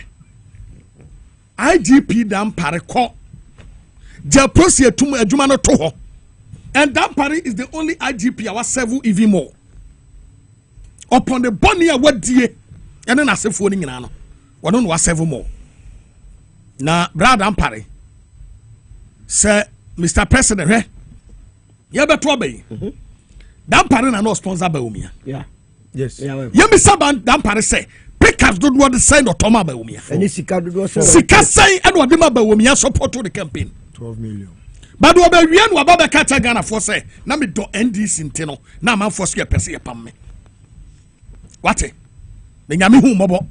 IGP dam pare ko. Je prosie tum adwuma no to ho. And that party is the only IGP our serve even more. Upon the body a wadie. Ene na sefo ni nyina no. Wono no wa serve more. Na brother ampare say Mr. President he ya beto obey dampare na no sponsor ba omia yes ya mi saban dampare say pickers do what the sign of Toma ba omia any sika do so sika sign and what ma ba omia support to the campaign 12 million but we be wian wa ba be ka Ghana for say na me do NDC ntino na man for square pese ye pam me wate me nyame hu mobo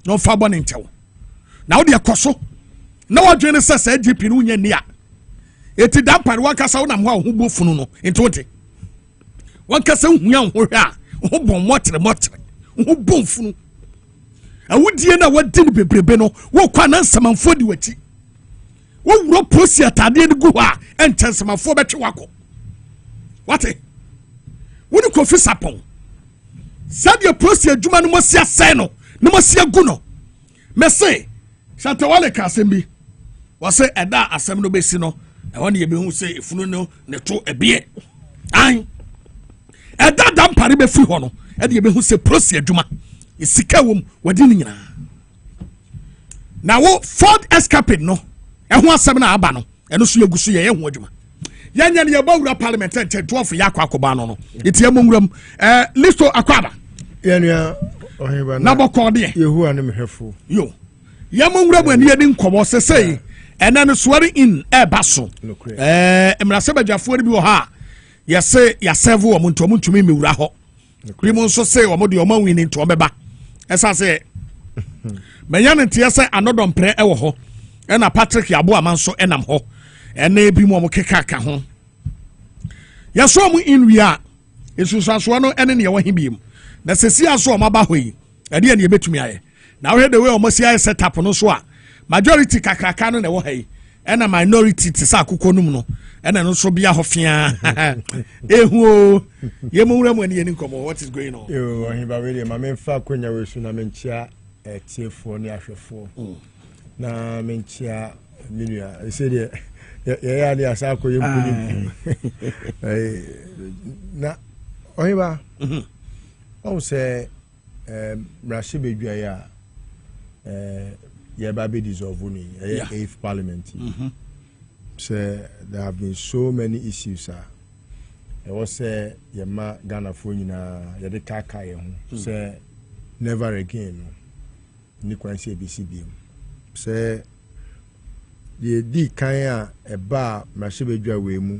no fa bo ne ntew na wo de ekoso na wadwene sɛ GP no nya nia eti dampare wakasa wo nam ho a ho bofunu no enti wote wakasa huya ho hwɛ a ho bɔn motre ho bonfunu awudie na wadi ne bebrebe no wo kwa na nsamanfo di wachi wo wuro prosi atade ne gu hɔ a ɛnkyɛnsamanfo bɛtwe wako wate wo ni kofi sapon sadia prosi adwuma no mosia sɛ no ne mosia gu no mese Shatawale kasembi wase eda asem no besi no ɛhɔ ne yɛbɛhu sɛ efunu no ne to ebie an ɛda dampare bɛfiri hɔ no ɛde yɛbɛhu sɛ prosi adwuma esika wom wadi ne nyinaa na wo Ford Escapade no ɛho asɛm na aba no ɛno so yɛgu so yɛ ho adwuma yɛnyɛ ne yɛbɔ parliament ntɛntɛtoɔfo yɛ akɔ no etie mo nwuram listo akwaba yɛnua Oheneba na bɔkɔdeɛ yehu ne mehwɛfo yo yamongura bwani yedi nkomo sesei ena no swearing in baso emrase badwafo bi wo ha yese ya serve wo muntu ntumi mewura ho bi mo nso se wo mo de o ma wini nto beba esa se menya ne tie se anodom pre wo ho ena Patrick Yabo amanso enam ho ena bi mo keka ka ho yeso mo in wia esusaso no ene ne ye wo hibiem na sesi aso o maba ho yi ade ne betumi aye now here the way almost here set up no so a majority kakraka no na wo hai ena minority te sa akukọ num no ena no so bia hofia ehu ye mo wura mo ani ni nkomo what is going on yo Oheneba we ma memfa akonya we su na menchia tiefo ne ahwefo na menchia minua e se de ya de asa akoye mpuni na Oheneba o se mrashe bedua ya yeah, baby dissolve ni 8th parliament. So there have been so many issues. I was say yema Ghana for nyina yede kaka ye ho. Say never again. Ni kwansi ABCB. Say the di kan a eba mrashebedwa we mu.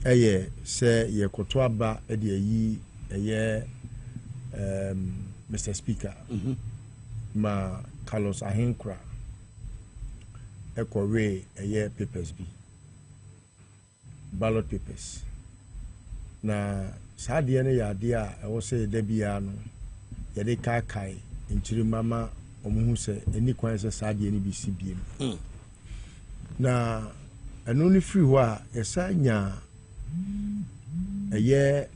Eye say ye koto aba e de yi eye Mr. Speaker. Ma Carlos Ahenkra ekore eye papers bi ballot papers na saade ne yade a ewo se da bia no yede kai nchiri mama omuhu se eni kwan se saade ne bi si biem na eno ni free ho a yesanya eye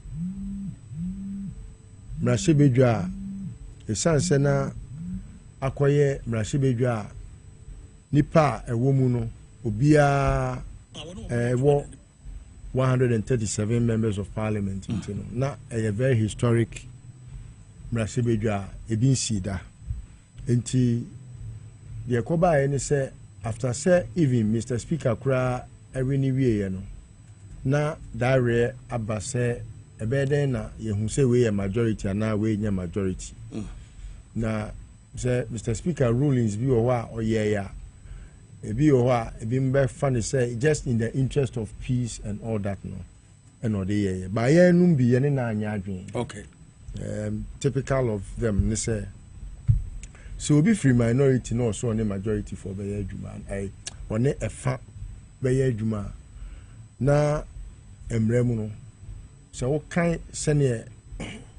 mrashebedwa esanse na akoye mrashebedwa nipa ewo mu no obia wo 137 members of parliament na a very historic mrasebedwa ebin sida enti the koba any say after say even Mr. Speaker kura every new year no na dare abase ebeden na yehu say we majority and now we nya majority na say Mr. Speaker rulings bi o wa oyeya ebi o wa ebi mbe funny say just in the interest of peace and all that no and all the ba ye num bi ye na anya adwen okay typical of them, they say. So be free minority, no, so on a majority for Bayer Juma. I on a fat Bayer Juma. Na Emremuno. So what kind senior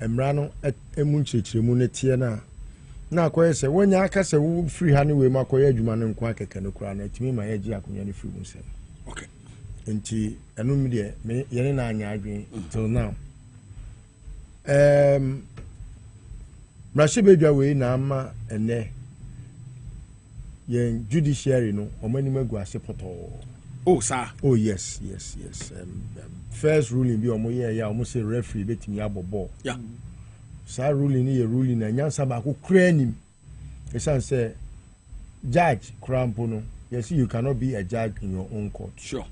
Emrano at Emunchi Munetiana. Now, say when Yaka say free honey with Makoya Juma and Quaka can crown it me my edge Yakuni free say. Okay. And she annumedia me Yenna Yagin till now. Mrashibedwa we na ama ene yen judiciary no omani magu asepoto. Oh sir. Oh yes. First ruling bi omoye ya omo say referee betimi abobo. Yeah. Sa ruling ni ruling na nyansa ba ko kra nim. Esan say judge krampo no. Yes, you cannot be a judge in your own court. Sure.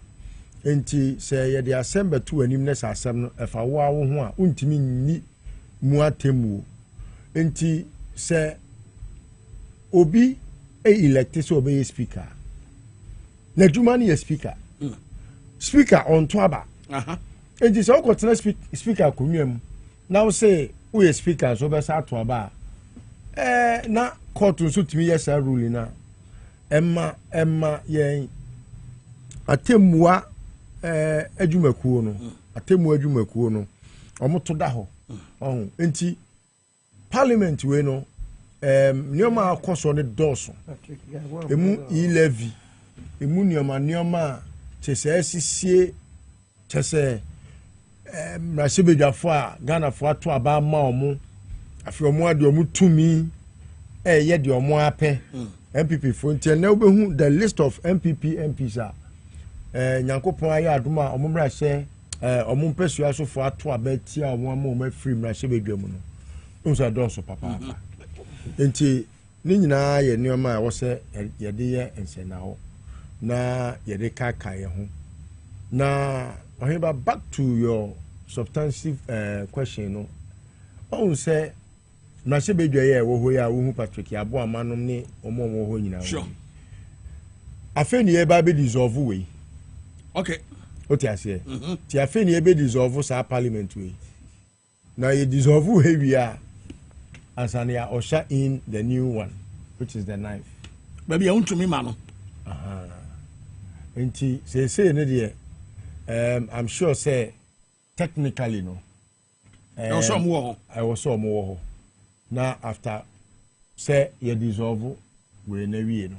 Enti say ye the assembly to anim na sa asem no efa wo awo ho a untimi ni mu atemu. Enti say obi elected so be speaker. Na dwuma ni speaker. Speaker on toaba. Enti say o tena speaker kunwam. Now say we speaker so be sa toaba. Na court so timi yes ruling na. Emma yen atemua adwumakuo no atemu adwumakuo no omoto da ho enti parliament we no nioma akoso ne doso emu levy emu nioma chese sisie chese mrasebedwafo a Ghana fo ato aba ma omo afi omo ade omo tumi ye de omo ape MPP for enti na obehu the list of MPs are nyankopon ayi adoma omumra hye omumpesua so fo ato abatia omama free mra hye bedwam no unsa donso papa enti ni nyina ye nioma a wo se ye de ye ensena ho na ye de kaka ye ho na Oheneba, back to your substantive question no on say mra hye bedwa ye wo ho ya wo hu Patrick abo amanom ni omo ho nyina sure afeni ye ba be dissolve we. Okay. What you say? Ti afeni ebe dissolve sa parliament we. Now you dissolve we are as an ya usher in the new one, which is the 9th. Baby, I want to me man. Enti say no there. I'm sure say technically no. I was some more. Now after say you dissolve we na wie no.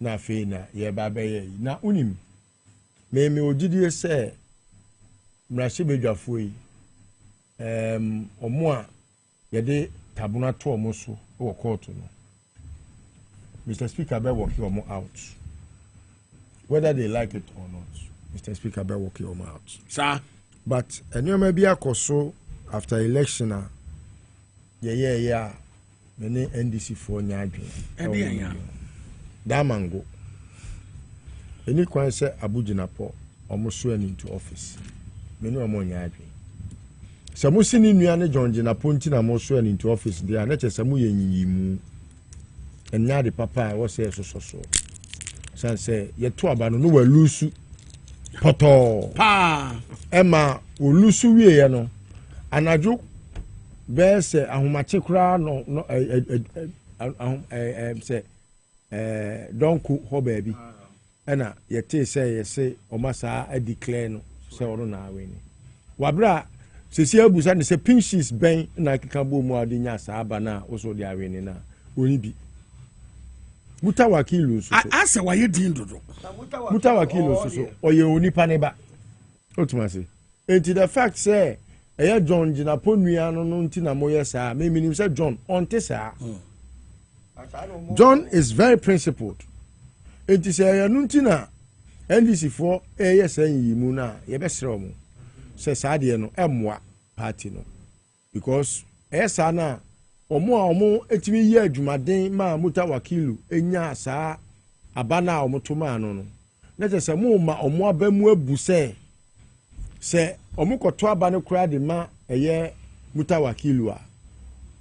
Na fe na ye ba be ye. Na unim me ogidie say mrashibedwafo yi omo a ye de tabuna to omo so wo court no Mr. Speaker be work omo out whether they like it or not. Mr. Speaker be work omo out sir, but enyo bi akoso after election a ye me NDC for nya adwen da mango any kwan say Abuja po almost sworn into office. Many omo nya adwen. Samusi ni nua ne John Jinapo nti na mo sworn into office there na che samu ye nyiyimu. Enya de papa wo say so. San say ye to aba no wa lusu. Poto. pa Emma o lusu wie ye no. Anadwo be say ahomache kura no say donku ho baabi. Ena yete say omasa a declare no say ono na aweni wabra sesi abusa ne say pinches ben na keka bo mu ade nya sa aba na wo so de aweni na oni bi muta wakilu so asa waye din dodo muta wakilu so oye onipa ne ba otuma say enti the fact say eya John Jinapo nua no nti na moye sa me minim say John onte sa John is very principled. Enti say ya nunti na NDC for ASN mu na yɛbɛsrɛ mo sɛ saa deɛ no ɛmmoa party no because ɛsa na ɔmo etimi yɛ adwumaden ma muta wakilu enya saa abana ɔmo to ma no no na kyerɛ sɛ mo ma ɔmo aba mu abu sɛ ɔmo kɔto aba no kora de ma ɛyɛ muta wakilu a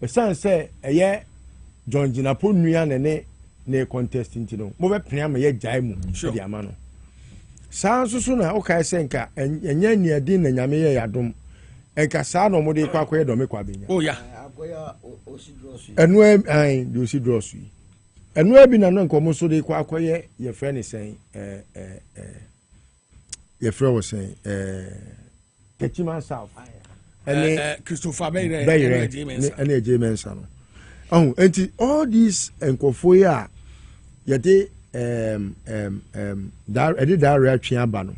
ɛsan sɛ ɛyɛ John Jinapo nua ne contest ntino mo bɛpene ama yɛ gyae mu de ama no saa nso so na wokae sɛ nka ɛnyɛ niadin na nyame yɛ yadom enka saa na ɔmo de kɔ akɔyɛ dɔme kɔ abenya oh ya ɛno ai de osi dross yi ɛno bi na no nka ɔmo so de kɔ akɔyɛ yɛfrɛ ne sɛn yɛfrɛ wɔ sɛn Techiman South ɛne Christopher Beyre ɛne J Mensa no enti all these nkɔfo yi a yɛde ɛde daare atwe aba no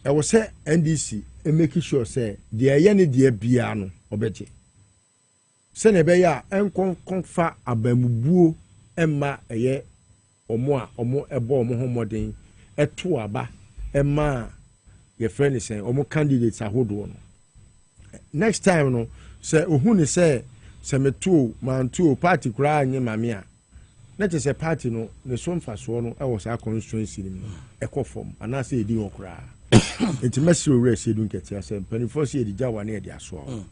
ɛwɔ sɛ NDC make sure sɛ deɛ ɛyɛ ne deɛ bia no ɔbɛgye sɛnea ɛbɛyɛ a ɛnkɔmfa abamubuo ɛma ɛyɛ ɔmo ɛbɔ ɔmo ho mmɔden ɛto aba ɛma yɛfrɛ ne sɛ ɔmo candidates ahodoɔ no next time no sɛ ohu ne sɛ metuo mantuo party koraa nye mame a na kyerɛ sɛ party no ne so mfasoɔ no ɛwɔ saa constituency no ɛkɔ fam anaasɛ ɛdi hɔ koraa nti mɛsrɛ owura ɛsɛdu nkɛtea sɛ mpanimfoɔ sɛ yɛde gya wane yɛde asoa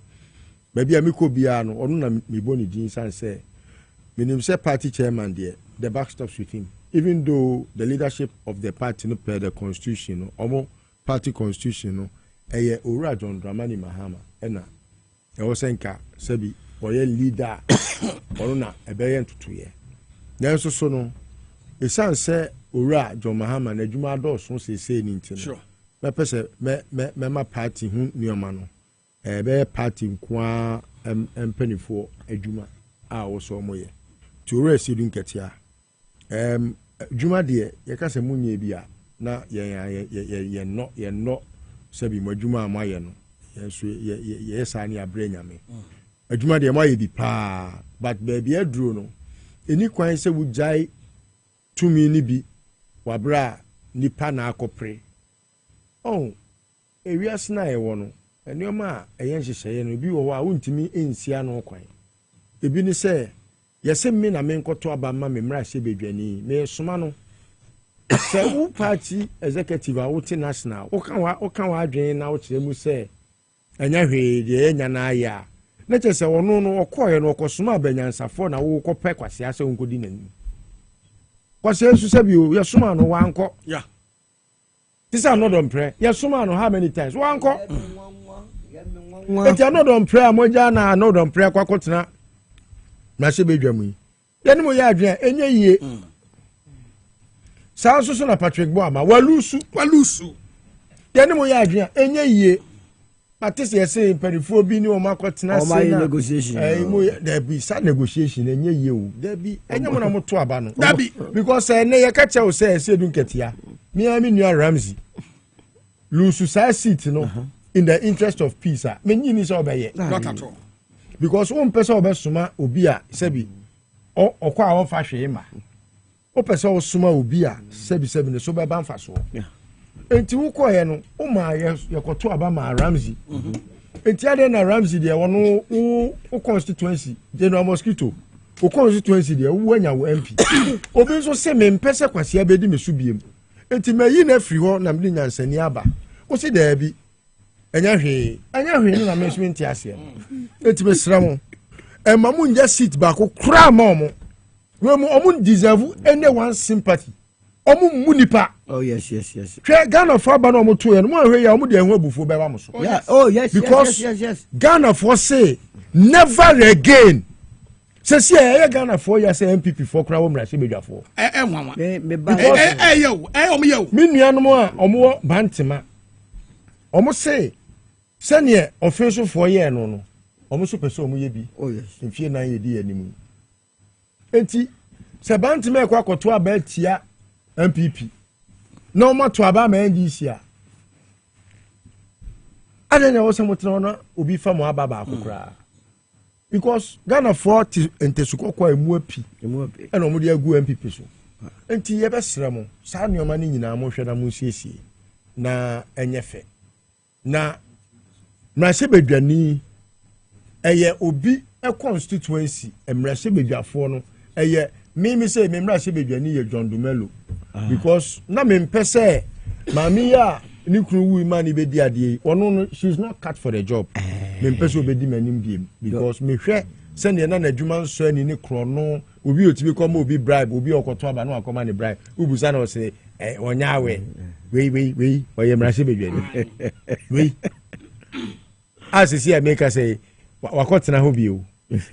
baabi a mekɔ biara no ɔno na mebɔ ne din sane sɛ menim sɛ party chairman deɛ the back stops with him even though the leadership of the party no per the constitution no ɔmo party constitution no ɛyɛ owura John Dramani Mahama ɛna ɛwɔ sɛ nka sɛbi ɔyɛ leader ɔno na ɛbɛyɛ ntotoyɛ nanso so no ɛsiane sɛ owura John Mahama na adwuma adɔɔso seesei ne nti no mɛpɛ sɛ mɛma party ho nneɔma no ɛbɛyɛ party nkoa mpanifoɔ adwuma a wɔsɔ ɔmo yɛ nti owura ɛsɛdu nkɛtea adwuma deɛ yɛka sɛ monyɛ bi a na yɛnnɔ sɛbi mo adwuma a moayɛ no yɛyɛ saa ne abrɛ nyame adwuma deɛ moayɛ bi paa but baabi aduro no ɛni kwan sɛ wogyae tumi no bi wabrɛ a nipa na akɔpere ewiase na yɛwɔ no nneɛma a ɛyɛ nhyehyɛeɛ no bi wɔ hɔ a wontumi nsia no kwan ebi ne sɛ yɛsɛ me na menkɔto aba ma me mmara hyɛ bedwani me soma no sɛ wo party executive a wote national woka wa adwene na wokyerɛ mu sɛ ɛnya hwee deɛ ɛnya na ayɛ a na kyerɛ sɛ ɔno no ɔkɔɔyɛ no ɔkɔsoma abanyansafoɔ na wokɔpɛ kwasea sɛ wonkɔdi n'anim kwasea nso sɛ bio yɛsoma no wankɔ this is not on prayer. Yes, someone how many times? One call. If you're not on prayer, Moja na not on prayer. Kwakotna. Nasi bedwami. Then mo ya adwen enye yie. Saa so na Patrick Boamah walusu. Then mo ya adwen enye yie. Patis say perifo bi ni o makotna say na negotiation. Mo there be sa negotiation enye yie o. There be enye mo na mo to aba no. Because ne ye ka che o say edu nketia. Miami New Ramsey lose side seat no in the interest of peace. Many ni so obeye not at all because one person obesuma obi a sebi okwa a won fa hwe ma o person osuma obi a sebi ne so be ban fa so enti wo ko ye no o ma ye koto aba ma Ramsey enti ade na Ramsey de wono o constituency general mosquito o constituency de wo anya wo MP obi nso se me mpese kwase abedi me so biem enti mayi na free ho na mde nyansani aba wo se da bi enya hwe no na management ase enti be sra mo ma mu nja seat ba ko kra ma omo we mu omo deserve anyone sympathy omo munipa oh yes hwe Ghana for aba na omo to ye no mo hwe ya omo de ehun abufuo be ba mo so yeah oh yes because yes Ghana for say never again sesi e Ghana for ya say MPP for kra wo mra se bedwafo nwanwa me ba yo me nuanom a omo bantema omo say sene official for ye no omo so pese omo ye bi oh yes mfie na ye di animu enti se bantema e kwa koto aba tia MPP na omo to aba ma NDC a adene wo se motena no obi fa mo aba ba akokra because Ghana for entesuko kwa emu api e no mo de agu MPP so enti yɛbɛsrɛ mo saa nneɔma no nyinaa mohwɛ na monsiesie na ɛnyɛ fɛ na mmarahyɛ badwani ɛyɛ obi constituency mmarahyɛ badwafoɔ no ɛyɛ me sɛ me mmarahyɛ badwani yɛ John Dumelo because na mempɛ sɛ maame ya ni kunu wu ma ni bedi ade ɔno no she's not cut for the job mempɛ sɛ obedi manim biem because me hwɛ sɛ ne na adwuma nso ani ne kro no obi otibi kɔ ma obi bribe obi ɔkɔtɔ aba no akɔma ne bribe ubusa na ɔsɛ ɔnya awe wei ɔyɛ mmarahyɛ badwani wei asisi America sɛ wakɔtena hɔ bio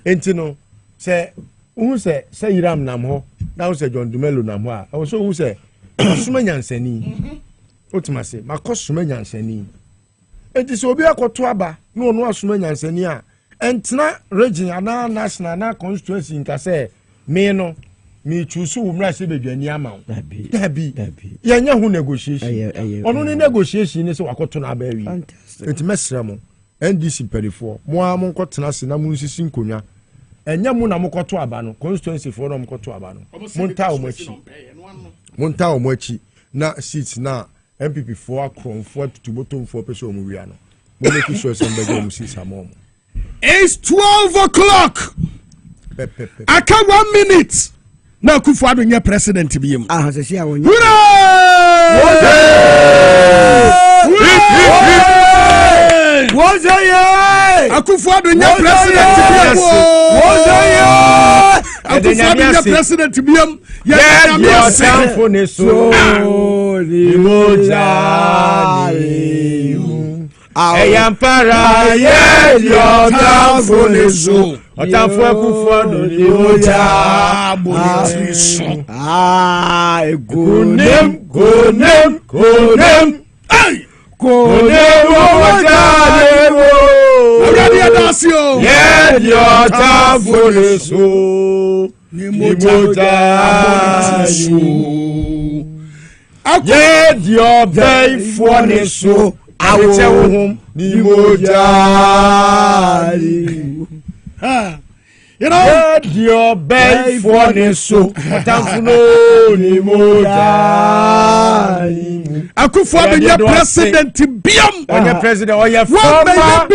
enti no sɛ uhu sɛ Yiram nam hɔ na sɛ John Dumelo nam hɔ a ɔwɔ sɛ uhu sɛ soma nyansani otima sɛ makɔ soma nyansani enti sɛ obi akɔto aba na ɔno asoma nyansani a entena region ana national na constituency nka sɛ me no me choose wo mmarahyɛ badwani ama wo dabi yɛnyɛ ho negotiation ɔno ne negotiation ne sɛ wakɔto no aba awi enti mɛsrɛ mo NDC mpanyinfoɔ mo a mo nkɔtena se na mo nsisi nkonnwa ɛnyɛ mo na mo kɔto aba no constituency foɔ na mo kɔto aba no mo ntaa wɔn akyi na seats na MPP foɔ akorɔmfoɔ tutubotomfoɔ pɛ sɛ ɔmo wia no mo make sure sɛ mbɛgye ɔmo seats ama ɔmo. It's 12 o'clock. Aka 1 minute. Na Akufo-Addo nye president bi yem. Ah, sɛ a wɔnyɛ. Akufo-Addo nye president bi yem. Akufo-Addo nye president bi yem. Eyampara yeyotamfoneso otamfo Akufo-Addo ni moja bonitiriso gonem moja lewo Agadi adasio yeyotamfoneso ni moja bonitiriso yeyotamfoneso awon ni mojari you know your bay for the so tamfuno ni mojari Akufo-Addo nye president biam onye president oye former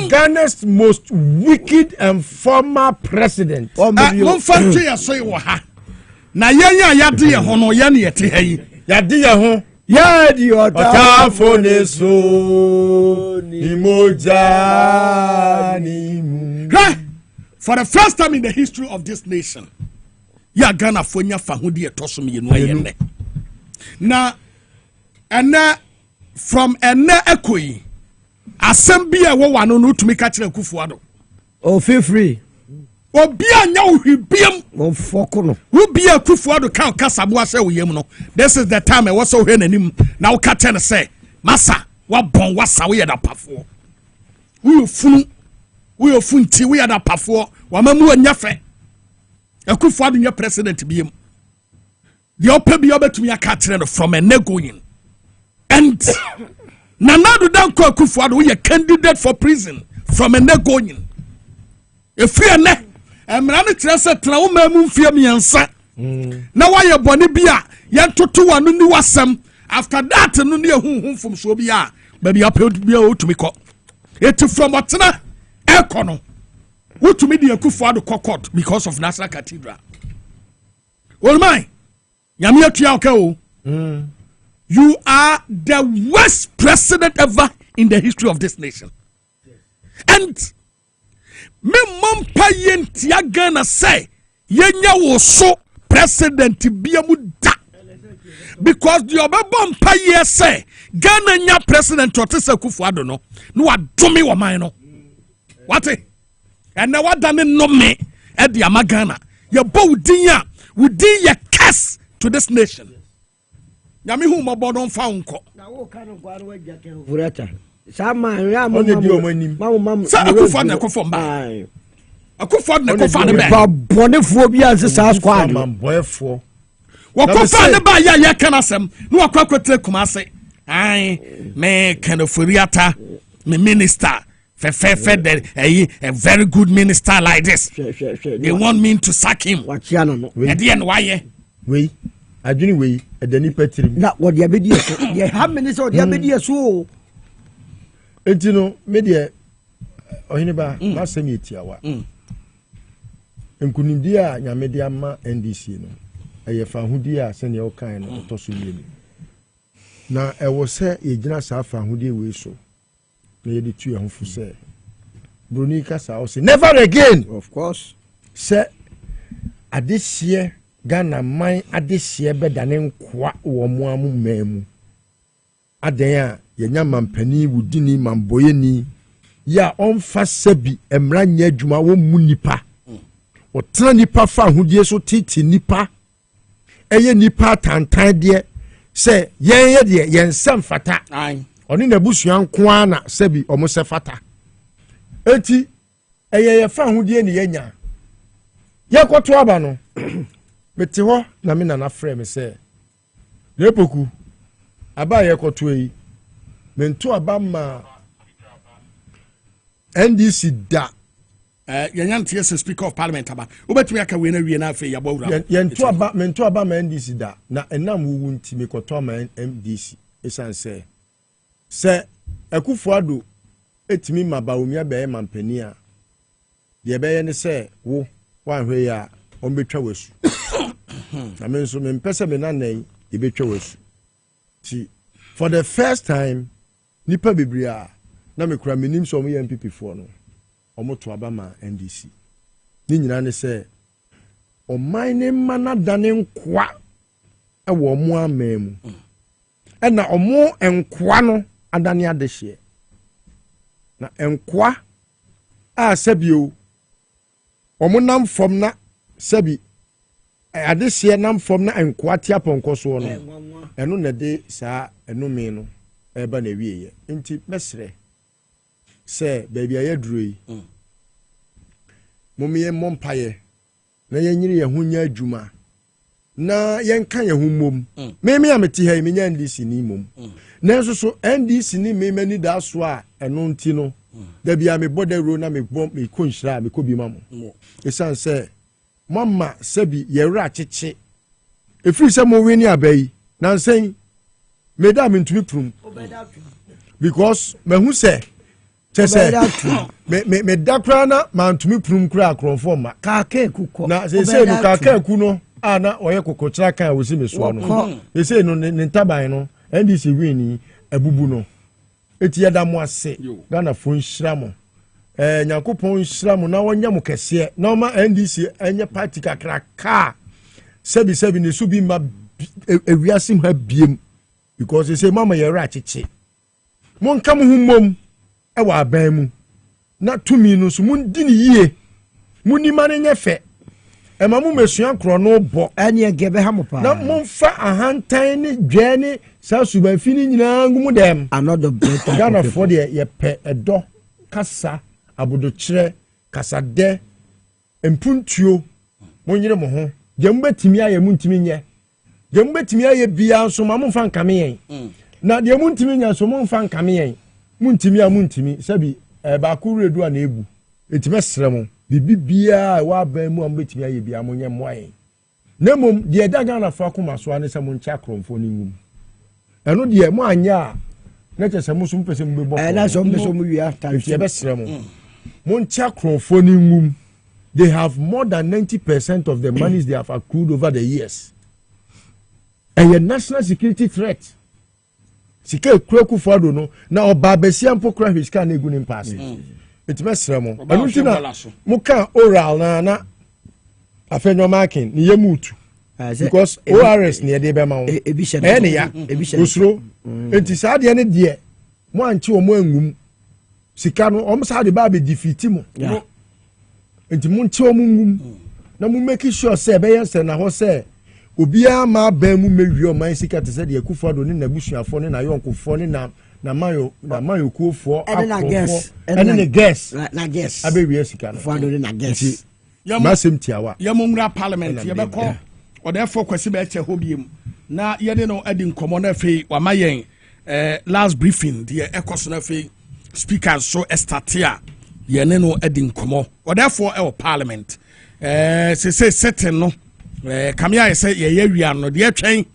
Ghana's most wicked and former president mo fanti ya so wo ha na yenya yade ye ho no ye ne yete ha yi yade ye ho Yadi otafoneso ni mojani. For the first time in the history of this nation, ya Ghana fonya fahudi etosom ye no ayene. Na ena from ena ekoi assembly e wo wano no tumi ka kire Akufo-Addo. Oh, feel free. Obi anya ohwibiam won foko no obi Akufo-Addo kan kasabo ase oyem no this is the time e wo so hwe nanim na wo ka ten say masa wa bon wasa wo ye da pafo wo funti wo ye da pafo wa mamu anya fe Akufo-Addo nye president biem the open bi obetumi aka kire no from a negoing and Nanado Danko Akufo-Addo wo ye candidate for prison from a negoing if we ne emra ne kire se tena wo mamu mfie miensa na waye bone bia ye toto wanu ni wasem after that no ne ehunhun fom so bia ba bia bia otumi kɔ eti from otena ekɔ no wotumi de Akufo-Addo court because of National Cathedral all mine nyame atua oka o you are the worst president ever in the history of this nation and me mompa yentia Ghana say yenya wo so president biamu da because the obaba mpa ye say Ghana nya president Otese Akufo-Addo no wadome wo man no what and na wadane no me e de ama Ghana ye bo udin a udin ye curse to this nation nyame hu mo bodon fa unko na wo ka no gwa no wagya furata sama ram Akufo-Addo na kofo mba Akufo-Addo na kofo ne ba bonefo bi anse sa squad boyfo wakofa ne ba ya kana sem no akwakotre kumase ai me kind of furiata me minister a very good minister like this they want me to sack him at the end why wei adwene wei ɛda nipa tirim na wɔde abɛdi so yɛ ha mene sɛ wɔde abɛdi so enti no me deɛ Oheneba masɛm yɛ tiawa nkunimdi a nyame de ama NDC no ɛyɛ fa ahodi a sɛnea ɔkae no ɔtɔ so yie na ɛwɔ sɛ yɛgyina saa fa ahodi wei so na yɛde tu ɛho fo sɛ broni kasa ɔsɛ never again of course sɛ adehyeɛ Ghana man adehyeɛ bɛdane nkoa wɔ mo amu mɛmu adan a yɛnya mampani wudini mamboyeni ya ɔmfa sɛbi mmra nyɛ adwuma wɔ mu nipa ɔtena nipa fa ahodie so titi nipa ɛyɛ nipa tantan deɛ sɛ yɛn yɛ deɛ yɛn nsɛm fata ɔne na busua nko ara na sɛbi ɔmo sɛ fata eti ɛyɛ yɛ fa ahodie ne yɛnya yɛkɔto aba no mete hɔ na me nana frɛ me sɛ lepoku aba yɛkɔto yi mento aba ma NDC da yɛnyanteɛ sɛ speaker of parliament aba wobɛtumi aka wei no awie no afei yɛbɔ wura mento aba ma NDC da na ɛnam wowu nti mekɔtɔ ma NDC ɛsiane sɛ Akufo-Addo ɛtumi ma Bawumia bɛyɛ mampani a deɛ ɛbɛyɛ ne sɛ wo wanhwɛ yi a ɔmbɛtwa wasu na me nso mempɛ sɛ me nanan yɛbɛtwa wasu nti for the first time nipa bebree a na mekura menim sɛ ɔmo yɛ MPP foɔ no ɔmo to aba ma NDC ne nyinaa ne sɛ ɔman ne mma na dane nkoa ɛwɔ ɔmo aman mu ɛna ɔmo nkoa no adane adehyeɛ na nkoa a sɛbio ɔmo nam fam na sɛbi adehyeɛ nam fam na nkoa tia pɔnkɔ soɔ no ɛno na de saa ɛnome no ɛba na wieyɛ nti mɛsrɛ sɛ baabi a yɛduro yi momyɛ mmɔ mpayɛ na yɛnyere yɛn ho nya adwuma na yɛnka yɛn ho mmom meme a mete ha yi menya NDC ni mmom nanso so NDC ni memani da so a ɛno nti no da bia mebɔ da ro na mekɔ nhyira a mekɔ bi ma mo ɛsiane sɛ mama sɛbi yɛwerɛ akyekye ɛfiri sɛ mowe ne aba yi nansɛn meda mentumi prum because mahu sɛ kyɛ sɛ meda koraa na mantumi prum koraa akorɔmfoɔ ma kaakaaku kɔ na sɛsei no kaakaaku no a na ɔyɛ kɔkɔkyerɛ kan a wɔsi me soɔ no sɛsei no ne ntaban no NDC wini abubu no ɛti yɛda mo ase Ghanafoɔ nhyira mo Nyankopɔn nhyira mo na wɔnyɛ mo kɛseɛ na ɔma NDC ɛnyɛ party kakraka sɛbi ne so bi ma ewiase ha biem because they say mama yɛwerɛ akyekye monka mo ho mmom ɛwɔ aban mu na tumi no so mundi ne yie munima ne nyɛ fɛ ɛma mo mesua korɔ no bɔ ɛne ɛgɛbɛ ha mo paa na momfa ahantan ne dwɛ ne saa subanfi ne nyinaa ngu mu dɛm another better Ghanafoɔ deɛ yɛpɛ ɛdɔ kasa abodokyerɛ kasadɛ mpuntuo monyere mo ho deɛ mobɛtumi ayɛ muntumi nyɛ deɛ mobɛtumi ayɛ biara nso ma momfa nkame yɛn na deɛ muntumi nyɛ nso momfa nkame yɛn muntumi a muntumi sɛbi baako redu a na ebu ɛtumi srɛ mo bibi biara ɛwɔ aban mu a mobɛtumi ayɛ biara monyɛ mmoa yɛn na mmom deɛ ɛda Ghanafoɔ akoma so ane sɛ monkyɛ akorɔmfoɔ no ngum ɛno deɛ mo anyɛ a na kyɛ sɛ mo so mpɛ sɛ mobɛbɔ ɛna sɛ mpɛ sɛ mo wia ɛtiɛ bɛsrɛ mo monkyɛ akorɔmfoɔ no ngum. They have more than 90% of the monies they have accrued over the years. And a national security threat. Sika ekura Akufo-Addo no na oba besia mpo kura hwesika na egu ne mpaase. Etime sremo. Anu ti na mo kan oral na afenyo marking ni yemutu. Because ORS ne de be ma wo. E ne ya osuro. Enti saa de ne de mo anche o mo angum. Sika no o mo saa de ba be defeat mo. Enti monte omungum na mo make sure say be yense na ho say obiara ma ban mu mewie o man sika te say de Akufo-Addo ne nabusuafo ne na yonkofo ne na mayo kuofo akofo ene ne guess na guess abewie sika no Akufo-Addo ne na guess masem tiawa yamongura parliament yebekọ odefo kwesi be che hobiem na yede no adi nkomo na fei wa mayen last briefing de ekoso na fei speaker so estatia yene no adi nkomo odefo e parliament se setting no kamia yɛ sɛ yɛyɛ wia no deɛ twɛn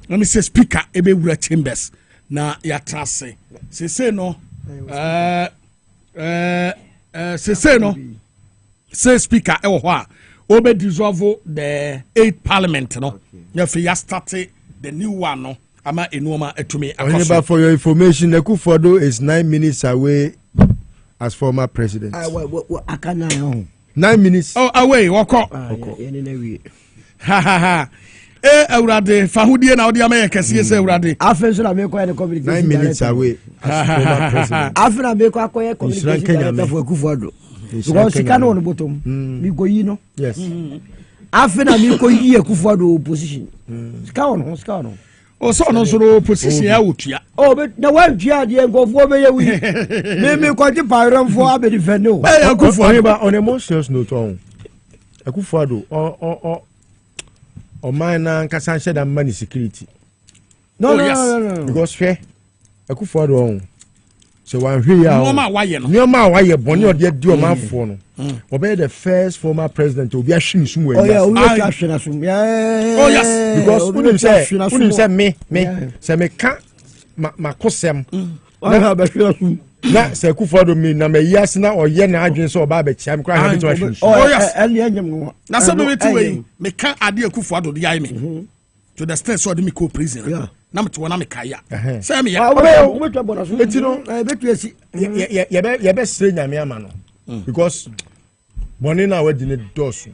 na me sɛ speaker ɛbɛwura chambers na yɛatra se sese no sese no sɛ speaker ɛwɔ hɔ a ɔbɛ dissolve the 8th parliament no yɛfɛ ya start the new one no ama enuoma etumi akɔso. But for your information, Akufo-Addo is 9 minutes away as former president. I can't 9 minutes. Oh, away, wako. Ha ha ha. Eurade, Fahudie na Odia May Cassia Eurade. After I make a communication 9 minutes away as former president. After I make a communication for Akufo-Addo. Because she can't on the bottom. Miko, yes. After I make a Akufo-Addo position. Scout. Oh, so no so position out ya. Oh, but the one Gia go for me. Maybe quite a pyram for Abbey defend. Oheneba, on a more serious note, Akufo-Addo or mine and Kassan said and money security. No, because fair Akufo-Addo. So one here, no matter why you're born, or yet do a man for obey the first former president to be a shin somewhere. Oh, yes, because wouldn't say me, say me can't my cosem. Not say Akufo-Addo me, na me yes now or yen agent so Babich. I'm crying to a oh, yes, that's a bit way. Me can't add Akufo-Addo the eye me to the state so the Miko prison. Yeah. Nam to one Kaya. Say me, you best say Yamiamano because Bonina we didn't do so.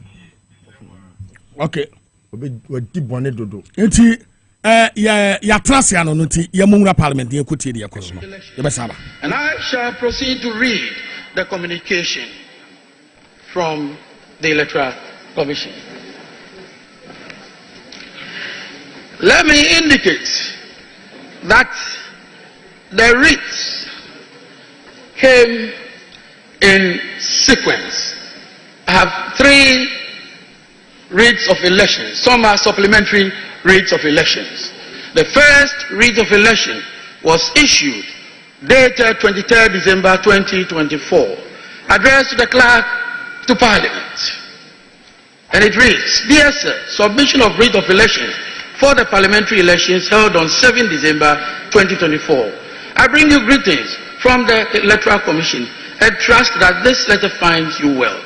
Okay, we deep bonnet do. Eti ya Trasiano Nuti, Yamunga Parliament, the Kutia Cosmo. And I shall proceed to read the communication from the Electoral Commission. Let me indicate that the writs came in sequence. I have 3 writs of elections. Some are supplementary writs of elections. The first writ of election was issued dated 23rd December 2024, addressed to the clerk to Parliament. And it reads, Dear Sir, submission of writ of elections for the parliamentary elections held on 7 December 2024. I bring you greetings from the Electoral Commission and trust that this letter finds you well.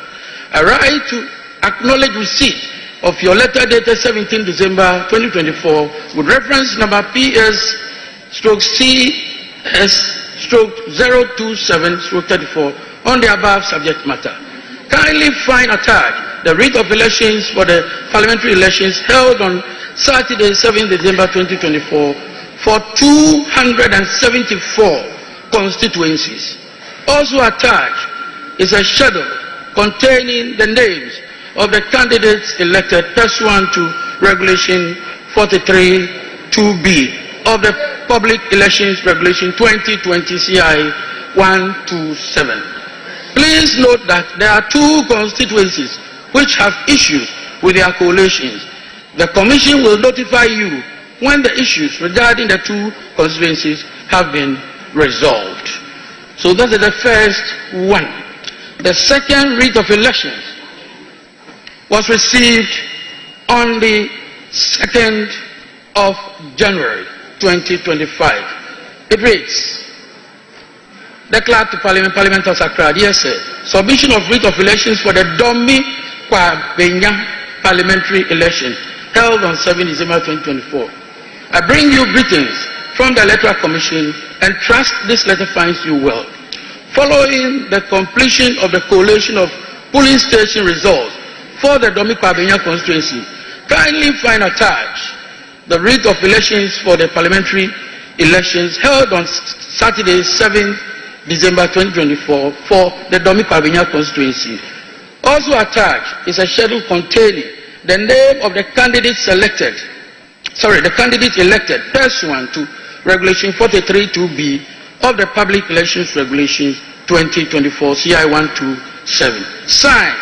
I write to acknowledge receipt of your letter dated 17 December 2024 with reference number PS/CS/027/34 on the above subject matter. Kindly find attached the writ of elections for the parliamentary elections held on Saturday, 7 December 2024 for 274 constituencies. Also attached is a schedule containing the names of the candidates elected pursuant to Regulation 43(2)B of the Public Elections Regulation 2020 CI 127. Please note that there are 2 constituencies which have issues with their coalitions. The Commission will notify you when the issues regarding the 2 constituencies have been resolved. So that is the first one. The second writ of elections was received on the 2nd of January 2025. It reads, the clerk to Parliament of Accra, dear sir, submission of writ of elections for the Domi Kwabenya parliamentary election held on 7 December 2024. I bring you greetings from the Electoral Commission and trust this letter finds you well. Following the completion of the collation of polling station results for the Domi Kwabenya constituency, kindly find attached the writ of elections for the parliamentary elections held on Saturday, 7 December 2024 for the Domi Kwabenya constituency. Also attached is a schedule containing the name of the candidate elected pursuant to Regulation 43(2)B of the Public Elections Regulations 2024 CI 127. Signed,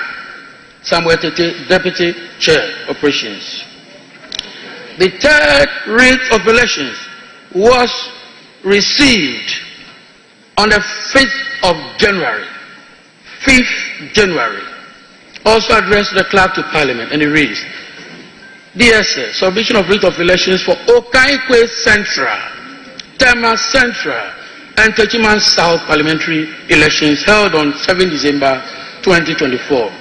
Samuel Tete, Deputy Chair, Operations. The third writ of elections was received on the 5th of January. 5th January. Also addressed to the clerk to Parliament, and it reads, DSS, submission of writ of elections for Okaikwe Central, Tema Central, and Techiman South parliamentary elections held on 7 December 2024.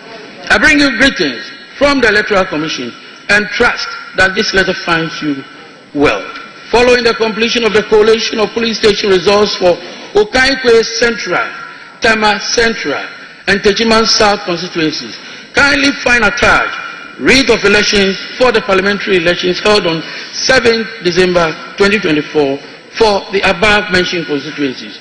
I bring you greetings from the Electoral Commission and trust that this letter finds you well. Following the completion of the collation of police station results for Okaikwe Central, Tema Central, and Techiman South constituencies, kindly find attached writ of elections for the parliamentary elections held on 7 December 2024 for the above mentioned constituencies.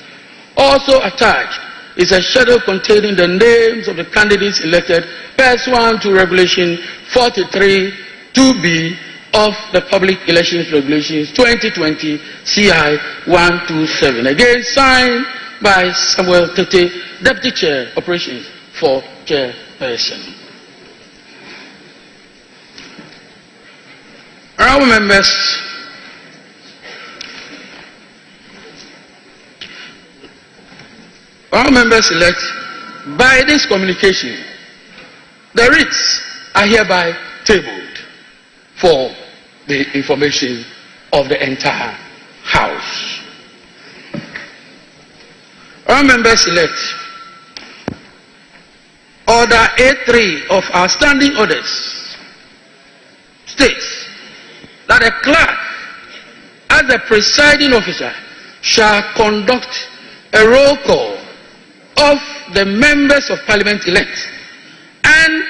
Also attached is a schedule containing the names of the candidates elected pursuant to Regulation 43 2B of the Public Elections Regulations 2020 CI 127. Again, signed by Samuel Tete, Deputy Chair, Operations for Chairperson. Honourable members, elect, by this communication, the writs are hereby tabled for the information of the entire House. Honourable members elect, Order A3 of our standing orders states that a clerk, as the presiding officer, shall conduct a roll call of the members of Parliament elect, and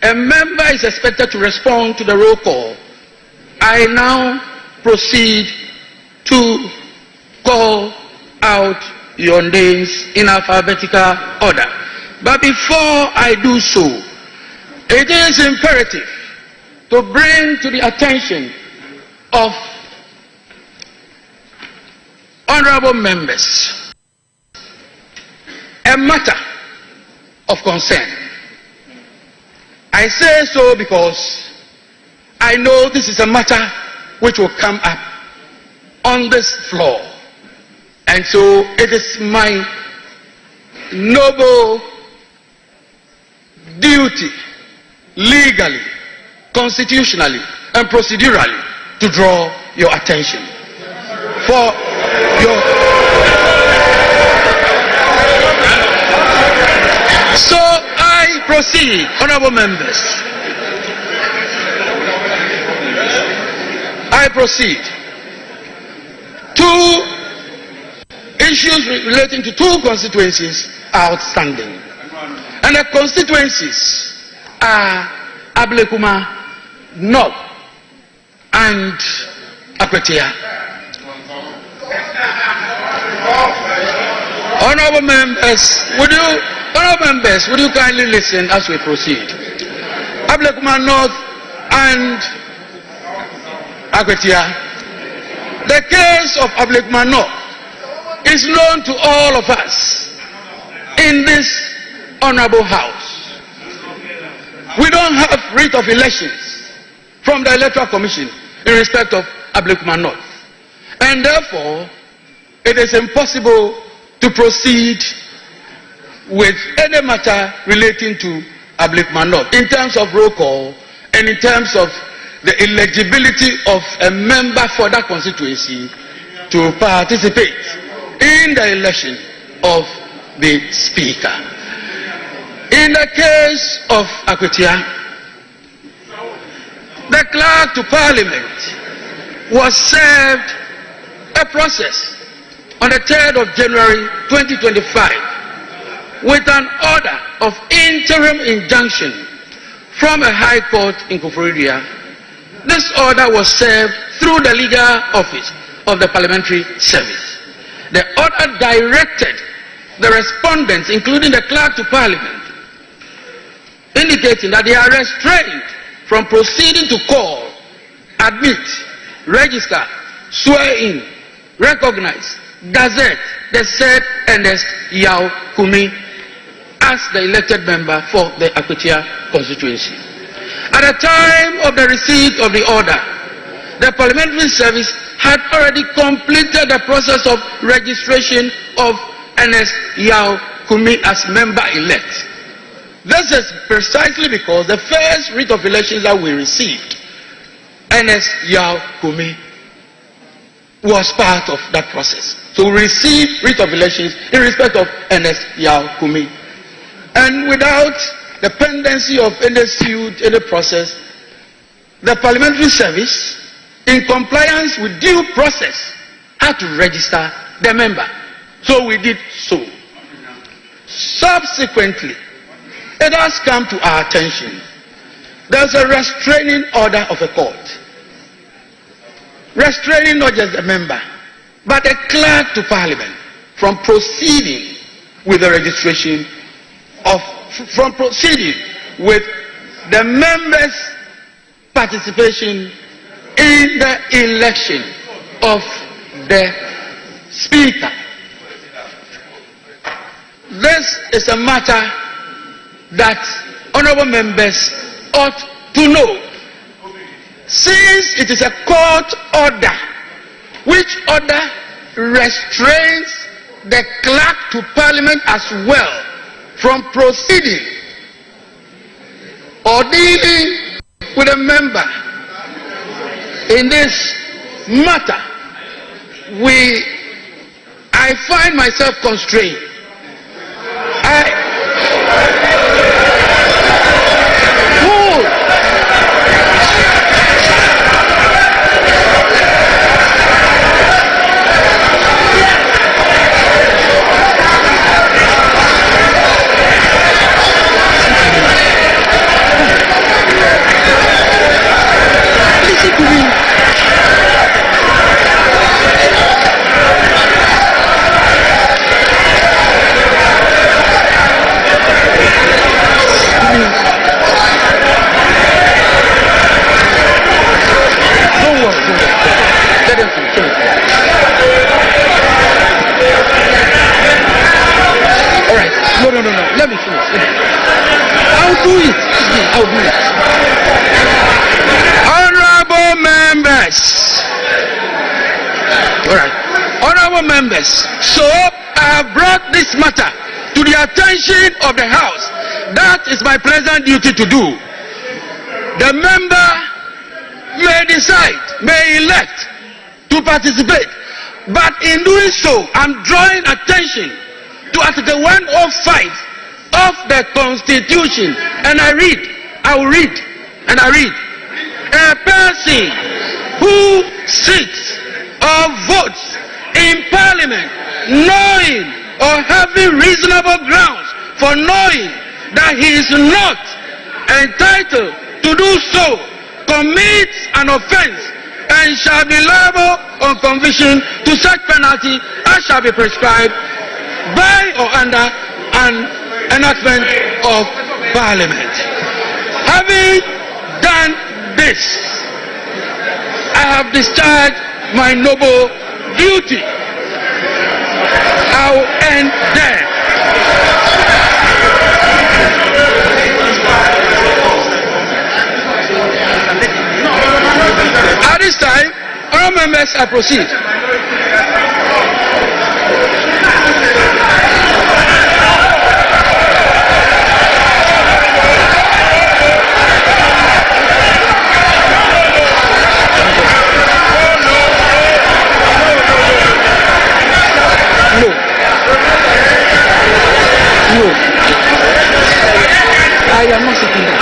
a member is expected to respond to the roll call. I now proceed to call out your names in alphabetical order. But before I do so, it is imperative to bring to the attention of honorable members a matter of concern. I say so because I know this is a matter which will come up on this floor, and so it is my noble duty, legally, constitutionally, and procedurally, to draw your attention for your. So I proceed, honorable members. I proceed. Two issues relating to two constituencies are outstanding. And the constituencies are Ablekuma North and Akwetia. Honorable members, would you kindly listen as we proceed? Ablekuma North and Akwetia. The case of Ablekuma North is known to all of us in this honorable house. We don't have writ of elections from the Electoral Commission in respect of Ablekuma North, and therefore it is impossible to proceed with any matter relating to Ablekuma North in terms of roll call and in terms of the eligibility of a member for that constituency to participate in the election of the Speaker. In the case of Akwetia, the clerk to Parliament was served a process on the 3rd of January 2025 with an order of interim injunction from a high court in Koforidua. This order was served through the legal office of the Parliamentary Service. The order directed the respondents, including the clerk to Parliament, indicating that they are restrained from proceeding to call, admit, register, swear in, recognize, gazette the said Ernest Yao Kumi as the elected member for the Akwetia constituency. At the time of the receipt of the order, the Parliamentary Service had already completed the process of registration of Ernest Yao Kumi as member-elect. This is precisely because the first writ of elections that we received Ernest Yao Kumi was part of that process. So we received writ of elections in respect of Ernest Yao Kumi. And without the pendency of any suit, any process, the Parliamentary Service, in compliance with due process, had to register the member. So we did so. Subsequently, it has come to our attention. There's a restraining order of a court. Restraining not just a member, but a clerk to Parliament from proceeding with the registration from proceeding with the members' participation in the election of the Speaker. This is a matter that honorable members ought to know. Since it is a court order, which order restrains the clerk to Parliament as well from proceeding or dealing with a member in this matter, I find myself constrained. No. Let me finish. I'll do it. Honorable members. Honorable members. So I have brought this matter to the attention of the House. That is my present duty to do. The member may decide, may elect to participate. But in doing so, I'm drawing attention to Article 105 of the Constitution, and I will read, a person who sits or votes in Parliament knowing or having reasonable grounds for knowing that he is not entitled to do so commits an offense and shall be liable on conviction to such penalty as shall be prescribed by or under an enactment of Parliament. Having done this, I have discharged my noble duty. I will end there. At this time, all members, I proceed. No, I am not sitting down.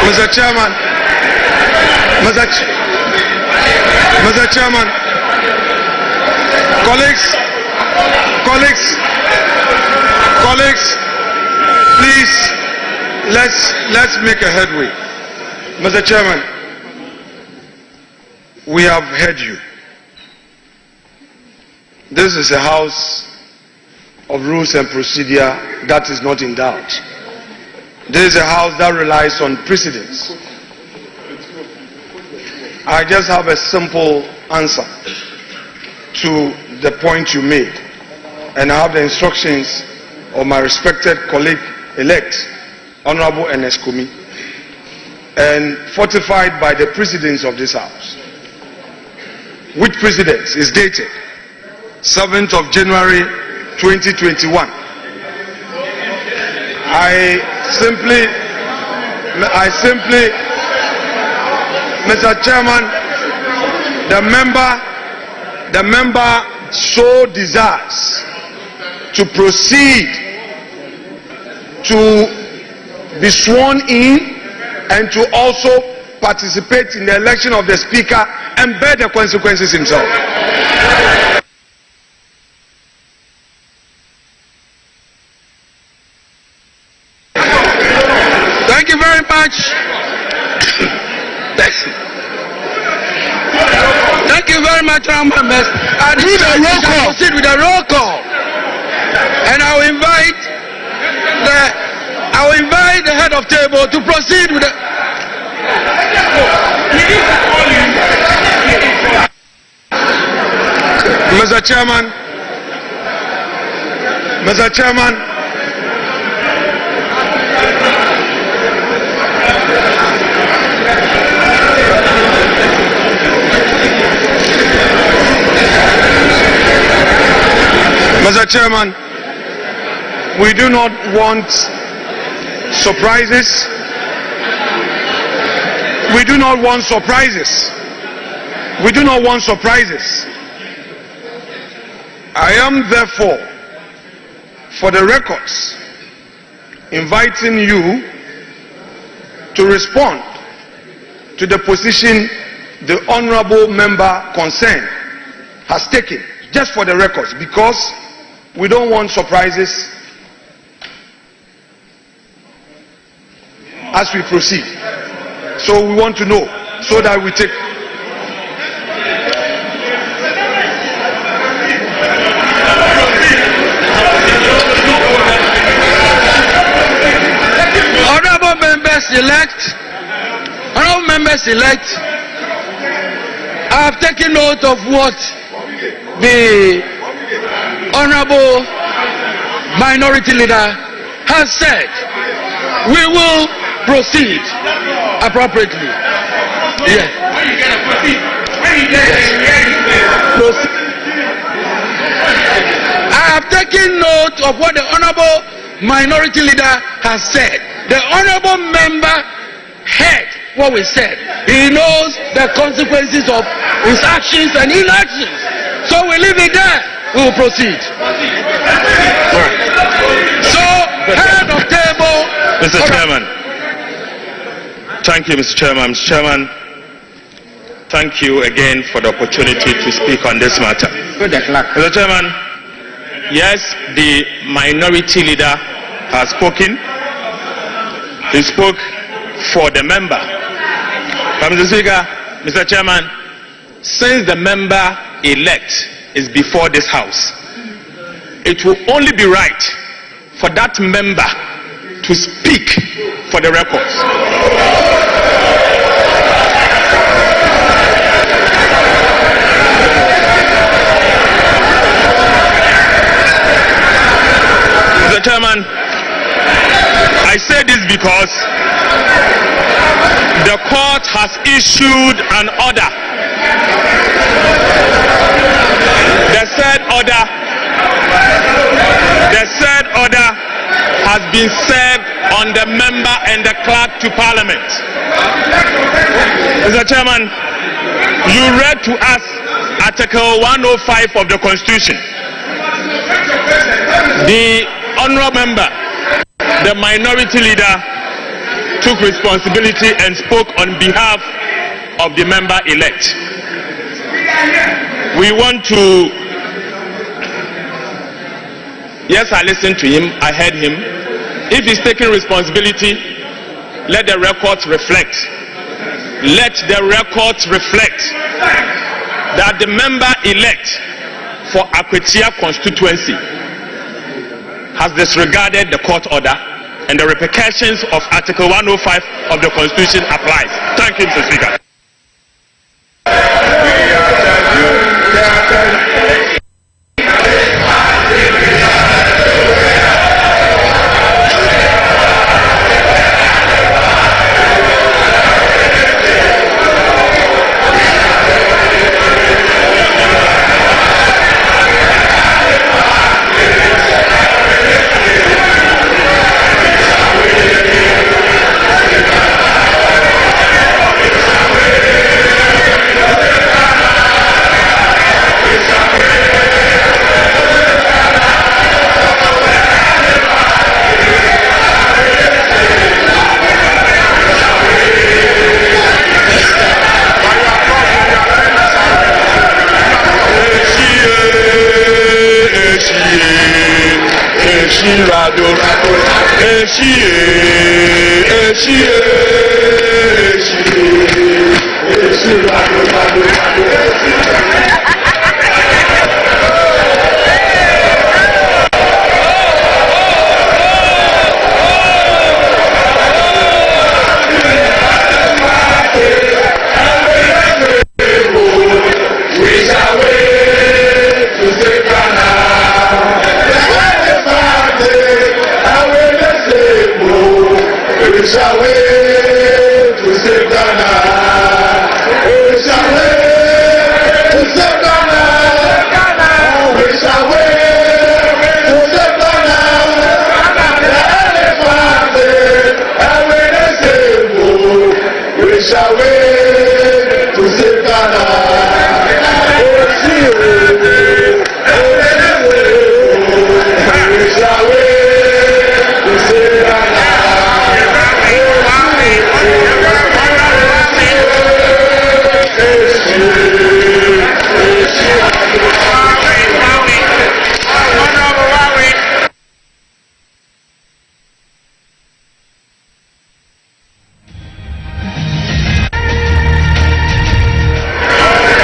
Mr. Chairman, colleagues, please, let's make a headway. Mr. Chairman, we have heard you. This is a house of rules and procedure that is not in doubt. This is a house that relies on precedence. I just have a simple answer to the point you made, and I have the instructions of my respected colleague-elect, Honorable Ernest Kumi, and fortified by the precedence of this house, which precedence is dated 7th of January 2021. I simply, Mr. Chairman, the member so desires to proceed to be sworn in and to also participate in the election of the speaker and bear the consequences himself. Thank you very much. Thank you very much, honourable members. I proceed with a roll call, and I will invite the head of table to proceed with the. Mr. Chairman, Mr. Chairman, we do not want surprises. We do not want surprises. We do not want surprises. I am therefore, for the records, inviting you to respond to the position the honorable member concerned has taken, just for the records, because we don't want surprises as we proceed. So we want to know, so that we take. Honorable members elect, I have taken note of what the honorable minority leader has said. We will proceed appropriately. Yes. I have taken note of what the honorable minority leader has said. The honorable member heard what we said. He knows the consequences of his actions and inactions. So we leave it there. We will proceed. Right. So, head of table. Mr. Chairman. Thank you, Mr. Chairman. Mr. Chairman, thank you again for the opportunity to speak on this matter. Mr. Chairman, yes, the minority leader has spoken. He spoke for the member. But Mr. Speaker, Mr. Chairman, since the member elect is before this house, it will only be right for that member to speak for the records. Mr. Chairman, I say this because the court has issued an order. The said order has been served on the member and the clerk to Parliament. Mr. Chairman, you read to us Article 105 of the Constitution. The honourable member, the minority leader, took responsibility and spoke on behalf of the member elect. We want to, yes, I listened to him, I heard him. If he's taking responsibility, let the records reflect. Let the records reflect that the member elect for Akwetia constituency has disregarded the court order, and the repercussions of Article 105 of the Constitution applies. Thank you, Mr. Speaker.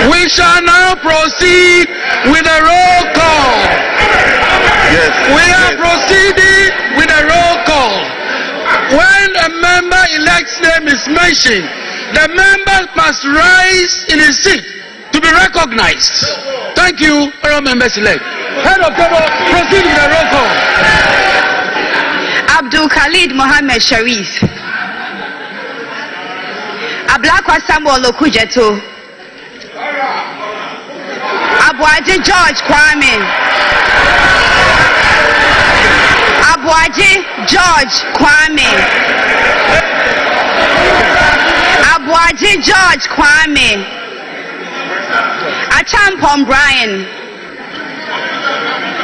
We shall now proceed with a roll call. Yes. We are proceeding with a roll call. When a member elect's name is mentioned, the member must rise in his seat to be recognized. Thank you, fellow members elect. Head of table, proceed with a roll call. Abdul Khalid Mohammed Sharif. Ablakwa Samuel Okujeto. Abuaji George Kwame. Abuaji George Kwame. Abuaji George Kwame. Achampon Brian.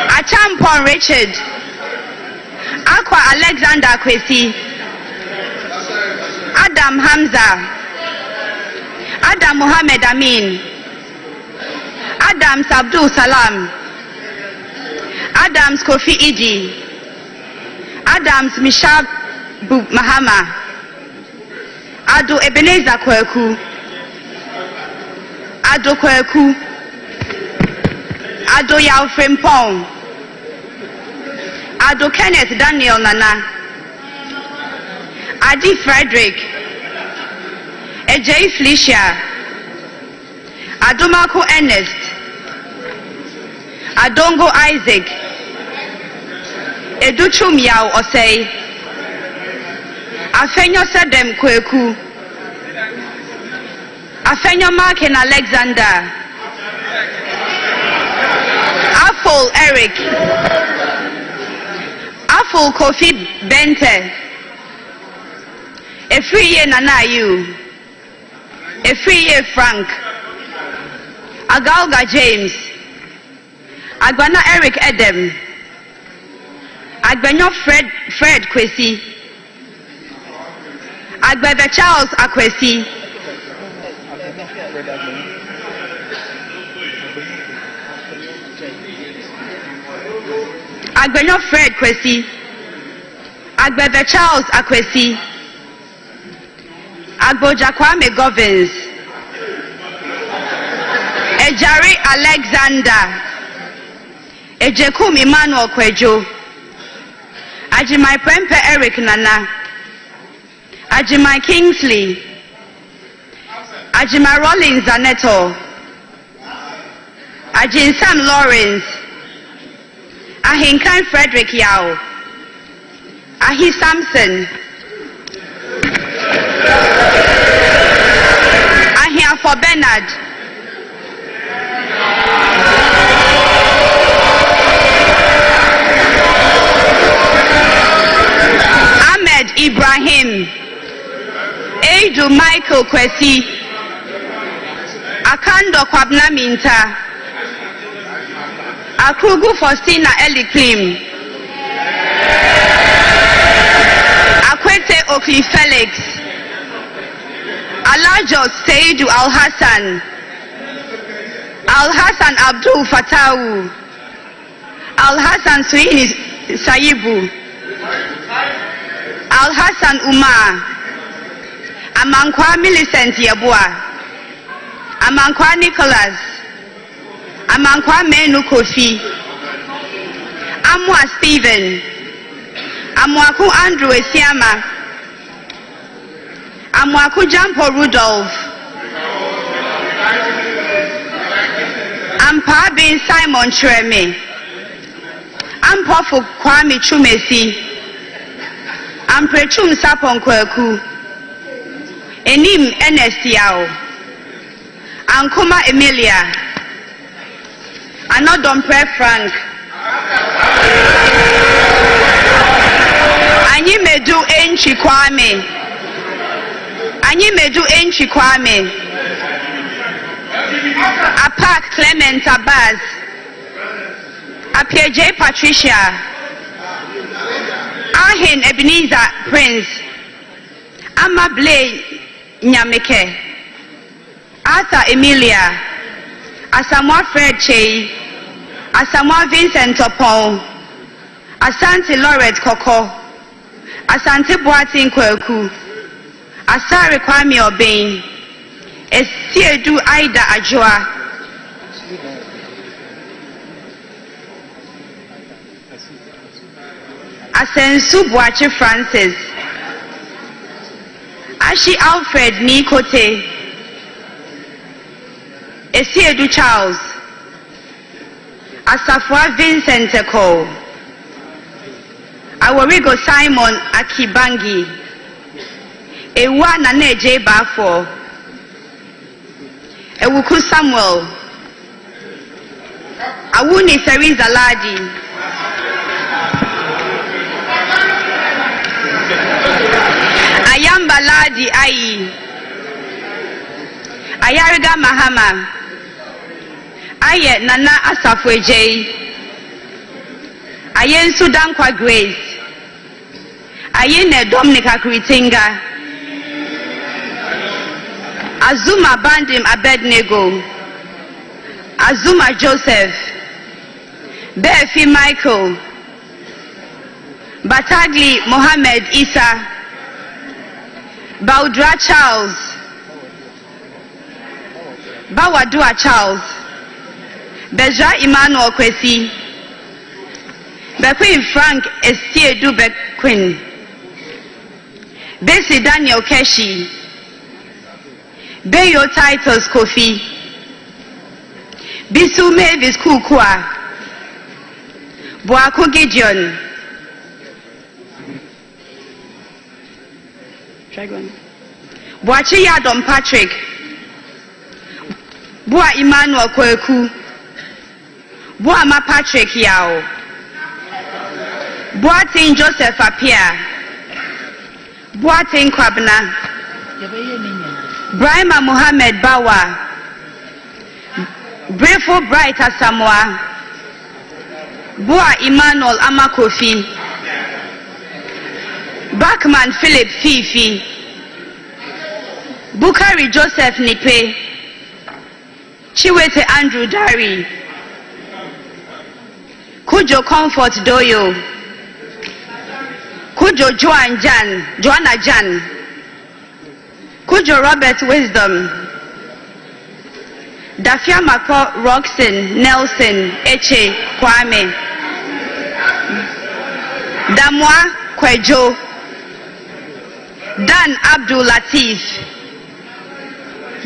Achampon Richard. Aqua Alexander Kwesi. Adam Hamza. Adam Mohammed Amin. Adams Abdul Salam. Adams Kofi Idi. Adams Mishab Mahama. Ado Ebenezer Kweku. Ado Kweku. Ado Yao Frimpong. Ado Kenneth Daniel Nana. Adi Frederick. Ejay Felicia. Adomako Ernest. Adongo Isaac. Educhum Yao Osei. Afenyo Sedem Kweku. Afenyo Markin Alexander. Afol Eric. Afol Kofi Bente. Efriye Nanayu. Efriye Frank. Agalga James. Agbana Eric Edem. Agbenyo Fred Kwesi. Agbebe Charles Akwesi. Agbenyo Fred Kwesi. Agbebe Charles Akwesi. Agboja Kwame Govins. Ejari Alexander. Ejekum Emmanuel Kwejo. Ajimai Prempe Eric Nana. Ajimai Kingsley. Ajimai Rollins Zaneto. Ajin Sam Lawrence. Ahinkan Frederick Yao. Ahi Samson. Ahiafo Bernard. Ahmed Ibrahim. Edu Michael Kwesi. Akando Kwabna Minta. Akrugu Faustina Eliklim. Akwete Okli Felix. Alajo Seidu Al Hassan. Al Hassan Abdul Fatawu. Al Hassan Suini Sayibu. Al-Hassan Umar, Amankwa Millicent Yabua, Amankwa Nicholas, Amankwa Menu Kofi, Amwa Stephen, Amwaku Andrew Esiama, Amwaku Jampo Rudolph, Ampa Bin Simon Treme, Ampofu Kwame Chumesi, Amprechum Sapon Kweku, Enim Enestiao, Ankuma Emilia, Anodompre Frank, Anyimedu Enchi Kwame, Anyimedu Enchi Kwame, Apak Clement Abbas, Apieje Patricia, Ahin Ebenezer Prince, Amable Nyameke, Arthur Emilia, Asamoah Fred Chey, Asamoah Vincent Opon, Asante Lauret Koko, Asante Boatin Kweku, Asare Kwame Obeng, Estiedu Aida Ajua, Asensu Boachi Francis, Ashi Alfred Nikote, Estiedu Charles, Asafwa Vincent Eko, Aworigo Simon Akibangi, Ewa Naneje Bafo, Ewuku Samuel, Awuni Seriza Ladi, Ayamba Ladi Ayi, Ayariga Mahama, Aye Nana Asafweje, Ayen Sudan Kwa Grace, Ayene Dominica Kritinga, Azuma Bandim Abednego, Azuma Joseph, Befi Michael, Batagli Mohammed Isa, Baudra Charles, Bawadua Charles, Beja Emmanuel Kwesi, Bequin Frank Estiedu Bequin, Bessie Daniel Keshi, Beyo Titus Kofi, Bisu Mavis Kukua, Boaku Gideon, Boachi Yadom Patrick, Boa Emmanuel Kweku, Boama Patrick Yao, Boatin Joseph Apia, Boatin Kwabna, Brahma Muhammad Bawa, Brefo Bright Asamoah, Boa Emmanuel Amakofi, Backman Philip Fifi, Bukari Joseph Nipe, Chiwete Andrew Dari, Kujo Comfort Doyo, Kujo Joanna Jan, Kujo Robert Wisdom, Dafia Mako Roxton Nelson Eche Kwame, Damwa Kwejo, Dan Abdul Latif,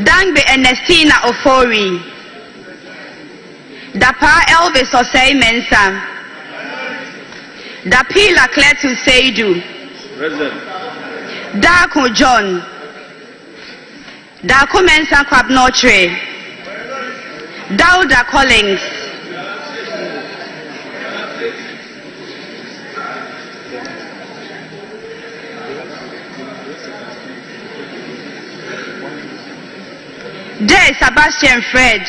Dangbe Ernestina Ofori, Dapa Elvis Osei Mensa, Dapila Kletu Seidu, Dako John, Dako Mensa Kwabnotre, Dauda Collins, J. Sebastian Fred,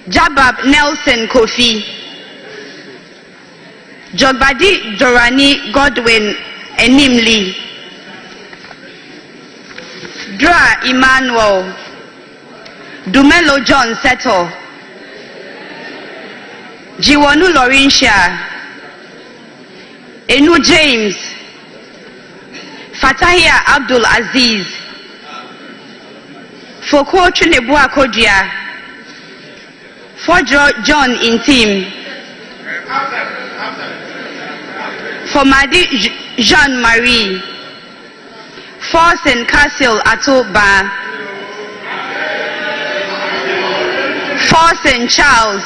Jabab Nelson Kofi, Jogbadi Dorani Godwin Enimli, Dra Emmanuel, Dumelo John Seto, Jiwonu Laurentia, Enu James, Fatahia Abdul Aziz, Foko Chinebua Kodia, for John Intim, for Madi Jean Marie, for St. Castle Atoba, for St. Charles,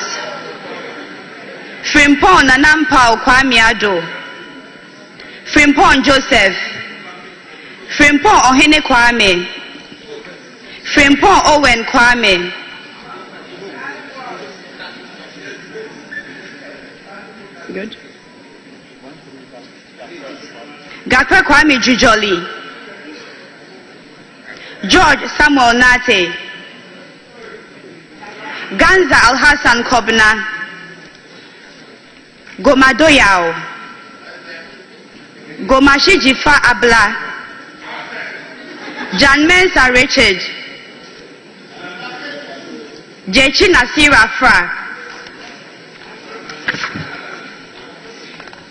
Frimpon Nanampao Kwamiado, Frimpon Joseph, Frimpon Ohene Kwame, Frimpon Owen Kwame, good. Gakwe Kwame Jujoli, George Samuel Nate, Ganza Al Hassan Kobna, Gomadoyao, Gomashi Jifa Abla, Jan Mensa Richard, Jechi Nasira Fra,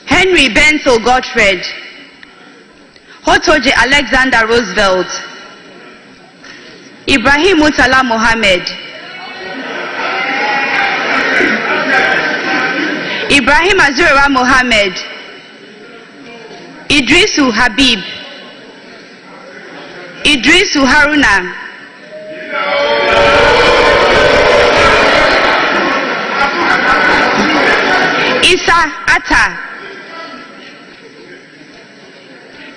Henry Benso Gottfried, Hotoje Alexander Roosevelt, Ibrahim Mutala Mohammed, Ibrahim Azura Mohammed, Idrisu Habib, Idrisu Haruna, Isa Atta,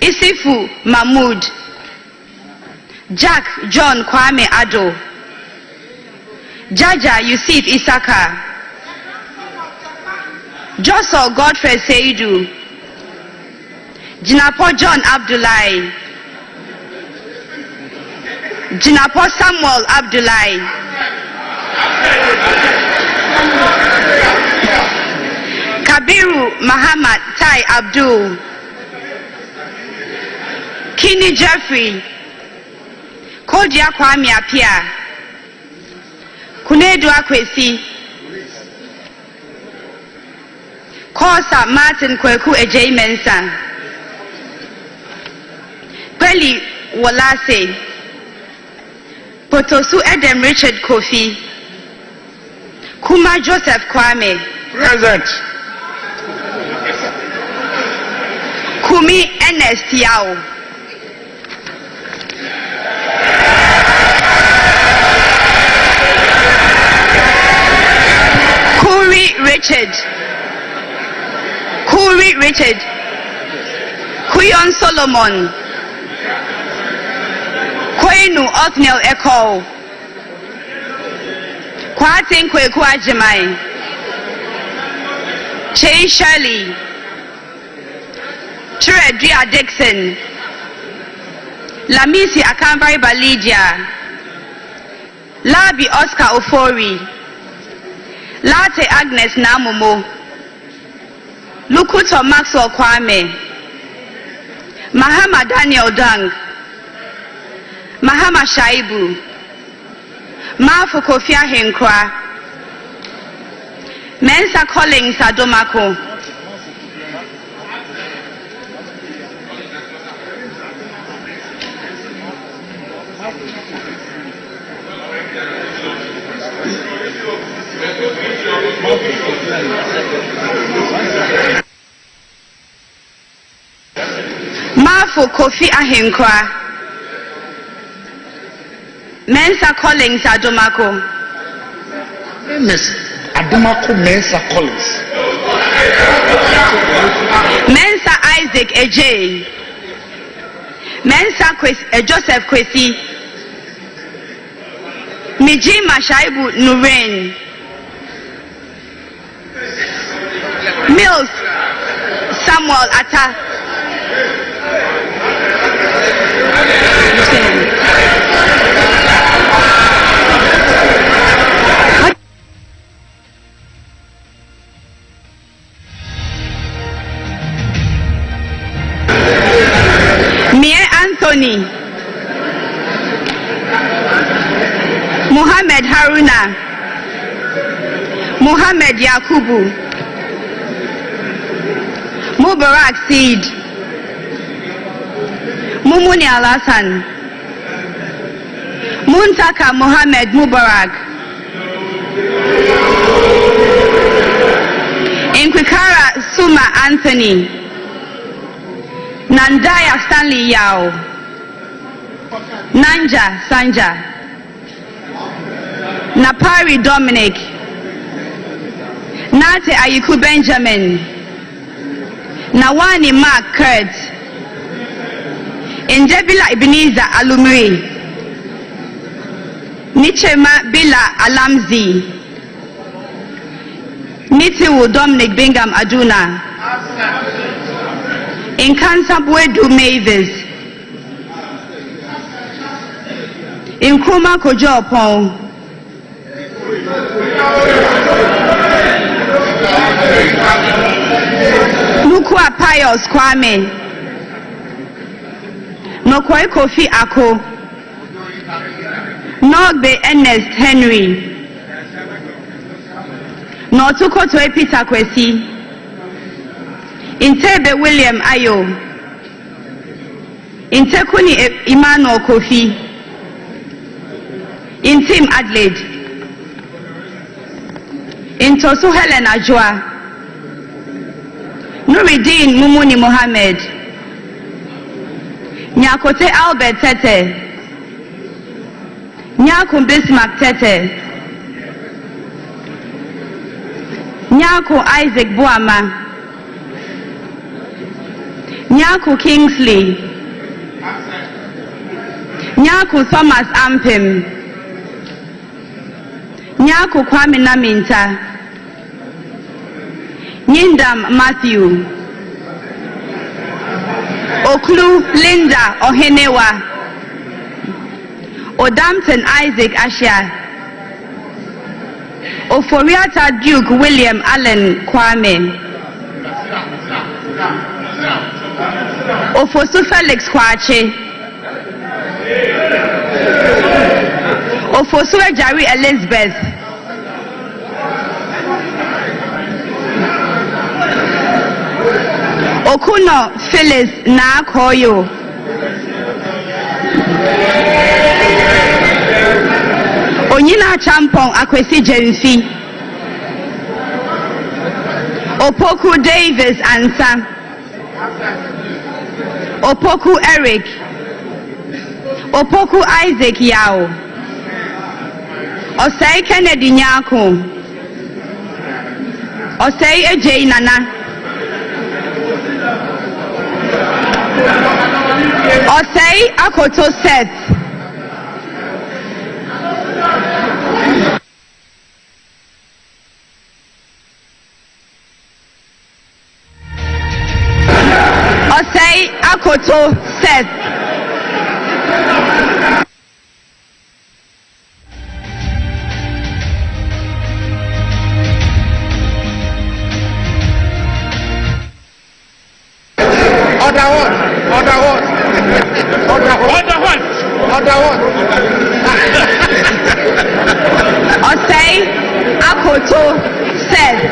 Isifu Mahmoud, Jack John Kwame Ado, Jaja Yusuf Isaka, Joshua Godfrey Seidu, Jinapo John Abdullahi, Jinapo Samuel Abdullahi, Kabiru Muhammad Tai Abdul, Kini Jeffrey, Kodia Kwame Apia, Kunedu Akwesi, Kosa Martin Kweku Ejay Mensa, Kweli Wolase, Potosu Edem Richard Kofi, Kuma Joseph Kwame, Present. Kumi Ernest Yao, Kuri Richard, Kuyon Solomon, Kwenu Othniel Echo, Kwatin Kweku Ajimai, Che Shirley, Tredia Dixon, Lamisi Akambai Balidia, Labi Oscar Ofori, Late Agnes Namumo, Lukuto Maxwell Kwame, Mahama Daniel Dang, Mahama Shaibu, Mafu Kofia Henkwa, Mensa Collins Adomako, Mafu Kofi Ahenkwa, Mensa Collins Adomako, Adomako Mensa Collins, Mensa Isaac Ejay, Mensa Joseph Kwesi, Mijima Shaibu Nuren, Mills Samuel Atta, Mie Anthony, Muhammad Haruna, Muhammad Yakubu, Mubarak Seed, Mumuni Alasan, Muntaka Mohammed Mubarak, Inkwikara Suma Anthony, Nandaya Stanley Yao, Nanja Sanja, Napari Dominic, Nate Ayiku Benjamin, Nawani Mark Kurt, Injebila Ebenezer Alumri, Nichema Bila Alamzi, Nitiwu Dominic Bingham Aduna, Inkansabwedu Mavis, Nkrumah Kojo Opon, Mukwa Pius Kwame, Nokwai Kofi Ako, Nogbe Ernest Henry, Notuko Toe Peter Kwesi, Intebe William Ayo, Intekuni Emmanuel Kofi, Intim Adelaide, Intosu Helen Ajwa, Nuruddin Mumuni Mohammed, Nyakote Albert Tete, Nyaku Bismarck Tete, Nyaku Isaac Boamah, Nyaku Kingsley, Nyaku Thomas Ampim, Nyaku Kwame Naminta, Nyindam Matthew, Oklu Linda Ohenewa, Odampton Isaac Ashia, Oforiata Duke William Allen Kwame, Ofosu Felix Kwache, Ofosu Ejari Elizabeth, Okuno Phyllis Nakoyo, Onyina Champong Akwesi Jensi, Opoku Davis Ansa, Opoku Eric, Opoku Isaac Yao, Osei Kennedy Nyako, Osei Ejay Nana, Osei Akoto Seth, Osei Akoto Seth, Osei Akoto Seth,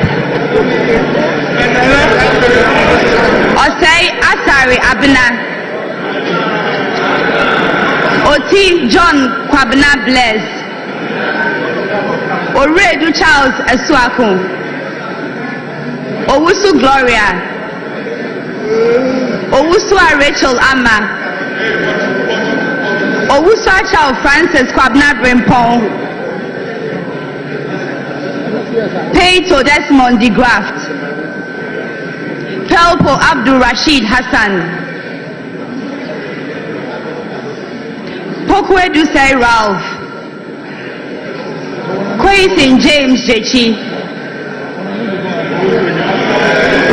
Osei Asari Abina, Oti John Kwabena Bless, Oredu Charles Esuaku, Owusu Gloria, Owusua Rachel Ama, Owusua Charles Francis Kwabena Brimpong, Peito Desmond de Graft, Pelpo Abdul Rashid Hassan, Pokwe Dusai Ralph, Kwaisin James Jechi,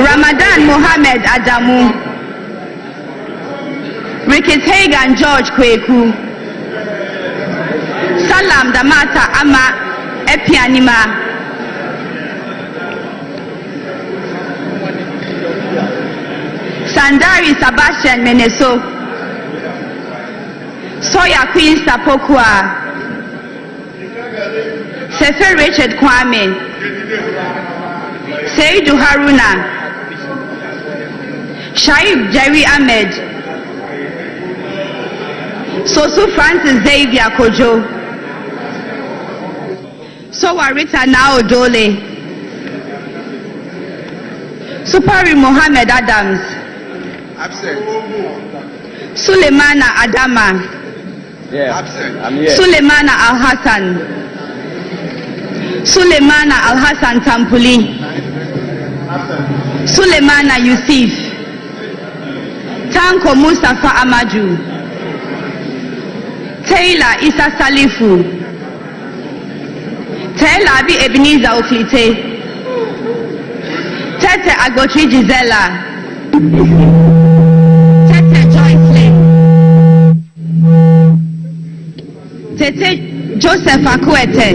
Ramadan Mohammed Adamu, Ricketts Hagan George Kweku, Salam Damata Ama Epianima, Sandari Sebastian Meneso, Soya Queen Sapokua, Sefer Richard Kwame, Seidu Haruna, Shaib Jerry Ahmed, Sosu Francis Xavier Kojo. Sowarita Nao Dole. Supari Mohammed Adams. Absent. Sulemana Adama. Yeah. Absent. I'm here. Sulemana Al Hassan. Sulemana Al Hassan Tampuli. Sulemana Yusuf. Tanko Mustafa Amaju. Taylor Isa Salifu. Taylor Abi Ebenezer Oflite. Tete Agotri Gisela. Tete Joycelyn. Tete Joseph Akwete.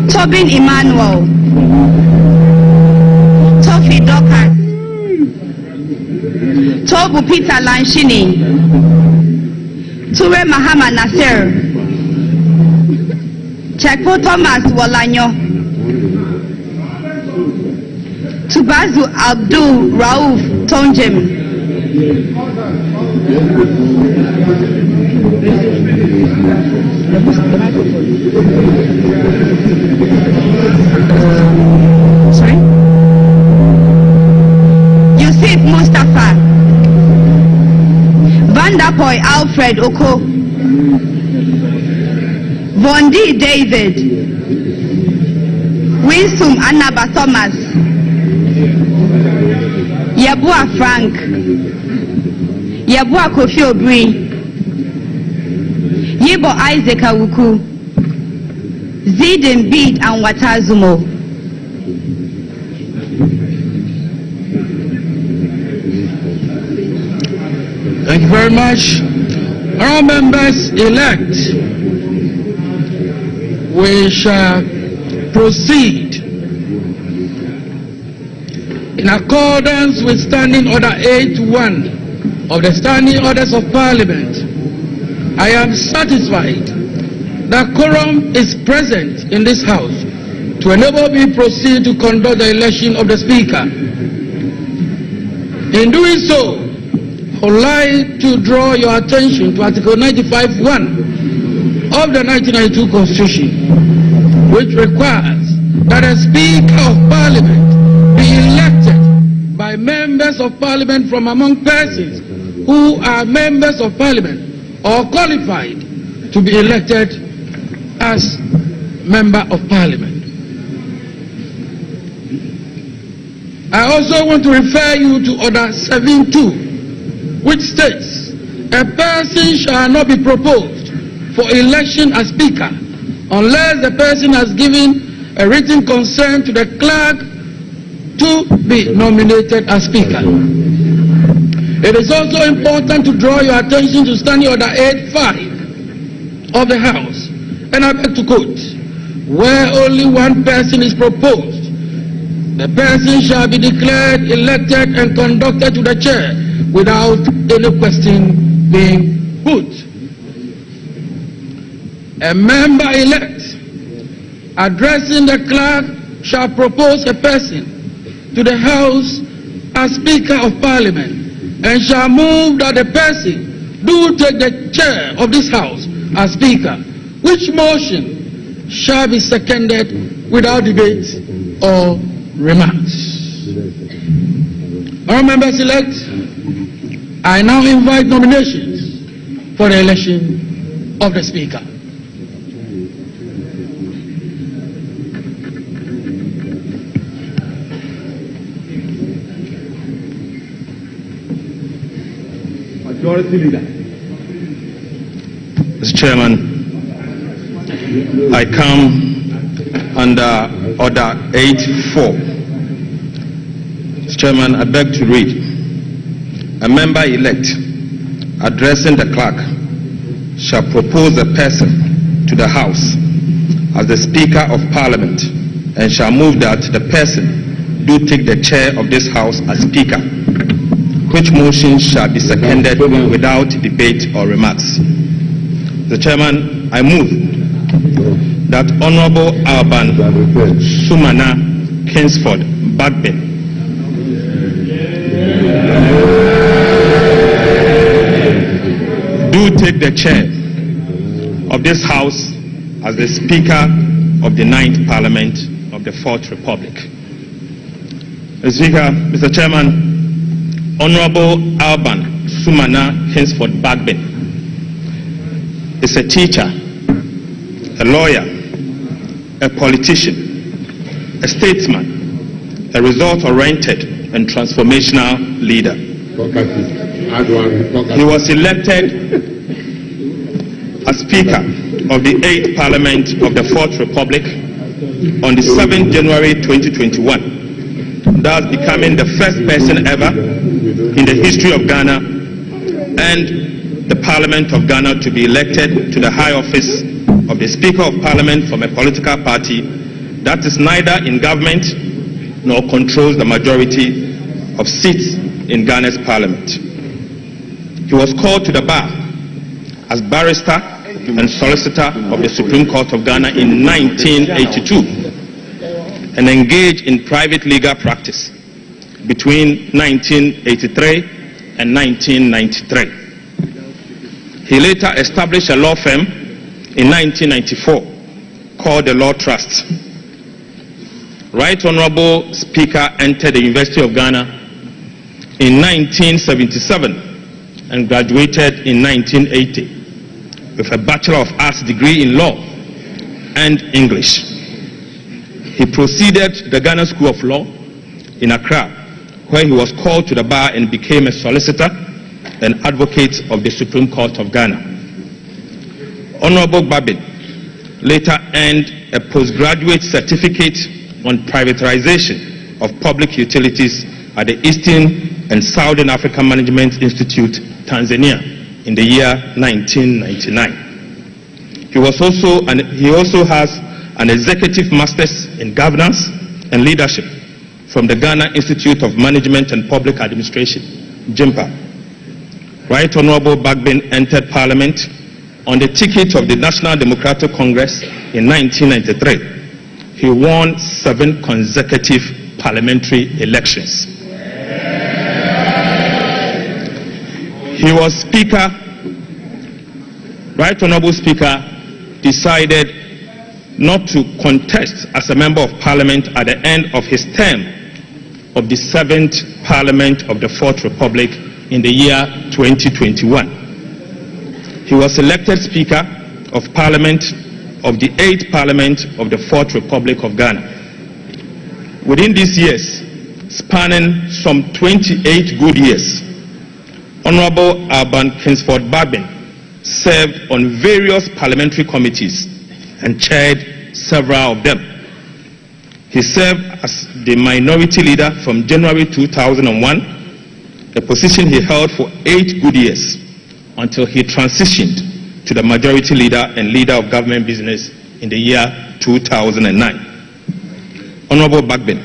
Tobin Emmanuel. Tofi Dokas. Tobu Peter Lanshini. Ture Mahama Nasir. Chekpo Thomas Walanyo. Tubazu Abdul Rauf Tonjem. Sorry? Yusuf Mustafa. Vandapoy Alfred Oko. Bondi David. Winsum Annaba Thomas. Yabua Frank. Yabua Kofi Obri. Yibo Isaac Awuku. Zidin Bid and Watazumo. Thank you very much. Our members elect, we shall proceed in accordance with Standing Order 8.1 of the Standing Orders of Parliament. I am satisfied that quorum is present in this House to enable me to proceed to conduct the election of the Speaker. In doing so, I would like to draw your attention to Article 95(1) of the 1992 Constitution, which requires that a Speaker of Parliament be elected by members of Parliament from among persons who are members of Parliament or qualified to be elected as Member of Parliament. I also want to refer you to Order 7.2, which states, a person shall not be proposed for election as Speaker unless the person has given a written consent to the clerk to be nominated as Speaker. It is also important to draw your attention to Standing Order 8.5 of the House, and I beg to quote, where only one person is proposed, the person shall be declared elected and conducted to the chair without any question being put. A member-elect addressing the clerk shall propose a person to the House as Speaker of Parliament and shall move that the person do take the chair of this House as Speaker, which motion shall be seconded without debate or remarks. All members-elect, I now invite nominations for the election of the Speaker. Majority Leader. Mr. Chairman, I come under Order 8.4. Mr. Chairman, I beg to read. A member-elect addressing the clerk shall propose a person to the House as the Speaker of Parliament and shall move that the person do take the chair of this House as Speaker, which motion shall be seconded without debate or remarks. Mr. Chairman, I move that Honorable Alban Sumana Kingsford Bagbe do take the chair of this House as the Speaker of the 9th Parliament of the 4th Republic. Mr. Speaker, Mr. Chairman, Honorable Alban Sumana Hinsford Bagbin is a teacher, a lawyer, a politician, a statesman, a result-oriented and transformational leader. He was elected as Speaker of the 8th Parliament of the 4th Republic on the 7th January 2021, thus becoming the first person ever in the history of Ghana and the Parliament of Ghana to be elected to the high office of the Speaker of Parliament from a political party that is neither in government nor controls the majority of seats in Ghana's Parliament. He was called to the bar as barrister and solicitor of the Supreme Court of Ghana in 1982 and engaged in private legal practice between 1983 and 1993. He later established a law firm in 1994 called the Law Trust. Right Honorable Speaker entered the University of Ghana in 1977 and graduated in 1980 with a Bachelor of Arts degree in Law and English. He proceeded to the Ghana School of Law in Accra, where he was called to the bar and became a solicitor and advocate of the Supreme Court of Ghana. Honorable Babin later earned a postgraduate certificate on privatization of public utilities at the Eastern and Southern African Management Institute, Tanzania, in the year 1999. He also has an executive master's in governance and leadership from the Ghana Institute of Management and Public Administration, JIMPA. Right Honorable Bagbin entered Parliament on the ticket of the National Democratic Congress in 1993. He won 7 consecutive parliamentary elections. He was Speaker. Right Honorable Speaker decided not to contest as a Member of Parliament at the end of his term of the 7th Parliament of the 4th Republic in the year 2021. He was elected Speaker of Parliament of the 8th Parliament of the 4th Republic of Ghana. Within these years, spanning some 28 good years, Honorable Alban Kingsford Bagbin served on various parliamentary committees and chaired several of them. He served as the minority leader from January 2001, a position he held for 8 good years until he transitioned to the majority leader and leader of government business in the year 2009. Honorable Bagbin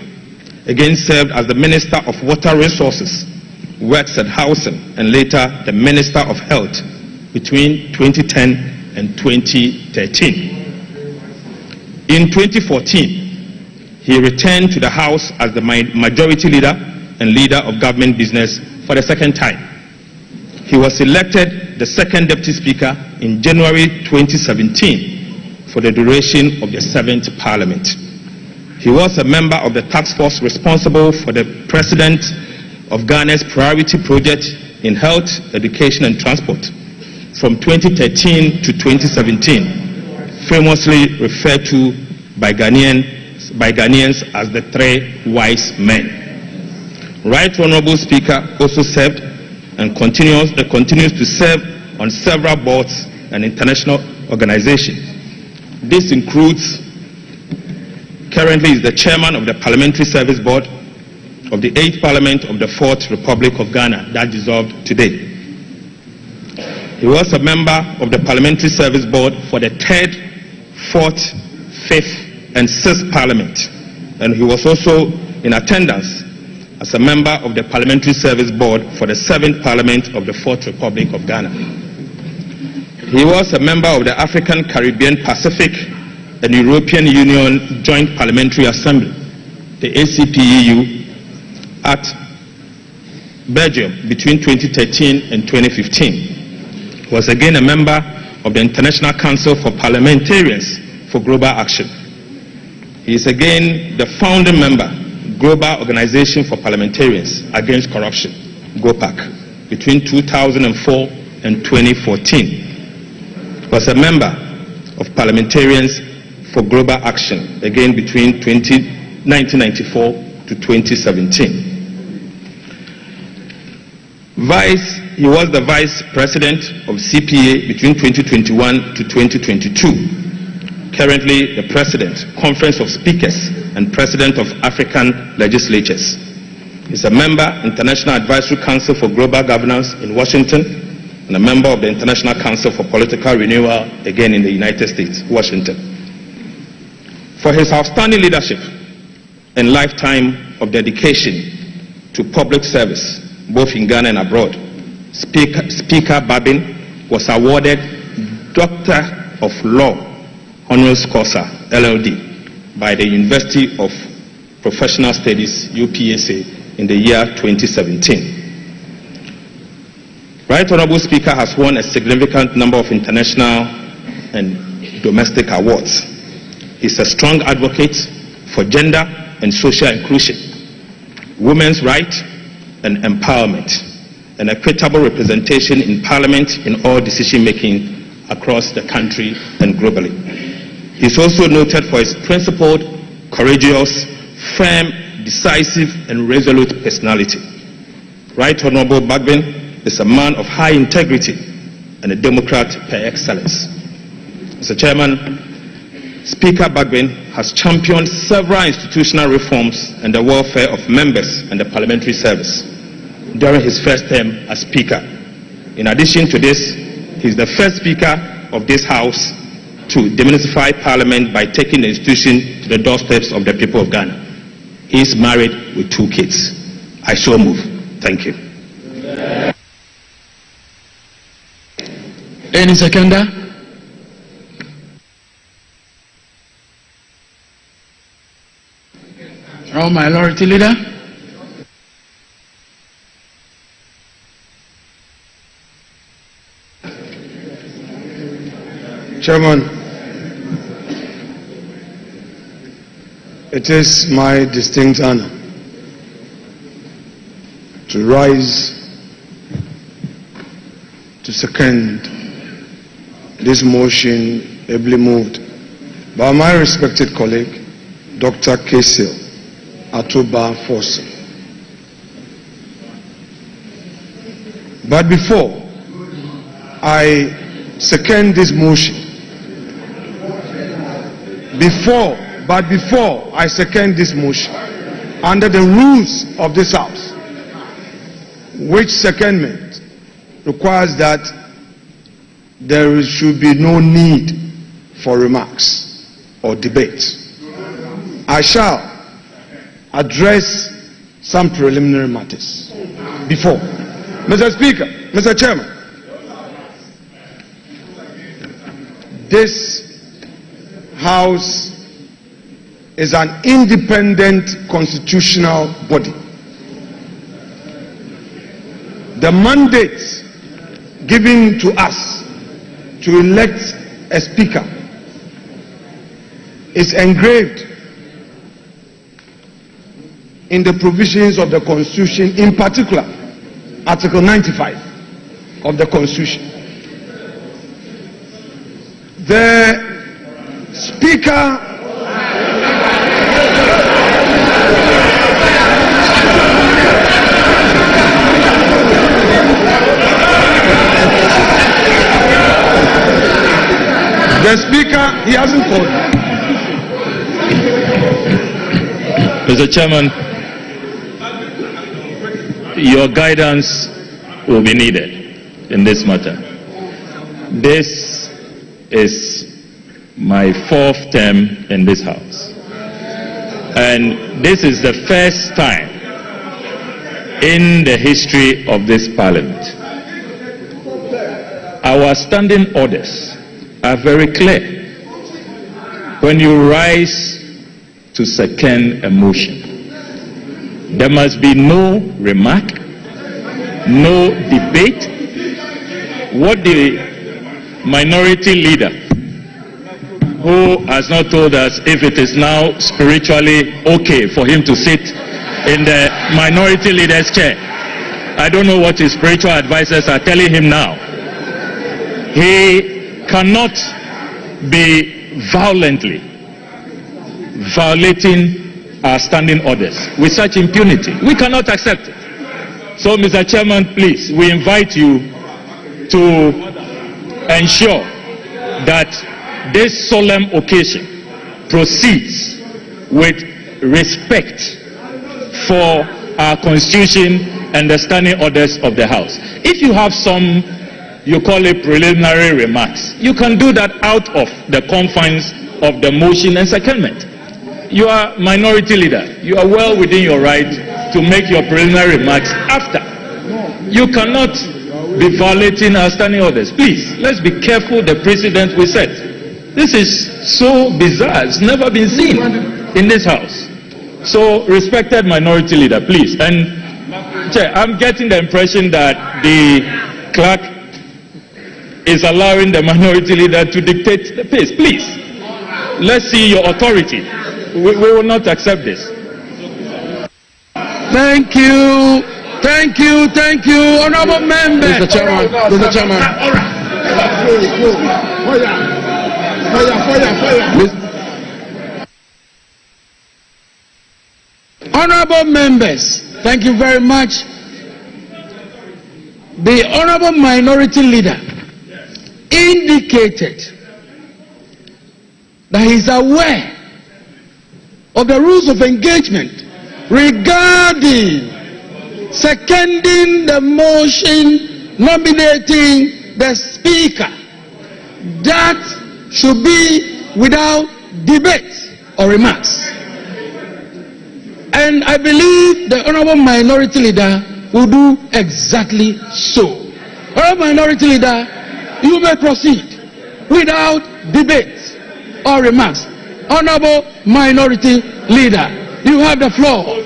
again served as the Minister of Water Resources, Works and Housing, and later the Minister of Health between 2010 and 2013. In 2014, he returned to the House as the majority leader and leader of government business for the second time. He was elected the second Deputy Speaker in January 2017 for the duration of the 7th Parliament. He was a member of the task force responsible for the President of Ghana's priority project in health, education and transport from 2013 to 2017, famously referred to by Ghanaians as the 3 wise men. Right Honorable Speaker also served and continues to serve on several boards and international organizations. This includes, currently is the chairman of the Parliamentary Service Board of the 8th Parliament of the 4th Republic of Ghana that dissolved today. He was a member of the Parliamentary Service Board for the 3rd, 4th, 5th and 6th Parliament, and he was also in attendance as a member of the Parliamentary Service Board for the 7th Parliament of the 4th Republic of Ghana. He was a member of the African, Caribbean, Pacific and European Union Joint Parliamentary Assembly, the ACPEU, at Belgium between 2013 and 2015. He was again a member of the International Council for Parliamentarians for Global Action. He is again the founding member, Global Organization for Parliamentarians Against Corruption, GOPAC, between 2004 and 2014. He was a member of Parliamentarians for Global Action, again between 1994 to 2017. He was the vice president of CPA between 2021 to 2022. Currently the president, Conference of Speakers, and president of African Legislatures. He's a member, International Advisory Council for Global Governance in Washington, and a member of the International Council for Political Renewal, again in the United States, Washington. For his outstanding leadership and lifetime of dedication to public service, both in Ghana and abroad, Speaker Babin was awarded Doctor of Law Honoris Causa, LLD, by the University of Professional Studies, UPSA, in the year 2017. Right Honorable Speaker has won a significant number of international and domestic awards. He's a strong advocate for gender and social inclusion, women's rights and empowerment, and equitable representation in Parliament in all decision-making across the country and globally. He's also noted for his principled, courageous, firm, decisive, and resolute personality. Right Honorable Bagbin is a man of high integrity and a Democrat par excellence. Mr. Chairman, Speaker Bagbin has championed several institutional reforms and the welfare of members and the parliamentary service during his first term as Speaker. In addition to this, he is the first Speaker of this House to demystify Parliament by taking the institution to the doorsteps of the people of Ghana. He is married with 2 kids. I so move. Thank you. Any seconder? Oh, Minority Leader. Chairman, it is my distinct honor to rise to second this motion ably moved by my respected colleague, Dr. Kesil Atuba Fossa. But before I second this motion, before I second this motion, under the rules of this House, which secondment requires that there should be no need for remarks or debate, I shall address some preliminary matters before. Mr. Speaker, Mr. Chairman, this House is an independent constitutional body. The mandate given to us to elect a speaker is engraved in the provisions of the Constitution, in particular Article 95 of the Constitution. The Speaker he hasn't called me. Mr. Chairman, your guidance will be needed in this matter. This is my 4th term in this House, and this is the first time in the history of this Parliament. Our standing orders are very clear. When you rise to second a motion, there must be no remark, no debate, what the minority leader, who has not told us if it is now spiritually okay for him to sit in the minority leader's chair. I don't know what his spiritual advisors are telling him now. He cannot be violently violating our standing orders with such impunity. We cannot accept it. So, Mr. Chairman, please, we invite you to ensure that this solemn occasion proceeds with respect for our Constitution and the standing orders of the House. If you have some, you call it preliminary remarks, you can do that out of the confines of the motion and secondment. You are minority leader. You are well within your right to make your preliminary remarks after. You cannot be violating our standing orders. Please, let's be careful the precedent we set. This is so bizarre. It's never been seen in this House. So, respected minority leader, please. And Chair, I'm getting the impression that the clerk is allowing the minority leader to dictate the pace. Please, let's see your authority. We will not accept this. Thank you. Thank you. Thank you, honorable members. Mr. Chairman. Mr. Chairman. Honorable members, thank you very much. The honorable minority leader indicated that he is aware of the rules of engagement regarding seconding the motion nominating the speaker. That should be without debate or remarks. And I believe the honorable minority leader will do exactly so. Honorable minority leader, you may proceed without debate or remarks. Honorable minority leader, you have the floor.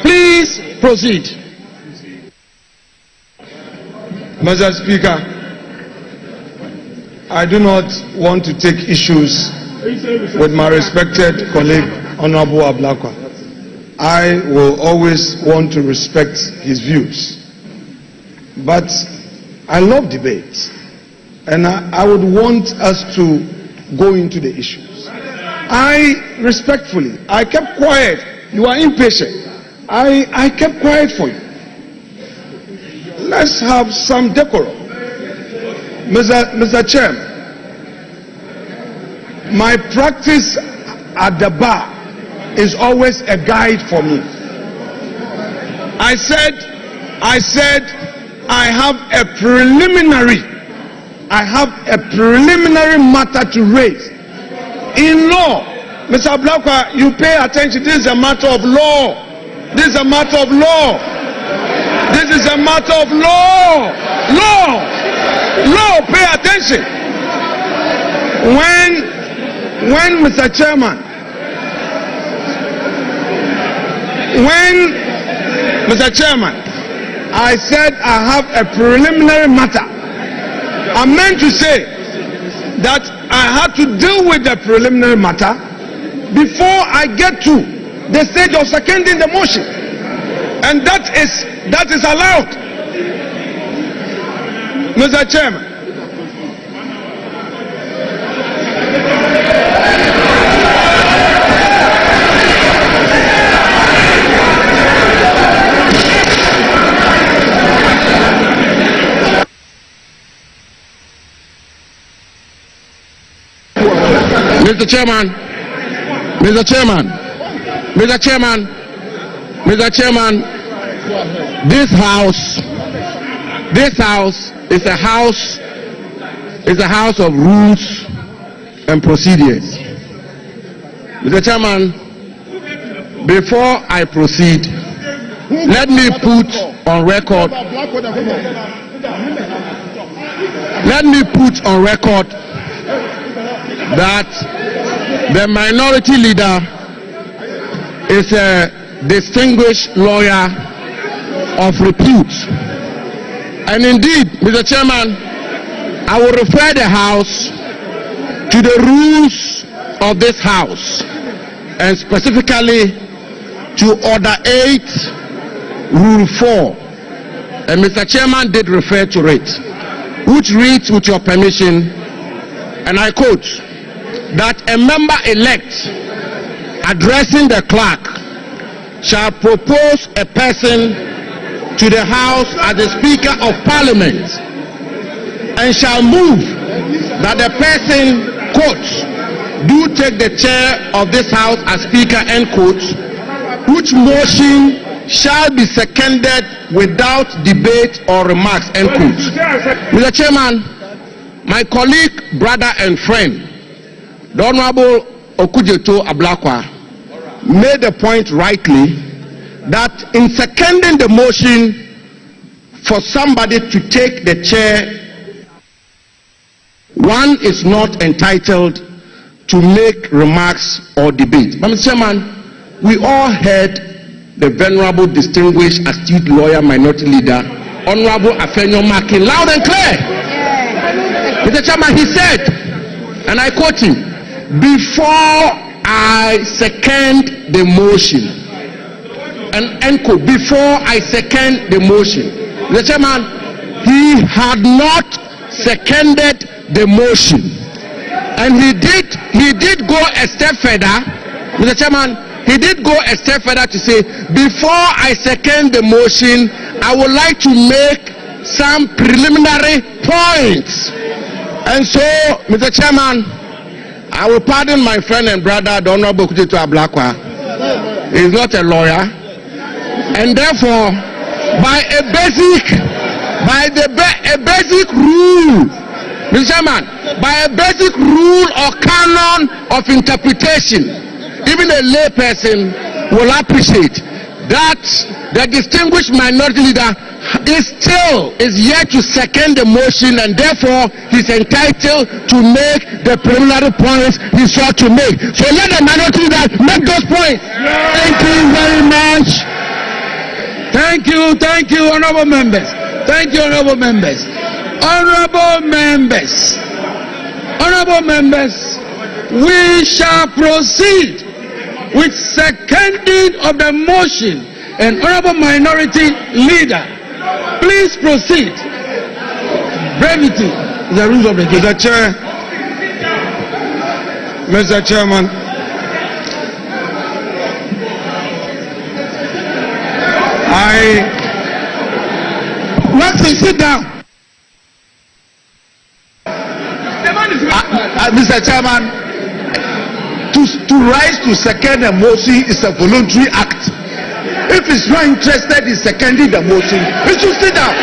Please proceed. Mr. Speaker, I do not want to take issues with my respected colleague, Honorable Ablakwa. I will always want to respect his views. But I love debate, and I would want us to go into the issues. I respectfully, I kept quiet. You are impatient. I kept quiet for you. Let's have some decorum. Mr. Chairman, my practice at the bar is always a guide for me. I said I have a preliminary matter to raise. In law, Mr. Blakwa, you pay attention. This is a matter of law. This is a matter of law. This is a matter of law. Law, pay attention. When Mr. Chairman, I said I have a preliminary matter, I meant to say that I had to deal with the preliminary matter before I get to the stage of seconding the motion, and that is allowed. Mr. Chairman, Mr. Chairman, this house is a house of rules and procedures. Mr. Chairman, before I proceed, let me put on record that the minority leader is a distinguished lawyer of repute. And indeed, Mr. Chairman, I will refer the House to the rules of this House, and specifically to Order 8, Rule 4. And Mr. Chairman did refer to it, which reads, with your permission, and I quote, that a member-elect addressing the clerk shall propose a person to the House as the Speaker of Parliament, and shall move that the person, quote, do take the chair of this House as Speaker, end quote, which motion shall be seconded without debate or remarks, end quote. Mr. Chairman, my colleague, brother and friend, the Honorable Okujeto Ablakwa, made the point rightly that in seconding the motion for somebody to take the chair, one is not entitled to make remarks or debate. But Mr. Chairman, we all heard the venerable, distinguished, astute lawyer, minority leader, Honorable Afenyo Makin, loud and clear. Mr. Chairman, he said, and I quote him, before I second the motion, and end quote, before I second the motion. Mr. Chairman, he had not seconded the motion, and he did go a step further. Mr. Chairman, he did go a step further to say, before I second the motion, I would like to make some preliminary points. And so, Mr. Chairman, I will pardon my friend and brother, the Honorable Okujeto Ablakwa. He is not a lawyer, and therefore, by a basic rule, Mr. Chairman, by a basic rule or canon of interpretation, even a lay person will appreciate that the distinguished minority leader is yet to second the motion, and therefore he's entitled to make the preliminary points he sought to make. So let the minority leader make those points. Thank you very much. Thank you, honorable members. Thank you, honorable members. Honorable members, we shall proceed with seconding of the motion. And honorable minority leader, please proceed. Brevity is the rules of the game. Mr. Chairman, Roxy, sit down. Mr. Chairman, to rise to second a motion is a voluntary act. If he's not interested in seconding the motion, he should sit down.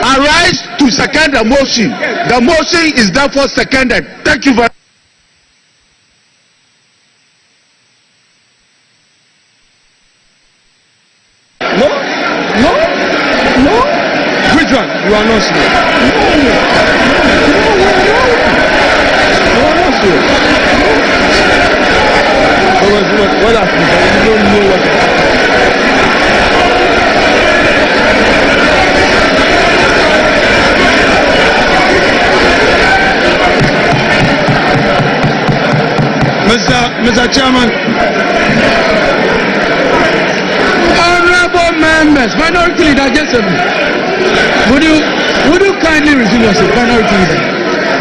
Arise to second the motion. The motion is therefore seconded. Thank you very much. No. Which one? You are not sure. You are not sure. What happened? You don't know what happened. Mr. Chairman. Honorable members, minority leader, just a minute. Would you kindly resume yourself, minority leader?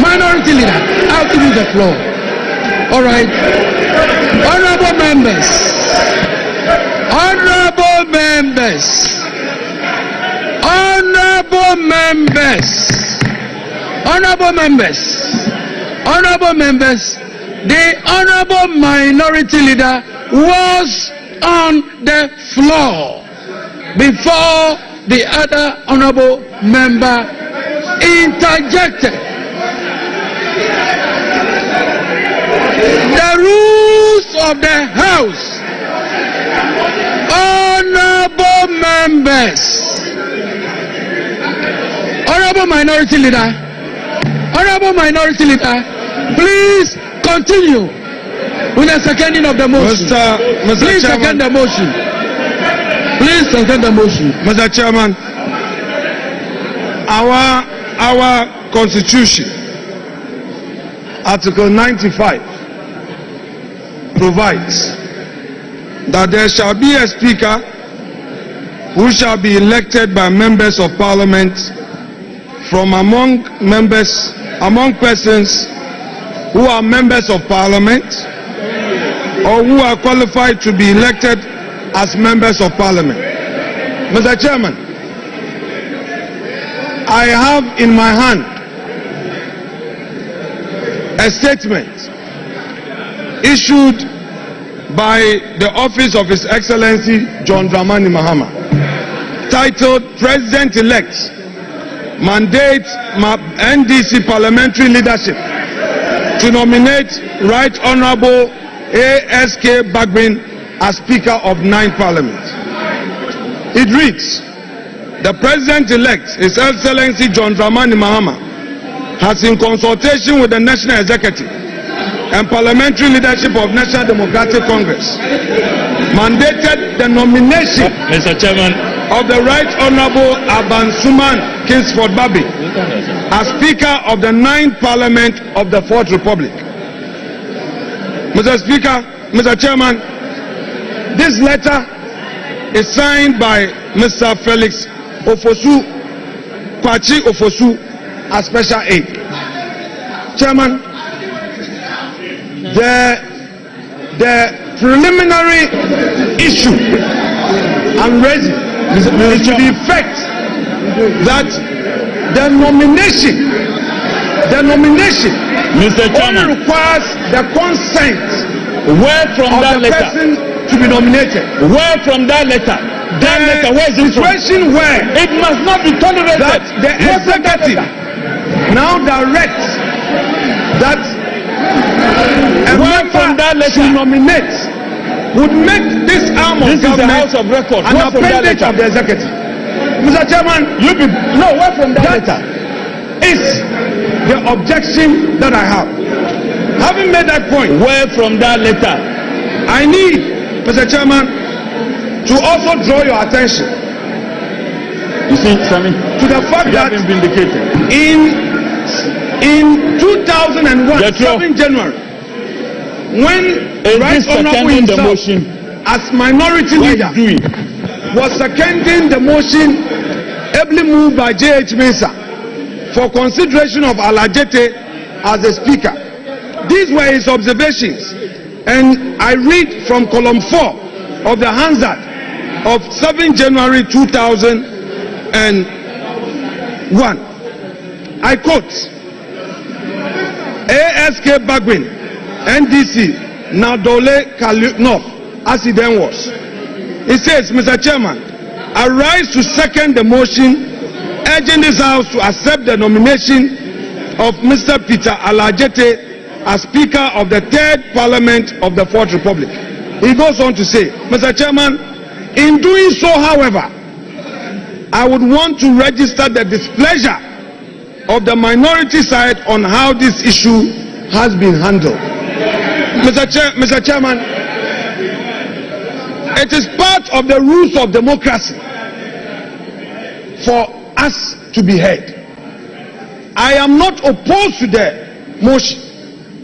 Minority leader, I'll give you the floor. All right. Honorable members. Honorable members. Honorable members. Honorable members. Honorable members. The honorable minority leader was on the floor before the other honorable member interjected. The rules of the House, honorable members, honorable minority leader, please continue with the seconding of the motion. Please second the motion. Please second the motion. Mr. Chairman, our our Constitution, Article 95, provides that there shall be a Speaker who shall be elected by members of Parliament from among persons who are members of Parliament or who are qualified to be elected as members of Parliament. Mr. Chairman, I have in my hand a statement issued by the office of His Excellency John Dramani Mahama, titled President-elect Mandate NDC Parliamentary Leadership to nominate Right Honorable ASK Bagbin as Speaker of 9th Parliament. It reads, the President-elect, His Excellency John Dramani Mahama, has in consultation with the National Executive and Parliamentary leadership of National Democratic Congress mandated the nomination Mr. Chairman of the Right Honorable Aban Suman Kingsford Babi as Speaker of the 9th Parliament of the 4th Republic. Mr. Speaker, Mr. Chairman, this letter is signed by Mr. Felix Ofosu, Kwachi Ofosu, as Special Aide. Chairman, the preliminary issue I'm raising is to the effect that the nomination Mr. Chairman, only requires the consent where from of that the letter? person to be nominated. Where from that letter? That letter, where is it from? Situation where It must not be tolerated. that the executive now directs that a Where from member that letter? to nominate would make this arm of This is the government House of Records. an Where from that appendage letter? of the executive. Mr. Chairman, where from that letter? is the objection that I have. Having made that point, Where from that letter? I need, Mr. Chairman, to also draw your attention You see, Sammy, to the fact you have that been vindicated. in 2001, Jethro. 7 January, when Is Right this Honorable seconding the himself, motion? as minority What leader, is doing? was seconding the motion ably moved by J.H. Mensah for consideration of Alajete as the Speaker. These were his observations, and I read from column 4 of the Hansard of 7 January 2001. I quote, ASK Bagbin, NDC, Nadole Kalu North, as he then was. He says, Mr. Chairman, I rise to second the motion urging this House to accept the nomination of Mr. Peter Alajete as Speaker of the 3rd Parliament of the 4th Republic. He goes on to say, Mr. Chairman, in doing so, however, I would want to register the displeasure of the minority side on how this issue has been handled. Mr. Chairman, it is part of the rules of democracy for us to be heard. I am not opposed to the motion,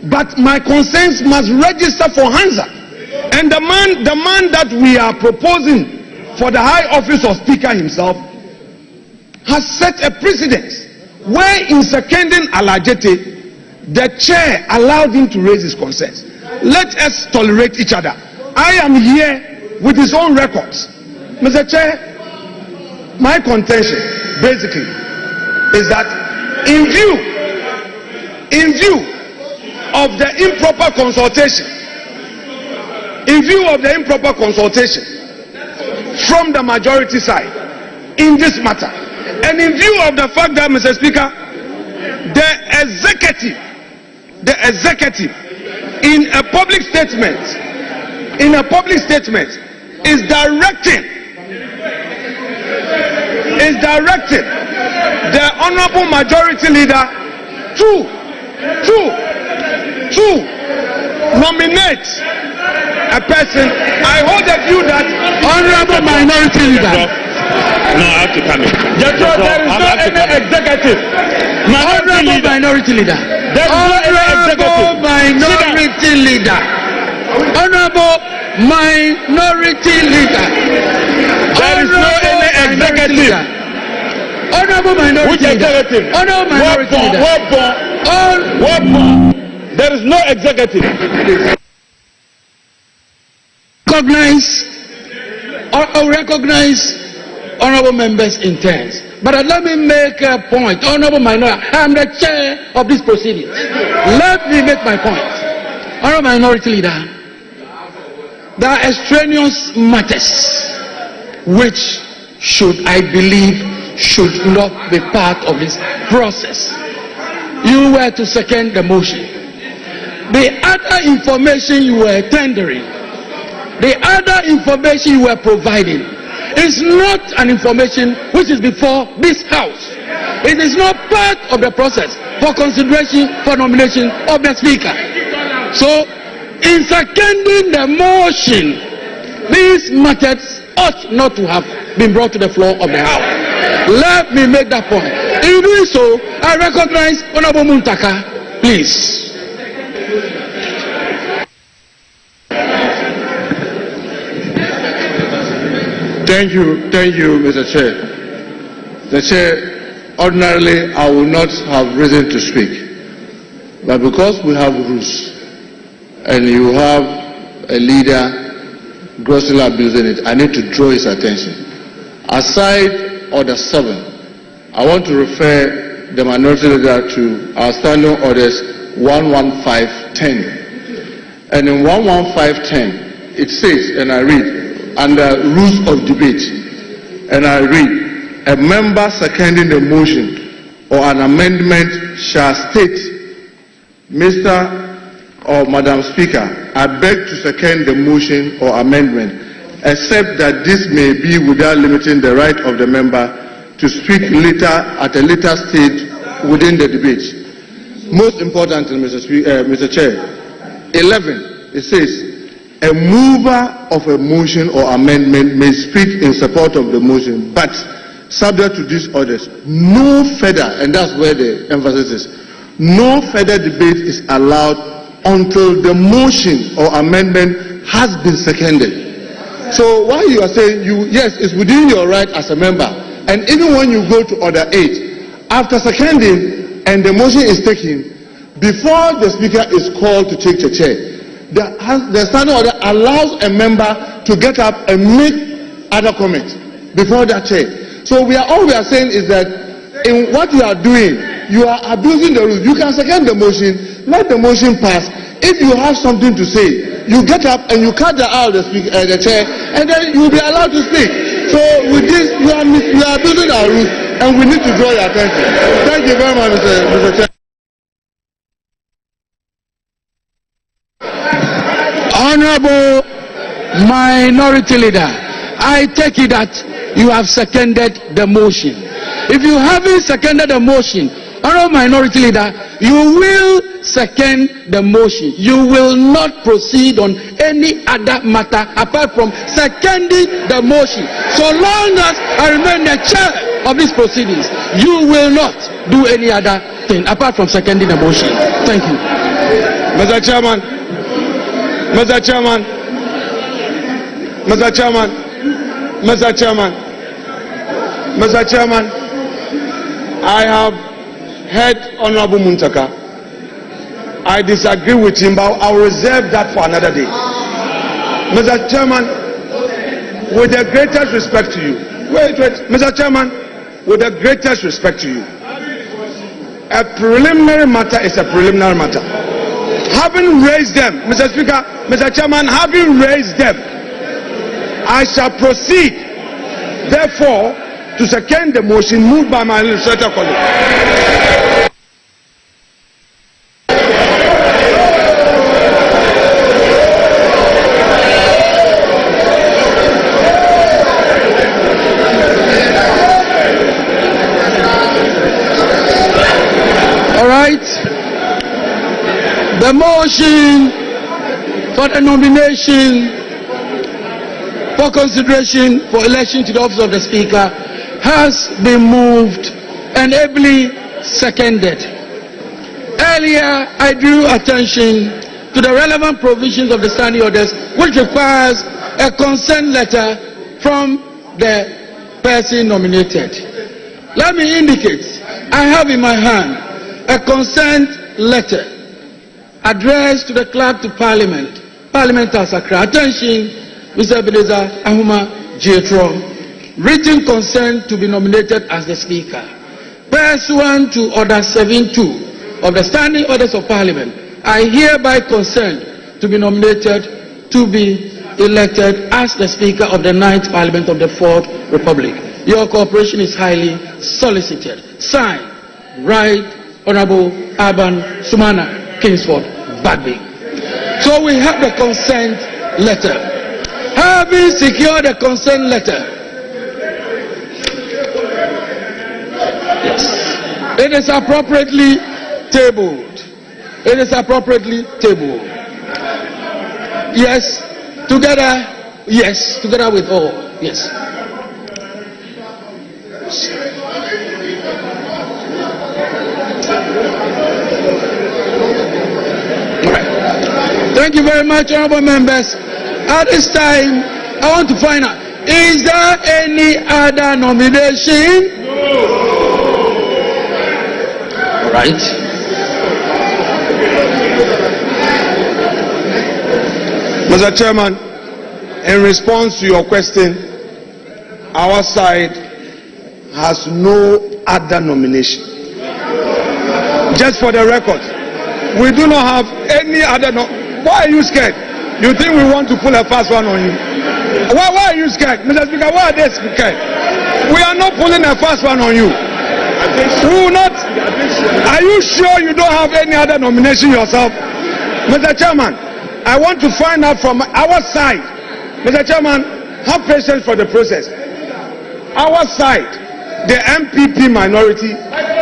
but my concerns must register for Hansard. And the man that we are proposing for the high office of Speaker himself has set a precedence where in seconding Alajete, the chair allowed him to raise his concerns. Let us tolerate each other. I am here with his own records. Mr. Chair, my contention basically is that in view of the improper consultation from the majority side in this matter, and in view of the fact that, Mr. Speaker, the executive in a public statement is directing the honorable majority leader to nominate a person. I hold the view that Honorable minority leader, No, I have to come in. Jethro, there is no any executive. Minority leader. There is no any executive. Minority leader. Honorable minority leader. There is no any executive. Honorable minority Which leader. executive? Honorable minority leader. What? There is no executive. Recognize honorable members' intents. But let me make a point. Honorable minority, I am the chair of this proceedings. Let me make my point. Honorable minority leader, there are extraneous matters which I believe should not be part of this process. You were to second the motion. The other information you were tendering, the other information you were providing is not an information which is before this house. It is not part of the process for consideration for nomination of the speaker. So, in seconding the motion, these matters ought not to have been brought to the floor of the house. Let me make that point. In doing so, I recognize Honorable Muntaka. Please. Thank you, Mr. Chair. The Chair, ordinarily I would not have reason to speak, but because we have rules and you have a leader grossly abusing it, I need to draw his attention. Aside Order 7, I want to refer the minority leader to our standing orders 11510. And in 11510, it says, and I read, under rules of debate, and I read, a member seconding the motion or an amendment shall state, Mr. or Madam Speaker, I beg to second the motion or amendment, except that this may be without limiting the right of the member to speak later at a later stage within the debate. Most importantly, Mr. Chair, 11, it says, a mover of a motion or amendment may speak in support of the motion, but subject to these orders, no further, and that's where the emphasis is, no further debate is allowed until the motion or amendment has been seconded. So while you are saying yes, it's within your right as a member, and even when you go to Order 8, after seconding and the motion is taken, before the speaker is called to take the chair, the standing order allows a member to get up and make other comments before that chair. So all we are saying is that in what you are doing, you are abusing the rules. You can second the motion, let the motion pass. If you have something to say, you get up and you cut out the chair, and then you will be allowed to speak. So with this, you are abusing our rules, and we need to draw your attention. Thank you very much, Mr. Chair. Honorable minority leader, I take it that you have seconded the motion. If you haven't seconded the motion, honorable minority leader, you will second the motion. You will not proceed on any other matter apart from seconding the motion. So long as I remain the chair of these proceedings, you will not do any other thing apart from seconding the motion. Thank you. Mr. Chairman, Mr. Chairman, Mr. Chairman, Mr. Chairman, Mr. Chairman, I have heard Honorable Muntaka. I disagree with him, but I will reserve that for another day. Mr. Chairman, with the greatest respect to you, wait, Mr. Chairman, with the greatest respect to you, a preliminary matter is a preliminary matter. Having raised them, Mr. Speaker, Mr. Chairman, having raised them, I shall proceed, therefore, to second the motion moved by my legislator colleague. The motion for the nomination for consideration for election to the office of the Speaker has been moved and ably seconded. Earlier, I drew attention to the relevant provisions of the standing orders, which requires a consent letter from the person nominated. Let me indicate, I have in my hand a consent letter addressed to the Clerk to Parliament, Parliament Asakra. Attention, Mr. Ebenezer Ahuma Jetro. Written consent to be nominated as the Speaker. Pursuant to Order 7.2 of the Standing Orders of Parliament, I hereby consent to be nominated to be elected as the Speaker of the 9th Parliament of the 4th Republic. Your cooperation is highly solicited. Signed, Right Honorable Alban Sumana Kingsford Bagby. So we have the consent letter. Having secured the consent letter, yes, it is appropriately tabled. It is appropriately tabled. Yes, together. Yes, together with all. Yes. All right. Thank you very much, honorable members. At this time, I want to find out, is there any other nomination? No. All right. Mr. Chairman, in response to your question, our side has no other nomination. Just for the record, we do not have any other. Why are you scared? You think we want to pull a fast one on you? Why are you scared? Mr. Speaker, why are they scared? We are not pulling a fast one on you. We will not. Are you sure you don't have any other nomination yourself? Mr. Chairman, I want to find out from our side. Mr. Chairman, have patience for the process. Our side, the MPP minority,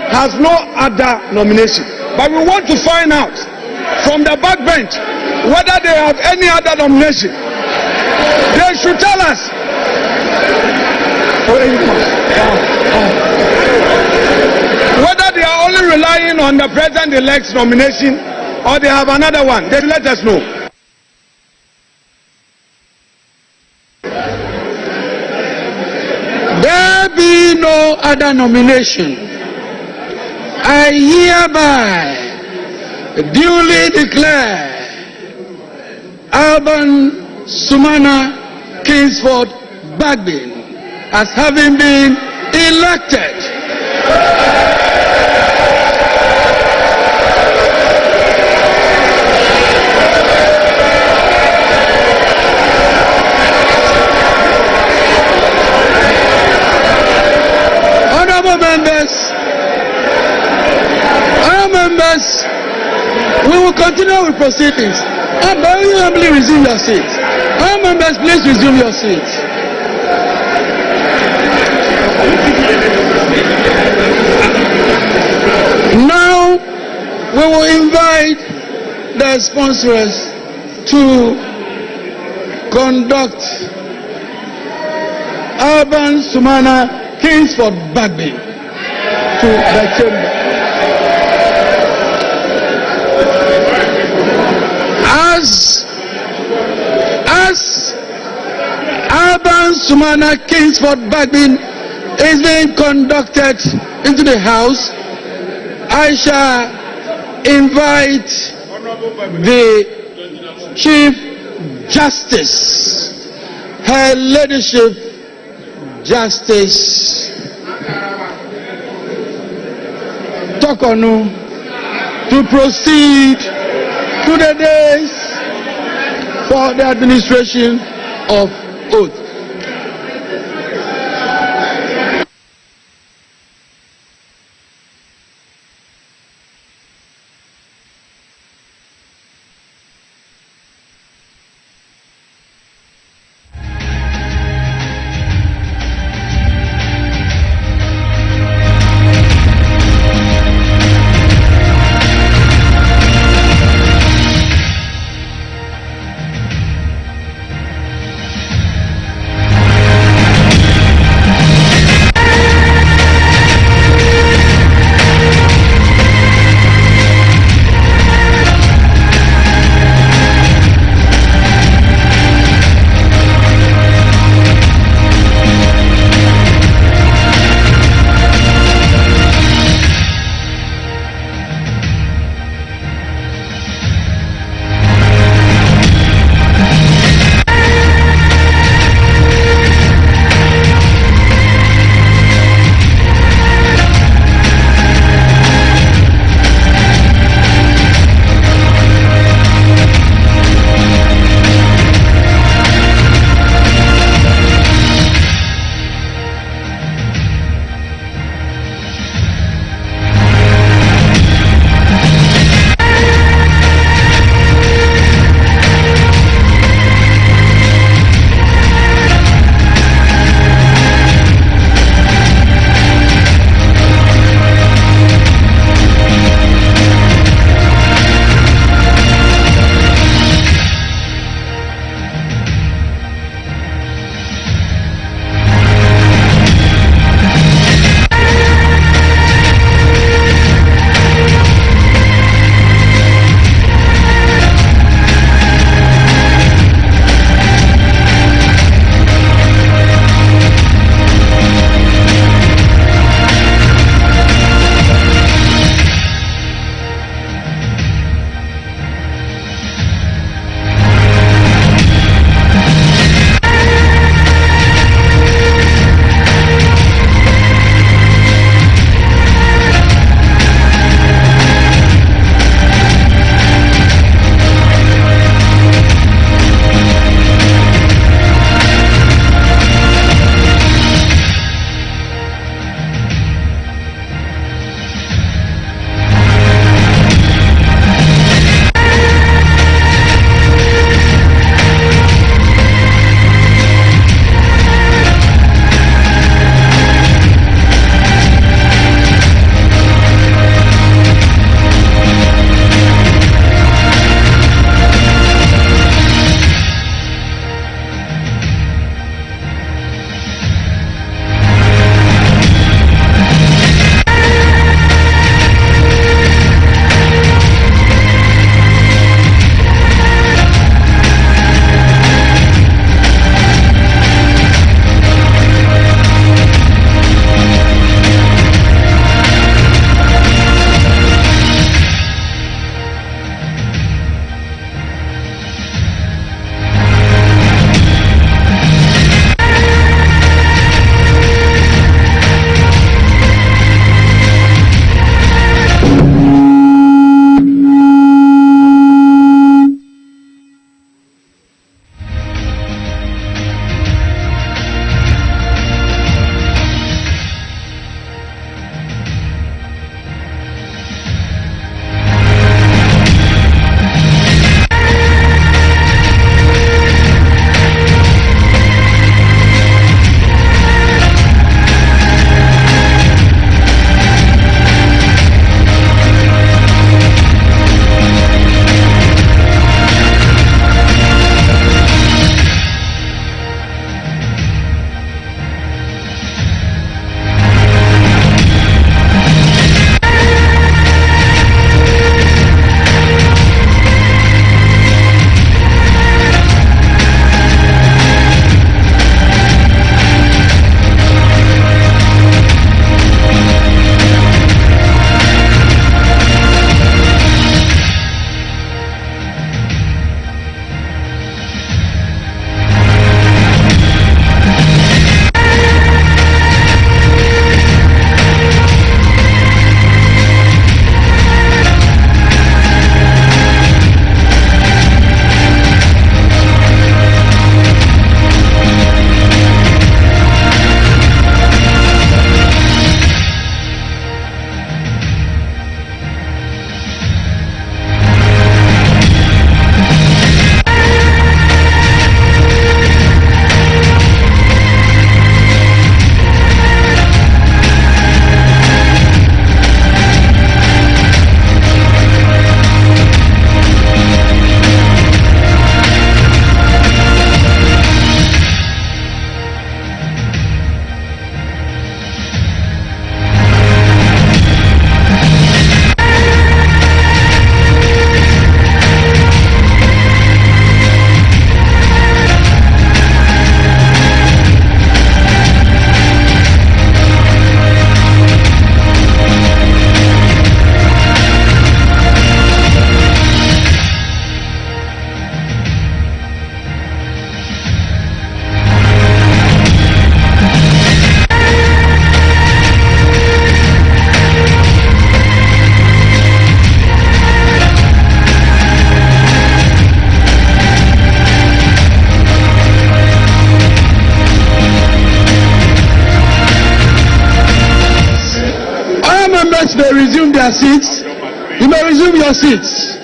has no other nomination. But we want to find out from the backbench whether they have any other nomination. They should tell us. Whether they are only relying on the president-elect's nomination or they have another one. They let us know. There be no other nomination. I hereby duly declare Alban Sumana Kingsford Bagby as having been elected members, we will continue with proceedings. You humbly resume your seats. All members, please resume your seats. Now, we will invite the sponsors to conduct Alban Sumana Kingsford Bagby to the chamber. As Alban Sumana Kingsford Bagby is being conducted into the house, I shall invite the Chief Justice, Her Ladyship Justice Tokonu, to proceed to the days for the administration of oath. members may resume their seats. You may resume your seats.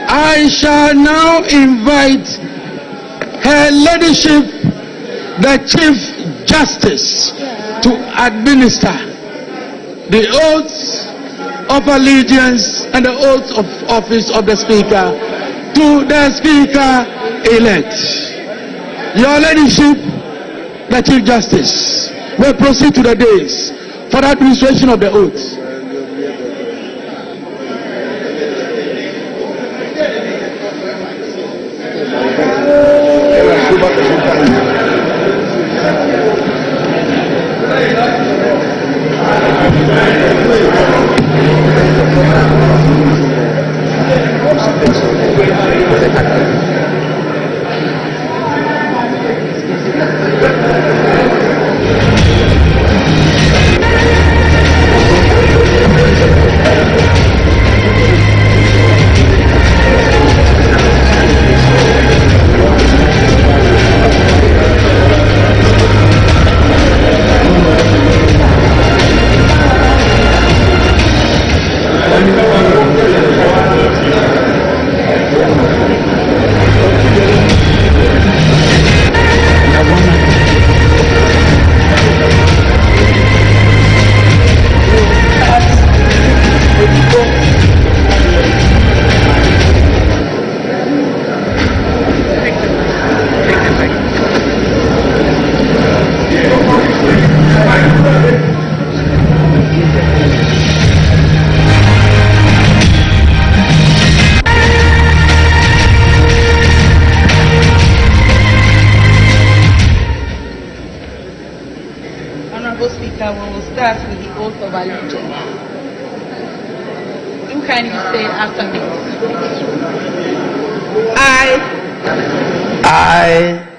I shall now invite Her Ladyship, the Chief Justice, to administer the oaths of allegiance and the oath of office of the Speaker to the Speaker-elect. Your Ladyship, the Chief Justice, may proceed to the dais for the administration of the oath.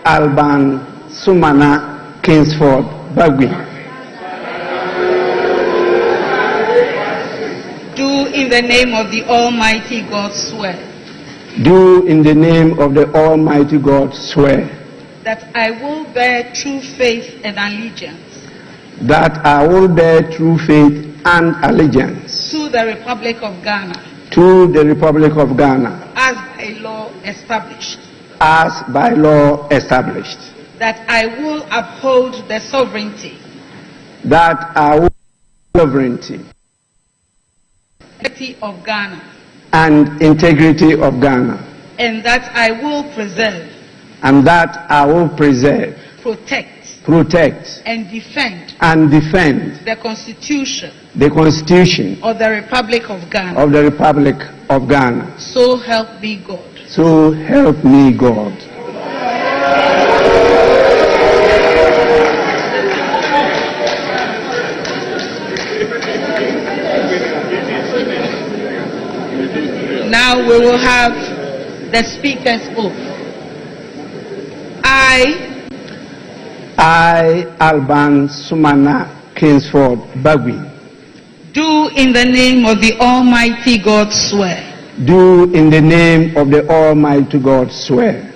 Alban Sumana Kingsford Bagui. Do in the name of the Almighty God swear. Do in the name of the Almighty God swear. That I will bear true faith and allegiance. That I will bear true faith and allegiance. To the Republic of Ghana. To the Republic of Ghana. As by law established. As by law established. That I will uphold the sovereignty. That I will sovereignty. Integrity of Ghana. And integrity of Ghana. And that I will preserve. And that I will preserve. Protect. And defend. And defend. The Constitution. The Constitution. Of the Republic of Ghana. Of the Republic of Ghana. So help me God. So help me God. Now we will have the Speaker's oath. I, Alban Sumana Kingsford Bagui. Do in the name of the Almighty God swear. Do in the name of the Almighty God swear.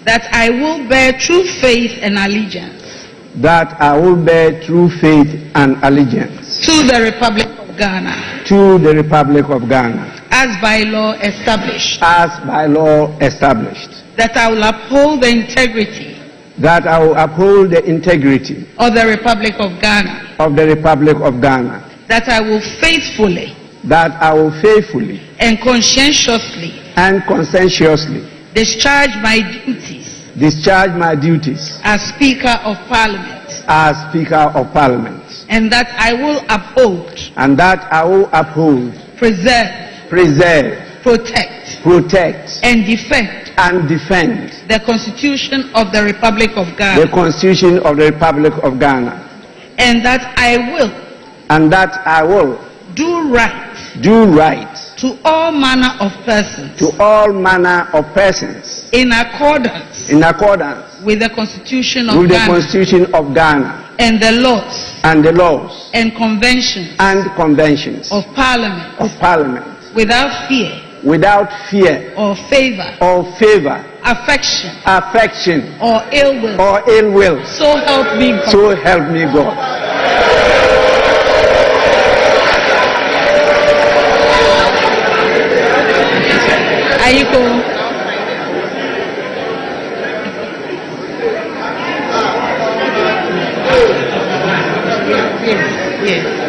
That I will bear true faith and allegiance. That I will bear true faith and allegiance. To the Republic of Ghana. To the Republic of Ghana. As by law established. As by law established. That I will uphold the integrity. That I will uphold the integrity. Of the Republic of Ghana. Of the Republic of Ghana. That I will faithfully. That I will faithfully. And conscientiously. And conscientiously. Discharge my duties. Discharge my duties. As Speaker of Parliament. As Speaker of Parliament. And that I will uphold. And that I will uphold. Preserve. Protect. And defend. The Constitution of the Republic of Ghana. The Constitution of the Republic of Ghana. And that I will. And that I will. Do right. To all manner of persons. To all manner of persons. In accordance. With the Constitution of Ghana. The Constitution of Ghana. And the laws. And conventions. Of Parliament. Without fear. Or favor. Affection. Or ill will. So help me God. Ayiko. Yes.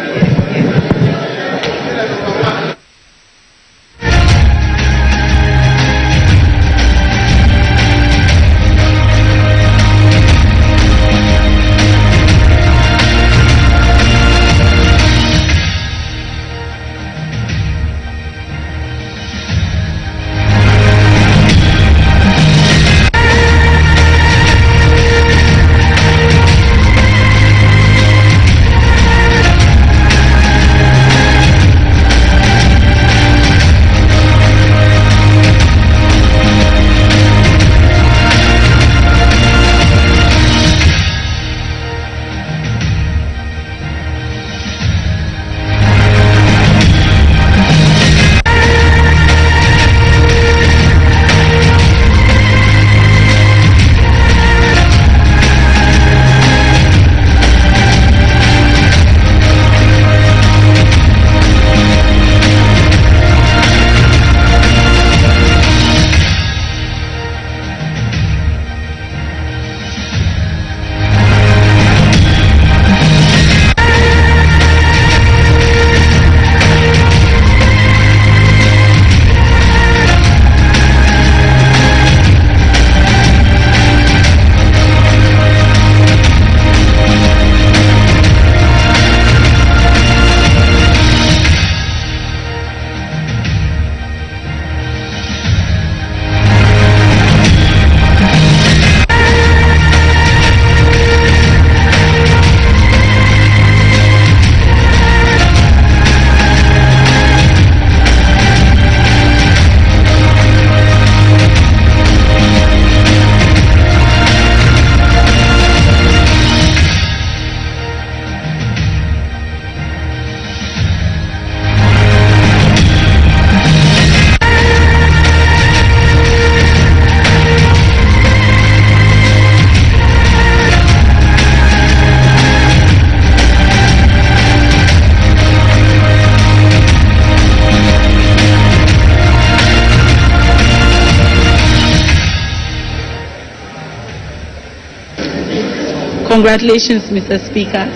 Congratulations, Mr. Speaker.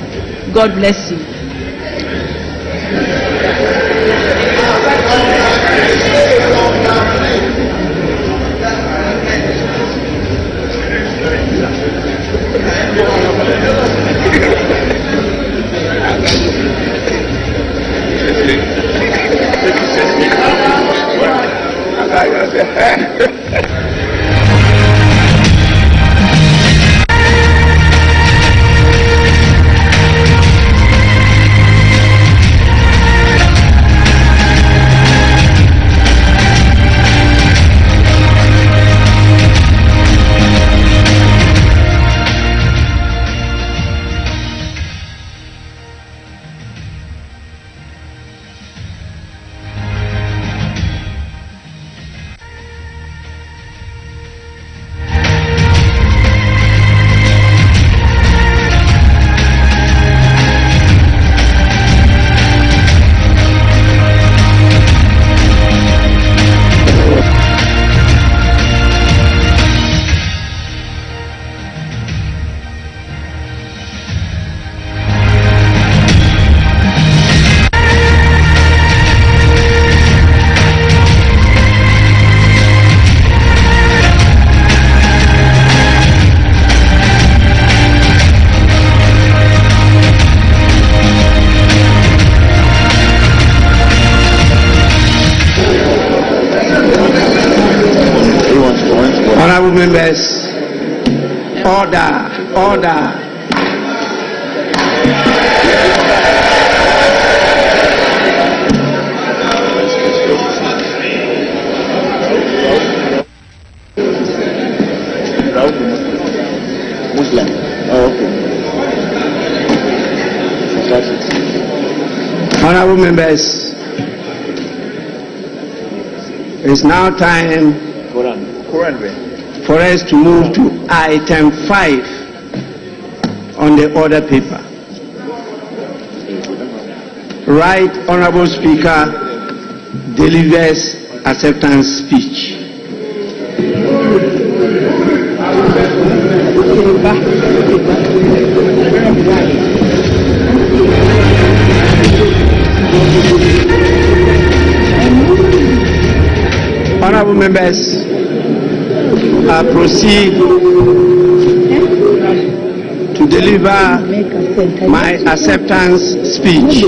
God bless you. Honorable members, order. Muslim. Oh, okay. Honorable members, it's now time for us to move to item 5 on the order paper. Right Honorable Speaker delivers acceptance speech. Honorable members, I proceed to deliver my acceptance speech.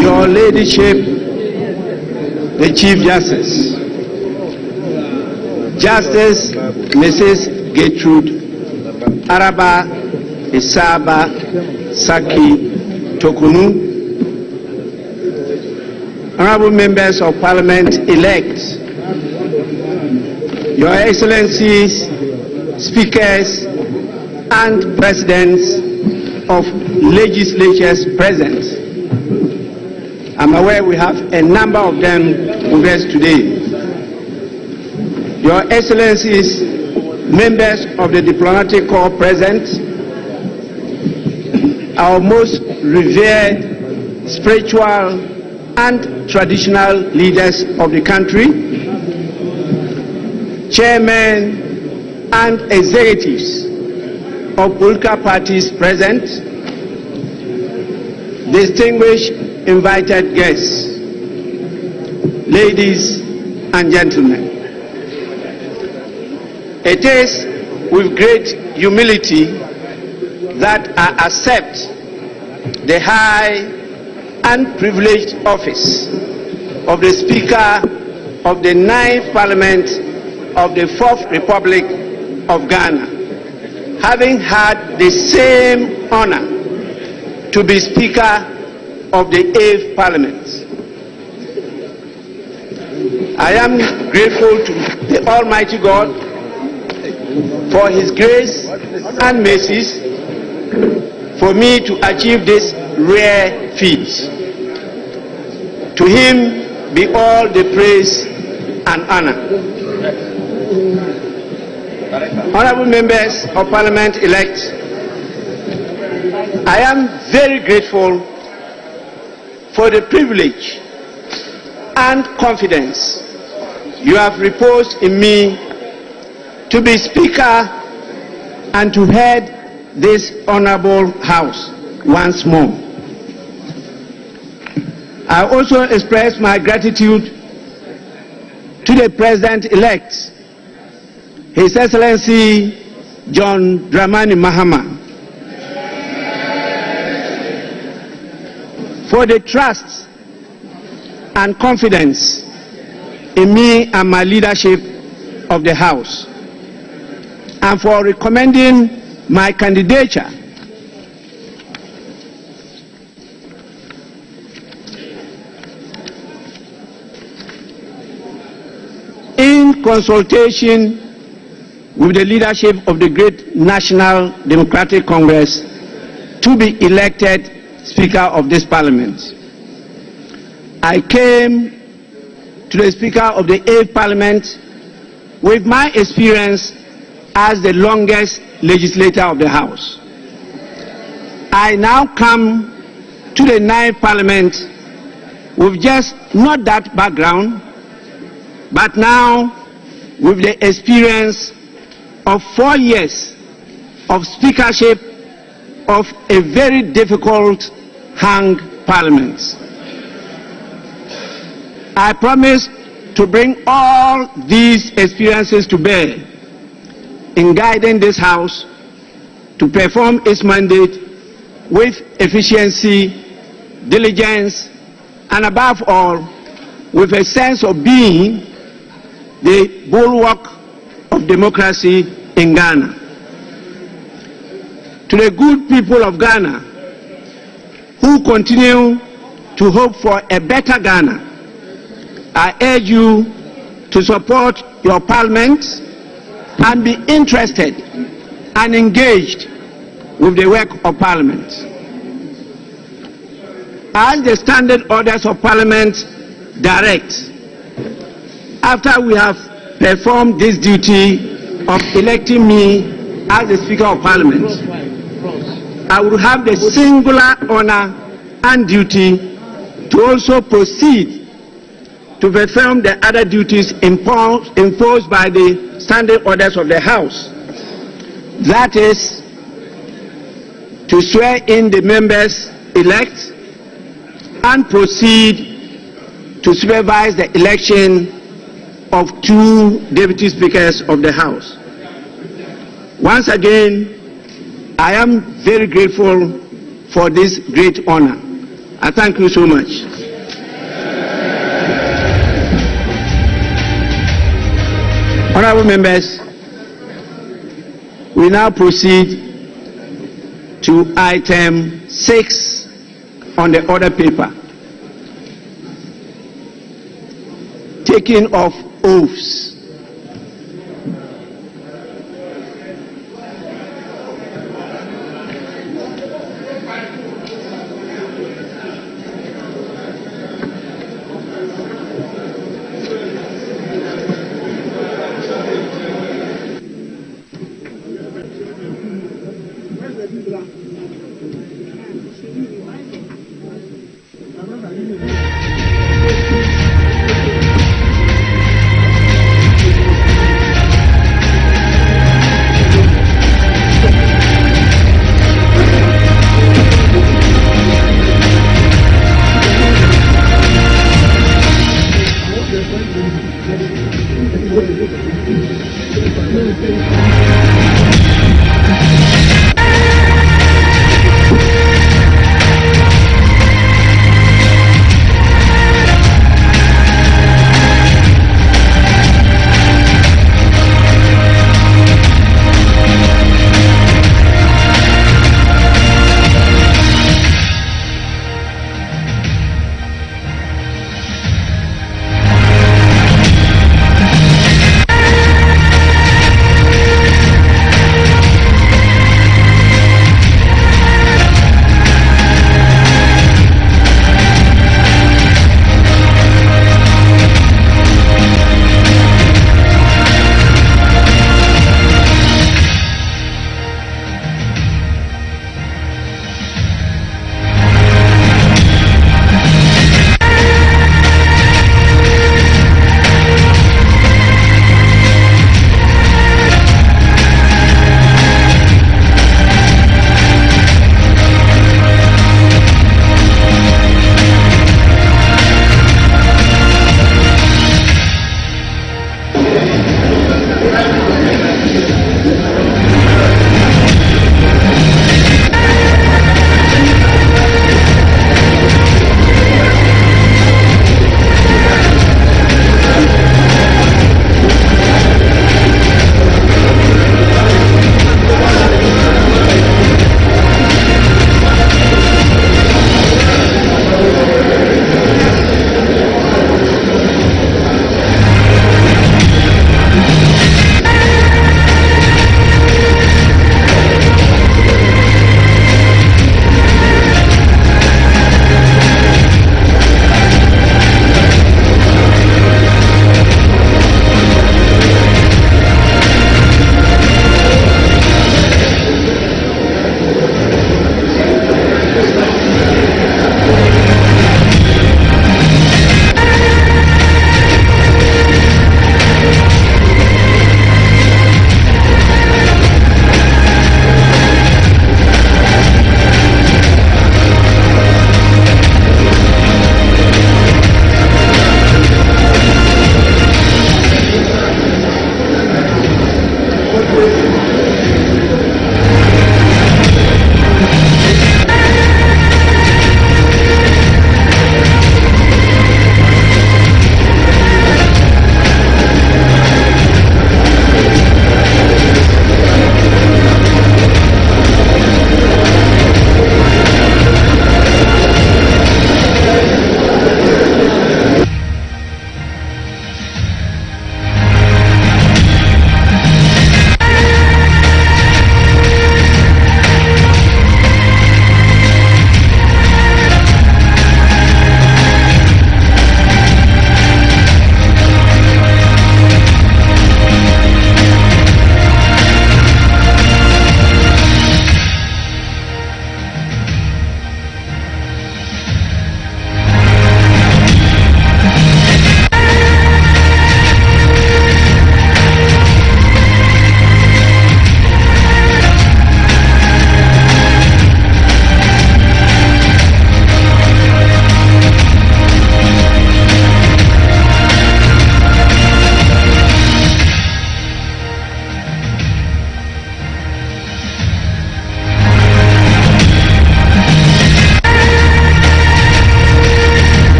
Your Ladyship, the Chief Justice, Justice Mrs. Gertrude Araba Isaba Saki Tokunu, Honorable Members of Parliament elect, Your Excellencies, Speakers and Presidents of legislatures present. I'm aware we have a number of them with us today. Your Excellencies, members of the diplomatic corps present, our most revered spiritual and traditional leaders of the country, chairmen and executives of political parties present, distinguished invited guests, ladies and gentlemen. It is with great humility that I accept the high and privileged office of the Speaker of the 9th Parliament of the 4th Republic of Ghana, having had the same honor to be Speaker of the 8th Parliament. I am grateful to the Almighty God for His grace and mercies for me to achieve this rare feat. To Him be all the praise and honor. Honorable members of Parliament elect, I am very grateful for the privilege and confidence you have reposed in me to be Speaker and to head this honorable House once more. I also express my gratitude to the President-elect, His Excellency John Dramani Mahama, for the trust and confidence in me and my leadership of the House, and for recommending my candidature in consultation with the leadership of the great National Democratic Congress to be elected Speaker of this Parliament. I came to the Speaker of the 8th Parliament with my experience as the longest legislator of the House. I now come to the 9th Parliament with just not that background, but now with the experience of 4 years of speakership of a very difficult hung parliament. I promise to bring all these experiences to bear in guiding this House to perform its mandate with efficiency, diligence, and above all, with a sense of being the bulwark of democracy in Ghana. To the good people of Ghana who continue to hope for a better Ghana, I urge you to support your parliament and be interested and engaged with the work of parliament. as the standard orders of Parliament direct, after we have performed this duty of electing me as the Speaker of Parliament, I will have the singular honor and duty to also proceed to perform the other duties imposed by the standing orders of the House. That is, to swear in the members elect and proceed to supervise the election of 2 deputy speakers of the House. Once again, I am very grateful for this great honor. I thank you so much. Honorable members, we now proceed to item 6 on the order paper. Taking of oaths.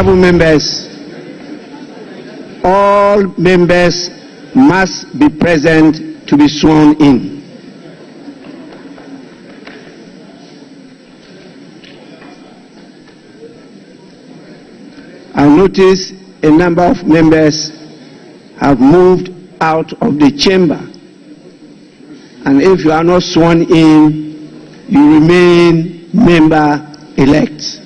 Honorable members, all members must be present to be sworn in. I notice a number of members have moved out of the chamber, and if you are not sworn in, you remain member-elect.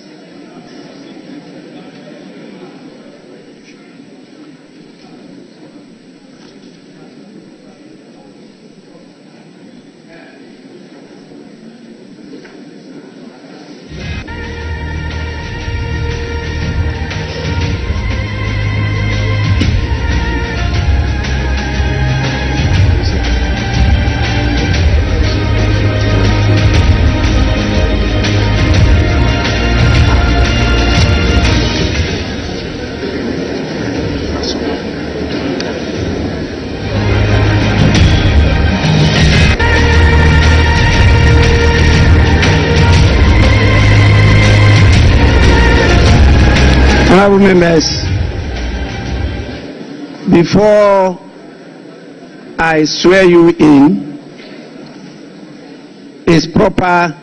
Honorable members, before I swear you in, it's proper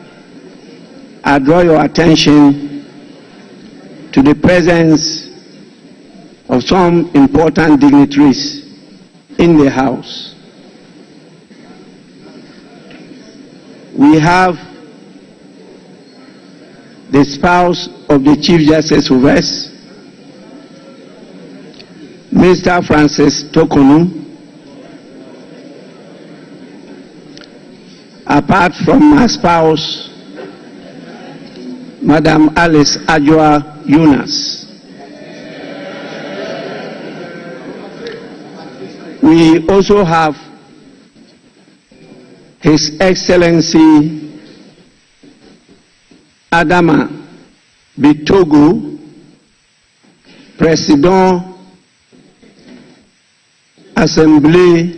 I draw your attention to the presence of some important dignitaries in the House. We have the spouse of the Chief Justice of West, Mr. Francis Tokonu, apart from my spouse, Madam Alice Ajua Yunus. We also have His Excellency Adama Bitogo, President Assemblée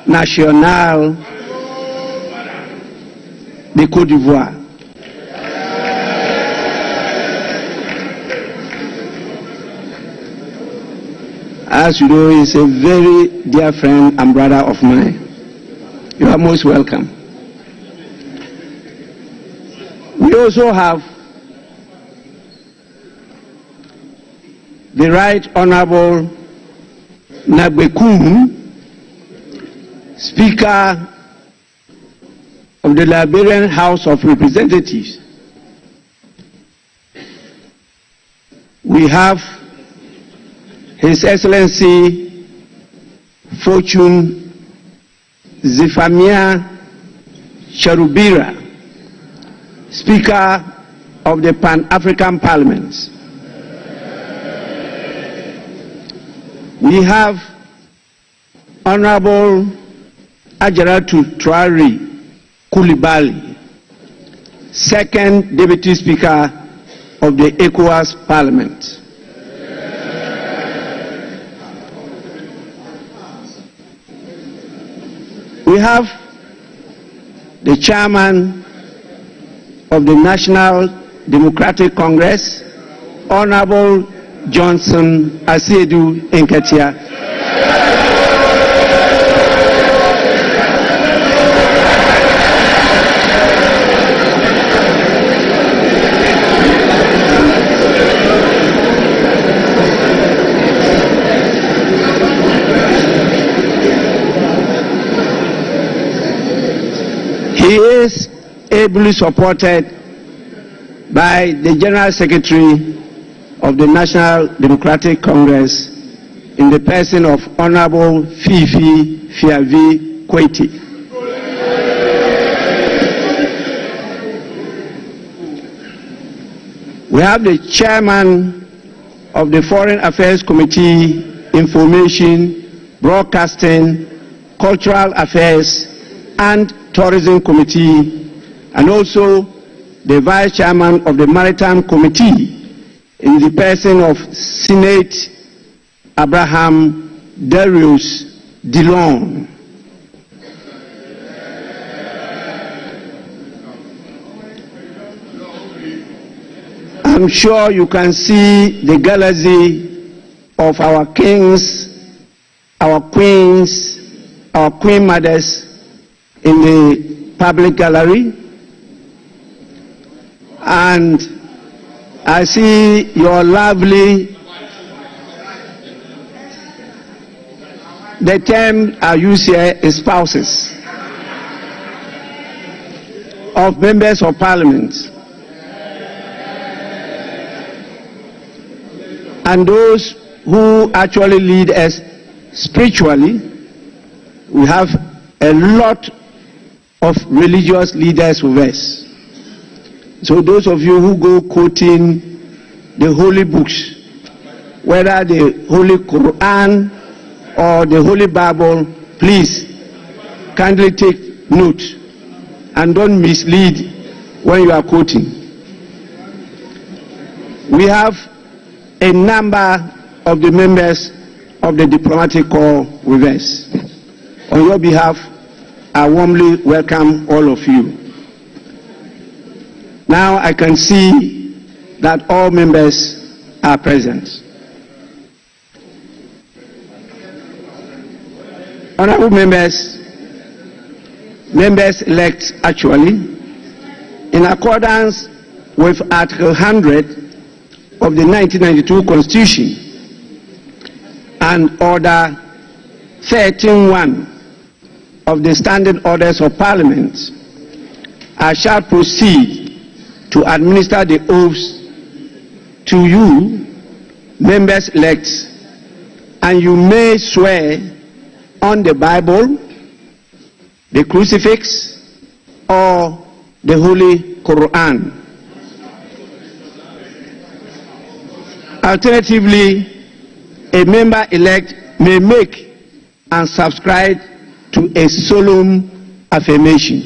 nationale de Côte d'Ivoire. As you know, he's a very dear friend and brother of mine. You are most welcome. We also have the Right Honorable Nagbekum, Speaker of the Liberian House of Representatives. We have His Excellency Fortune Zifamia Cherubira, Speaker of the Pan-African Parliament. We have Honorable Ajaratu Traore Coulibaly, Second Deputy Speaker of the ECOWAS Parliament. We have the Chairman of the National Democratic Congress, Honorable Johnson Asiedu Nketia. He is ably supported by the General Secretary of the National Democratic Congress in the person of Honorable Fifi Fiavi Kweti. We have the Chairman of the Foreign Affairs Committee, Information, Broadcasting, Cultural Affairs and Tourism Committee, and also the Vice Chairman of the Maritime Committee in the person of Senate Abraham Darius Dillon. I'm sure you can see the galaxy of our kings, our queens, our queen mothers in the public gallery. And I see your lovely, the term I use here is spouses of members of parliament. And those who actually lead us spiritually. We have a lot of religious leaders with us. So those of you who go quoting the holy books, whether the Holy Quran or the Holy Bible, please kindly take note and don't mislead when you are quoting. We have a number of the members of the diplomatic corps with us. On your behalf, I warmly welcome all of you. Now I can see that all members are present. Honorable members, members-elect actually, in accordance with Article 100 of the 1992 Constitution and Order 13.1 of the Standing Orders of Parliament, I shall proceed to administer the oaths to you, members-elect, and you may swear on the Bible, the crucifix, or the Holy Quran. Alternatively, a member-elect may make and subscribe to a solemn affirmation.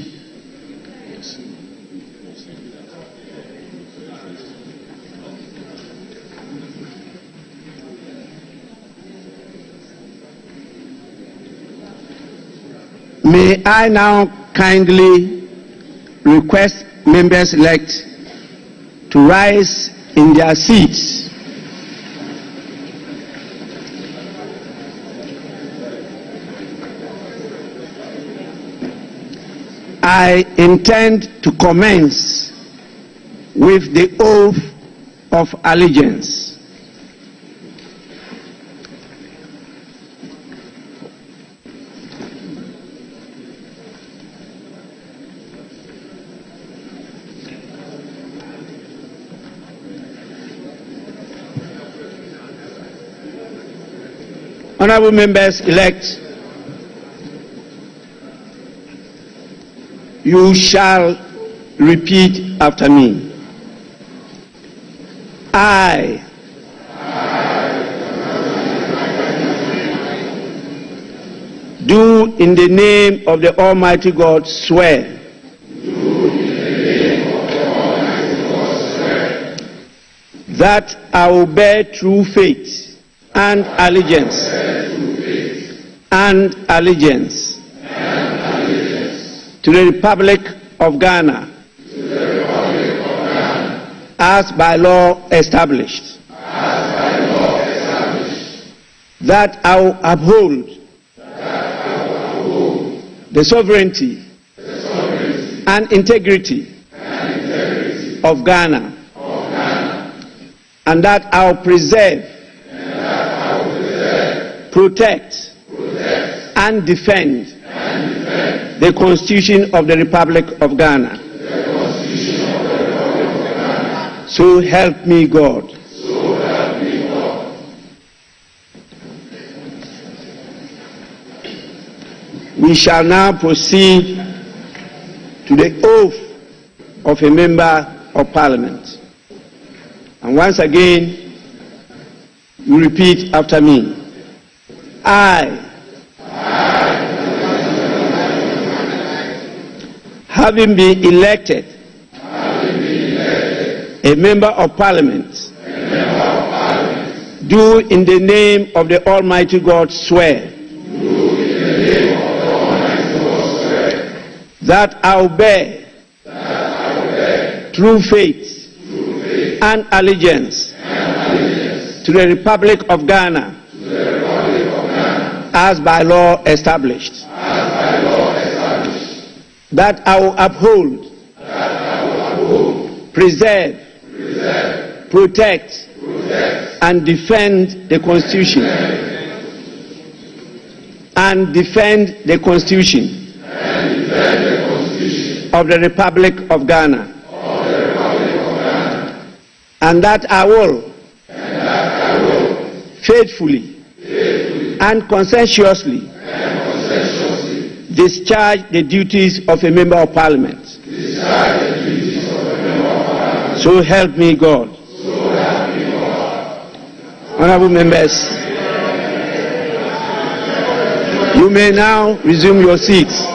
May I now kindly request members-elect to rise in their seats. I intend to commence with the oath of allegiance. Honorable members-elect, you shall repeat after me. I do in the name of the Almighty God swear that I will bear true faith and allegiance to the Republic of Ghana, as by law established, that I will uphold the sovereignty and integrity of Ghana, and that I will preserve, protect, and defend the Constitution of the Republic of Ghana. So help me God. We shall now proceed to the oath of a member of Parliament. And once again, you repeat after me. I, having been elected a member of Parliament, do in the name of the Almighty God swear that I will bear true faith and allegiance to the Republic of Ghana as by law established. That I will uphold, preserve, protect, and defend the Constitution. And defend the Constitution of the Republic of Ghana. And that I will faithfully and conscientiously discharge the duties of a member of Parliament. So help me God. Honorable members, you may now resume your seats.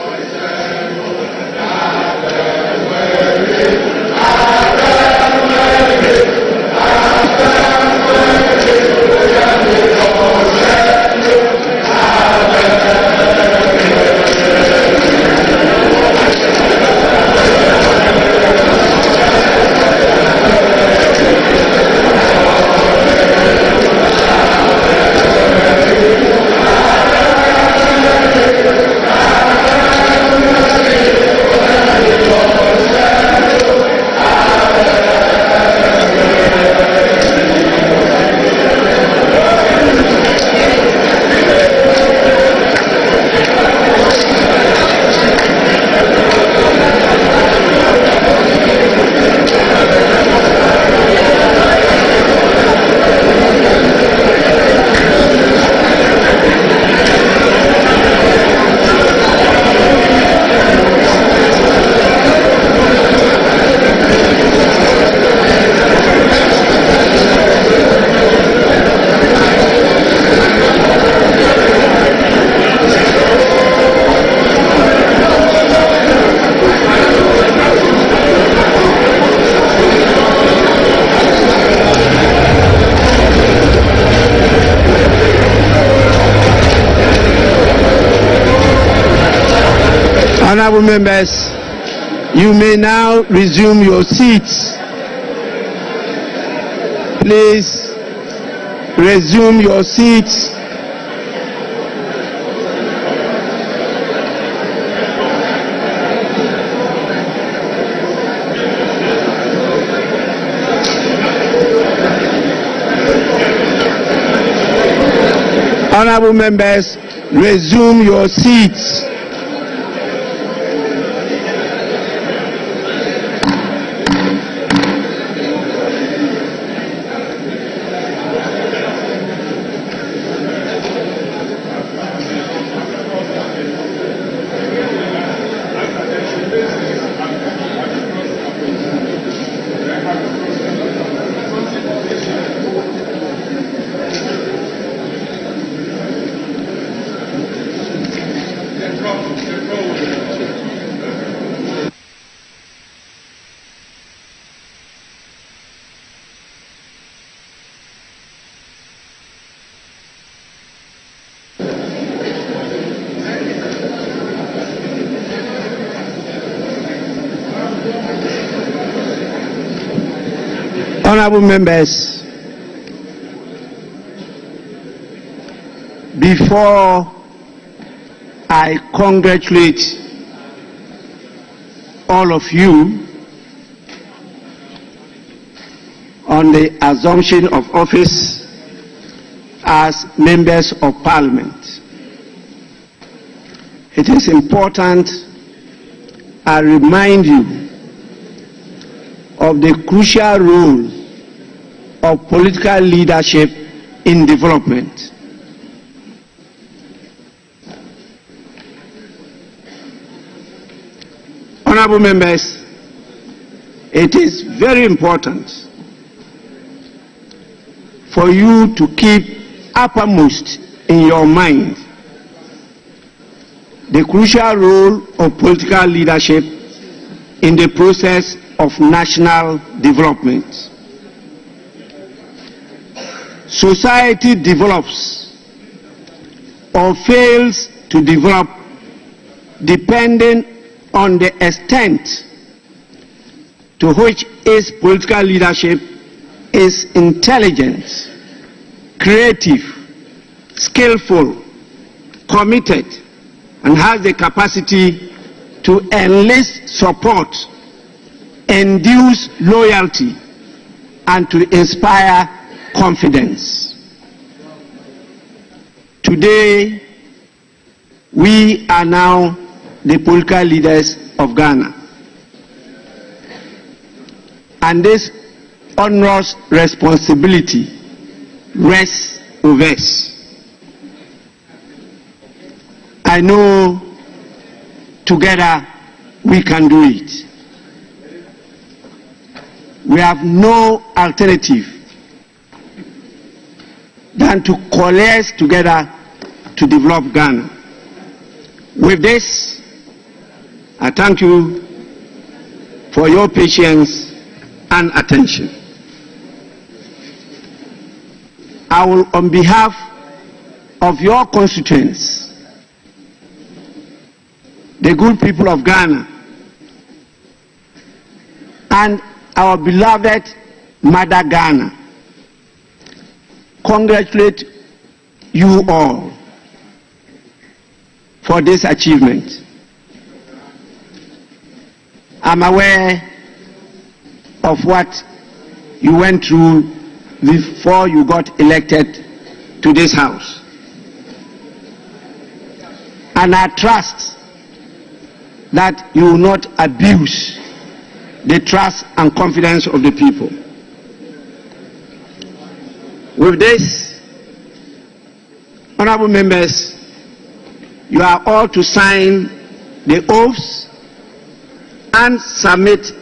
Honorable members, you may now resume your seats. Please resume your seats. Honorable members, resume your seats. Honorable members, before I congratulate all of you on the assumption of office as members of Parliament, it is important I remind you of the crucial role of political leadership in development. Honorable members, it is very important for you to keep uppermost in your mind the crucial role of political leadership in the process of national development. Society develops or fails to develop depending on the extent to which its political leadership is intelligent, creative, skillful, committed, and has the capacity to enlist support, induce loyalty, and to inspire confidence. Today, we are now the political leaders of Ghana. And this onerous responsibility rests with us. I know together we can do it. We have no alternative than to coalesce together to develop Ghana. With this, I thank you for your patience and attention. I will, on behalf of your constituents, the good people of Ghana, and our beloved Mother Ghana, congratulate you all for this achievement. I'm aware of what you went through before you got elected to this house. And I trust that you will not abuse the trust and confidence of the people. With this, honorable members, you are all to sign the oaths and submit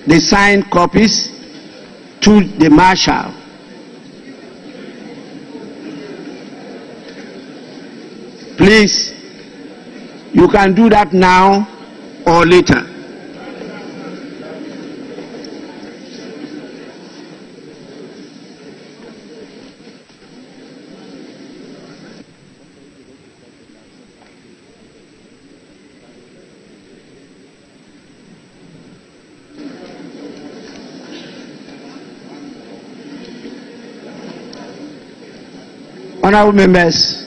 the signed copies to the marshal. Please, you can do that now or later. Honorable members,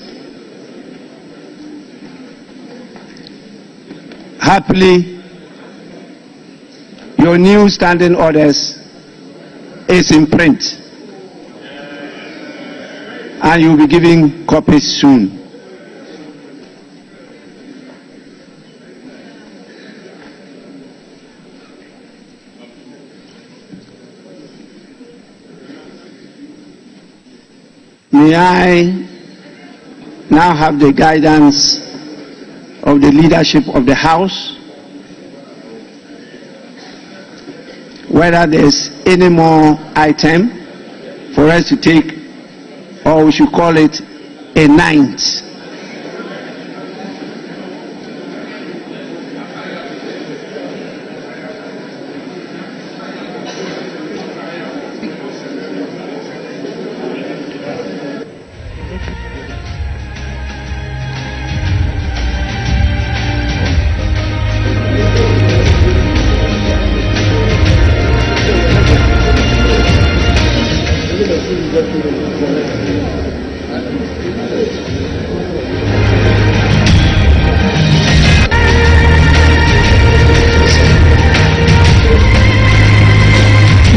happily, your new standing orders is in print, and you'll be giving copies soon. May I now have the guidance of the leadership of the House, whether there's any more item for us to take, or we should call it a ninth.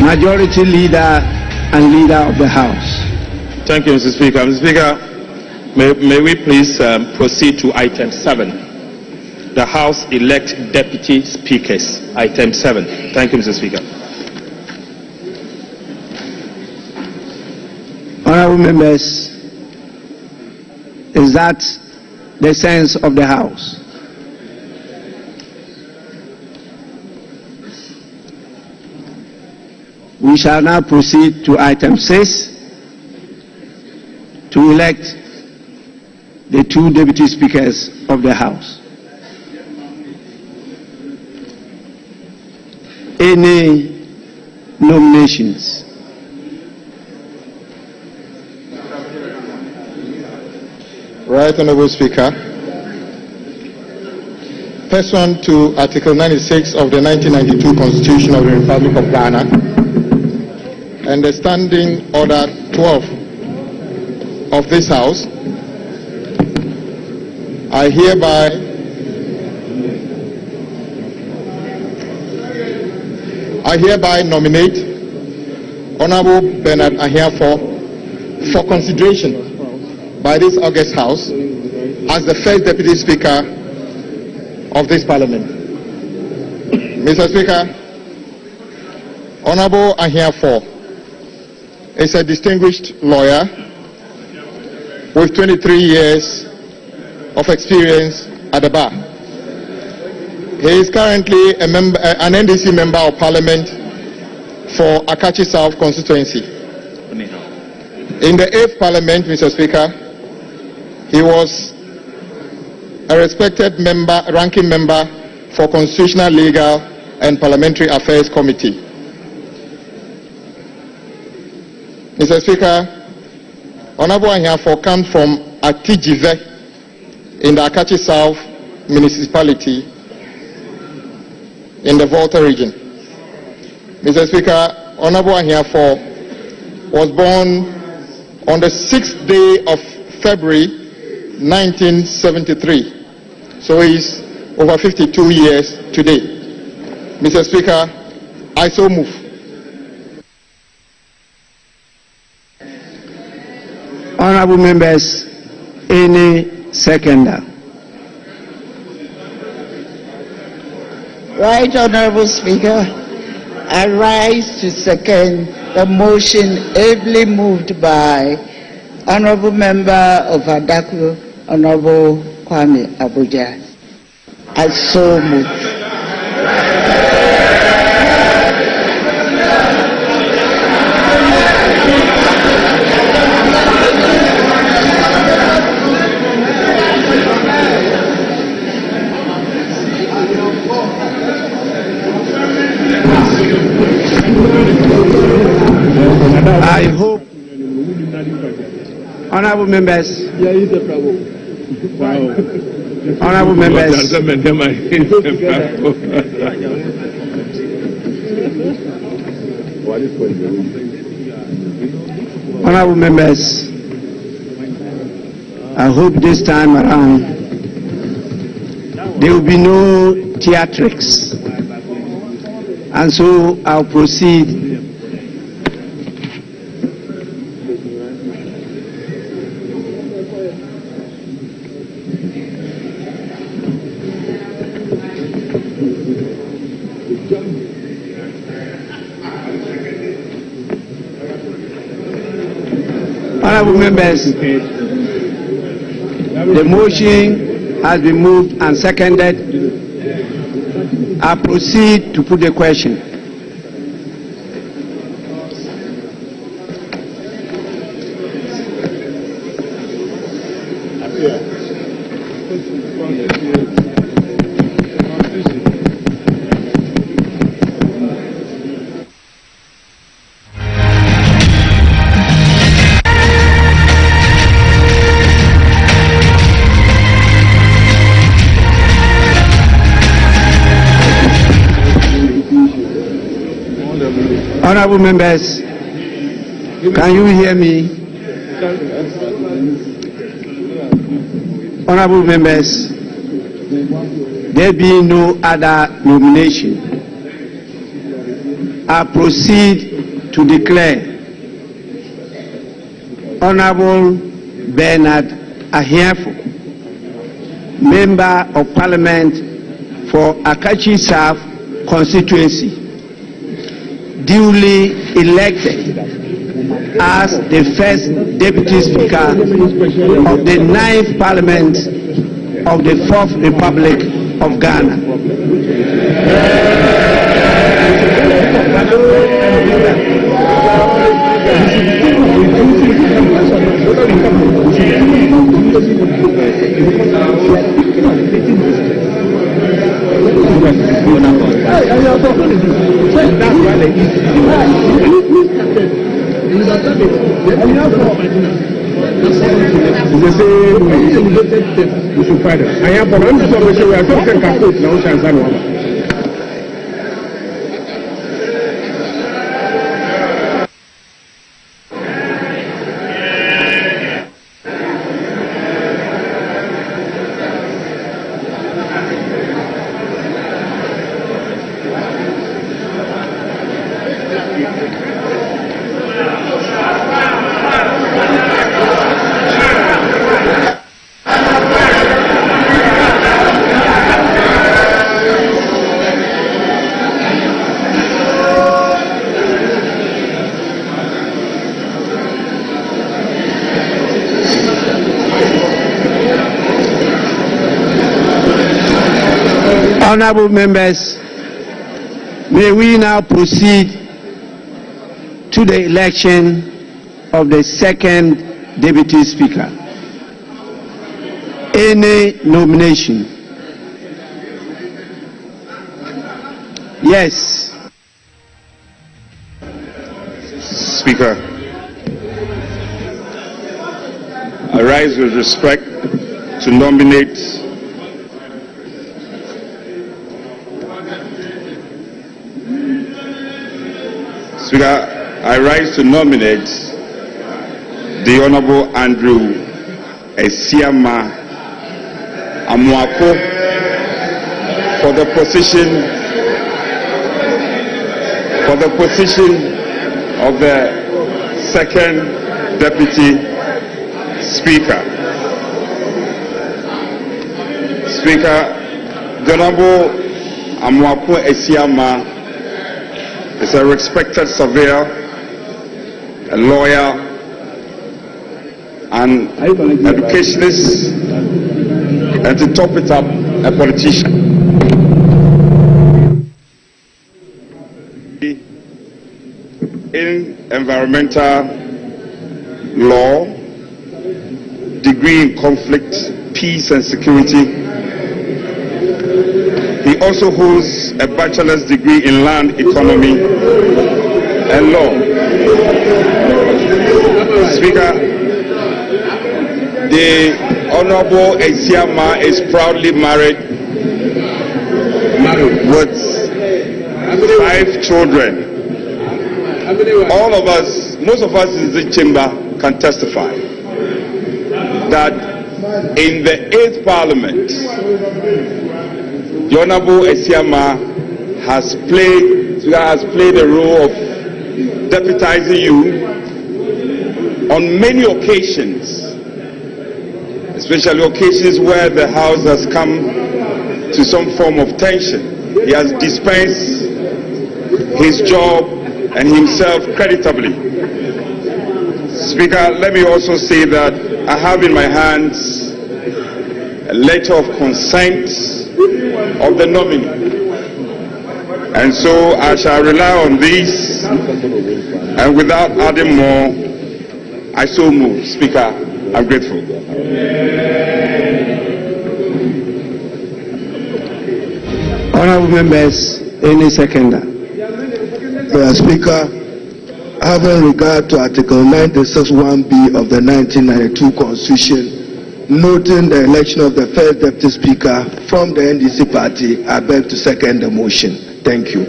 Majority Leader and Leader of the House. Thank you, Mr. Speaker. Mr. Speaker, may we please proceed to item 7. The House elect Deputy Speakers. Item 7. Thank you, Mr. Speaker. Honorable members, is that the sense of the House? We shall now proceed to item 6 to elect the 2 deputy speakers of the House. Any nominations? Right, Honorable Speaker. Pursuant to Article 96 of the 1992 Constitution of the Republic of Ghana, and the Standing Order 12 of this House, I hereby nominate Honorable Bernard Ahiafo for consideration by this August House as the first Deputy Speaker of this Parliament. Mr. Speaker, Honorable Ahiafo is a distinguished lawyer with 23 years of experience at the bar. He is currently an NDC Member of Parliament for Akachi South Constituency. In the 8th Parliament, Mr. Speaker, he was a respected ranking member for Constitutional, Legal and Parliamentary Affairs Committee. Mr. Speaker, Honorable Ahiafo comes from Atijive in the Akachi South Municipality in the Volta region. Mr. Speaker, Honorable Ahiafo was born on the 6th day of February 1973. So he is over 52 years today. Mr. Speaker, I so move. Honorable members, any seconder? Right, Honorable Speaker, I rise to second the motion ably moved by Honorable Member of Adaku, Honorable Kwame Abuja. I so move. I hope, honorable members, honorable members, honorable members, I hope this time around there will be no theatrics, and so I'll proceed. Honorable members, the motion has been moved and seconded. I proceed to put the question. Honorable members, can you hear me? Honorable members, there being no other nomination, I proceed to declare Honorable Bernard Ahiafo, Member of Parliament for Akachi South Constituency, duly elected as the first Deputy Speaker of the 9th Parliament of the 4th Republic of Ghana. Honorable members, may we now proceed to the election of the second Deputy Speaker. Any nomination? Yes. Speaker, I rise with respect to nominate Speaker, I rise to nominate the Honorable Andrew Esiama Amuako for the position of the second Deputy Speaker. Speaker, the Honorable Amuako Esiama is a respected surveyor, a lawyer, an educationist, and to top it up, a politician. In environmental law, degree in conflict, peace and security. He also holds a bachelor's degree in land economy and law. Speaker, the Honorable Esiama is proudly married with 5 children. All of us, most of us in this chamber can testify that in the 8th Parliament, the Honorable Esiama has played the role of deputizing you on many occasions, especially occasions where the House has come to some form of tension. He has dispensed his job and himself creditably. Speaker, let me also say that I have in my hands a letter of consent of the nominee. And so I shall rely on this, and without adding more, I so move. Speaker, I'm grateful. Honorable members, any seconder? Speaker, having regard to Article 96(1)(b) of the 1992 Constitution, noting the election of the first Deputy Speaker from the NDC party, I beg to second the motion. Thank you.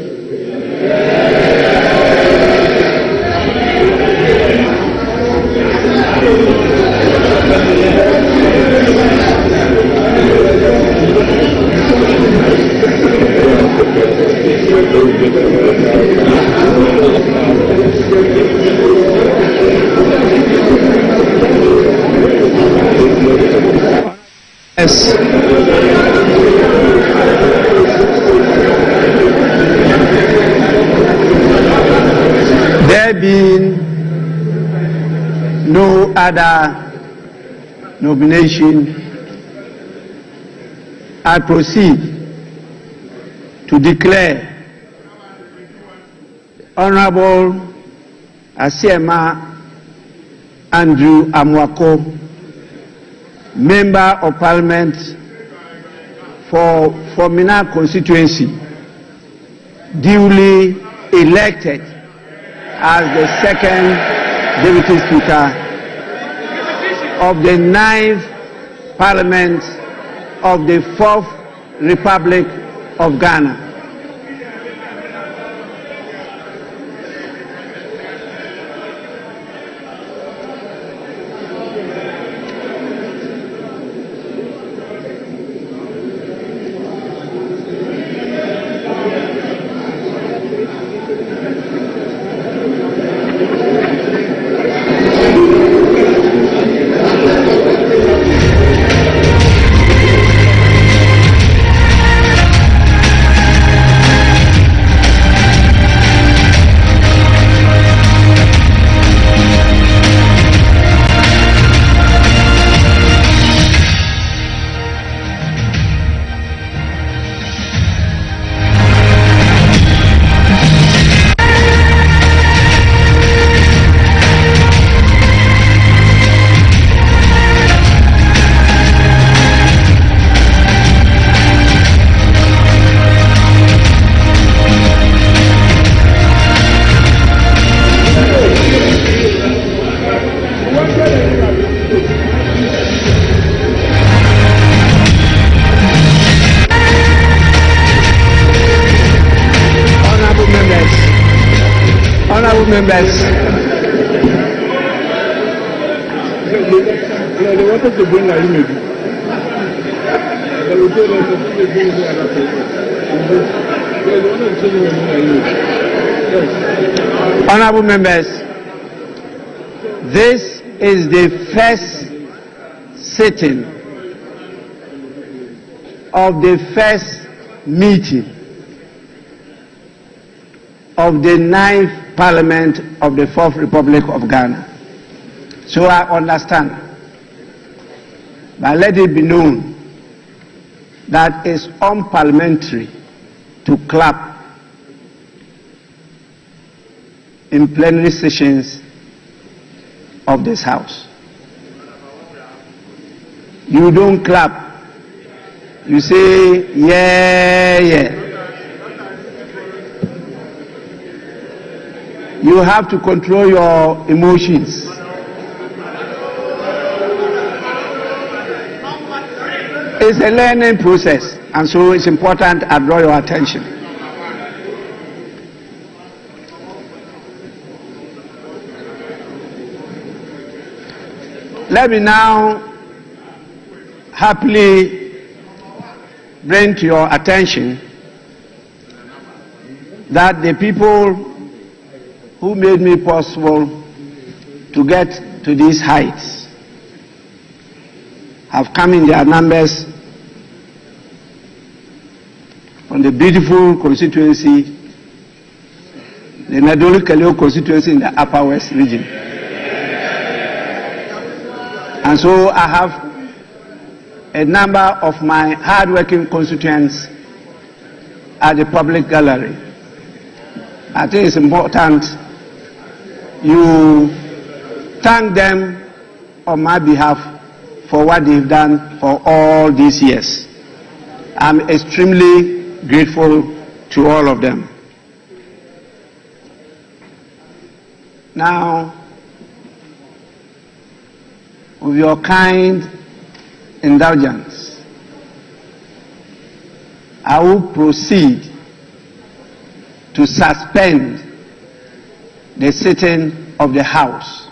Yes. There being no other nomination, I proceed to declare Honorable Esiama Andrew Amuako, Member of Parliament for Formina Constituency, duly elected as the second Deputy Speaker of the 9th Parliament of the 4th Republic of Ghana. members, they wanted to bring honorable members, this is the first sitting of the first meeting of the 9th Parliament of the 4th Republic of Ghana. So I understand, but let it be known that it's unparliamentary to clap in plenary sessions of this House. You don't clap. You say, yeah, yeah. You have to control your emotions. It's a learning process, and so it's important I draw your attention. Let me now happily bring to your attention that the people who made me possible to get to these heights have come in their numbers from the beautiful constituency, the Nadoli-Kaleo constituency in the Upper West region. And so I have a number of my hard-working constituents at the public gallery. I think it's important you thank them on my behalf for what they've done for all these years. I'm extremely grateful to all of them. Now, with your kind indulgence, I will proceed to suspend the sitting of the House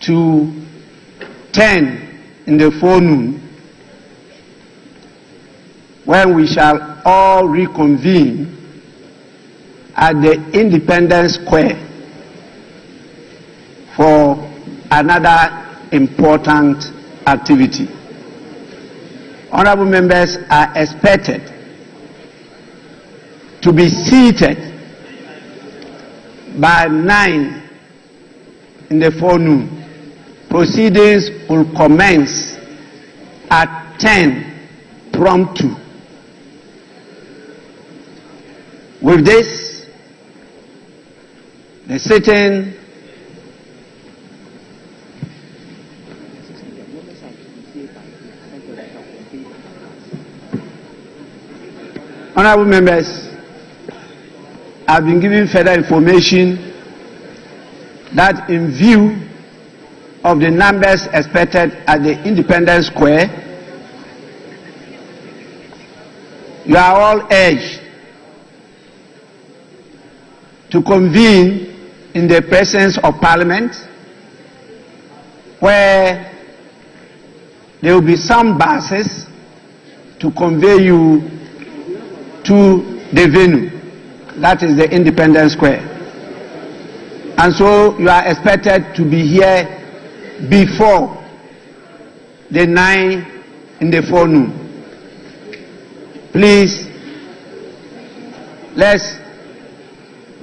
to 10 in the forenoon, when we shall all reconvene at the Independence Square for another important activity. Honorable members are expected to be seated by 9 in the forenoon. Proceedings will commence at 10 prompt. With this, the sitting honorable members, I've been given further information that in view of the numbers expected at the Independence Square, you are all urged to convene in the presence of Parliament, where there will be some buses to convey you to the venue, that is the Independence Square. And so you are expected to be here before the 9 in the forenoon. Please, let's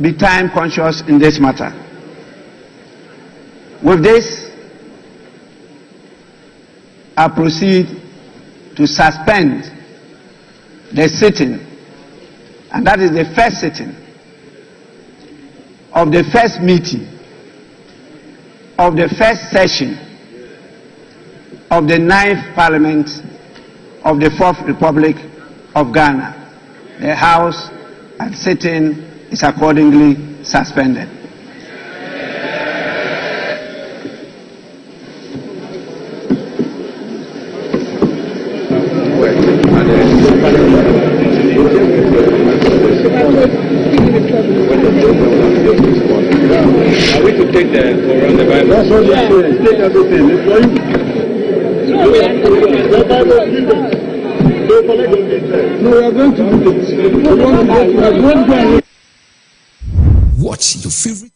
be time conscious in this matter. With this, I proceed to suspend the sitting, and that is the first sitting of the first meeting of the first session of the 9th Parliament of the 4th Republic of Ghana. The House and sitting is accordingly suspended. explain everything. It's for you. No, we are going to do this. Watch your favorite.